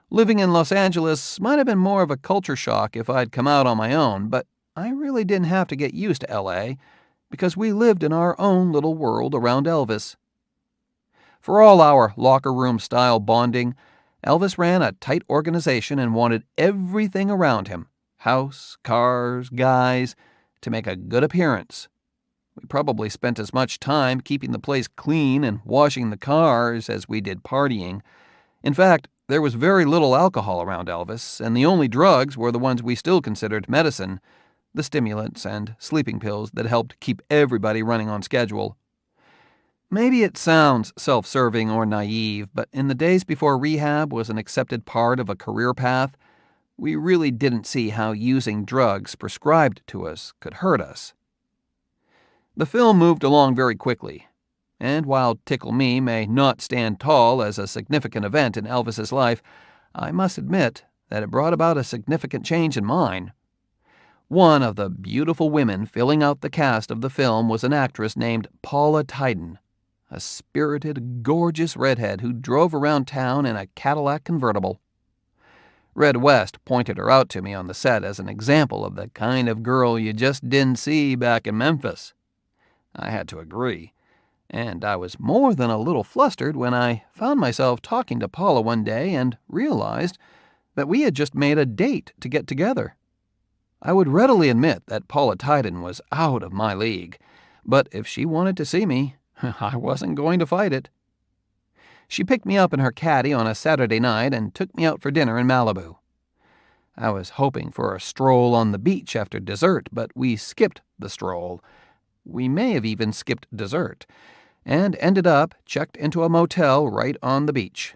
Living in Los Angeles might have been more of a culture shock if I'd come out on my own, but I really didn't have to get used to L.A., because we lived in our own little world around Elvis. For all our locker room-style bonding, Elvis ran a tight organization and wanted everything around him, house, cars, guys, to make a good appearance. We probably spent as much time keeping the place clean and washing the cars as we did partying. In fact, there was very little alcohol around Elvis, and the only drugs were the ones we still considered medicine, the stimulants and sleeping pills that helped keep everybody running on schedule. Maybe it sounds self-serving or naive, but in the days before rehab was an accepted part of a career path, we really didn't see how using drugs prescribed to us could hurt us. The film moved along very quickly, and while Tickle Me may not stand tall as a significant event in Elvis's life, I must admit that it brought about a significant change in mine. One of the beautiful women filling out the cast of the film was an actress named Paula Tyden, a spirited, gorgeous redhead who drove around town in a Cadillac convertible. Red West pointed her out to me on the set as an example of the kind of girl you just didn't see back in Memphis. I had to agree, and I was more than a little flustered when I found myself talking to Paula one day and realized that we had just made a date to get together. I would readily admit that Paula Tyden was out of my league, but if she wanted to see me, I wasn't going to fight it. She picked me up in her caddy on a Saturday night and took me out for dinner in Malibu. I was hoping for a stroll on the beach after dessert, but we skipped the stroll. We may have even skipped dessert, and ended up checked into a motel right on the beach.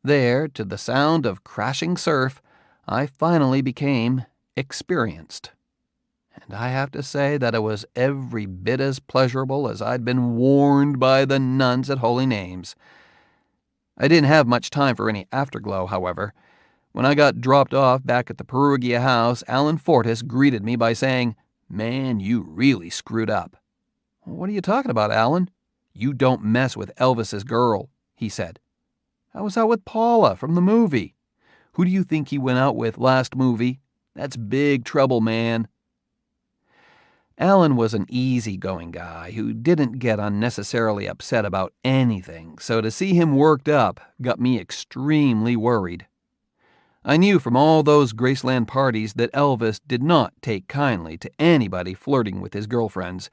There, to the sound of crashing surf, I finally became experienced. And I have to say that it was every bit as pleasurable as I'd been warned by the nuns at Holy Names. I didn't have much time for any afterglow, however. When I got dropped off back at the Perugia house, Alan Fortis greeted me by saying, "Man, you really screwed up." "What are you talking about, Alan?" "You don't mess with Elvis's girl," he said. "I was out with Paula from the movie." "Who do you think he went out with last movie? That's big trouble, man." Alan was an easygoing guy who didn't get unnecessarily upset about anything, so to see him worked up got me extremely worried. I knew from all those Graceland parties that Elvis did not take kindly to anybody flirting with his girlfriends,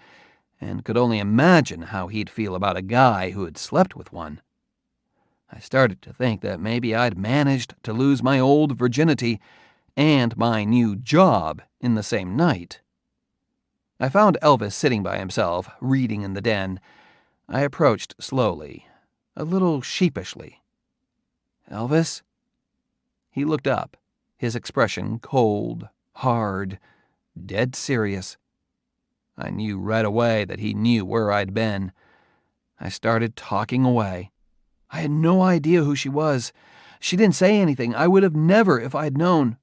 and could only imagine how he'd feel about a guy who had slept with one. I started to think that maybe I'd managed to lose my old virginity and my new job in the same night. I found Elvis sitting by himself, reading in the den. I approached slowly, a little sheepishly. "Elvis?" He looked up, his expression cold, hard, dead serious. I knew right away that he knew where I'd been. I started talking away. I had no idea who she was. She didn't say anything. I would have never if I'd known.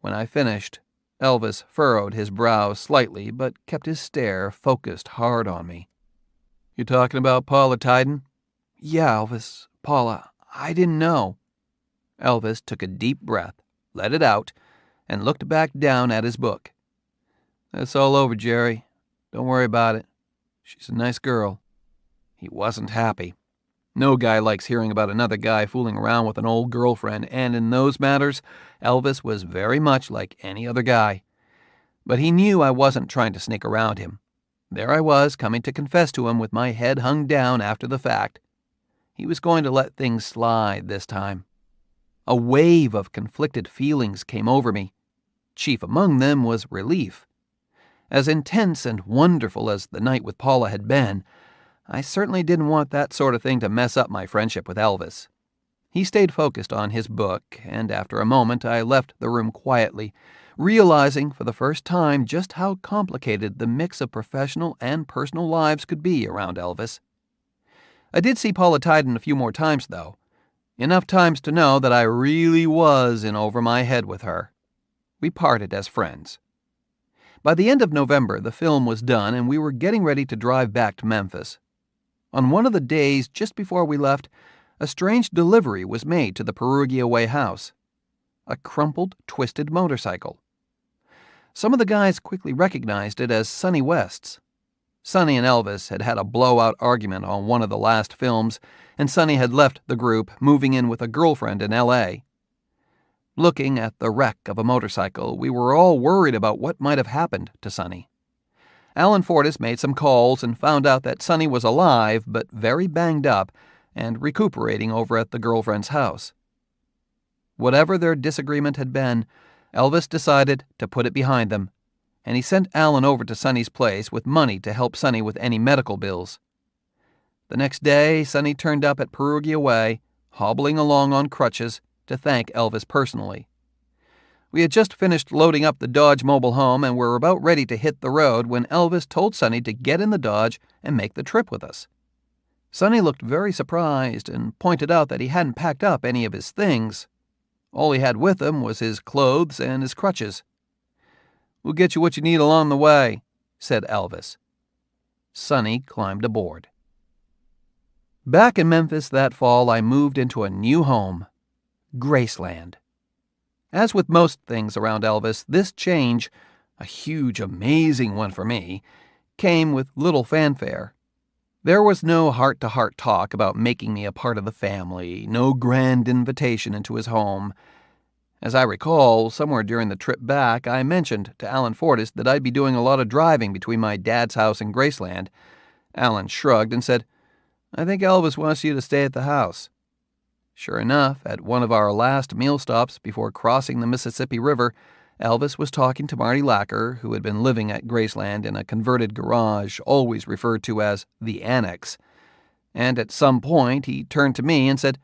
When I finished, Elvis furrowed his brow slightly, but kept his stare focused hard on me. "You talking about Paula Tyden?" "Yeah, Elvis, Paula. I didn't know." Elvis took a deep breath, let it out, and looked back down at his book. "That's all over, Jerry. Don't worry about it. She's a nice girl." He wasn't happy. No guy likes hearing about another guy fooling around with an old girlfriend, and in those matters, Elvis was very much like any other guy. But he knew I wasn't trying to sneak around him. There I was, coming to confess to him with my head hung down after the fact. He was going to let things slide this time. A wave of conflicted feelings came over me. Chief among them was relief. As intense and wonderful as the night with Paula had been, I certainly didn't want that sort of thing to mess up my friendship with Elvis. He stayed focused on his book, and after a moment I left the room quietly, realizing for the first time just how complicated the mix of professional and personal lives could be around Elvis. I did see Paula Tyden a few more times, though. Enough times to know that I really was in over my head with her. We parted as friends. By the end of November, the film was done, and we were getting ready to drive back to Memphis. On one of the days just before we left, a strange delivery was made to the Perugia Way house. A crumpled, twisted motorcycle. Some of the guys quickly recognized it as Sonny West's. Sonny and Elvis had had a blowout argument on one of the last films, and Sonny had left the group, moving in with a girlfriend in L.A. Looking at the wreck of a motorcycle, we were all worried about what might have happened to Sonny. Alan Fortis made some calls and found out that Sonny was alive but very banged up and recuperating over at the girlfriend's house. Whatever their disagreement had been, Elvis decided to put it behind them, and he sent Alan over to Sonny's place with money to help Sonny with any medical bills. The next day, Sonny turned up at Perugia Way, hobbling along on crutches, to thank Elvis personally. We had just finished loading up the Dodge mobile home and were about ready to hit the road when Elvis told Sonny to get in the Dodge and make the trip with us. Sonny looked very surprised and pointed out that he hadn't packed up any of his things. All he had with him was his clothes and his crutches. "We'll get you what you need along the way," said Elvis. Sonny climbed aboard. Back in Memphis that fall, I moved into a new home, Graceland. As with most things around Elvis, this change, a huge, amazing one for me, came with little fanfare. There was no heart-to-heart talk about making me a part of the family, no grand invitation into his home. As I recall, somewhere during the trip back, I mentioned to Alan Fortis that I'd be doing a lot of driving between my dad's house and Graceland. Alan shrugged and said, "I think Elvis wants you to stay at the house." Sure enough, at one of our last meal stops before crossing the Mississippi River, Elvis was talking to Marty Lacker, who had been living at Graceland in a converted garage always referred to as the Annex. And at some point, he turned to me and said,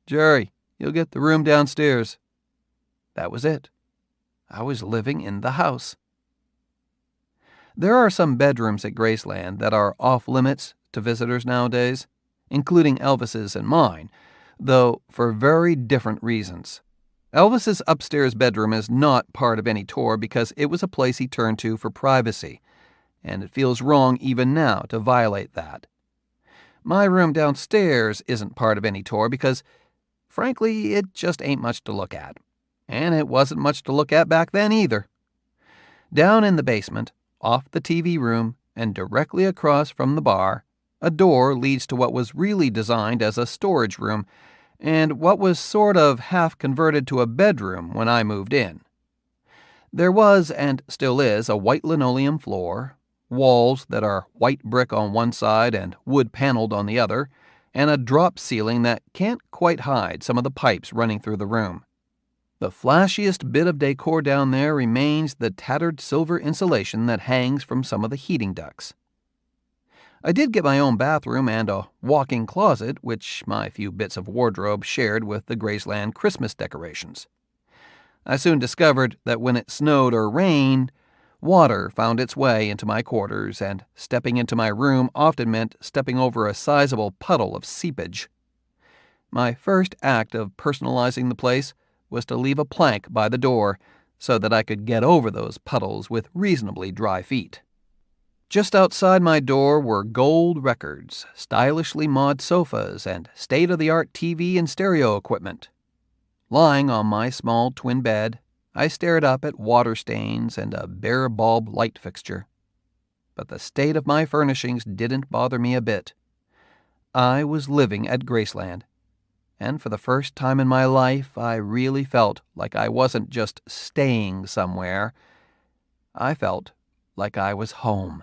"Jerry, you'll get the room downstairs." That was it. I was living in the house. There are some bedrooms at Graceland that are off-limits to visitors nowadays, including Elvis's and mine, though for very different reasons. Elvis's upstairs bedroom is not part of any tour because it was a place he turned to for privacy, and it feels wrong even now to violate that. My room downstairs isn't part of any tour because, frankly, it just ain't much to look at. And it wasn't much to look at back then either. Down in the basement, off the TV room, and directly across from the bar, a door leads to what was really designed as a storage room, and what was sort of half converted to a bedroom when I moved in. There was, and still is, a white linoleum floor, walls that are white brick on one side and wood-paneled on the other, and a drop ceiling that can't quite hide some of the pipes running through the room. The flashiest bit of decor down there remains the tattered silver insulation that hangs from some of the heating ducts. I did get my own bathroom and a walk-in closet, which my few bits of wardrobe shared with the Graceland Christmas decorations. I soon discovered that when it snowed or rained, water found its way into my quarters, and stepping into my room often meant stepping over a sizable puddle of seepage. My first act of personalizing the place was to leave a plank by the door so that I could get over those puddles with reasonably dry feet. Just outside my door were gold records, stylishly mod sofas, and state-of-the-art TV and stereo equipment. Lying on my small twin bed, I stared up at water stains and a bare bulb light fixture. But the state of my furnishings didn't bother me a bit. I was living at Graceland, and for the first time in my life, I really felt like I wasn't just staying somewhere. I felt like I was home.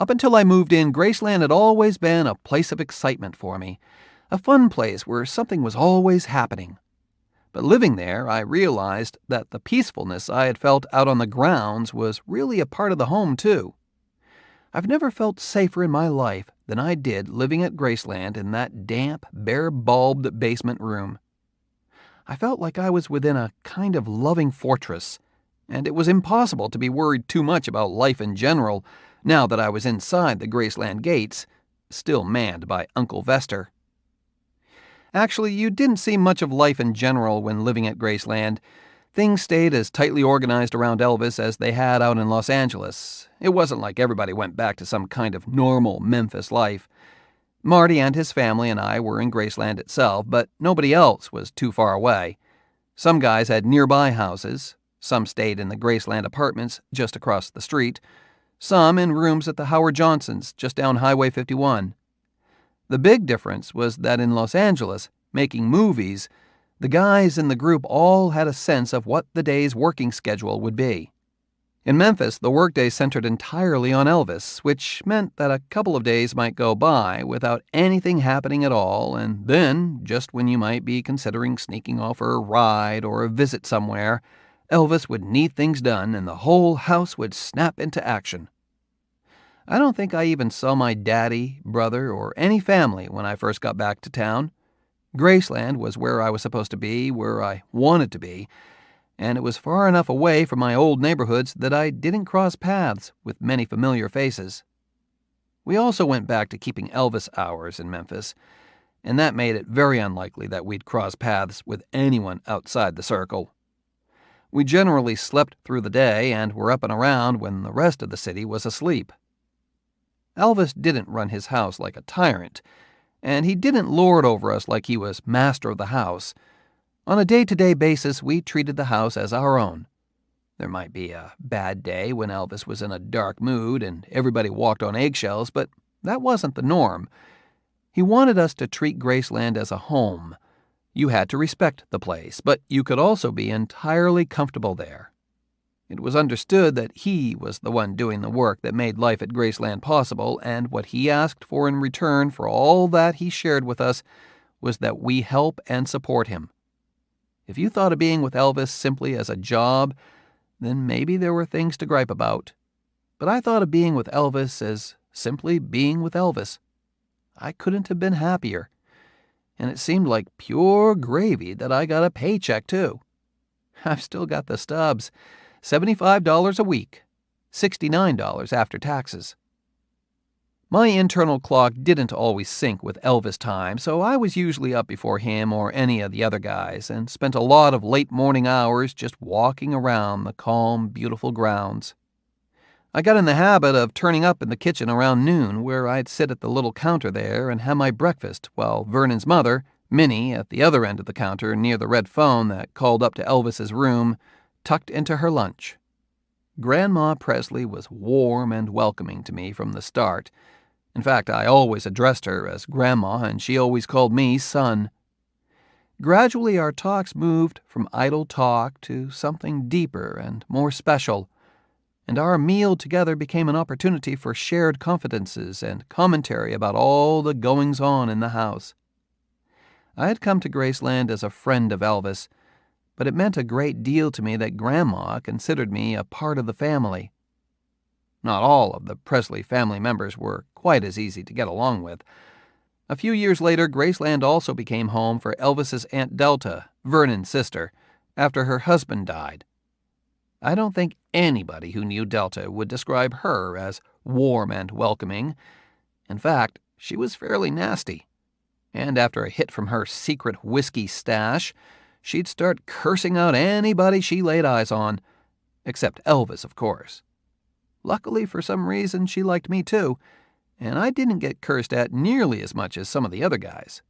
Up until I moved in, Graceland had always been a place of excitement for me, a fun place where something was always happening. But living there, I realized that the peacefulness I had felt out on the grounds was really a part of the home, too. I've never felt safer in my life than I did living at Graceland in that damp, bare-bulbed basement room. I felt like I was within a kind of loving fortress, and it was impossible to be worried too much about life in general now that I was inside the Graceland gates, still manned by Uncle Vester. Actually, you didn't see much of life in general when living at Graceland. Things stayed as tightly organized around Elvis as they had out in Los Angeles. It wasn't like everybody went back to some kind of normal Memphis life. Marty and his family and I were in Graceland itself, but nobody else was too far away. Some guys had nearby houses. Some stayed in the Graceland apartments just across the street. some in rooms at the Howard Johnsons just down Highway 51. The big difference was that in Los Angeles, making movies, the guys in the group all had a sense of what the day's working schedule would be. In Memphis, the workday centered entirely on Elvis, which meant that a couple of days might go by without anything happening at all, and then, just when you might be considering sneaking off for a ride or a visit somewhere, Elvis would need things done and the whole house would snap into action. I don't think I even saw my daddy, brother, or any family when I first got back to town. Graceland was where I was supposed to be, where I wanted to be, and it was far enough away from my old neighborhoods that I didn't cross paths with many familiar faces. We also went back to keeping Elvis hours in Memphis, and that made it very unlikely that we'd cross paths with anyone outside the circle. We generally slept through the day and were up and around when the rest of the city was asleep. Elvis didn't run his house like a tyrant, and he didn't lord over us like he was master of the house. On a day-to-day basis, we treated the house as our own. There might be a bad day when Elvis was in a dark mood and everybody walked on eggshells, but that wasn't the norm. He wanted us to treat Graceland as a home. You had to respect the place, but you could also be entirely comfortable there. It was understood that he was the one doing the work that made life at Graceland possible, and what he asked for in return for all that he shared with us was that we help and support him. If you thought of being with Elvis simply as a job, then maybe there were things to gripe about. But I thought of being with Elvis as simply being with Elvis. I couldn't have been happier. And it seemed like pure gravy that I got a paycheck, too. I've still got the stubs. $75 a week. $69 after taxes. My internal clock didn't always sync with Elvis time, so I was usually up before him or any of the other guys and spent a lot of late morning hours just walking around the calm, beautiful grounds. I got in the habit of turning up in the kitchen around noon, where I'd sit at the little counter there and have my breakfast, while Vernon's mother, Minnie, at the other end of the counter near the red phone that called up to Elvis's room, tucked into her lunch. Grandma Presley was warm and welcoming to me from the start. In fact, I always addressed her as Grandma, and she always called me son. Gradually, our talks moved from idle talk to something deeper and more special, and our meal together became an opportunity for shared confidences and commentary about all the goings-on in the house. I had come to Graceland as a friend of Elvis, but it meant a great deal to me that Grandma considered me a part of the family. Not all of the Presley family members were quite as easy to get along with. A few years later, Graceland also became home for Elvis's Aunt Delta, Vernon's sister, after her husband died. I don't think anybody who knew Delta would describe her as warm and welcoming. In fact, she was fairly nasty. And after a hit from her secret whiskey stash, she'd start cursing out anybody she laid eyes on, except Elvis, of course. Luckily, for some reason, she liked me too, and I didn't get cursed at nearly as much as some of the other guys.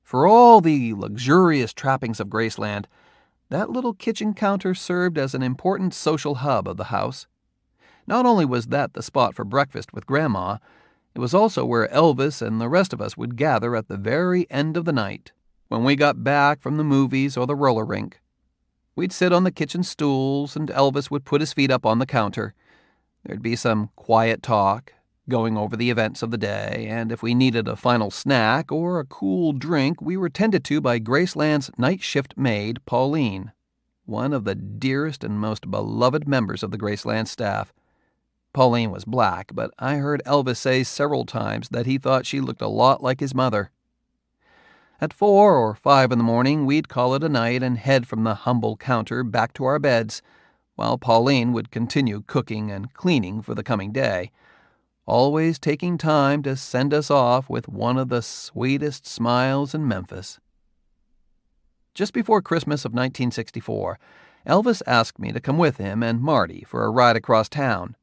For all the luxurious trappings of Graceland, that little kitchen counter served as an important social hub of the house. Not only was that the spot for breakfast with Grandma, it was also where Elvis and the rest of us would gather at the very end of the night, when we got back from the movies or the roller rink. We'd sit on the kitchen stools, and Elvis would put his feet up on the counter. There'd be some quiet talk, going over the events of the day, and if we needed a final snack or a cool drink, we were tended to by Graceland's night shift maid, Pauline, one of the dearest and most beloved members of the Graceland staff. Pauline was black, but I heard Elvis say several times that he thought she looked a lot like his mother. At 4 or 5 in the morning, we'd call it a night and head from the humble counter back to our beds, while Pauline would continue cooking and cleaning for the coming day, always taking time to send us off with one of the sweetest smiles in Memphis. Just before Christmas of 1964, Elvis asked me to come with him and Marty for a ride across town.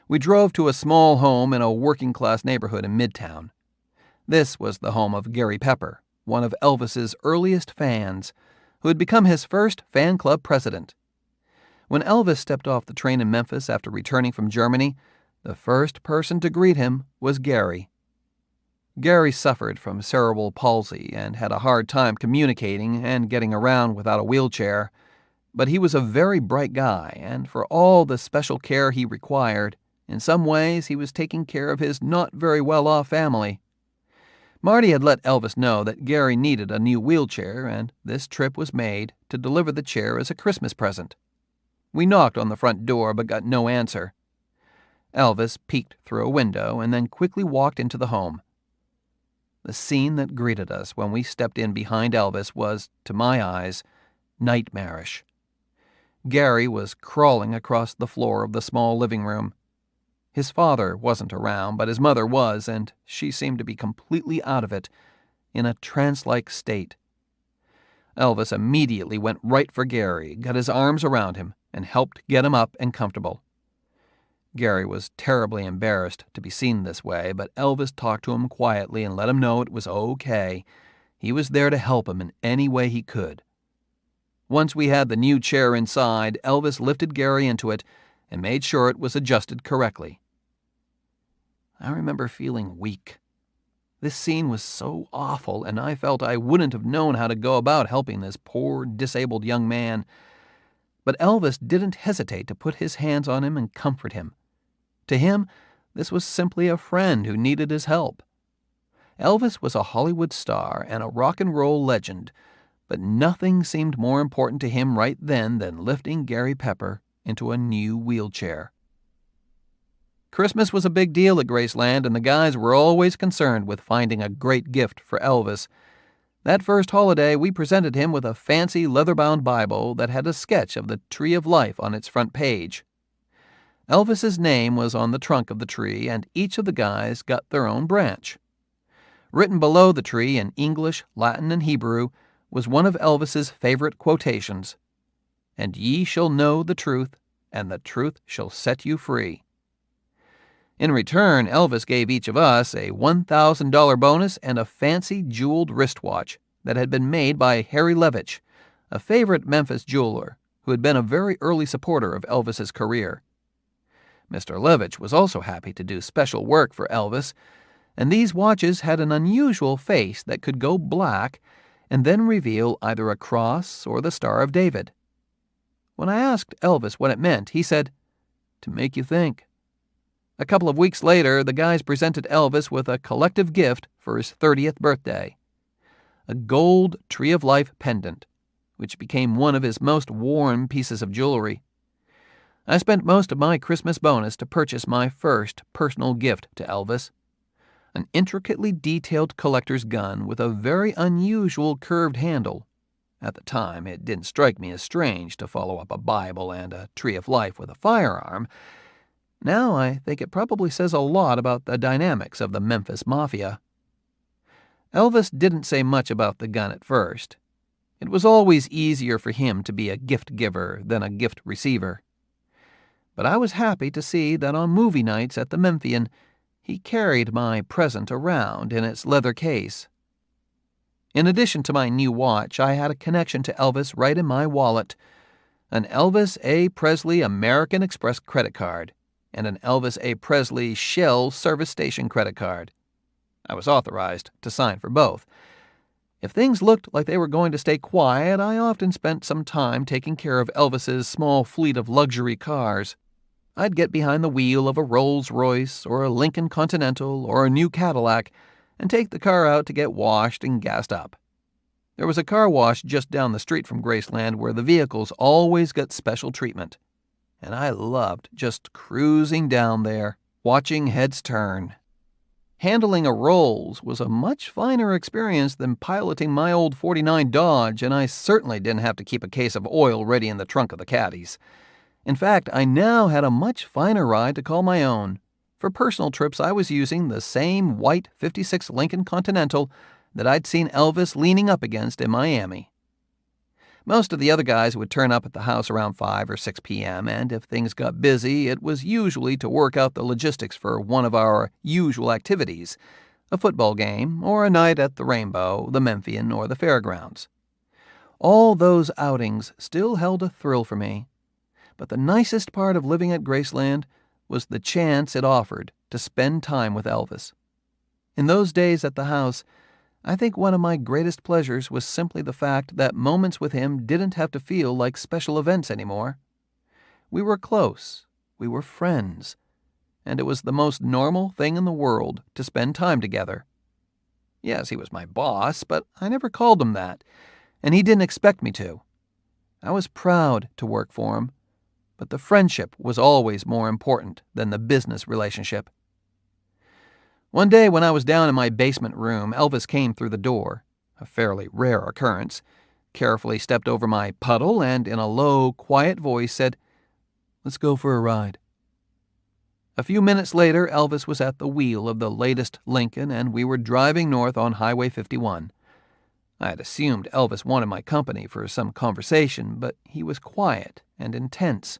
We drove to a small home in a working-class neighborhood in Midtown. This was the home of Gary Pepper, one of Elvis's earliest fans, who had become his first fan club president. When Elvis stepped off the train in Memphis after returning from Germany, the first person to greet him was Gary. Gary suffered from cerebral palsy and had a hard time communicating and getting around without a wheelchair, but he was a very bright guy, and for all the special care he required, in some ways he was taking care of his not very well-off family. Marty had let Elvis know that Gary needed a new wheelchair, and this trip was made to deliver the chair as a Christmas present. We knocked on the front door but got no answer. Elvis peeked through a window and then quickly walked into the home. The scene that greeted us when we stepped in behind Elvis was, to my eyes, nightmarish. Gary was crawling across the floor of the small living room. His father wasn't around, but his mother was, and she seemed to be completely out of it, in a trance-like state. Elvis immediately went right for Gary, got his arms around him, and helped get him up and comfortable. Gary was terribly embarrassed to be seen this way, but Elvis talked to him quietly and let him know it was okay. He was there to help him in any way he could. Once we had the new chair inside, Elvis lifted Gary into it and made sure it was adjusted correctly. I remember feeling weak. This scene was so awful, and I felt I wouldn't have known how to go about helping this poor, disabled young man. But Elvis didn't hesitate to put his hands on him and comfort him. To him, this was simply a friend who needed his help. Elvis was a Hollywood star and a rock and roll legend, but nothing seemed more important to him right then than lifting Gary Pepper into a new wheelchair. Christmas was a big deal at Graceland, and the guys were always concerned with finding a great gift for Elvis. That first holiday, we presented him with a fancy leather-bound Bible that had a sketch of the Tree of Life on its front page. Elvis's name was on the trunk of the tree, and each of the guys got their own branch. Written below the tree in English, Latin, and Hebrew was one of Elvis's favorite quotations, "And ye shall know the truth, and the truth shall set you free." In return, Elvis gave each of us a $1,000 bonus and a fancy jeweled wristwatch that had been made by Harry Levitch, a favorite Memphis jeweler who had been a very early supporter of Elvis's career. Mr. Levitch was also happy to do special work for Elvis, and these watches had an unusual face that could go black and then reveal either a cross or the Star of David. When I asked Elvis what it meant, he said, "To make you think." A couple of weeks later, the guys presented Elvis with a collective gift for his 30th birthday, a gold Tree of Life pendant, which became one of his most worn pieces of jewelry. I spent most of my Christmas bonus to purchase my first personal gift to Elvis, an intricately detailed collector's gun with a very unusual curved handle. At the time, it didn't strike me as strange to follow up a Bible and a Tree of Life with a firearm. Now I think it probably says a lot about the dynamics of the Memphis Mafia. Elvis didn't say much about the gun at first. It was always easier for him to be a gift giver than a gift receiver. But I was happy to see that on movie nights at the Memphian, he carried my present around in its leather case. In addition to my new watch, I had a connection to Elvis right in my wallet, an Elvis A. Presley American Express credit card, and an Elvis A. Presley Shell service station credit card. I was authorized to sign for both. If things looked like they were going to stay quiet, I often spent some time taking care of Elvis's small fleet of luxury cars. I'd get behind the wheel of a Rolls-Royce or a Lincoln Continental or a new Cadillac and take the car out to get washed and gassed up. There was a car wash just down the street from Graceland where the vehicles always got special treatment, and I loved just cruising down there, watching heads turn. Handling a Rolls was a much finer experience than piloting my old '49 Dodge, and I certainly didn't have to keep a case of oil ready in the trunk of the caddies. In fact, I now had a much finer ride to call my own. For personal trips, I was using the same white '56 Lincoln Continental that I'd seen Elvis leaning up against in Miami. Most of the other guys would turn up at the house around 5 or 6 p.m., and if things got busy, it was usually to work out the logistics for one of our usual activities, a football game, or a night at the Rainbow, the Memphian, or the fairgrounds. All those outings still held a thrill for me. but the nicest part of living at Graceland was the chance it offered to spend time with Elvis. In those days at the house, I think one of my greatest pleasures was simply the fact that moments with him didn't have to feel like special events anymore. We were close, we were friends, and it was the most normal thing in the world to spend time together. Yes, he was my boss, but I never called him that, and he didn't expect me to. I was proud to work for him, but the friendship was always more important than the business relationship. One day when I was down in my basement room, Elvis came through the door, a fairly rare occurrence, carefully stepped over my puddle, and in a low, quiet voice said, "Let's go for a ride." A few minutes later, Elvis was at the wheel of the latest Lincoln, and we were driving north on Highway 51. I had assumed Elvis wanted my company for some conversation, but he was quiet and intense,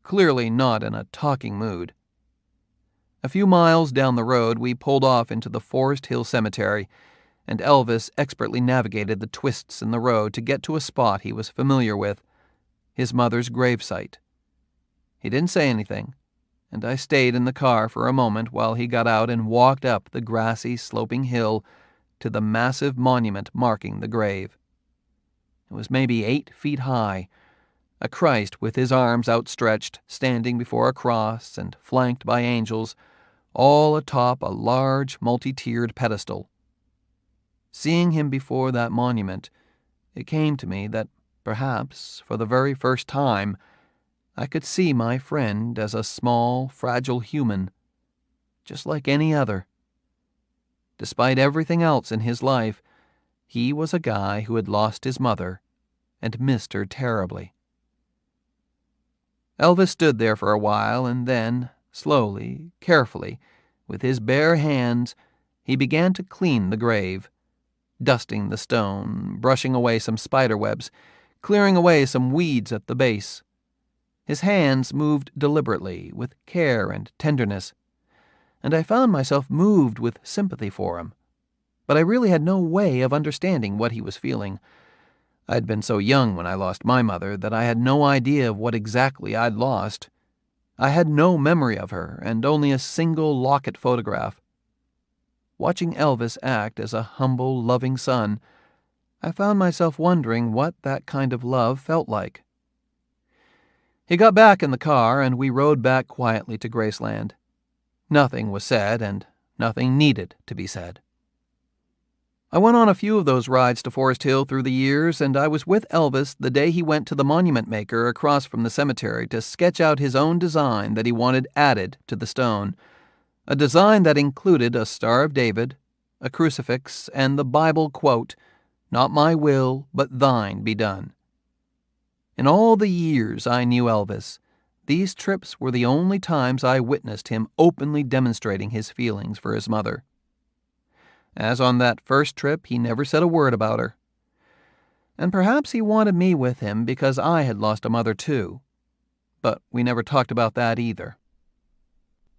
clearly not in a talking mood. A few miles down the road, we pulled off into the Forest Hill Cemetery, and Elvis expertly navigated the twists in the road to get to a spot he was familiar with, his mother's gravesite. He didn't say anything, and I stayed in the car for a moment while he got out and walked up the grassy, sloping hill to the massive monument marking the grave. It was maybe 8 feet high, a Christ with his arms outstretched, standing before a cross and flanked by angels, all atop a large, multi-tiered pedestal. Seeing him before that monument, it came to me that perhaps, for the very first time, I could see my friend as a small, fragile human, just like any other. Despite everything else in his life, he was a guy who had lost his mother and missed her terribly. Elvis stood there for a while, and then, slowly, carefully, with his bare hands, he began to clean the grave, dusting the stone, brushing away some spiderwebs, clearing away some weeds at the base. His hands moved deliberately, with care and tenderness, and I found myself moved with sympathy for him. But I really had no way of understanding what he was feeling. I'd been so young when I lost my mother that I had no idea of what exactly I'd lost. I had no memory of her, and only a single locket photograph. Watching Elvis act as a humble, loving son, I found myself wondering what that kind of love felt like. He got back in the car, and we rode back quietly to Graceland. Nothing was said, and nothing needed to be said. I went on a few of those rides to Forest Hill through the years, and I was with Elvis the day he went to the monument maker across from the cemetery to sketch out his own design that he wanted added to the stone, a design that included a Star of David, a crucifix, and the Bible quote, "Not my will, but thine be done." In all the years I knew Elvis, these trips were the only times I witnessed him openly demonstrating his feelings for his mother. As on that first trip, he never said a word about her. And perhaps he wanted me with him because I had lost a mother too. But we never talked about that either.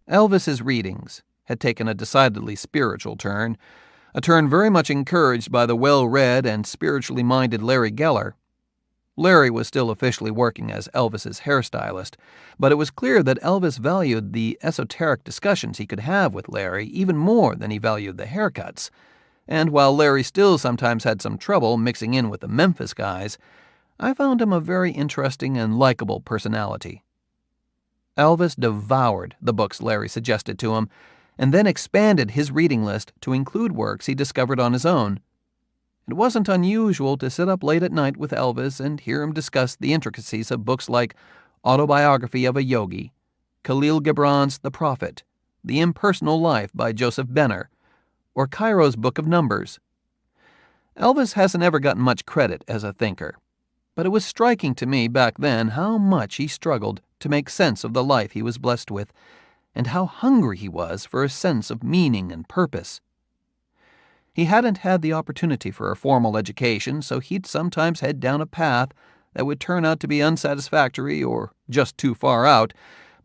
Elvis's readings had taken a decidedly spiritual turn, a turn very much encouraged by the well-read and spiritually minded Larry Geller. Larry was still officially working as Elvis's hairstylist, but it was clear that Elvis valued the esoteric discussions he could have with Larry even more than he valued the haircuts. And while Larry still sometimes had some trouble mixing in with the Memphis guys, I found him a very interesting and likable personality. Elvis devoured the books Larry suggested to him, and then expanded his reading list to include works he discovered on his own. It wasn't unusual to sit up late at night with Elvis and hear him discuss the intricacies of books like Autobiography of a Yogi, Khalil Gibran's The Prophet, The Impersonal Life by Joseph Benner, or Cairo's Book of Numbers. Elvis hasn't ever gotten much credit as a thinker, but it was striking to me back then how much he struggled to make sense of the life he was blessed with, and how hungry he was for a sense of meaning and purpose. He hadn't had the opportunity for a formal education, so he'd sometimes head down a path that would turn out to be unsatisfactory or just too far out,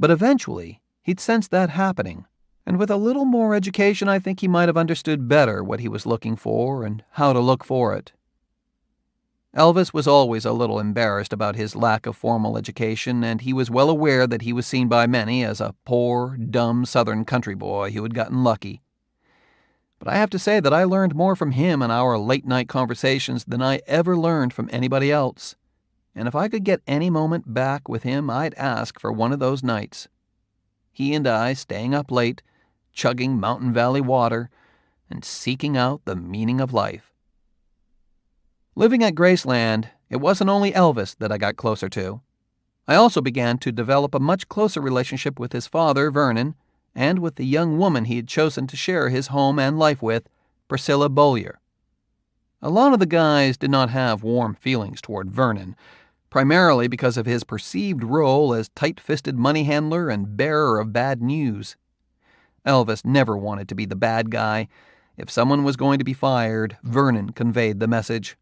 but eventually he'd sense that happening, and with a little more education I think he might have understood better what he was looking for and how to look for it. Elvis was always a little embarrassed about his lack of formal education, and he was well aware that he was seen by many as a poor, dumb Southern country boy who had gotten lucky. But I have to say that I learned more from him in our late-night conversations than I ever learned from anybody else. And if I could get any moment back with him, I'd ask for one of those nights. He and I staying up late, chugging Mountain Valley water, and seeking out the meaning of life. Living at Graceland, it wasn't only Elvis that I got closer to. I also began to develop a much closer relationship with his father, Vernon, and with the young woman he had chosen to share his home and life with, Priscilla Beaulieu. A lot of the guys did not have warm feelings toward Vernon, primarily because of his perceived role as tight-fisted money handler and bearer of bad news. Elvis never wanted to be the bad guy. If someone was going to be fired, Vernon conveyed the message.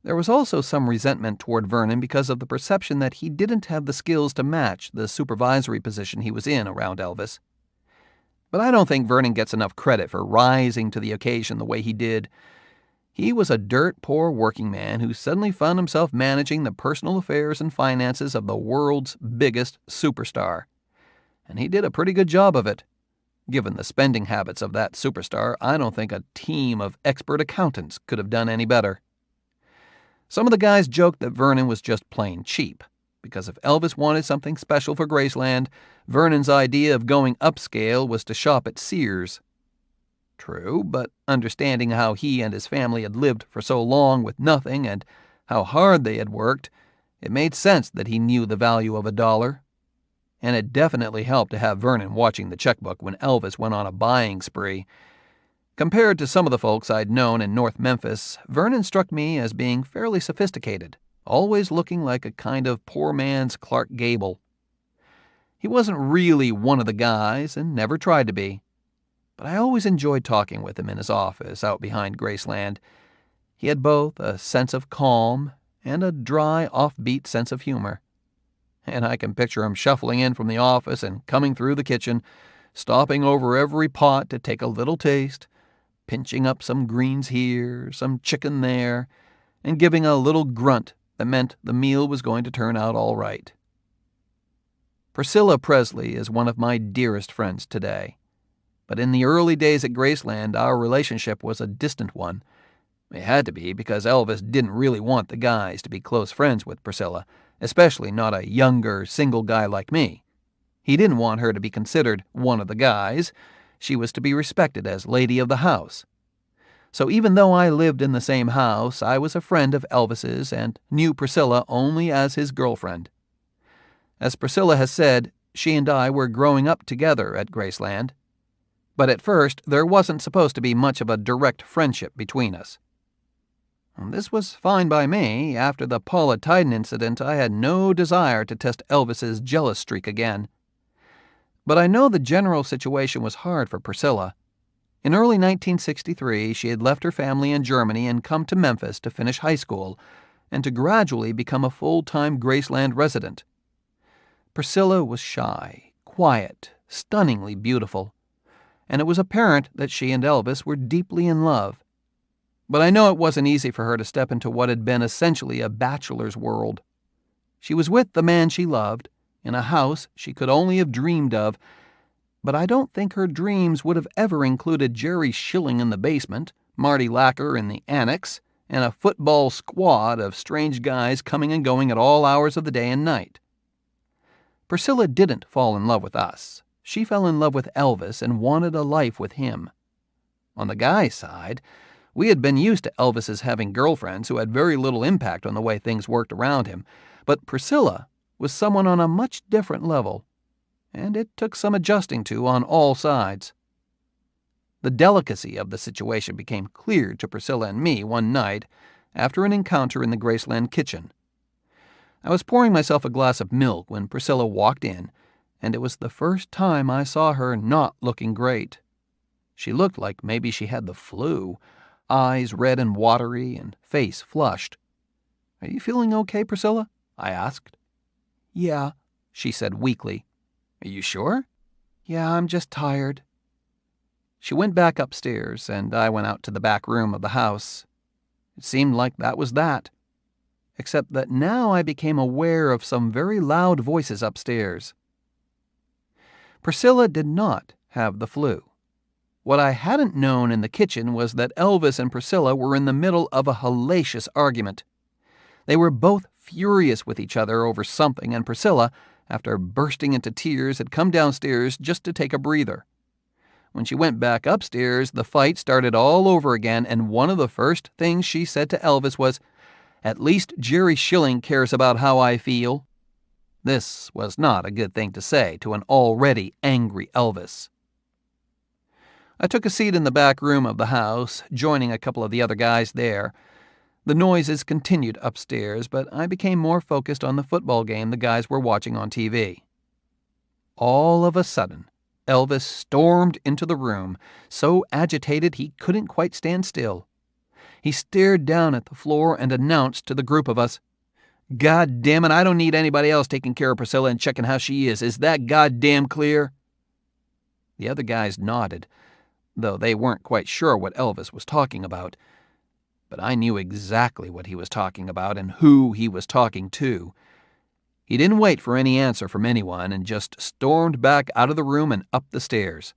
There was also some resentment toward Vernon because of the perception that he didn't have the skills to match the supervisory position he was in around Elvis. But I don't think Vernon gets enough credit for rising to the occasion the way he did. He was a dirt-poor working man who suddenly found himself managing the personal affairs and finances of the world's biggest superstar. And he did a pretty good job of it. Given the spending habits of that superstar, I don't think a team of expert accountants could have done any better. Some of the guys joked that Vernon was just plain cheap, because if Elvis wanted something special for Graceland, Vernon's idea of going upscale was to shop at Sears. True, but understanding how he and his family had lived for so long with nothing and how hard they had worked, it made sense that he knew the value of $1. And it definitely helped to have Vernon watching the checkbook when Elvis went on a buying spree. Compared to some of the folks I'd known in North Memphis, Vernon struck me as being fairly sophisticated, always looking like a kind of poor man's Clark Gable. He wasn't really one of the guys and never tried to be, but I always enjoyed talking with him in his office out behind Graceland. He had both a sense of calm and a dry, offbeat sense of humor. And I can picture him shuffling in from the office and coming through the kitchen, stopping over every pot to take a little taste, pinching up some greens here, some chicken there, and giving a little grunt that meant the meal was going to turn out all right. Priscilla Presley is one of my dearest friends today, but in the early days at Graceland, our relationship was a distant one. It had to be because Elvis didn't really want the guys to be close friends with Priscilla, especially not a younger, single guy like me. He didn't want her to be considered one of the guys. She was to be respected as lady of the house. So even though I lived in the same house, I was a friend of Elvis's and knew Priscilla only as his girlfriend. As Priscilla has said, she and I were growing up together at Graceland. But at first, there wasn't supposed to be much of a direct friendship between us. And this was fine by me. After the Paula Tyden incident, I had no desire to test Elvis's jealous streak again. But I know the general situation was hard for Priscilla. In early 1963, she had left her family in Germany and come to Memphis to finish high school and to gradually become a full-time Graceland resident. Priscilla was shy, quiet, stunningly beautiful, and it was apparent that she and Elvis were deeply in love. But I know it wasn't easy for her to step into what had been essentially a bachelor's world. She was with the man she loved, in a house she could only have dreamed of, but I don't think her dreams would have ever included Jerry Schilling in the basement, Marty Lacker in the annex, and a football squad of strange guys coming and going at all hours of the day and night. Priscilla didn't fall in love with us. She fell in love with Elvis and wanted a life with him. On the guy's side, we had been used to Elvis's having girlfriends who had very little impact on the way things worked around him, but Priscilla was someone on a much different level, and it took some adjusting to on all sides. The delicacy of the situation became clear to Priscilla and me one night after an encounter in the Graceland kitchen. I was pouring myself a glass of milk when Priscilla walked in, and it was the first time I saw her not looking great. She looked like maybe she had the flu, eyes red and watery and face flushed. "Are you feeling okay, Priscilla?" I asked. "Yeah," she said weakly. "Are you sure?" "Yeah, I'm just tired." She went back upstairs, and I went out to the back room of the house. It seemed like that was that. except that now I became aware of some very loud voices upstairs. Priscilla did not have the flu. What I hadn't known in the kitchen was that Elvis and Priscilla were in the middle of a hellacious argument. They were both furious with each other over something, and Priscilla, after bursting into tears, had come downstairs just to take a breather. When she went back upstairs, the fight started all over again, and one of the first things she said to Elvis was, "At least Jerry Schilling cares about how I feel." This was not a good thing to say to an already angry Elvis. I took a seat in the back room of the house, joining a couple of the other guys there. The noises continued upstairs, but I became more focused on the football game the guys were watching on TV. All of a sudden, Elvis stormed into the room, so agitated he couldn't quite stand still. He stared down at the floor and announced to the group of us, "God damn it, I don't need anybody else taking care of Priscilla and checking how she is. Is that goddamn clear?" The other guys nodded, though they weren't quite sure what Elvis was talking about. But I knew exactly what he was talking about and who he was talking to. He didn't wait for any answer from anyone and just stormed back out of the room and up the stairs.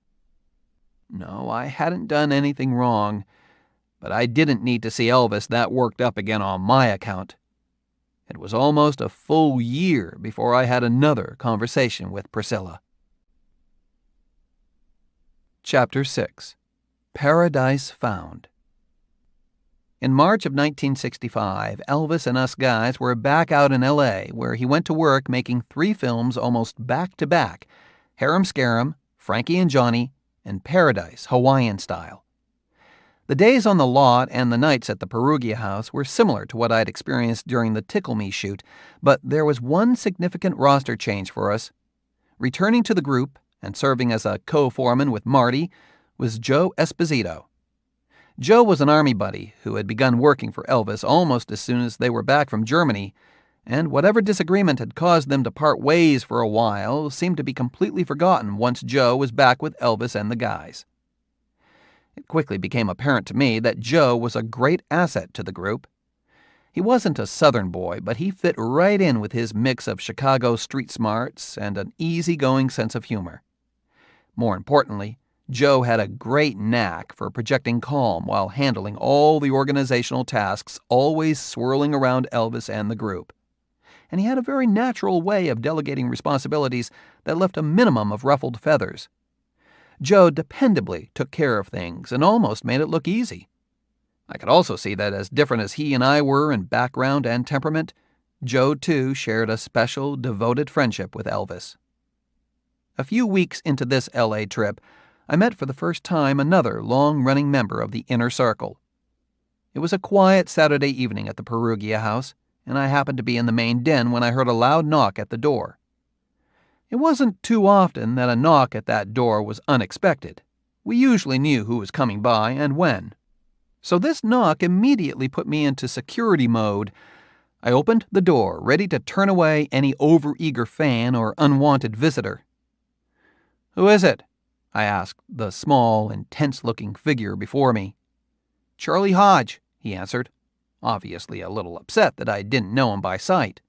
No, I hadn't done anything wrong, but I didn't need to see Elvis that worked up again on my account. It was almost a full year before I had another conversation with Priscilla. Chapter 6. Paradise Found. In March of 1965, Elvis and us guys were back out in L.A., where he went to work making 3 films almost back-to-back, Harem Scarum, Frankie and Johnny, and Paradise, Hawaiian Style. The days on the lot and the nights at the Perugia house were similar to what I'd experienced during the Tickle Me shoot, but there was one significant roster change for us. Returning to the group and serving as a co-foreman with Marty was Joe Esposito. Joe was an Army buddy who had begun working for Elvis almost as soon as they were back from Germany, and whatever disagreement had caused them to part ways for a while seemed to be completely forgotten once Joe was back with Elvis and the guys. It quickly became apparent to me that Joe was a great asset to the group. He wasn't a Southern boy, but he fit right in with his mix of Chicago street smarts and an easygoing sense of humor. More importantly, Joe had a great knack for projecting calm while handling all the organizational tasks always swirling around Elvis and the group. And he had a very natural way of delegating responsibilities that left a minimum of ruffled feathers. Joe dependably took care of things and almost made it look easy. I could also see that as different as he and I were in background and temperament, Joe too shared a special, devoted friendship with Elvis. A few weeks into this L.A. trip, I met for the first time another long-running member of the Inner Circle. It was a quiet Saturday evening at the Perugia house, and I happened to be in the main den when I heard a loud knock at the door. It wasn't too often that a knock at that door was unexpected. We usually knew who was coming by and when. So this knock immediately put me into security mode. I opened the door, ready to turn away any overeager fan or unwanted visitor. "Who is it?" I asked the small, intense-looking figure before me. "Charlie Hodge," he answered, obviously a little upset that I didn't know him by sight.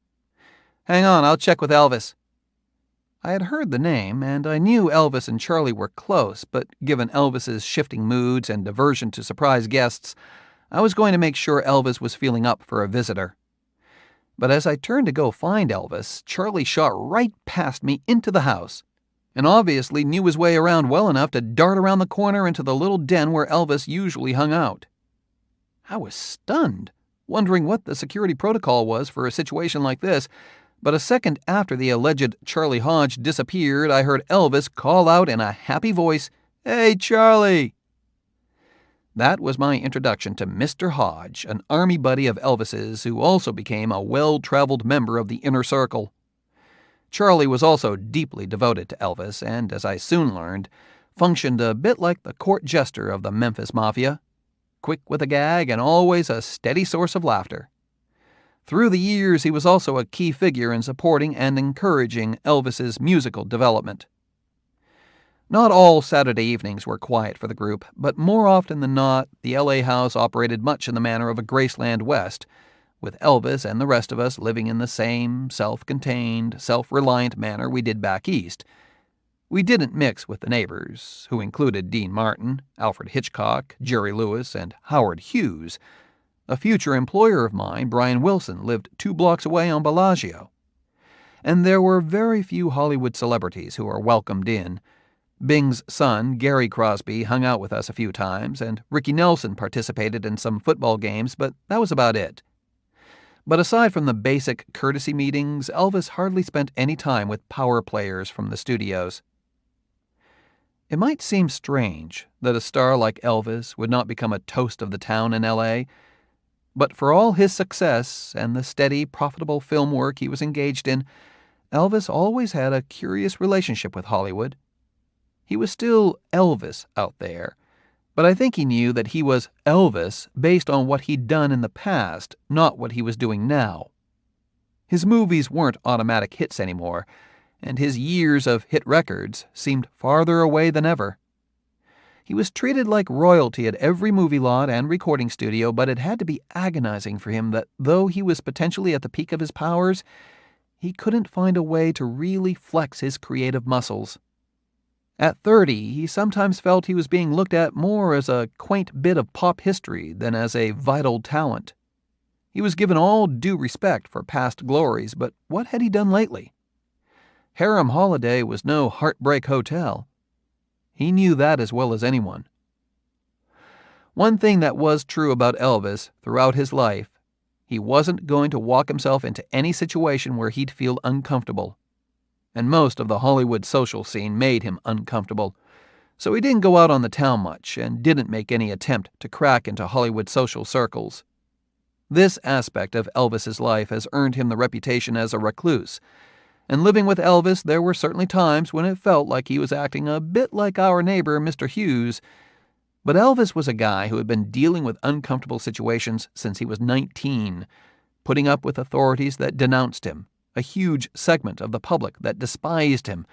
"Hang on, I'll check with Elvis." I had heard the name, and I knew Elvis and Charlie were close, but given Elvis's shifting moods and aversion to surprise guests, I was going to make sure Elvis was feeling up for a visitor. But as I turned to go find Elvis, Charlie shot right past me into the house, and obviously knew his way around well enough to dart around the corner into the little den where Elvis usually hung out. I was stunned, wondering what the security protocol was for a situation like this, but a second after the alleged Charlie Hodge disappeared, I heard Elvis call out in a happy voice, "Hey, Charlie!" That was my introduction to Mr. Hodge, an Army buddy of Elvis's who also became a well-traveled member of the Inner Circle. Charlie was also deeply devoted to Elvis and, as I soon learned, functioned a bit like the court jester of the Memphis Mafia, quick with a gag and always a steady source of laughter. Through the years, he was also a key figure in supporting and encouraging Elvis's musical development. Not all Saturday evenings were quiet for the group, but more often than not, the L.A. house operated much in the manner of a Graceland West, with Elvis and the rest of us living in the same self-contained, self-reliant manner we did back east. We didn't mix with the neighbors, who included Dean Martin, Alfred Hitchcock, Jerry Lewis, and Howard Hughes. A future employer of mine, Brian Wilson, lived 2 blocks away on Bellagio. And there were very few Hollywood celebrities who were welcomed in. Bing's son, Gary Crosby, hung out with us a few times, and Ricky Nelson participated in some football games, but that was about it. But aside from the basic courtesy meetings, Elvis hardly spent any time with power players from the studios. It might seem strange that a star like Elvis would not become a toast of the town in L.A., but for all his success and the steady, profitable film work he was engaged in, Elvis always had a curious relationship with Hollywood. He was still Elvis out there, but I think he knew that he was Elvis based on what he'd done in the past, not what he was doing now. His movies weren't automatic hits anymore, and his years of hit records seemed farther away than ever. He was treated like royalty at every movie lot and recording studio, but it had to be agonizing for him that though he was potentially at the peak of his powers, he couldn't find a way to really flex his creative muscles. At 30, he sometimes felt he was being looked at more as a quaint bit of pop history than as a vital talent. He was given all due respect for past glories, but what had he done lately? Harem Holiday was no Heartbreak Hotel. He knew that as well as anyone. One thing that was true about Elvis throughout his life, he wasn't going to walk himself into any situation where he'd feel uncomfortable. And most of the Hollywood social scene made him uncomfortable, so he didn't go out on the town much and didn't make any attempt to crack into Hollywood social circles. This aspect of Elvis's life has earned him the reputation as a recluse, and living with Elvis, there were certainly times when it felt like he was acting a bit like our neighbor, Mr. Hughes. But Elvis was a guy who had been dealing with uncomfortable situations since he was 19, putting up with authorities that denounced him, a huge segment of the public that despised him,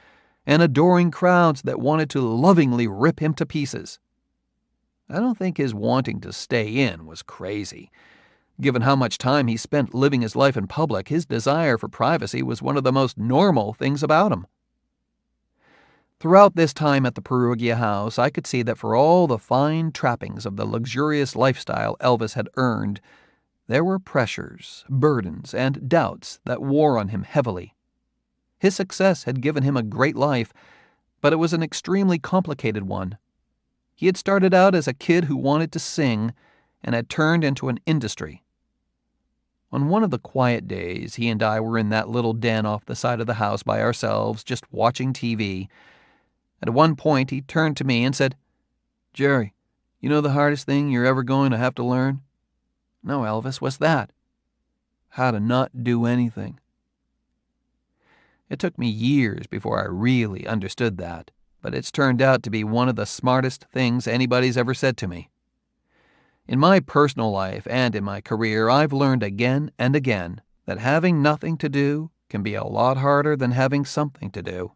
and adoring crowds that wanted to lovingly rip him to pieces. I don't think his wanting to stay in was crazy. Given how much time he spent living his life in public, his desire for privacy was one of the most normal things about him. Throughout this time at the Perugia house, I could see that for all the fine trappings of the luxurious lifestyle Elvis had earned, there were pressures, burdens, and doubts that wore on him heavily. His success had given him a great life, but it was an extremely complicated one. He had started out as a kid who wanted to sing and had turned into an industry. On one of the quiet days, he and I were in that little den off the side of the house by ourselves, just watching TV. At one point, he turned to me and said, "Jerry, you know the hardest thing you're ever going to have to learn?" "No, Elvis, what's that?" "How to not do anything." It took me years before I really understood that, but it's turned out to be one of the smartest things anybody's ever said to me. In my personal life and in my career, I've learned again and again that having nothing to do can be a lot harder than having something to do,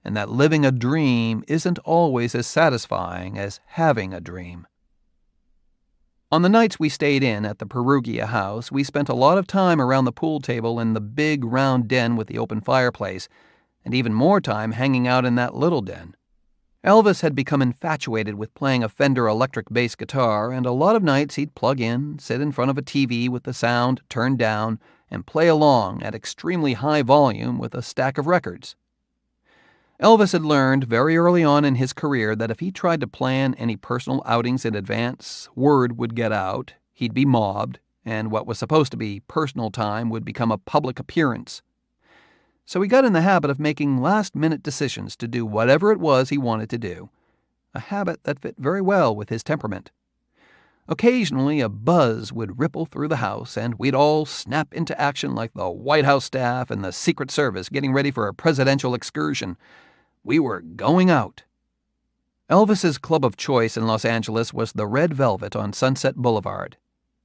and that living a dream isn't always as satisfying as having a dream. On the nights we stayed in at the Perugia house, we spent a lot of time around the pool table in the big round den with the open fireplace, and even more time hanging out in that little den. Elvis had become infatuated with playing a Fender electric bass guitar, and a lot of nights he'd plug in, sit in front of a TV with the sound turned down, and play along at extremely high volume with a stack of records. Elvis had learned very early on in his career that if he tried to plan any personal outings in advance, word would get out, he'd be mobbed, and what was supposed to be personal time would become a public appearance. So he got in the habit of making last-minute decisions to do whatever it was he wanted to do, a habit that fit very well with his temperament. Occasionally, a buzz would ripple through the house, and we'd all snap into action like the White House staff and the Secret Service getting ready for a presidential excursion. We were going out. Elvis's club of choice in Los Angeles was the Red Velvet on Sunset Boulevard.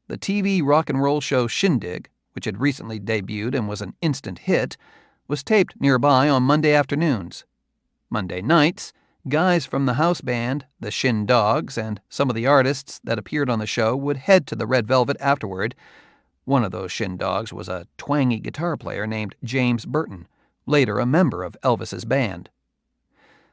The TV rock and roll show Shindig, which had recently debuted and was an instant hit, was taped nearby on Monday afternoons. Monday nights, guys from the house band, the Shin Dogs, and some of the artists that appeared on the show would head to the Red Velvet afterward, One of those shindogs was a twangy guitar player named James Burton, later a member of Elvis's band.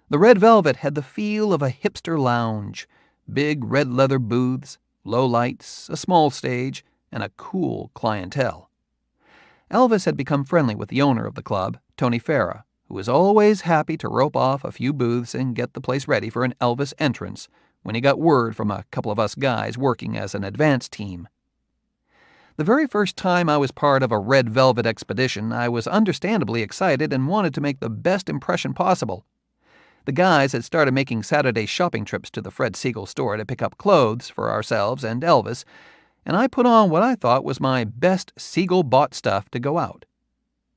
The Red Velvet had the feel of a hipster lounge, big red leather booths, low lights, a small stage, and a cool clientele. Elvis had become friendly with the owner of the club, Tony Farah, who was always happy to rope off a few booths and get the place ready for an Elvis entrance when he got word from a couple of us guys working as an advance team. The very first time I was part of a Red Velvet expedition, I was understandably excited and wanted to make the best impression possible. The guys had started making Saturday shopping trips to the Fred Siegel store to pick up clothes for ourselves and Elvis, and I put on what I thought was my best Siegel-bought stuff to go out.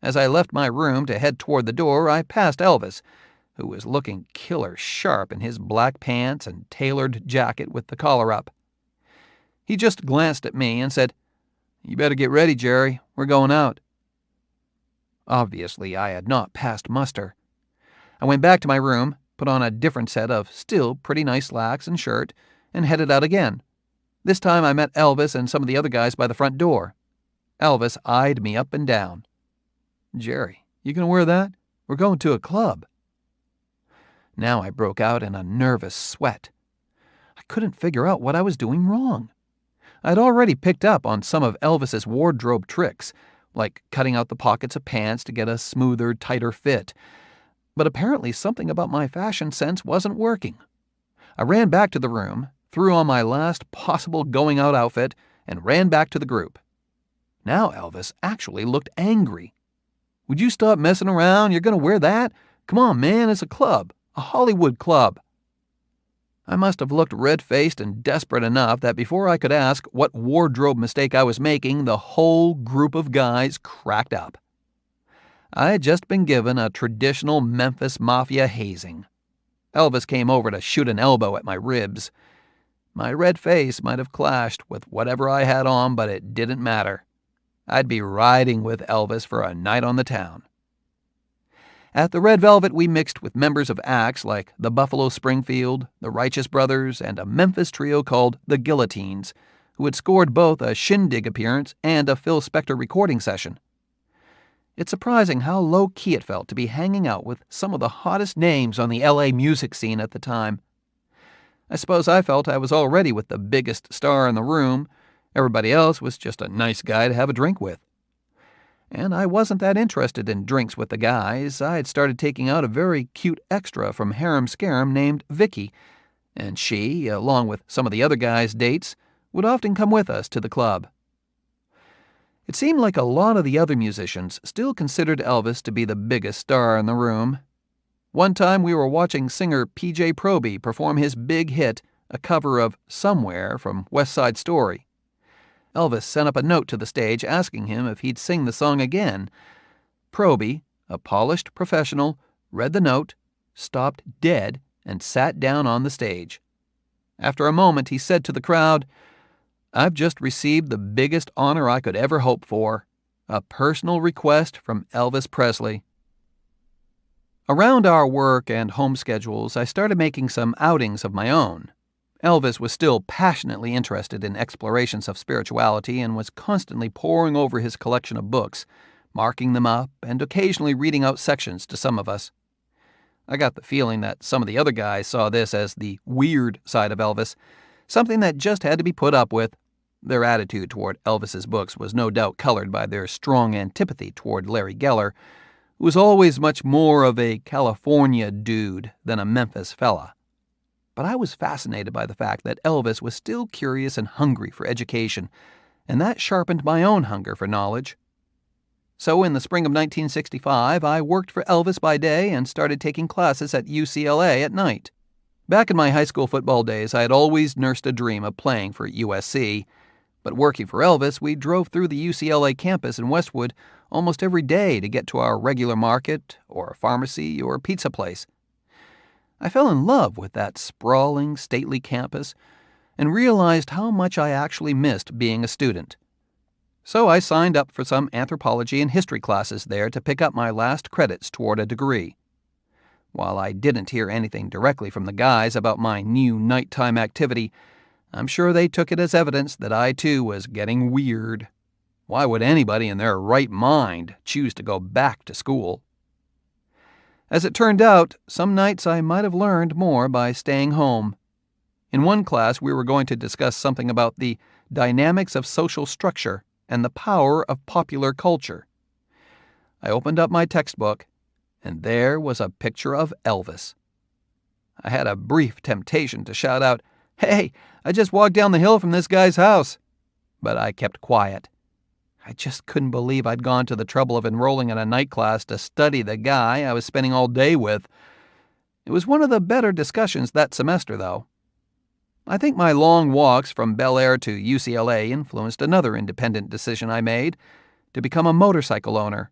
As I left my room to head toward the door, I passed Elvis, who was looking killer sharp in his black pants and tailored jacket with the collar up. He just glanced at me and said, "You better get ready, Jerry. We're going out." Obviously, I had not passed muster. I went back to my room, put on a different set of still pretty nice slacks and shirt, and headed out again. This time I met Elvis and some of the other guys by the front door. Elvis eyed me up and down. "Jerry, you gonna wear that? We're going to a club." Now I broke out in a nervous sweat. I couldn't figure out what I was doing wrong. I'd already picked up on some of Elvis's wardrobe tricks, like cutting out the pockets of pants to get a smoother, tighter fit. But apparently something about my fashion sense wasn't working. I ran back to the room, threw on my last possible going-out outfit, and ran back to the group. Now Elvis actually looked angry. "Would you stop messing around? You're going to wear that? Come on, man, it's a club, a Hollywood club." I must have looked red-faced and desperate enough that before I could ask what wardrobe mistake I was making, the whole group of guys cracked up. I had just been given a traditional Memphis Mafia hazing. Elvis came over to shoot an elbow at my ribs. My red face might have clashed with whatever I had on, but it didn't matter. I'd be riding with Elvis for a night on the town. At the Red Velvet, we mixed with members of acts like the Buffalo Springfield, the Righteous Brothers, and a Memphis trio called the Guillotines, who had scored both a Shindig appearance and a Phil Spector recording session. It's surprising how low-key it felt to be hanging out with some of the hottest names on the LA music scene at the time. I suppose I felt I was already with the biggest star in the room. Everybody else was just a nice guy to have a drink with. And I wasn't that interested in drinks with the guys. I had started taking out a very cute extra from Harem Scarum named Vicky, and she, along with some of the other guys' dates, would often come with us to the club. It seemed like a lot of the other musicians still considered Elvis to be the biggest star in the room. One time we were watching singer P.J. Proby perform his big hit, a cover of Somewhere from West Side Story. Elvis sent up a note to the stage asking him if he'd sing the song again. Proby, a polished professional, read the note, stopped dead, and sat down on the stage. After a moment, he said to the crowd, "I've just received the biggest honor I could ever hope for, a personal request from Elvis Presley." Around our work and home schedules, I started making some outings of my own. Elvis was still passionately interested in explorations of spirituality and was constantly poring over his collection of books, marking them up and occasionally reading out sections to some of us. I got the feeling that some of the other guys saw this as the weird side of Elvis, something that just had to be put up with. Their attitude toward Elvis's books was no doubt colored by their strong antipathy toward Larry Geller, who was always much more of a California dude than a Memphis fella. But I was fascinated by the fact that Elvis was still curious and hungry for education, and that sharpened my own hunger for knowledge. So in the spring of 1965, I worked for Elvis by day and started taking classes at UCLA at night. Back in my high school football days, I had always nursed a dream of playing for USC, but working for Elvis, we drove through the UCLA campus in Westwood almost every day to get to our regular market, or a pharmacy, or a pizza place. I fell in love with that sprawling, stately campus and realized how much I actually missed being a student. So I signed up for some anthropology and history classes there to pick up my last credits toward a degree. While I didn't hear anything directly from the guys about my new nighttime activity, I'm sure they took it as evidence that I too was getting weird. Why would anybody in their right mind choose to go back to school? As it turned out, some nights I might have learned more by staying home. In one class, we were going to discuss something about the dynamics of social structure and the power of popular culture. I opened up my textbook, and there was a picture of Elvis. I had a brief temptation to shout out, "Hey, I just walked down the hill from this guy's house," but I kept quiet. I just couldn't believe I'd gone to the trouble of enrolling in a night class to study the guy I was spending all day with. It was one of the better discussions that semester, though. I think my long walks from Bel Air to UCLA influenced another independent decision I made, to become a motorcycle owner.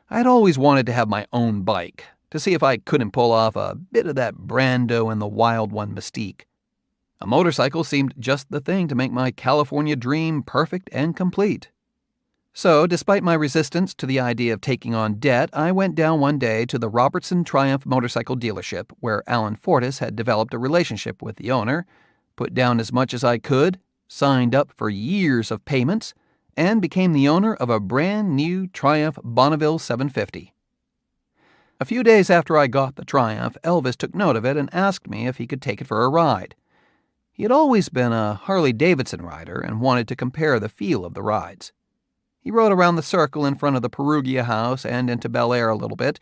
I'd always wanted to have my own bike, to see if I couldn't pull off a bit of that Brando and the Wild One mystique. A motorcycle seemed just the thing to make my California dream perfect and complete. So, despite my resistance to the idea of taking on debt, I went down one day to the Robertson Triumph motorcycle dealership, where Alan Fortas had developed a relationship with the owner, put down as much as I could, signed up for years of payments, and became the owner of a brand new Triumph Bonneville 750. A few days after I got the Triumph, Elvis took note of it and asked me if he could take it for a ride. He had always been a Harley-Davidson rider and wanted to compare the feel of the rides. He rode around the circle in front of the Perugia house and into Bel Air a little bit,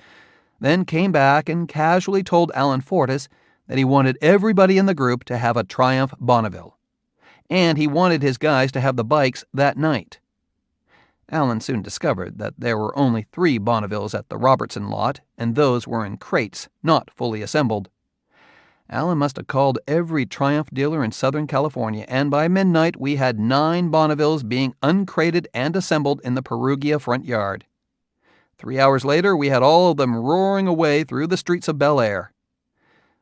then came back and casually told Alan Fortas that he wanted everybody in the group to have a Triumph Bonneville, and he wanted his guys to have the bikes that night. Alan soon discovered that there were only 3 Bonnevilles at the Robertson lot, and those were in crates, not fully assembled. Alan must have called every Triumph dealer in Southern California, and by midnight we had 9 Bonnevilles being uncrated and assembled in the Perugia front yard. 3 hours later, we had all of them roaring away through the streets of Bel Air.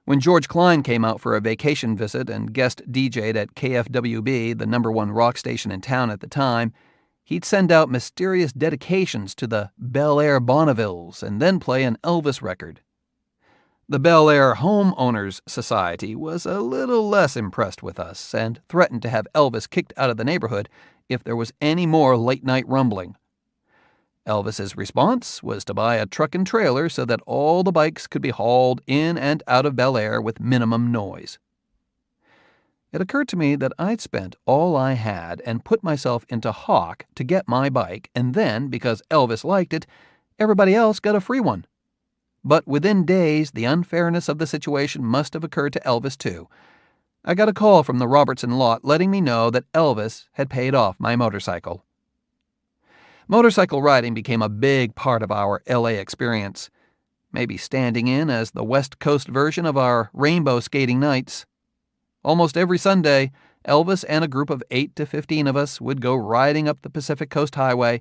When George Klein came out for a vacation visit and guest DJ'd at KFWB, the #1 rock station in town at the time, he'd send out mysterious dedications to the Bel Air Bonnevilles and then play an Elvis record. The Bel Air Homeowners Society was a little less impressed with us and threatened to have Elvis kicked out of the neighborhood if there was any more late-night rumbling. Elvis's response was to buy a truck and trailer so that all the bikes could be hauled in and out of Bel Air with minimum noise. It occurred to me that I'd spent all I had and put myself into hock to get my bike, and then, because Elvis liked it, everybody else got a free one. But within days, the unfairness of the situation must have occurred to Elvis, too. I got a call from the Robertson lot letting me know that Elvis had paid off my motorcycle. Motorcycle riding became a big part of our LA experience, maybe standing in as the West Coast version of our rainbow skating nights. Almost every Sunday, Elvis and a group of 8 to 15 of us would go riding up the Pacific Coast Highway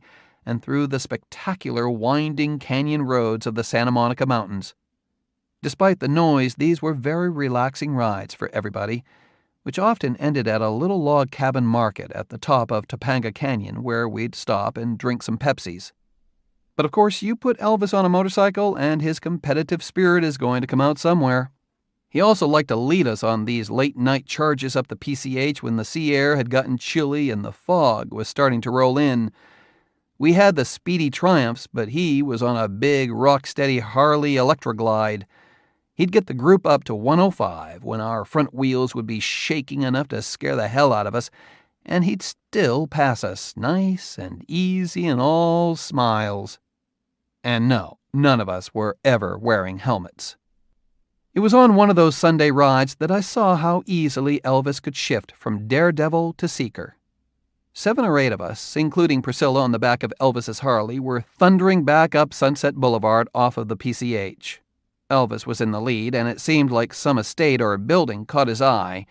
and through the spectacular winding canyon roads of the Santa Monica Mountains. Despite the noise, these were very relaxing rides for everybody, which often ended at a little log cabin market at the top of Topanga Canyon where we'd stop and drink some Pepsis. But of course, you put Elvis on a motorcycle and his competitive spirit is going to come out somewhere. He also liked to lead us on these late-night charges up the PCH when the sea air had gotten chilly and the fog was starting to roll in. We had the speedy Triumphs, but he was on a big, rock-steady Harley Electroglide. He'd get the group up to 105 when our front wheels would be shaking enough to scare the hell out of us, and he'd still pass us, nice and easy and all smiles. And no, none of us were ever wearing helmets. It was on one of those Sunday rides that I saw how easily Elvis could shift from daredevil to seeker. 7 or 8 of us, including Priscilla on the back of Elvis's Harley, were thundering back up Sunset Boulevard off of the PCH. Elvis was in the lead, and it seemed like some estate or building caught his eye.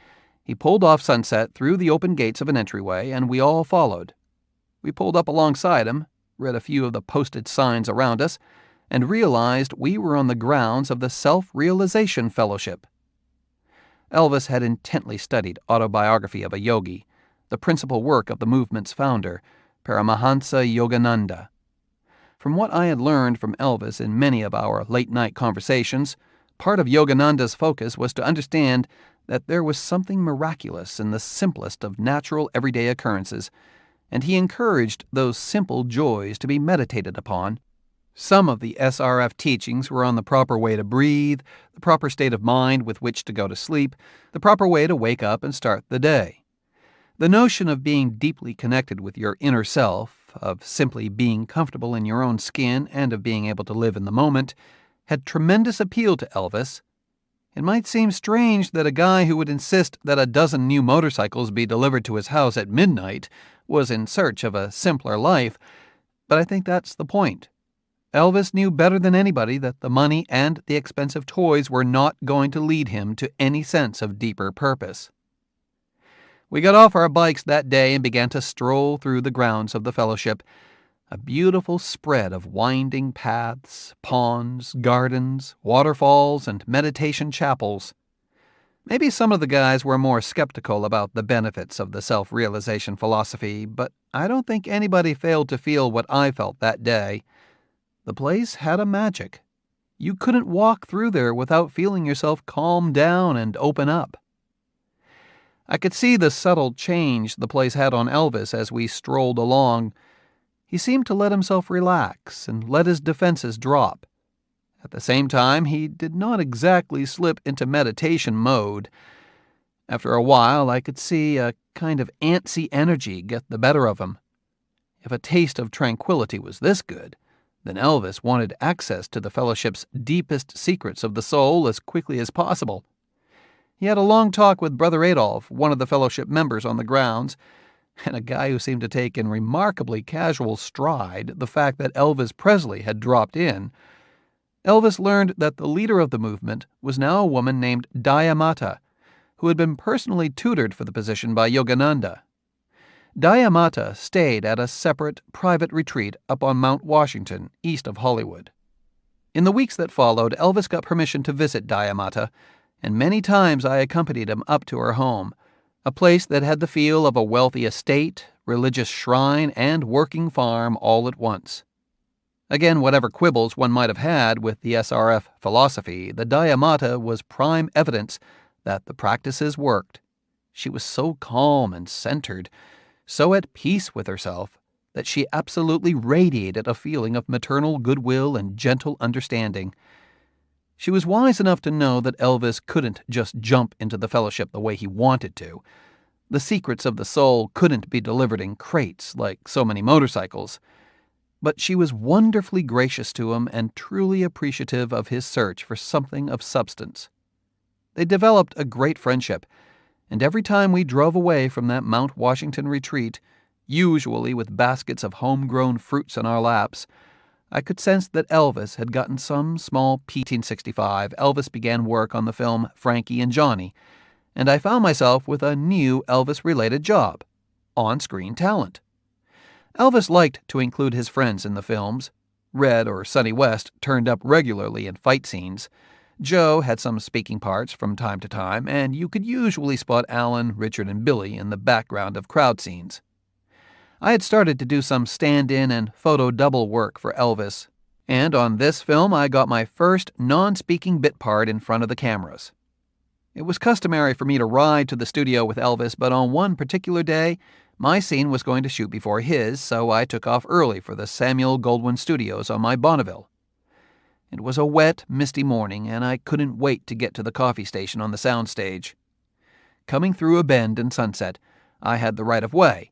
He pulled off Sunset through the open gates of an entryway, and we all followed. We pulled up alongside him, read a few of the posted signs around us, and realized we were on the grounds of the Self-Realization Fellowship. Elvis had intently studied Autobiography of a Yogi, the principal work of the movement's founder, Paramahansa Yogananda. From what I had learned from Elvis in many of our late-night conversations, part of Yogananda's focus was to understand that there was something miraculous in the simplest of natural everyday occurrences, and he encouraged those simple joys to be meditated upon. Some of the SRF teachings were on the proper way to breathe, the proper state of mind with which to go to sleep, the proper way to wake up and start the day. The notion of being deeply connected with your inner self, of simply being comfortable in your own skin, and of being able to live in the moment, had tremendous appeal to Elvis. It might seem strange that a guy who would insist that a dozen new motorcycles be delivered to his house at midnight was in search of a simpler life, but I think that's the point. Elvis knew better than anybody that the money and the expensive toys were not going to lead him to any sense of deeper purpose. We got off our bikes that day and began to stroll through the grounds of the fellowship, a beautiful spread of winding paths, ponds, gardens, waterfalls, and meditation chapels. Maybe some of the guys were more skeptical about the benefits of the self-realization philosophy, but I don't think anybody failed to feel what I felt that day. The place had a magic. You couldn't walk through there without feeling yourself calm down and open up. I could see the subtle change the place had on Elvis as we strolled along. He seemed to let himself relax and let his defenses drop. At the same time, he did not exactly slip into meditation mode. After a while, I could see a kind of antsy energy get the better of him. If a taste of tranquility was this good, then Elvis wanted access to the fellowship's deepest secrets of the soul as quickly as possible. He had a long talk with Brother Adolf, one of the fellowship members on the grounds, and a guy who seemed to take in remarkably casual stride the fact that Elvis Presley had dropped in. Elvis learned that the leader of the movement was now a woman named Dayamata, who had been personally tutored for the position by Yogananda. Dayamata stayed at a separate, private retreat up on Mount Washington, east of Hollywood. In the weeks that followed, Elvis got permission to visit Dayamata, and many times I accompanied him up to her home, a place that had the feel of a wealthy estate, religious shrine, and working farm all at once. Again, whatever quibbles one might have had with the SRF philosophy, the Dayamata was prime evidence that the practices worked. She was so calm and centered, so at peace with herself, that she absolutely radiated a feeling of maternal goodwill and gentle understanding. She was wise enough to know that Elvis couldn't just jump into the fellowship the way he wanted to. The secrets of the soul couldn't be delivered in crates like so many motorcycles. But she was wonderfully gracious to him and truly appreciative of his search for something of substance. They developed a great friendship, and every time we drove away from that Mount Washington retreat, usually with baskets of homegrown fruits in our laps, I could sense that Elvis had gotten some small PT.65. Elvis began work on the film Frankie and Johnny, and I found myself with a new Elvis-related job, on-screen talent. Elvis liked to include his friends in the films. Red or Sonny West turned up regularly in fight scenes. Joe had some speaking parts from time to time, and you could usually spot Alan, Richard, and Billy in the background of crowd scenes. I had started to do some stand-in and photo double work for Elvis, and on this film I got my first non-speaking bit part in front of the cameras. It was customary for me to ride to the studio with Elvis, but on one particular day, my scene was going to shoot before his, so I took off early for the Samuel Goldwyn Studios on my Bonneville. It was a wet, misty morning, and I couldn't wait to get to the coffee station on the soundstage. Coming through a bend in Sunset, I had the right of way,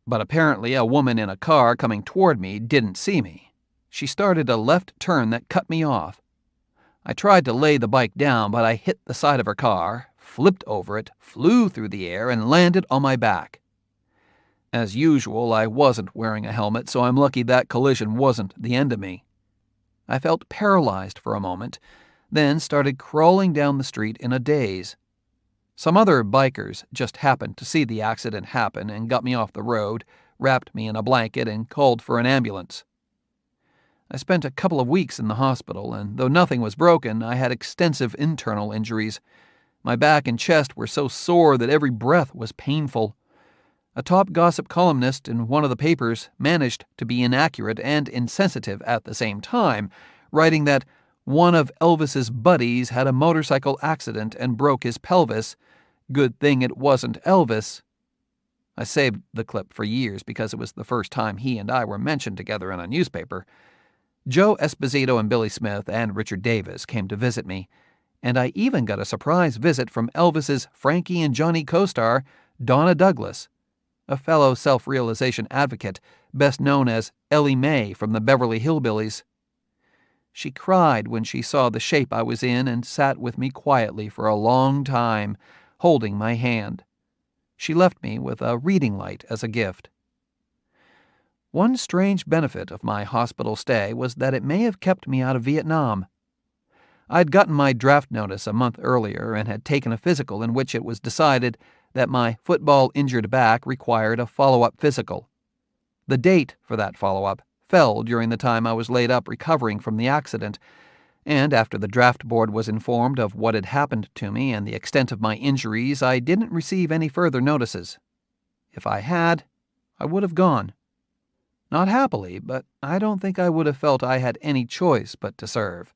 but apparently a woman in a car coming toward me didn't see me. She started a left turn that cut me off. I tried to lay the bike down, but I hit the side of her car, flipped over it, flew through the air, and landed on my back. As usual, I wasn't wearing a helmet, so I'm lucky that collision wasn't the end of me. I felt paralyzed for a moment, then started crawling down the street in a daze. Some other bikers just happened to see the accident happen and got me off the road, wrapped me in a blanket, and called for an ambulance. I spent a couple of weeks in the hospital, and though nothing was broken, I had extensive internal injuries. My back and chest were so sore that every breath was painful. A top gossip columnist in one of the papers managed to be inaccurate and insensitive at the same time, writing that one of Elvis's buddies had a motorcycle accident and broke his pelvis. Good thing it wasn't Elvis. I saved the clip for years because it was the first time he and I were mentioned together in a newspaper. Joe Esposito and Billy Smith and Richard Davis came to visit me, and I even got a surprise visit from Elvis's Frankie and Johnny co-star, Donna Douglas, a fellow self-realization advocate best known as Ellie Mae from the Beverly Hillbillies. She cried when she saw the shape I was in and sat with me quietly for a long time, holding my hand. She left me with a reading light as a gift. One strange benefit of my hospital stay was that it may have kept me out of Vietnam. I'd gotten my draft notice a month earlier and had taken a physical in which it was decided that my football-injured back required a follow-up physical. The date for that follow-up fell during the time I was laid up recovering from the accident, and after the draft board was informed of what had happened to me and the extent of my injuries, I didn't receive any further notices. If I had, I would have gone. Not happily, but I don't think I would have felt I had any choice but to serve.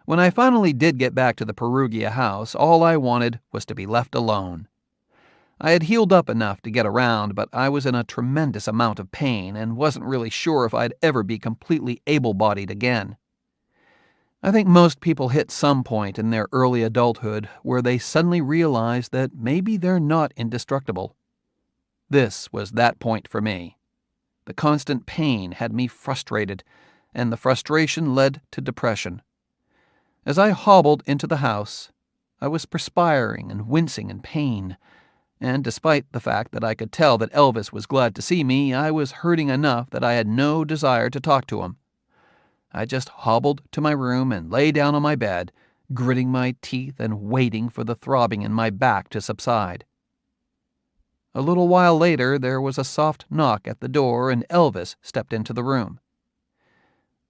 When I finally did get back to the Perugia house, all I wanted was to be left alone. I had healed up enough to get around, but I was in a tremendous amount of pain and wasn't really sure if I'd ever be completely able-bodied again. I think most people hit some point in their early adulthood where they suddenly realize that maybe they're not indestructible. This was that point for me. The constant pain had me frustrated, and the frustration led to depression. As I hobbled into the house, I was perspiring and wincing in pain, and despite the fact that I could tell that Elvis was glad to see me, I was hurting enough that I had no desire to talk to him. I just hobbled to my room and lay down on my bed, gritting my teeth and waiting for the throbbing in my back to subside. A little while later, there was a soft knock at the door, and Elvis stepped into the room.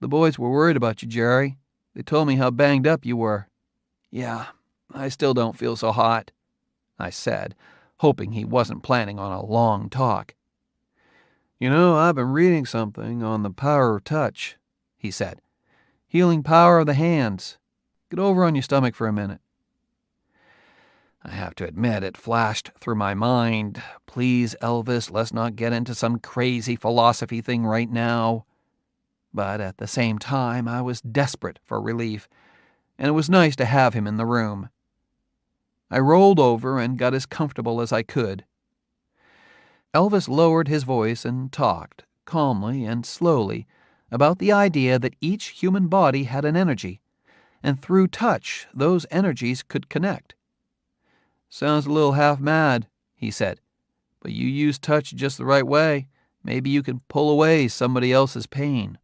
"The boys were worried about you, Jerry. They told me how banged up you were." "Yeah, I still don't feel so hot," I said, hoping he wasn't planning on a long talk. "You know, I've been reading something on the power of touch," he said. "Healing power of the hands. Get over on your stomach for a minute." I have to admit it flashed through my mind, "Please, Elvis, let's not get into some crazy philosophy thing right now." But at the same time, I was desperate for relief, and it was nice to have him in the room. I rolled over and got as comfortable as I could. Elvis lowered his voice and talked, calmly and slowly, about the idea that each human body had an energy, and through touch, those energies could connect. "Sounds a little half-mad," he said, "but you use touch just the right way. Maybe you can pull away somebody else's pain."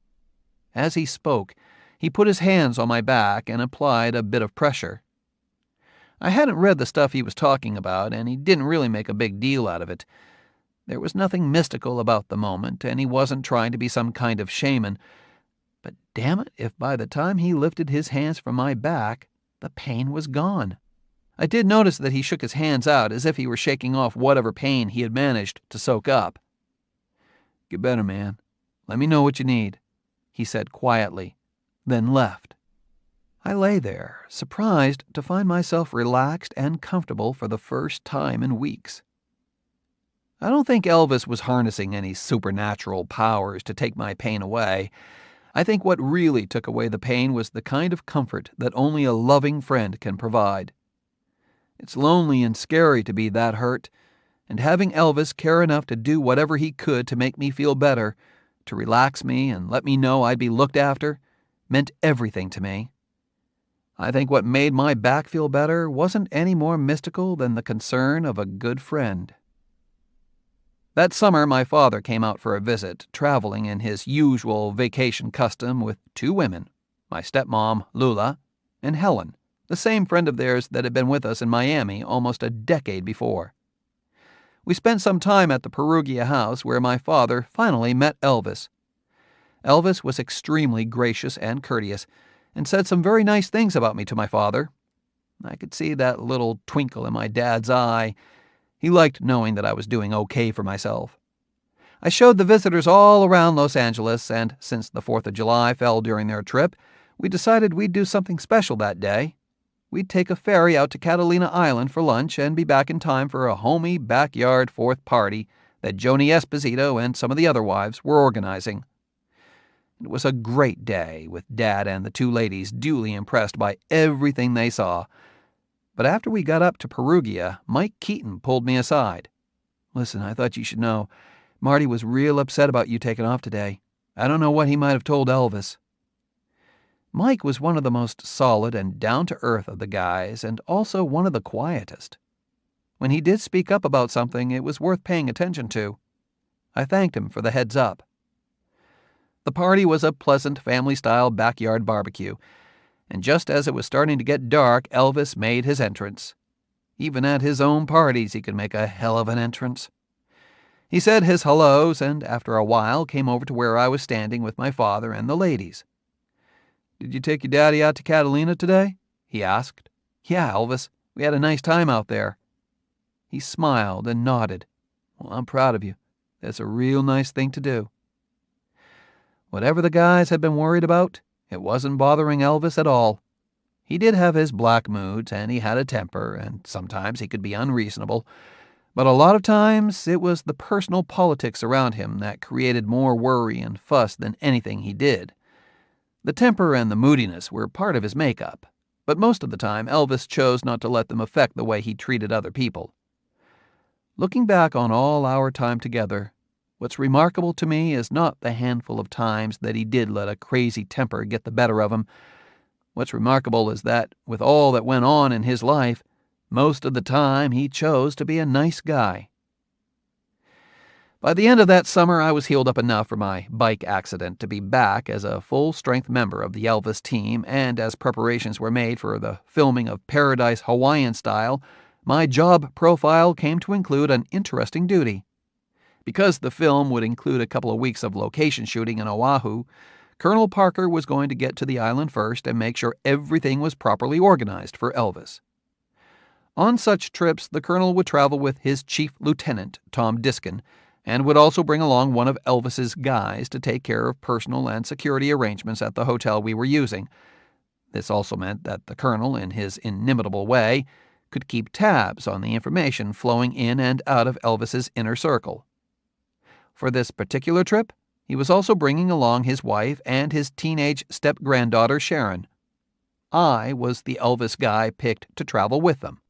As he spoke, he put his hands on my back and applied a bit of pressure. I hadn't read the stuff he was talking about, and he didn't really make a big deal out of it. There was nothing mystical about the moment, and he wasn't trying to be some kind of shaman. But damn it, if by the time he lifted his hands from my back, the pain was gone. I did notice that he shook his hands out as if he were shaking off whatever pain he had managed to soak up. "Get better, man. Let me know what you need," he said quietly, then left. I lay there, surprised to find myself relaxed and comfortable for the first time in weeks. I don't think Elvis was harnessing any supernatural powers to take my pain away. I think what really took away the pain was the kind of comfort that only a loving friend can provide. It's lonely and scary to be that hurt, and having Elvis care enough to do whatever he could to make me feel better, to relax me and let me know I'd be looked after, meant everything to me. I think what made my back feel better wasn't any more mystical than the concern of a good friend. That summer, my father came out for a visit, traveling in his usual vacation custom with two women, my stepmom, Lula, and Helen, the same friend of theirs that had been with us in Miami almost a decade before. We spent some time at the Perugia house where my father finally met Elvis. Elvis was extremely gracious and courteous, and said some very nice things about me to my father. I could see that little twinkle in my dad's eye. He liked knowing that I was doing okay for myself. I showed the visitors all around Los Angeles, and since the 4th of July fell during their trip, we decided we'd do something special that day. We'd take a ferry out to Catalina Island for lunch and be back in time for a homey backyard fourth party that Joni Esposito and some of the other wives were organizing. It was a great day, with Dad and the two ladies duly impressed by everything they saw. But after we got up to Perugia, Mike Keaton pulled me aside. "Listen, I thought you should know. Marty was real upset about you taking off today. I don't know what he might have told Elvis." Mike was one of the most solid and down-to-earth of the guys, and also one of the quietest. When he did speak up about something, it was worth paying attention to. I thanked him for the heads up. The party was a pleasant family-style backyard barbecue, and just as it was starting to get dark, Elvis made his entrance. Even at his own parties, he could make a hell of an entrance. He said his hellos, and after a while came over to where I was standing with my father and the ladies. "Did you take your daddy out to Catalina today?" he asked. "Yeah, Elvis. We had a nice time out there." He smiled and nodded. "Well, I'm proud of you. That's a real nice thing to do." Whatever the guys had been worried about, it wasn't bothering Elvis at all. He did have his black moods, and he had a temper, and sometimes he could be unreasonable, but a lot of times it was the personal politics around him that created more worry and fuss than anything he did. The temper and the moodiness were part of his makeup, but most of the time Elvis chose not to let them affect the way he treated other people. Looking back on all our time together, what's remarkable to me is not the handful of times that he did let a crazy temper get the better of him. What's remarkable is that, with all that went on in his life, most of the time he chose to be a nice guy. By the end of that summer, I was healed up enough from my bike accident to be back as a full-strength member of the Elvis team, and as preparations were made for the filming of Paradise Hawaiian Style, my job profile came to include an interesting duty. Because the film would include a couple of weeks of location shooting in Oahu, Colonel Parker was going to get to the island first and make sure everything was properly organized for Elvis. On such trips, the Colonel would travel with his chief lieutenant, Tom Diskin, and would also bring along one of Elvis's guys to take care of personal and security arrangements at the hotel we were using. This also meant that the Colonel, in his inimitable way, could keep tabs on the information flowing in and out of Elvis's inner circle. For this particular trip, he was also bringing along his wife and his teenage step-granddaughter, Sharon. I was the Elvis guy picked to travel with them.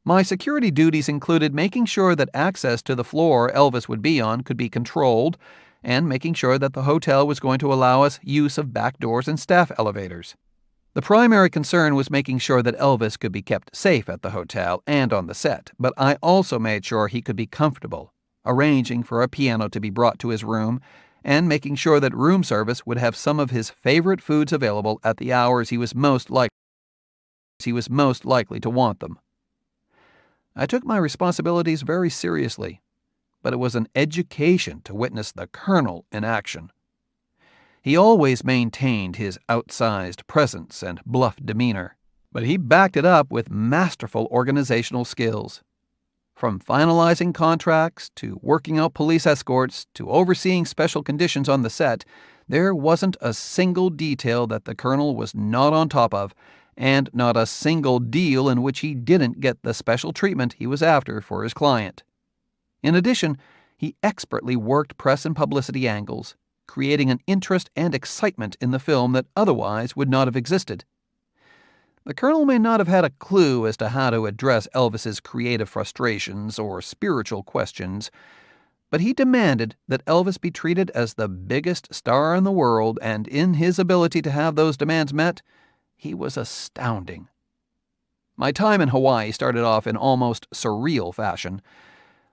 My security duties included making sure that access to the floor Elvis would be on could be controlled, and making sure that the hotel was going to allow us use of back doors and staff elevators. The primary concern was making sure that Elvis could be kept safe at the hotel and on the set, but I also made sure he could be comfortable, arranging for a piano to be brought to his room, and making sure that room service would have some of his favorite foods available at the hours he was most likely to want them. I took my responsibilities very seriously, but it was an education to witness the Colonel in action. He always maintained his outsized presence and bluff demeanor, but he backed it up with masterful organizational skills. From finalizing contracts, to working out police escorts, to overseeing special conditions on the set, there wasn't a single detail that the Colonel was not on top of, and not a single deal in which he didn't get the special treatment he was after for his client. In addition, he expertly worked press and publicity angles, creating an interest and excitement in the film that otherwise would not have existed. The Colonel may not have had a clue as to how to address Elvis's creative frustrations or spiritual questions, but he demanded that Elvis be treated as the biggest star in the world, and in his ability to have those demands met, he was astounding. My time in Hawaii started off in almost surreal fashion.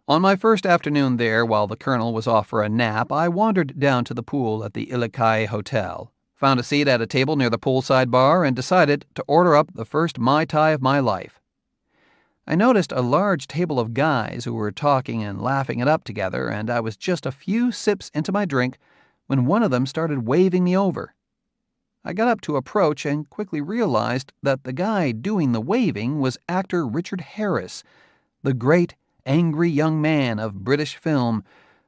On my first afternoon there, while the Colonel was off for a nap, I wandered down to the pool at the Ilikai Hotel, found a seat at a table near the poolside bar, and decided to order up the first Mai Tai of my life. I noticed a large table of guys who were talking and laughing it up together, and I was just a few sips into my drink when one of them started waving me over. I got up to approach and quickly realized that the guy doing the waving was actor Richard Harris, the great, angry young man of British film,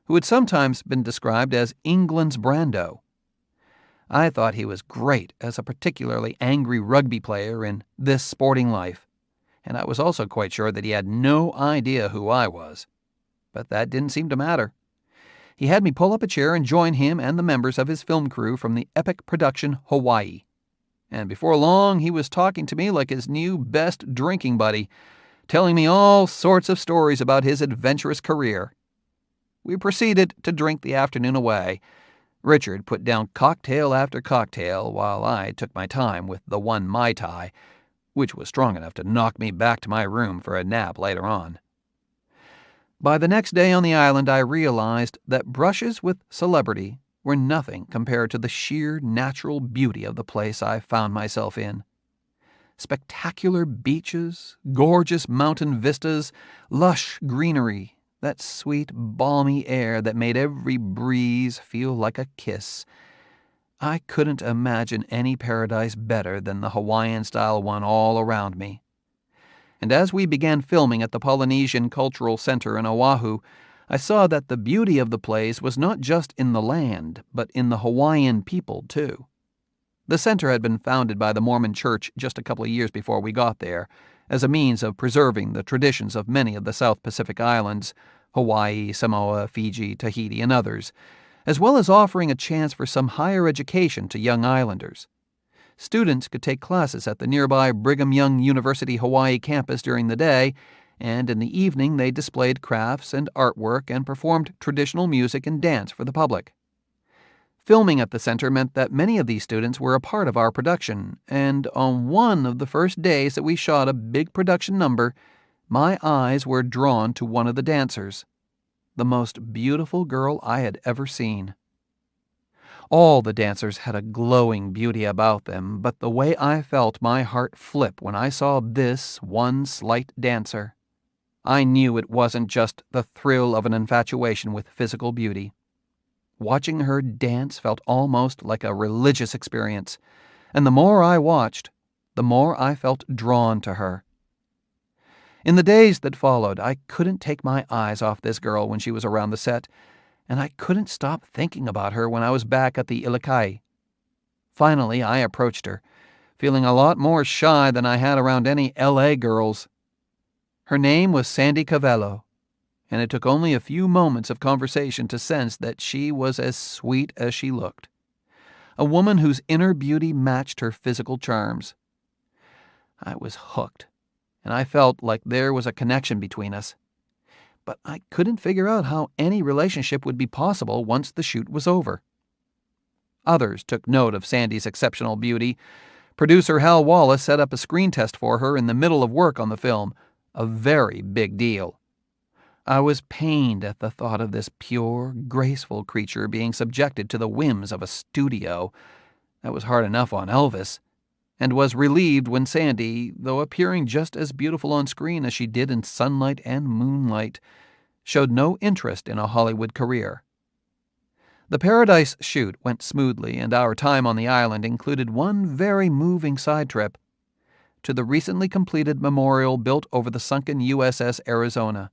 who had sometimes been described as England's Brando. I thought he was great as a particularly angry rugby player in This Sporting Life, and I was also quite sure that he had no idea who I was. But that didn't seem to matter. He had me pull up a chair and join him and the members of his film crew from the epic production Hawaii. And before long, he was talking to me like his new best drinking buddy, telling me all sorts of stories about his adventurous career. We proceeded to drink the afternoon away. Richard put down cocktail after cocktail while I took my time with the one Mai Tai, which was strong enough to knock me back to my room for a nap later on. By the next day on the island, I realized that brushes with celebrity were nothing compared to the sheer natural beauty of the place I found myself in. Spectacular beaches, gorgeous mountain vistas, lush greenery, that sweet, balmy air that made every breeze feel like a kiss. I couldn't imagine any paradise better than the Hawaiian-style one all around me. And as we began filming at the Polynesian Cultural Center in Oahu, I saw that the beauty of the place was not just in the land, but in the Hawaiian people, too. The center had been founded by the Mormon Church just a couple of years before we got there, as a means of preserving the traditions of many of the South Pacific islands, Hawaii, Samoa, Fiji, Tahiti, and others, as well as offering a chance for some higher education to young islanders. Students could take classes at the nearby Brigham Young University Hawaii campus during the day, and in the evening they displayed crafts and artwork and performed traditional music and dance for the public. Filming at the center meant that many of these students were a part of our production, and on one of the first days that we shot a big production number, my eyes were drawn to one of the dancers, the most beautiful girl I had ever seen. All the dancers had a glowing beauty about them, but the way I felt my heart flip when I saw this one slight dancer. I knew it wasn't just the thrill of an infatuation with physical beauty. Watching her dance felt almost like a religious experience, and the more I watched, the more I felt drawn to her. In the days that followed, I couldn't take my eyes off this girl when she was around the set, and I couldn't stop thinking about her when I was back at the Ilikai. Finally, I approached her, feeling a lot more shy than I had around any L.A. girls. Her name was Sandy Cavello, and it took only a few moments of conversation to sense that she was as sweet as she looked, a woman whose inner beauty matched her physical charms. I was hooked, and I felt like there was a connection between us. But I couldn't figure out how any relationship would be possible once the shoot was over. Others took note of Sandy's exceptional beauty. Producer Hal Wallace set up a screen test for her in the middle of work on the film, a very big deal. I was pained at the thought of this pure, graceful creature being subjected to the whims of a studio. That was hard enough on Elvis, and was relieved when Sandy, though appearing just as beautiful on screen as she did in sunlight and moonlight, showed no interest in a Hollywood career. The Paradise shoot went smoothly, and our time on the island included one very moving side trip to the recently completed memorial built over the sunken USS Arizona.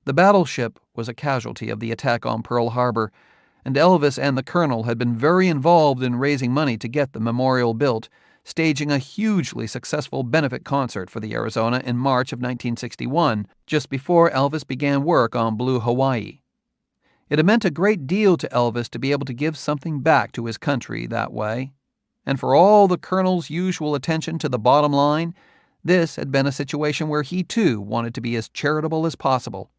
The battleship was a casualty of the attack on Pearl Harbor, and Elvis and the Colonel had been very involved in raising money to get the memorial built, staging a hugely successful benefit concert for the Arizona in March of 1961, just before Elvis began work on Blue Hawaii. It had meant a great deal to Elvis to be able to give something back to his country that way, and for all the Colonel's usual attention to the bottom line, this had been a situation where he too wanted to be as charitable as possible.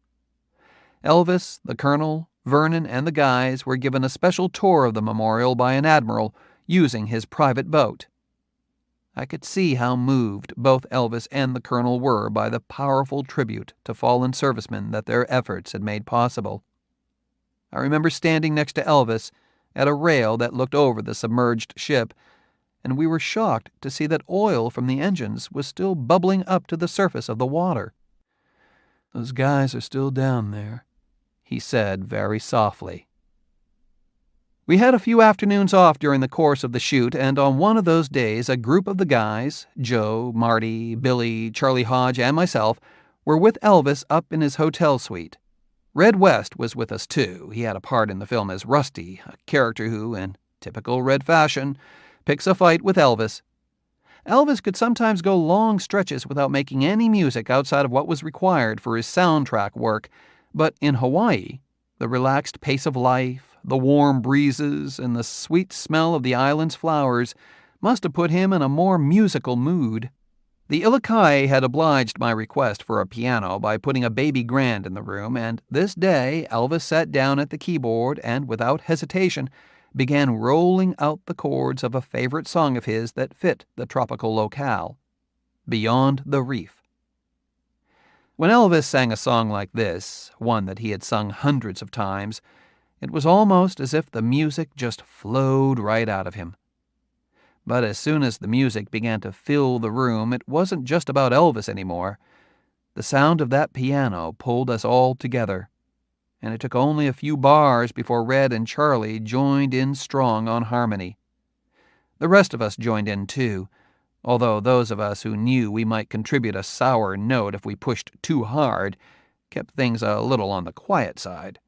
Elvis, the Colonel, Vernon, and the guys were given a special tour of the memorial by an admiral using his private boat. I could see how moved both Elvis and the Colonel were by the powerful tribute to fallen servicemen that their efforts had made possible. I remember standing next to Elvis at a rail that looked over the submerged ship, and we were shocked to see that oil from the engines was still bubbling up to the surface of the water. "Those guys are still down there," he said very softly. We had a few afternoons off during the course of the shoot, and on one of those days a group of the guys, Joe, Marty, Billy, Charlie Hodge, and myself, were with Elvis up in his hotel suite. Red West was with us too. He had a part in the film as Rusty, a character who, in typical Red fashion, picks a fight with Elvis. Elvis could sometimes go long stretches without making any music outside of what was required for his soundtrack work, but in Hawaii, the relaxed pace of life, the warm breezes, and the sweet smell of the island's flowers must have put him in a more musical mood. The Ilikai had obliged my request for a piano by putting a baby grand in the room, and this day Elvis sat down at the keyboard and, without hesitation, began rolling out the chords of a favorite song of his that fit the tropical locale, Beyond the Reef. When Elvis sang a song like this, one that he had sung hundreds of times, it was almost as if the music just flowed right out of him. But as soon as the music began to fill the room, it wasn't just about Elvis anymore. The sound of that piano pulled us all together, and it took only a few bars before Red and Charlie joined in strong on harmony. The rest of us joined in too, although those of us who knew we might contribute a sour note if we pushed too hard kept things a little on the quiet side.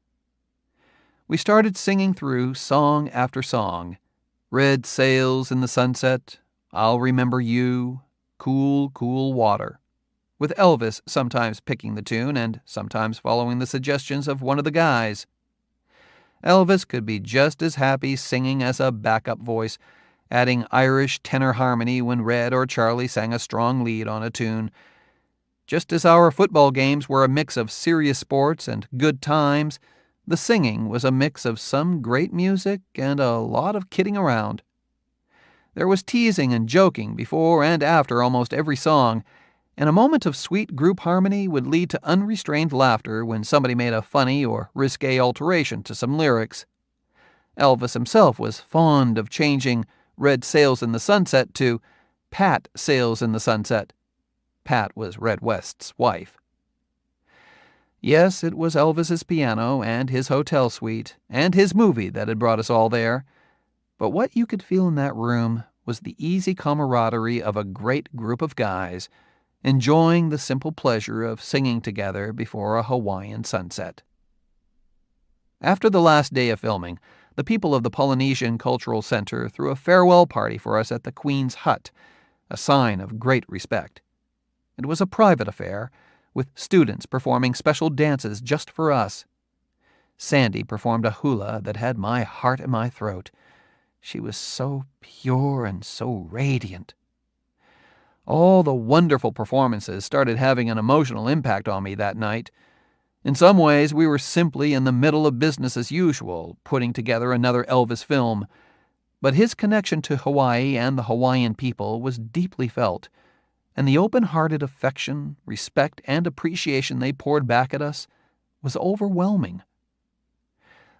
We started singing through song after song, Red Sails in the Sunset, I'll Remember You, Cool, Cool Water, with Elvis sometimes picking the tune and sometimes following the suggestions of one of the guys. Elvis could be just as happy singing as a backup voice, adding Irish tenor harmony when Red or Charlie sang a strong lead on a tune. Just as our football games were a mix of serious sports and good times, the singing was a mix of some great music and a lot of kidding around. There was teasing and joking before and after almost every song, and a moment of sweet group harmony would lead to unrestrained laughter when somebody made a funny or risque alteration to some lyrics. Elvis himself was fond of changing Red Sails in the Sunset to Pat Sails in the Sunset. Pat was Red West's wife. Yes, it was Elvis's piano and his hotel suite and his movie that had brought us all there, but what you could feel in that room was the easy camaraderie of a great group of guys enjoying the simple pleasure of singing together before a Hawaiian sunset. After the last day of filming, the people of the Polynesian Cultural Center threw a farewell party for us at the Queen's Hut, a sign of great respect. It was a private affair, with students performing special dances just for us. Sandy performed a hula that had my heart in my throat. She was so pure and so radiant. All the wonderful performances started having an emotional impact on me that night. In some ways, we were simply in the middle of business as usual, putting together another Elvis film. But his connection to Hawaii and the Hawaiian people was deeply felt, and the open-hearted affection, respect, and appreciation they poured back at us was overwhelming.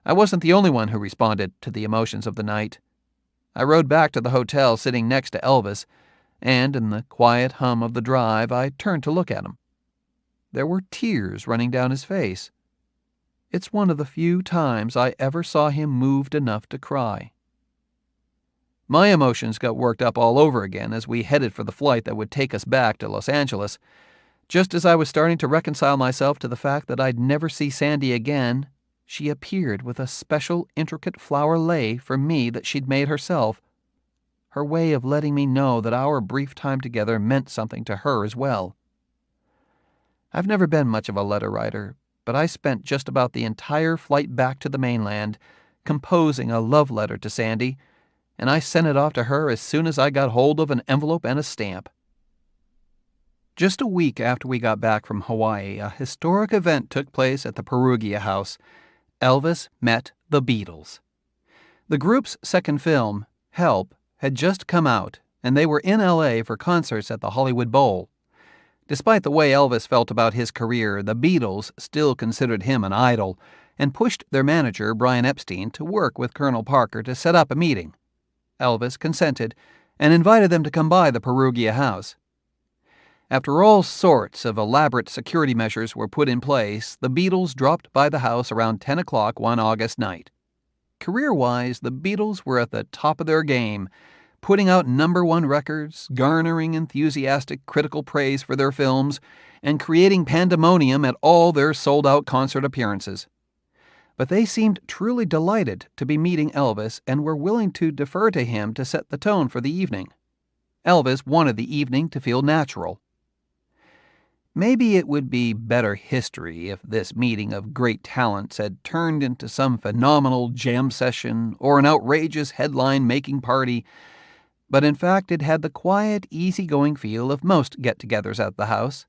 I wasn't the only one who responded to the emotions of the night. I rode back to the hotel sitting next to Elvis, and in the quiet hum of the drive, I turned to look at him. There were tears running down his face. It's one of the few times I ever saw him moved enough to cry. My emotions got worked up all over again as we headed for the flight that would take us back to Los Angeles. Just as I was starting to reconcile myself to the fact that I'd never see Sandy again, she appeared with a special intricate flower lei for me that she'd made herself, her way of letting me know that our brief time together meant something to her as well. I've never been much of a letter writer, but I spent just about the entire flight back to the mainland composing a love letter to Sandy, and I sent it off to her as soon as I got hold of an envelope and a stamp. Just a week after we got back from Hawaii, a historic event took place at the Perugia House. Elvis met the Beatles. The group's second film, Help, had just come out, and they were in L.A. for concerts at the Hollywood Bowl. Despite the way Elvis felt about his career, the Beatles still considered him an idol and pushed their manager, Brian Epstein, to work with Colonel Parker to set up a meeting. Elvis consented and invited them to come by the Perugia House. After all sorts of elaborate security measures were put in place, the Beatles dropped by the house around 10 o'clock one August night. Career-wise, the Beatles were at the top of their game, putting out #1 records, garnering enthusiastic critical praise for their films, and creating pandemonium at all their sold-out concert appearances. but they seemed truly delighted to be meeting Elvis and were willing to defer to him to set the tone for the evening. Elvis wanted the evening to feel natural. Maybe it would be better history if this meeting of great talents had turned into some phenomenal jam session or an outrageous headline-making party, but in fact it had the quiet, easygoing feel of most get-togethers at the house.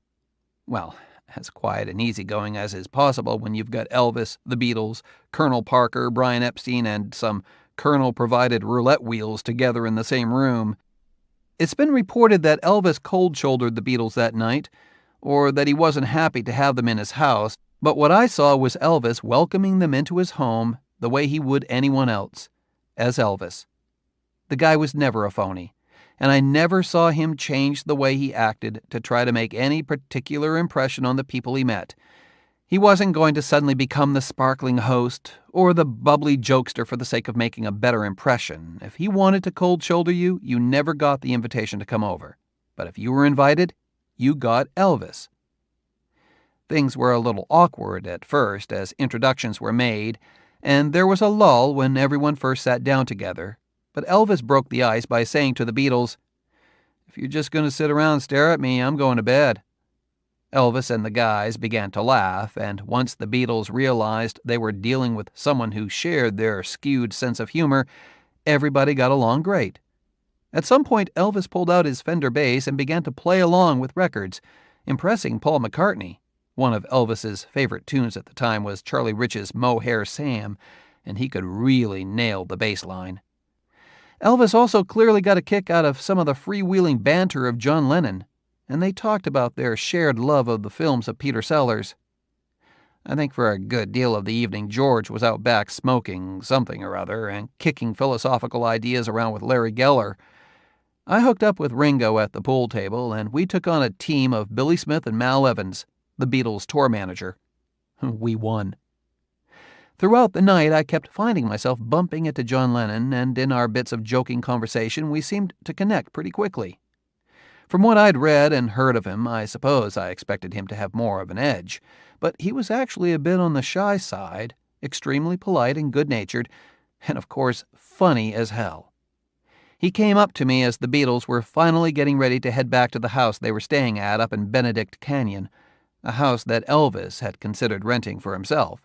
Well, as quiet and easygoing as is possible when you've got Elvis, the Beatles, Colonel Parker, Brian Epstein, and some Colonel-provided roulette wheels together in the same room. It's been reported that Elvis cold-shouldered the Beatles that night, or that he wasn't happy to have them in his house, but what I saw was Elvis welcoming them into his home the way he would anyone else, as Elvis. The guy was never a phony, and I never saw him change the way he acted to try to make any particular impression on the people he met. He wasn't going to suddenly become the sparkling host or the bubbly jokester for the sake of making a better impression. If he wanted to cold-shoulder you, you never got the invitation to come over. But if you were invited, you got Elvis. Things were a little awkward at first as introductions were made, and there was a lull when everyone first sat down together. But Elvis broke the ice by saying to the Beatles, "If you're just going to sit around and stare at me, I'm going to bed." Elvis and the guys began to laugh, and once the Beatles realized they were dealing with someone who shared their skewed sense of humor, everybody got along great. At some point, Elvis pulled out his Fender bass and began to play along with records, impressing Paul McCartney. One of Elvis's favorite tunes at the time was Charlie Rich's Mohair Sam, and he could really nail the bass line. Elvis also clearly got a kick out of some of the freewheeling banter of John Lennon, and they talked about their shared love of the films of Peter Sellers. I think for a good deal of the evening, George was out back smoking something or other and kicking philosophical ideas around with Larry Geller. I hooked up with Ringo at the pool table, and we took on a team of Billy Smith and Mal Evans, the Beatles' tour manager. We won. Throughout the night, I kept finding myself bumping into John Lennon, and in our bits of joking conversation, we seemed to connect pretty quickly. From what I'd read and heard of him, I suppose I expected him to have more of an edge, but he was actually a bit on the shy side, extremely polite and good-natured, and of course, funny as hell. He came up to me as the Beatles were finally getting ready to head back to the house they were staying at up in Benedict Canyon, a house that Elvis had considered renting for himself.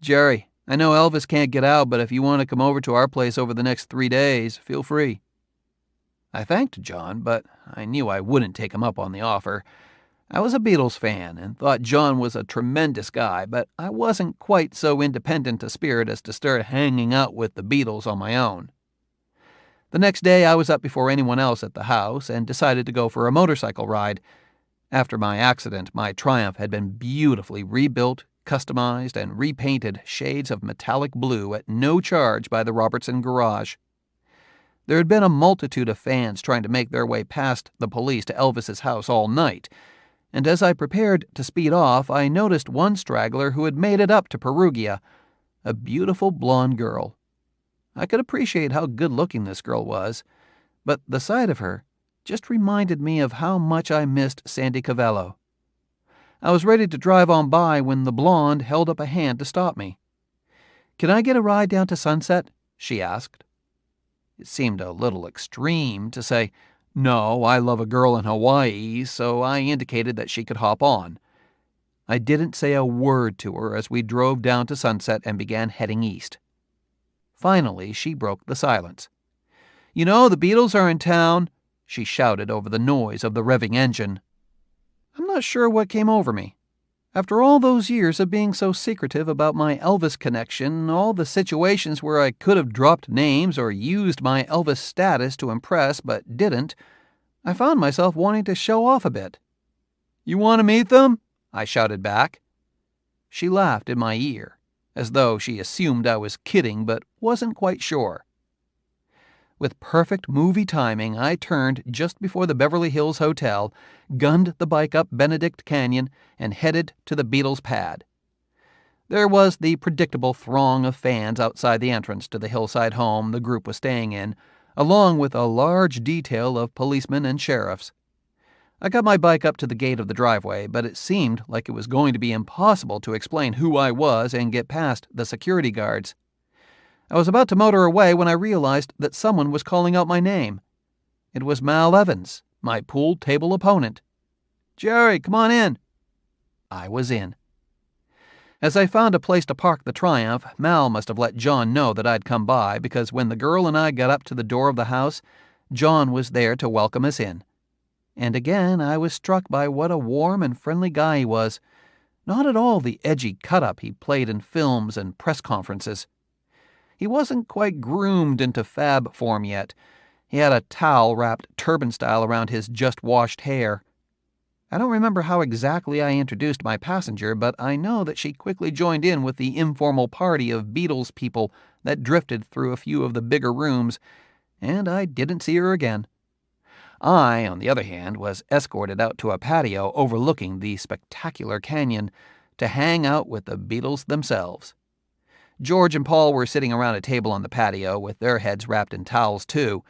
"Jerry, I know Elvis can't get out, but if you want to come over to our place over the next 3 days, feel free." I thanked John, but I knew I wouldn't take him up on the offer. I was a Beatles fan and thought John was a tremendous guy, but I wasn't quite so independent a spirit as to start hanging out with the Beatles on my own. The next day I was up before anyone else at the house and decided to go for a motorcycle ride. After my accident, my Triumph had been beautifully rebuilt, customized, and repainted shades of metallic blue at no charge by the Robertson garage. There had been a multitude of fans trying to make their way past the police to Elvis's house all night, and as I prepared to speed off, I noticed one straggler who had made it up to Perugia, a beautiful blonde girl. I could appreciate how good-looking this girl was, but the sight of her just reminded me of how much I missed Sandy Cavallo. I was ready to drive on by when the blonde held up a hand to stop me. "Can I get a ride down to Sunset?" she asked. It seemed a little extreme to say, "No, I love a girl in Hawaii," so I indicated that she could hop on. I didn't say a word to her as we drove down to Sunset and began heading east. Finally, she broke the silence. "You know, the Beatles are in town," she shouted over the noise of the revving engine. I'm not sure what came over me. After all those years of being so secretive about my Elvis connection, all the situations where I could have dropped names or used my Elvis status to impress but didn't, I found myself wanting to show off a bit. "You want to meet them?" I shouted back. She laughed in my ear, as though she assumed I was kidding but wasn't quite sure. With perfect movie timing, I turned just before the Beverly Hills Hotel, gunned the bike up Benedict Canyon, and headed to the Beatles' pad. There was the predictable throng of fans outside the entrance to the hillside home the group was staying in, along with a large detail of policemen and sheriffs. I got my bike up to the gate of the driveway, but it seemed like it was going to be impossible to explain who I was and get past the security guards. I was about to motor away when I realized that someone was calling out my name. It was Mal Evans, my pool table opponent. "Jerry, come on in." I was in. As I found a place to park the Triumph, Mal must have let John know that I'd come by, because when the girl and I got up to the door of the house, John was there to welcome us in. And again I was struck by what a warm and friendly guy he was. Not at all the edgy cut-up he played in films and press conferences. He wasn't quite groomed into fab form yet. He had a towel wrapped turban-style around his just-washed hair. I don't remember how exactly I introduced my passenger, but I know that she quickly joined in with the informal party of Beatles people that drifted through a few of the bigger rooms, and I didn't see her again. I, on the other hand, was escorted out to a patio overlooking the spectacular canyon to hang out with the Beatles themselves. George and Paul were sitting around a table on the patio with their heads wrapped in towels, too.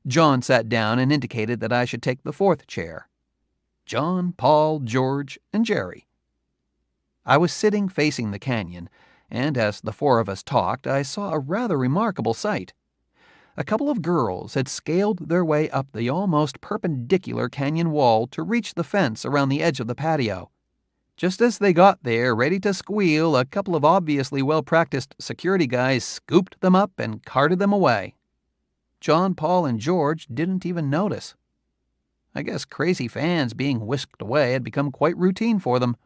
John sat down and indicated that I should take the fourth chair. John, Paul, George, and Jerry. I was sitting facing the canyon, and as the four of us talked, I saw a rather remarkable sight. A couple of girls had scaled their way up the almost perpendicular canyon wall to reach the fence around the edge of the patio. Just as they got there, ready to squeal, a couple of obviously well-practiced security guys scooped them up and carted them away. John, Paul, and George didn't even notice. I guess crazy fans being whisked away had become quite routine for them.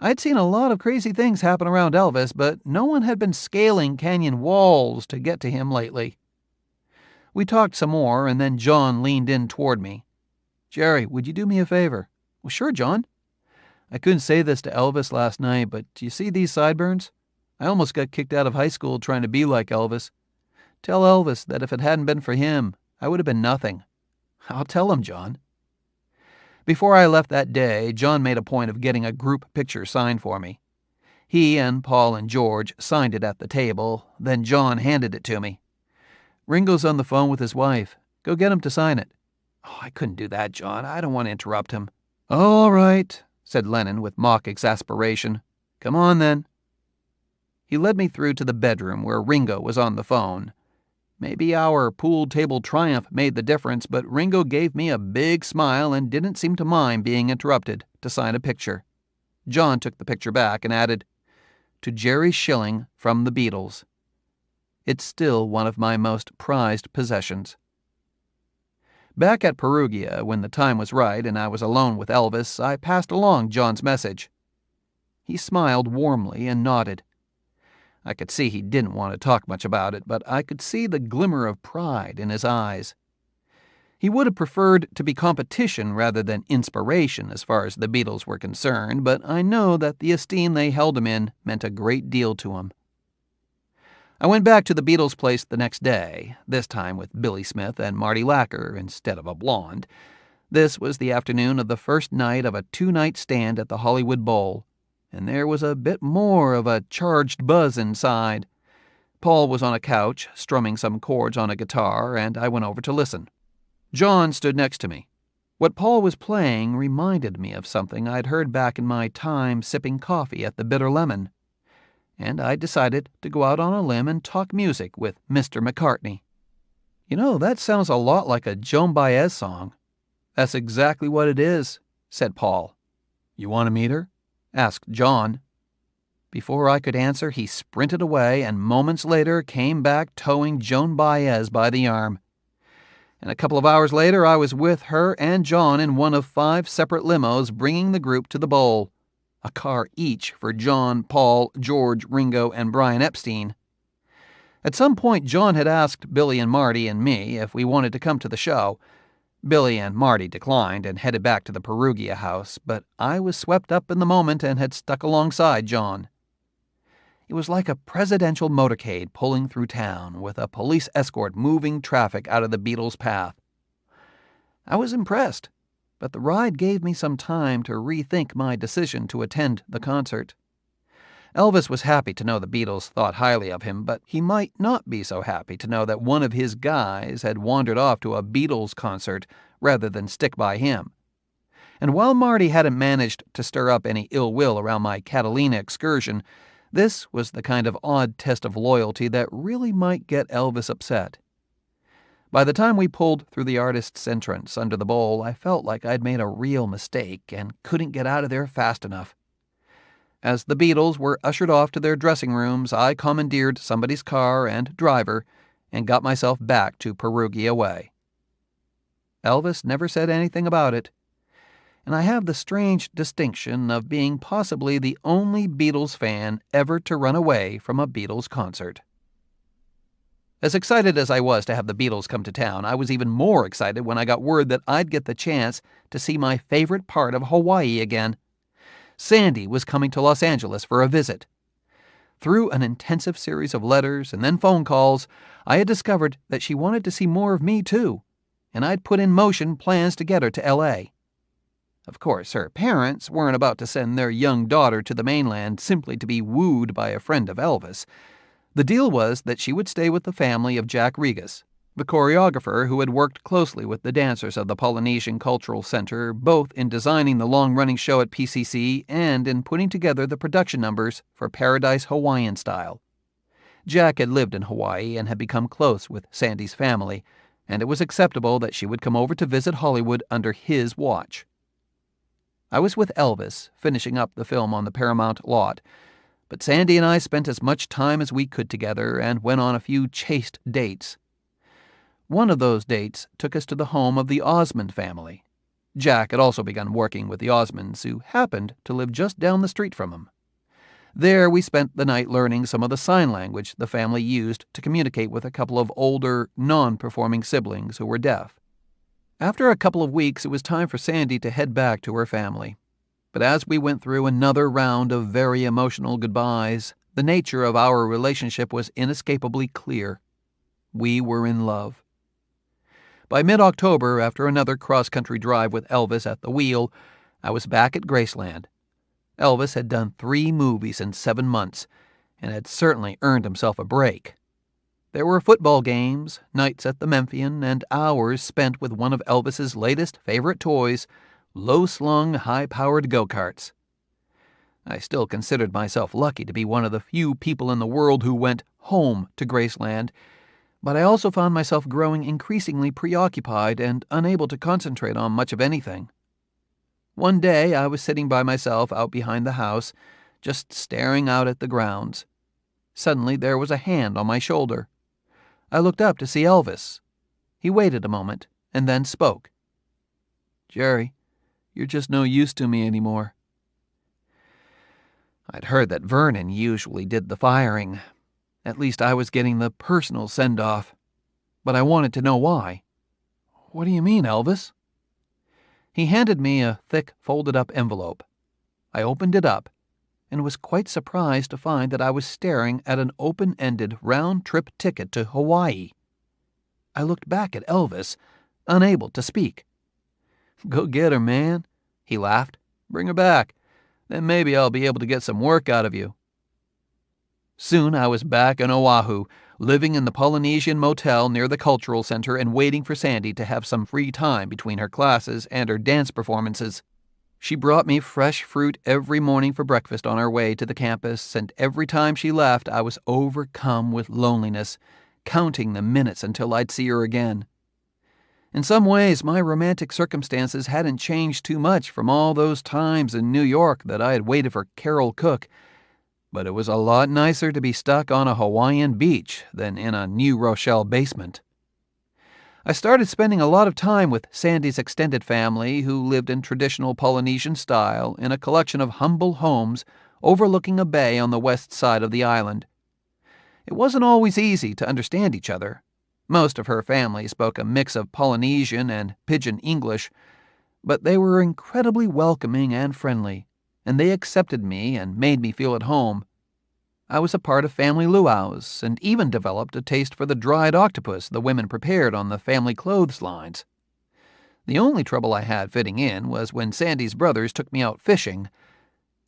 I'd seen a lot of crazy things happen around Elvis, but no one had been scaling canyon walls to get to him lately. We talked some more, and then John leaned in toward me. "Jerry, would you do me a favor?" "Well, sure, John." "I couldn't say this to Elvis last night, but do you see these sideburns? I almost got kicked out of high school trying to be like Elvis. Tell Elvis that if it hadn't been for him, I would have been nothing." "I'll tell him, John." Before I left that day, John made a point of getting a group picture signed for me. He and Paul and George signed it at the table, then John handed it to me. "Ringo's on the phone with his wife. Go get him to sign it." "Oh, I couldn't do that, John. I don't want to interrupt him." "All right," said Lennon with mock exasperation. "Come on, then." He led me through to the bedroom where Ringo was on the phone. Maybe our pool table triumph made the difference, but Ringo gave me a big smile and didn't seem to mind being interrupted to sign a picture. John took the picture back and added, "To Jerry Schilling from the Beatles." It's still one of my most prized possessions. Back at Perugia, when the time was right and I was alone with Elvis, I passed along John's message. He smiled warmly and nodded. I could see he didn't want to talk much about it, but I could see the glimmer of pride in his eyes. He would have preferred to be competition rather than inspiration as far as the Beatles were concerned, but I know that the esteem they held him in meant a great deal to him. I went back to the Beatles' place the next day, this time with Billy Smith and Marty Lacker instead of a blonde. This was the afternoon of the first night of a 2-night stand at the Hollywood Bowl, and there was a bit more of a charged buzz inside. Paul was on a couch, strumming some chords on a guitar, and I went over to listen. John stood next to me. What Paul was playing reminded me of something I'd heard back in my time sipping coffee at the Bitter Lemon, and I decided to go out on a limb and talk music with Mr. McCartney. "You know, that sounds a lot like a Joan Baez song." "That's exactly what it is," said Paul. "You want to meet her?" asked John. Before I could answer, he sprinted away and moments later came back towing Joan Baez by the arm. And a couple of hours later, I was with her and John in one of 5 separate limos bringing the group to the bowl, a car each for John, Paul, George, Ringo, and Brian Epstein. At some point, John had asked Billy and Marty and me if we wanted to come to the show. Billy and Marty declined and headed back to the Perugia house, but I was swept up in the moment and had stuck alongside John. It was like a presidential motorcade pulling through town, with a police escort moving traffic out of the Beatles' path. I was impressed, but the ride gave me some time to rethink my decision to attend the concert. Elvis was happy to know the Beatles thought highly of him, but he might not be so happy to know that one of his guys had wandered off to a Beatles concert rather than stick by him. And while Marty hadn't managed to stir up any ill will around my Catalina excursion, this was the kind of odd test of loyalty that really might get Elvis upset. By the time we pulled through the artist's entrance under the bowl, I felt like I'd made a real mistake and couldn't get out of there fast enough. As the Beatles were ushered off to their dressing rooms, I commandeered somebody's car and driver and got myself back to Perugia Way. Elvis never said anything about it, and I have the strange distinction of being possibly the only Beatles fan ever to run away from a Beatles concert. As excited as I was to have the Beatles come to town, I was even more excited when I got word that I'd get the chance to see my favorite part of Hawaii again. Sandy was coming to Los Angeles for a visit. Through an intensive series of letters and then phone calls, I had discovered that she wanted to see more of me too, and I'd put in motion plans to get her to L.A. Of course, her parents weren't about to send their young daughter to the mainland simply to be wooed by a friend of Elvis. The deal was that she would stay with the family of Jack Regas, the choreographer who had worked closely with the dancers of the Polynesian Cultural Center, both in designing the long-running show at PCC and in putting together the production numbers for Paradise Hawaiian Style. Jack had lived in Hawaii and had become close with Sandy's family, and it was acceptable that she would come over to visit Hollywood under his watch. I was with Elvis, finishing up the film on the Paramount lot, but Sandy and I spent as much time as we could together and went on a few chaste dates. One of those dates took us to the home of the Osmond family. Jack had also begun working with the Osmonds, who happened to live just down the street from him. There we spent the night learning some of the sign language the family used to communicate with a couple of older, non-performing siblings who were deaf. After a couple of weeks, it was time for Sandy to head back to her family. But as we went through another round of very emotional goodbyes, the nature of our relationship was inescapably clear. We were in love. By mid-October, after another cross-country drive with Elvis at the wheel, I was back at Graceland. Elvis had done 3 movies in 7 months, and had certainly earned himself a break. There were football games, nights at the Memphian, and hours spent with one of Elvis's latest favorite toys, low-slung, high-powered go-karts. I still considered myself lucky to be one of the few people in the world who went home to Graceland, but I also found myself growing increasingly preoccupied and unable to concentrate on much of anything. One day I was sitting by myself out behind the house, just staring out at the grounds. Suddenly there was a hand on my shoulder. I looked up to see Elvis. He waited a moment and then spoke. "Jerry, you're just no use to me anymore." I'd heard that Vernon usually did the firing. At least I was getting the personal send-off. But I wanted to know why. "What do you mean, Elvis?" He handed me a thick, folded-up envelope. I opened it up and was quite surprised to find that I was staring at an open-ended round-trip ticket to Hawaii. I looked back at Elvis, unable to speak. "Go get her, man," he laughed. "Bring her back. Then maybe I'll be able to get some work out of you." Soon I was back in Oahu, living in the Polynesian motel near the Cultural Center and waiting for Sandy to have some free time between her classes and her dance performances. She brought me fresh fruit every morning for breakfast on our way to the campus, and every time she left I was overcome with loneliness, counting the minutes until I'd see her again. In some ways, my romantic circumstances hadn't changed too much from all those times in New York that I had waited for Carol Cook, but it was a lot nicer to be stuck on a Hawaiian beach than in a New Rochelle basement. I started spending a lot of time with Sandy's extended family, who lived in traditional Polynesian style in a collection of humble homes overlooking a bay on the west side of the island. It wasn't always easy to understand each other. Most of her family spoke a mix of Polynesian and Pidgin English, but they were incredibly welcoming and friendly, and they accepted me and made me feel at home. I was a part of family luau's and even developed a taste for the dried octopus the women prepared on the family clotheslines. The only trouble I had fitting in was when Sandy's brothers took me out fishing.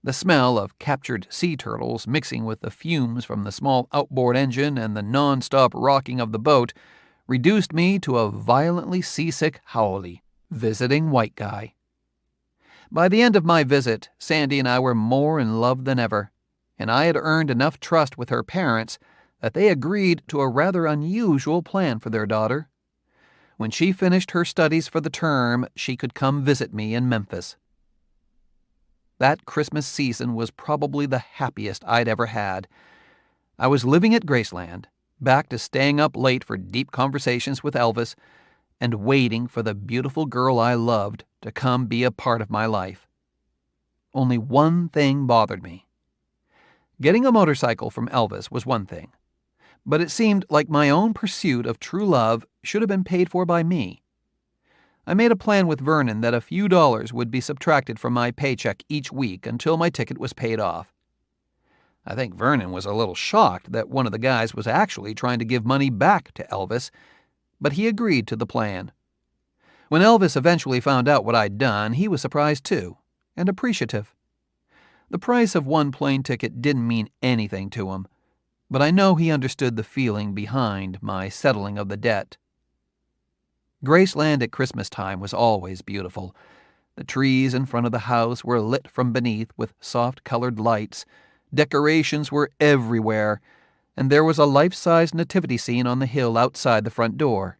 The smell of captured sea turtles mixing with the fumes from the small outboard engine and the non-stop rocking of the boat reduced me to a violently seasick haole, visiting white guy. By the end of my visit, Sandy and I were more in love than ever, and I had earned enough trust with her parents that they agreed to a rather unusual plan for their daughter. When she finished her studies for the term, she could come visit me in Memphis. That Christmas season was probably the happiest I'd ever had. I was living at Graceland, back to staying up late for deep conversations with Elvis, and waiting for the beautiful girl I loved to come be a part of my life. Only one thing bothered me. Getting a motorcycle from Elvis was one thing, but it seemed like my own pursuit of true love should have been paid for by me. I made a plan with Vernon that a few dollars would be subtracted from my paycheck each week until my ticket was paid off. I think Vernon was a little shocked that one of the guys was actually trying to give money back to Elvis, but he agreed to the plan. When Elvis eventually found out what I'd done, he was surprised too, and appreciative. The price of one plane ticket didn't mean anything to him, but I know he understood the feeling behind my settling of the debt. Graceland at Christmas time was always beautiful. The trees in front of the house were lit from beneath with soft-colored lights, decorations were everywhere, and there was a life-size nativity scene on the hill outside the front door.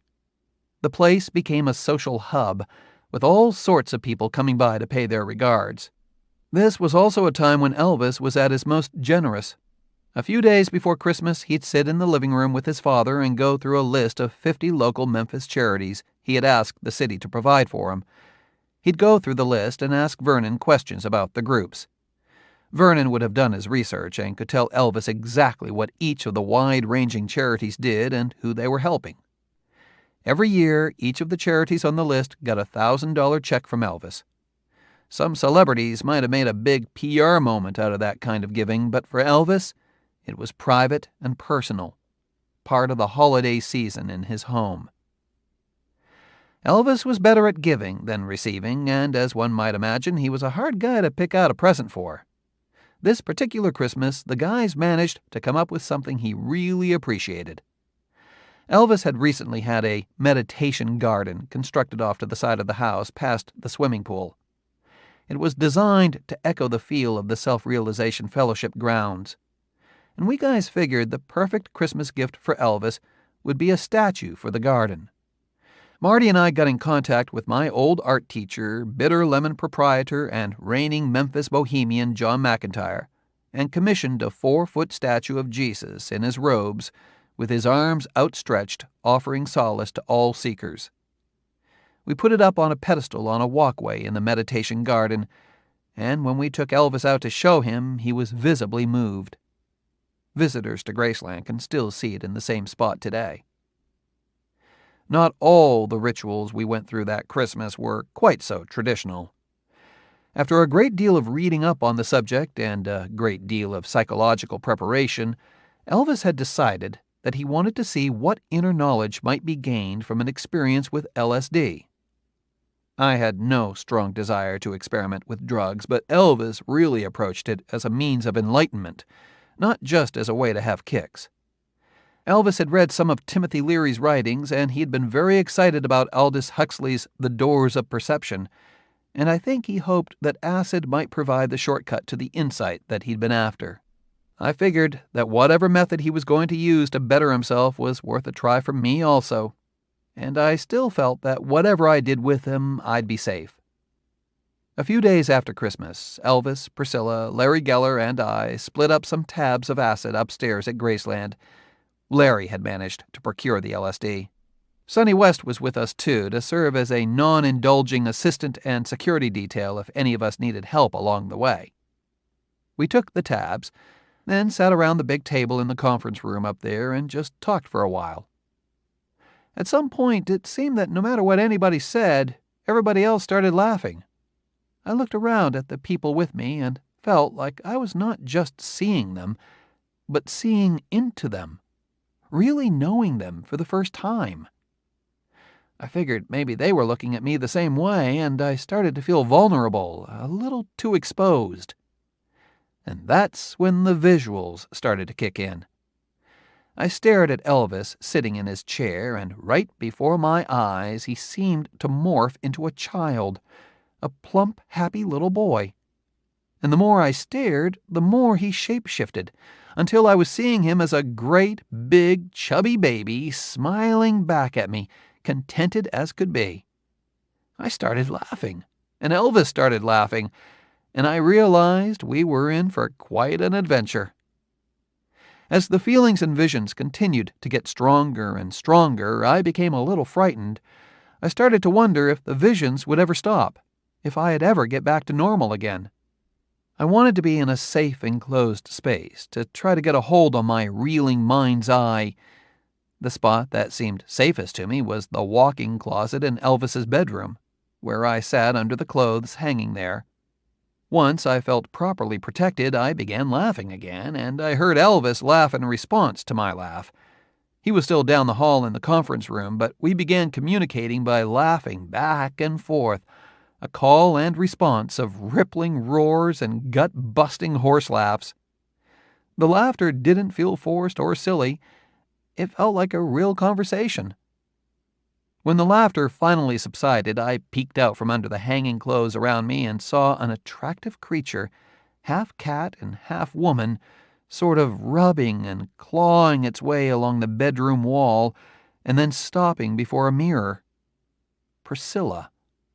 The place became a social hub, with all sorts of people coming by to pay their regards. This was also a time when Elvis was at his most generous. A few days before Christmas, he'd sit in the living room with his father and go through a list of 50 local Memphis charities he had asked the city to provide for him. He'd go through the list and ask Vernon questions about the groups. Vernon would have done his research and could tell Elvis exactly what each of the wide-ranging charities did and who they were helping. Every year, each of the charities on the list got a $1,000 check from Elvis. Some celebrities might have made a big PR moment out of that kind of giving, but for Elvis, it was private and personal, part of the holiday season in his home. Elvis was better at giving than receiving, and as one might imagine, he was a hard guy to pick out a present for. This particular Christmas, the guys managed to come up with something he really appreciated. Elvis had recently had a meditation garden constructed off to the side of the house past the swimming pool. It was designed to echo the feel of the Self-Realization Fellowship grounds. And we guys figured the perfect Christmas gift for Elvis would be a statue for the garden. Marty and I got in contact with my old art teacher, Bitter Lemon proprietor, and reigning Memphis bohemian John McIntyre, and commissioned a 4-foot statue of Jesus in his robes, with his arms outstretched, offering solace to all seekers. We put it up on a pedestal on a walkway in the meditation garden, and when we took Elvis out to show him, he was visibly moved. Visitors to Graceland can still see it in the same spot today. Not all the rituals we went through that Christmas were quite so traditional. After a great deal of reading up on the subject and a great deal of psychological preparation, Elvis had decided that he wanted to see what inner knowledge might be gained from an experience with LSD. I had no strong desire to experiment with drugs, but Elvis really approached it as a means of enlightenment, not just as a way to have kicks. Elvis had read some of Timothy Leary's writings, and he had been very excited about Aldous Huxley's The Doors of Perception, and I think he hoped that acid might provide the shortcut to the insight that he'd been after. I figured that whatever method he was going to use to better himself was worth a try for me also, and I still felt that whatever I did with him, I'd be safe. A few days after Christmas, Elvis, Priscilla, Larry Geller, and I split up some tabs of acid upstairs at Graceland. Larry had managed to procure the LSD. Sonny West was with us, too, to serve as a non-indulging assistant and security detail if any of us needed help along the way. We took the tabs, then sat around the big table in the conference room up there and just talked for a while. At some point, it seemed that no matter what anybody said, everybody else started laughing. I looked around at the people with me and felt like I was not just seeing them, but seeing into them, really knowing them for the first time. I figured maybe they were looking at me the same way, and I started to feel vulnerable, a little too exposed. And that's when the visuals started to kick in. I stared at Elvis sitting in his chair, and right before my eyes he seemed to morph into a child, a plump, happy little boy. And the more I stared, the more he shape-shifted, until I was seeing him as a great, big, chubby baby smiling back at me, contented as could be. I started laughing, and Elvis started laughing, and I realized we were in for quite an adventure. As the feelings and visions continued to get stronger and stronger, I became a little frightened. I started to wonder if the visions would ever stop, if I'd ever get back to normal again. I wanted to be in a safe, enclosed space, to try to get a hold on my reeling mind's eye. The spot that seemed safest to me was the walk-in closet in Elvis's bedroom, where I sat under the clothes hanging there. Once I felt properly protected, I began laughing again, and I heard Elvis laugh in response to my laugh. He was still down the hall in the conference room, but we began communicating by laughing back and forth, a call and response of rippling roars and gut-busting horse laughs. The laughter didn't feel forced or silly. It felt like a real conversation. When the laughter finally subsided, I peeked out from under the hanging clothes around me and saw an attractive creature, half cat and half woman, sort of rubbing and clawing its way along the bedroom wall and then stopping before a mirror. Priscilla,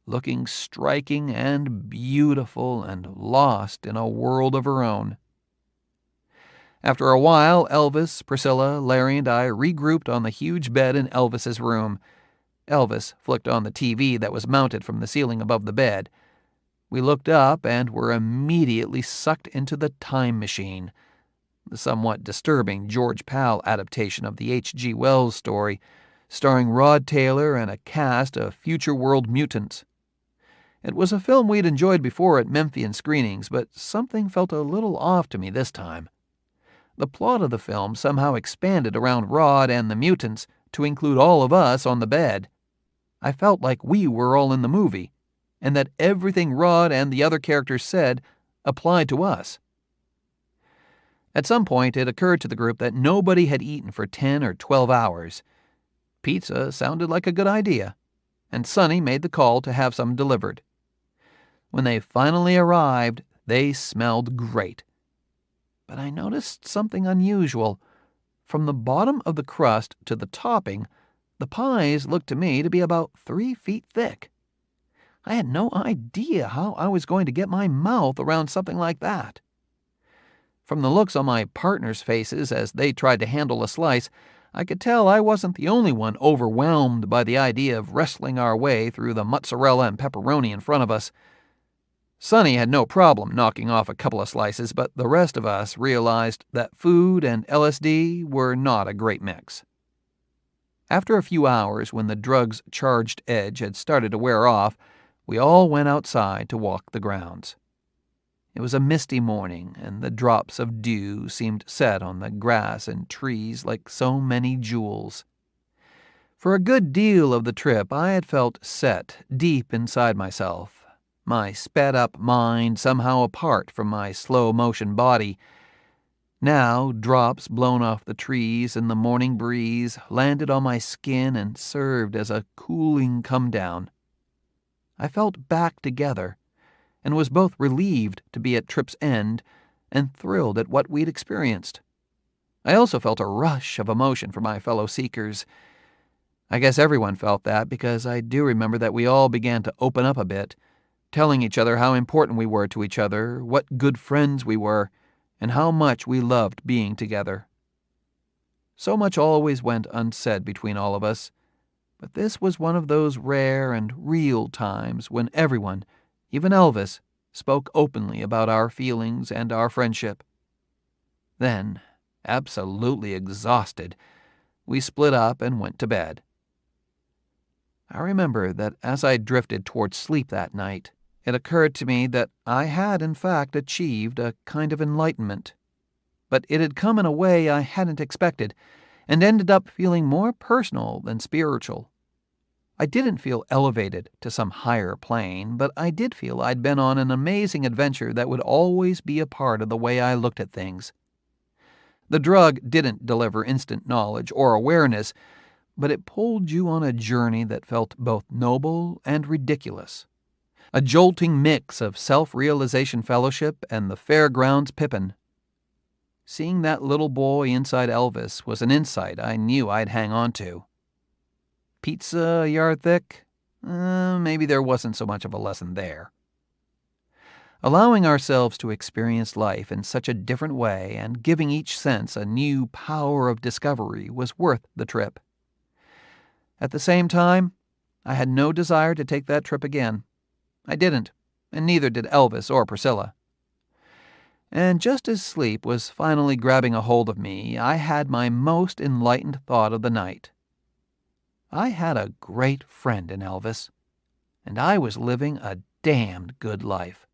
looking striking and beautiful and lost in a world of her own. After a while, Elvis, Priscilla, Larry, and I regrouped on the huge bed in Elvis's room. Elvis flicked on the TV that was mounted from the ceiling above the bed. We looked up and were immediately sucked into the Time Machine, the somewhat disturbing George Pal adaptation of the H.G. Wells story, starring Rod Taylor and a cast of future world mutants. It was a film we'd enjoyed before at Memphian screenings, but something felt a little off to me this time. The plot of the film somehow expanded around Rod and the mutants to include all of us on the bed. I felt like we were all in the movie, and that everything Rod and the other characters said applied to us. At some point, it occurred to the group that nobody had eaten for 10 or 12 hours. Pizza sounded like a good idea, and Sonny made the call to have some delivered. When they finally arrived, they smelled great. But I noticed something unusual. From the bottom of the crust to the topping, the pies looked to me to be about 3 feet thick. I had no idea how I was going to get my mouth around something like that. From the looks on my partners' faces as they tried to handle a slice, I could tell I wasn't the only one overwhelmed by the idea of wrestling our way through the mozzarella and pepperoni in front of us. Sonny had no problem knocking off a couple of slices, but the rest of us realized that food and LSD were not a great mix. After a few hours, when the drug's charged edge had started to wear off, we all went outside to walk the grounds. It was a misty morning, and the drops of dew seemed set on the grass and trees like so many jewels. For a good deal of the trip, I had felt set deep inside myself, my sped-up mind somehow apart from my slow-motion body. Now, drops blown off the trees in the morning breeze landed on my skin and served as a cooling come-down. I felt back together, and was both relieved to be at trip's end and thrilled at what we'd experienced. I also felt a rush of emotion for my fellow seekers. I guess everyone felt that, because I do remember that we all began to open up a bit, telling each other how important we were to each other, what good friends we were, and how much we loved being together. So much always went unsaid between all of us, but this was one of those rare and real times when everyone, even Elvis, spoke openly about our feelings and our friendship. Then, absolutely exhausted, we split up and went to bed. I remember that as I drifted towards sleep that night, it occurred to me that I had in fact achieved a kind of enlightenment, but it had come in a way I hadn't expected, and ended up feeling more personal than spiritual. I didn't feel elevated to some higher plane, but I did feel I'd been on an amazing adventure that would always be a part of the way I looked at things. The drug didn't deliver instant knowledge or awareness, but it pulled you on a journey that felt both noble and ridiculous. a jolting mix of self-realization fellowship and the fairgrounds pippin'. Seeing that little boy inside Elvis was an insight I knew I'd hang on to. Pizza a yard thick? Maybe there wasn't so much of a lesson there. Allowing ourselves to experience life in such a different way and giving each sense a new power of discovery was worth the trip. At the same time, I had no desire to take that trip again. I didn't, and neither did Elvis or Priscilla. And just as sleep was finally grabbing a hold of me, I had my most enlightened thought of the night. I had a great friend in Elvis, and I was living a damned good life.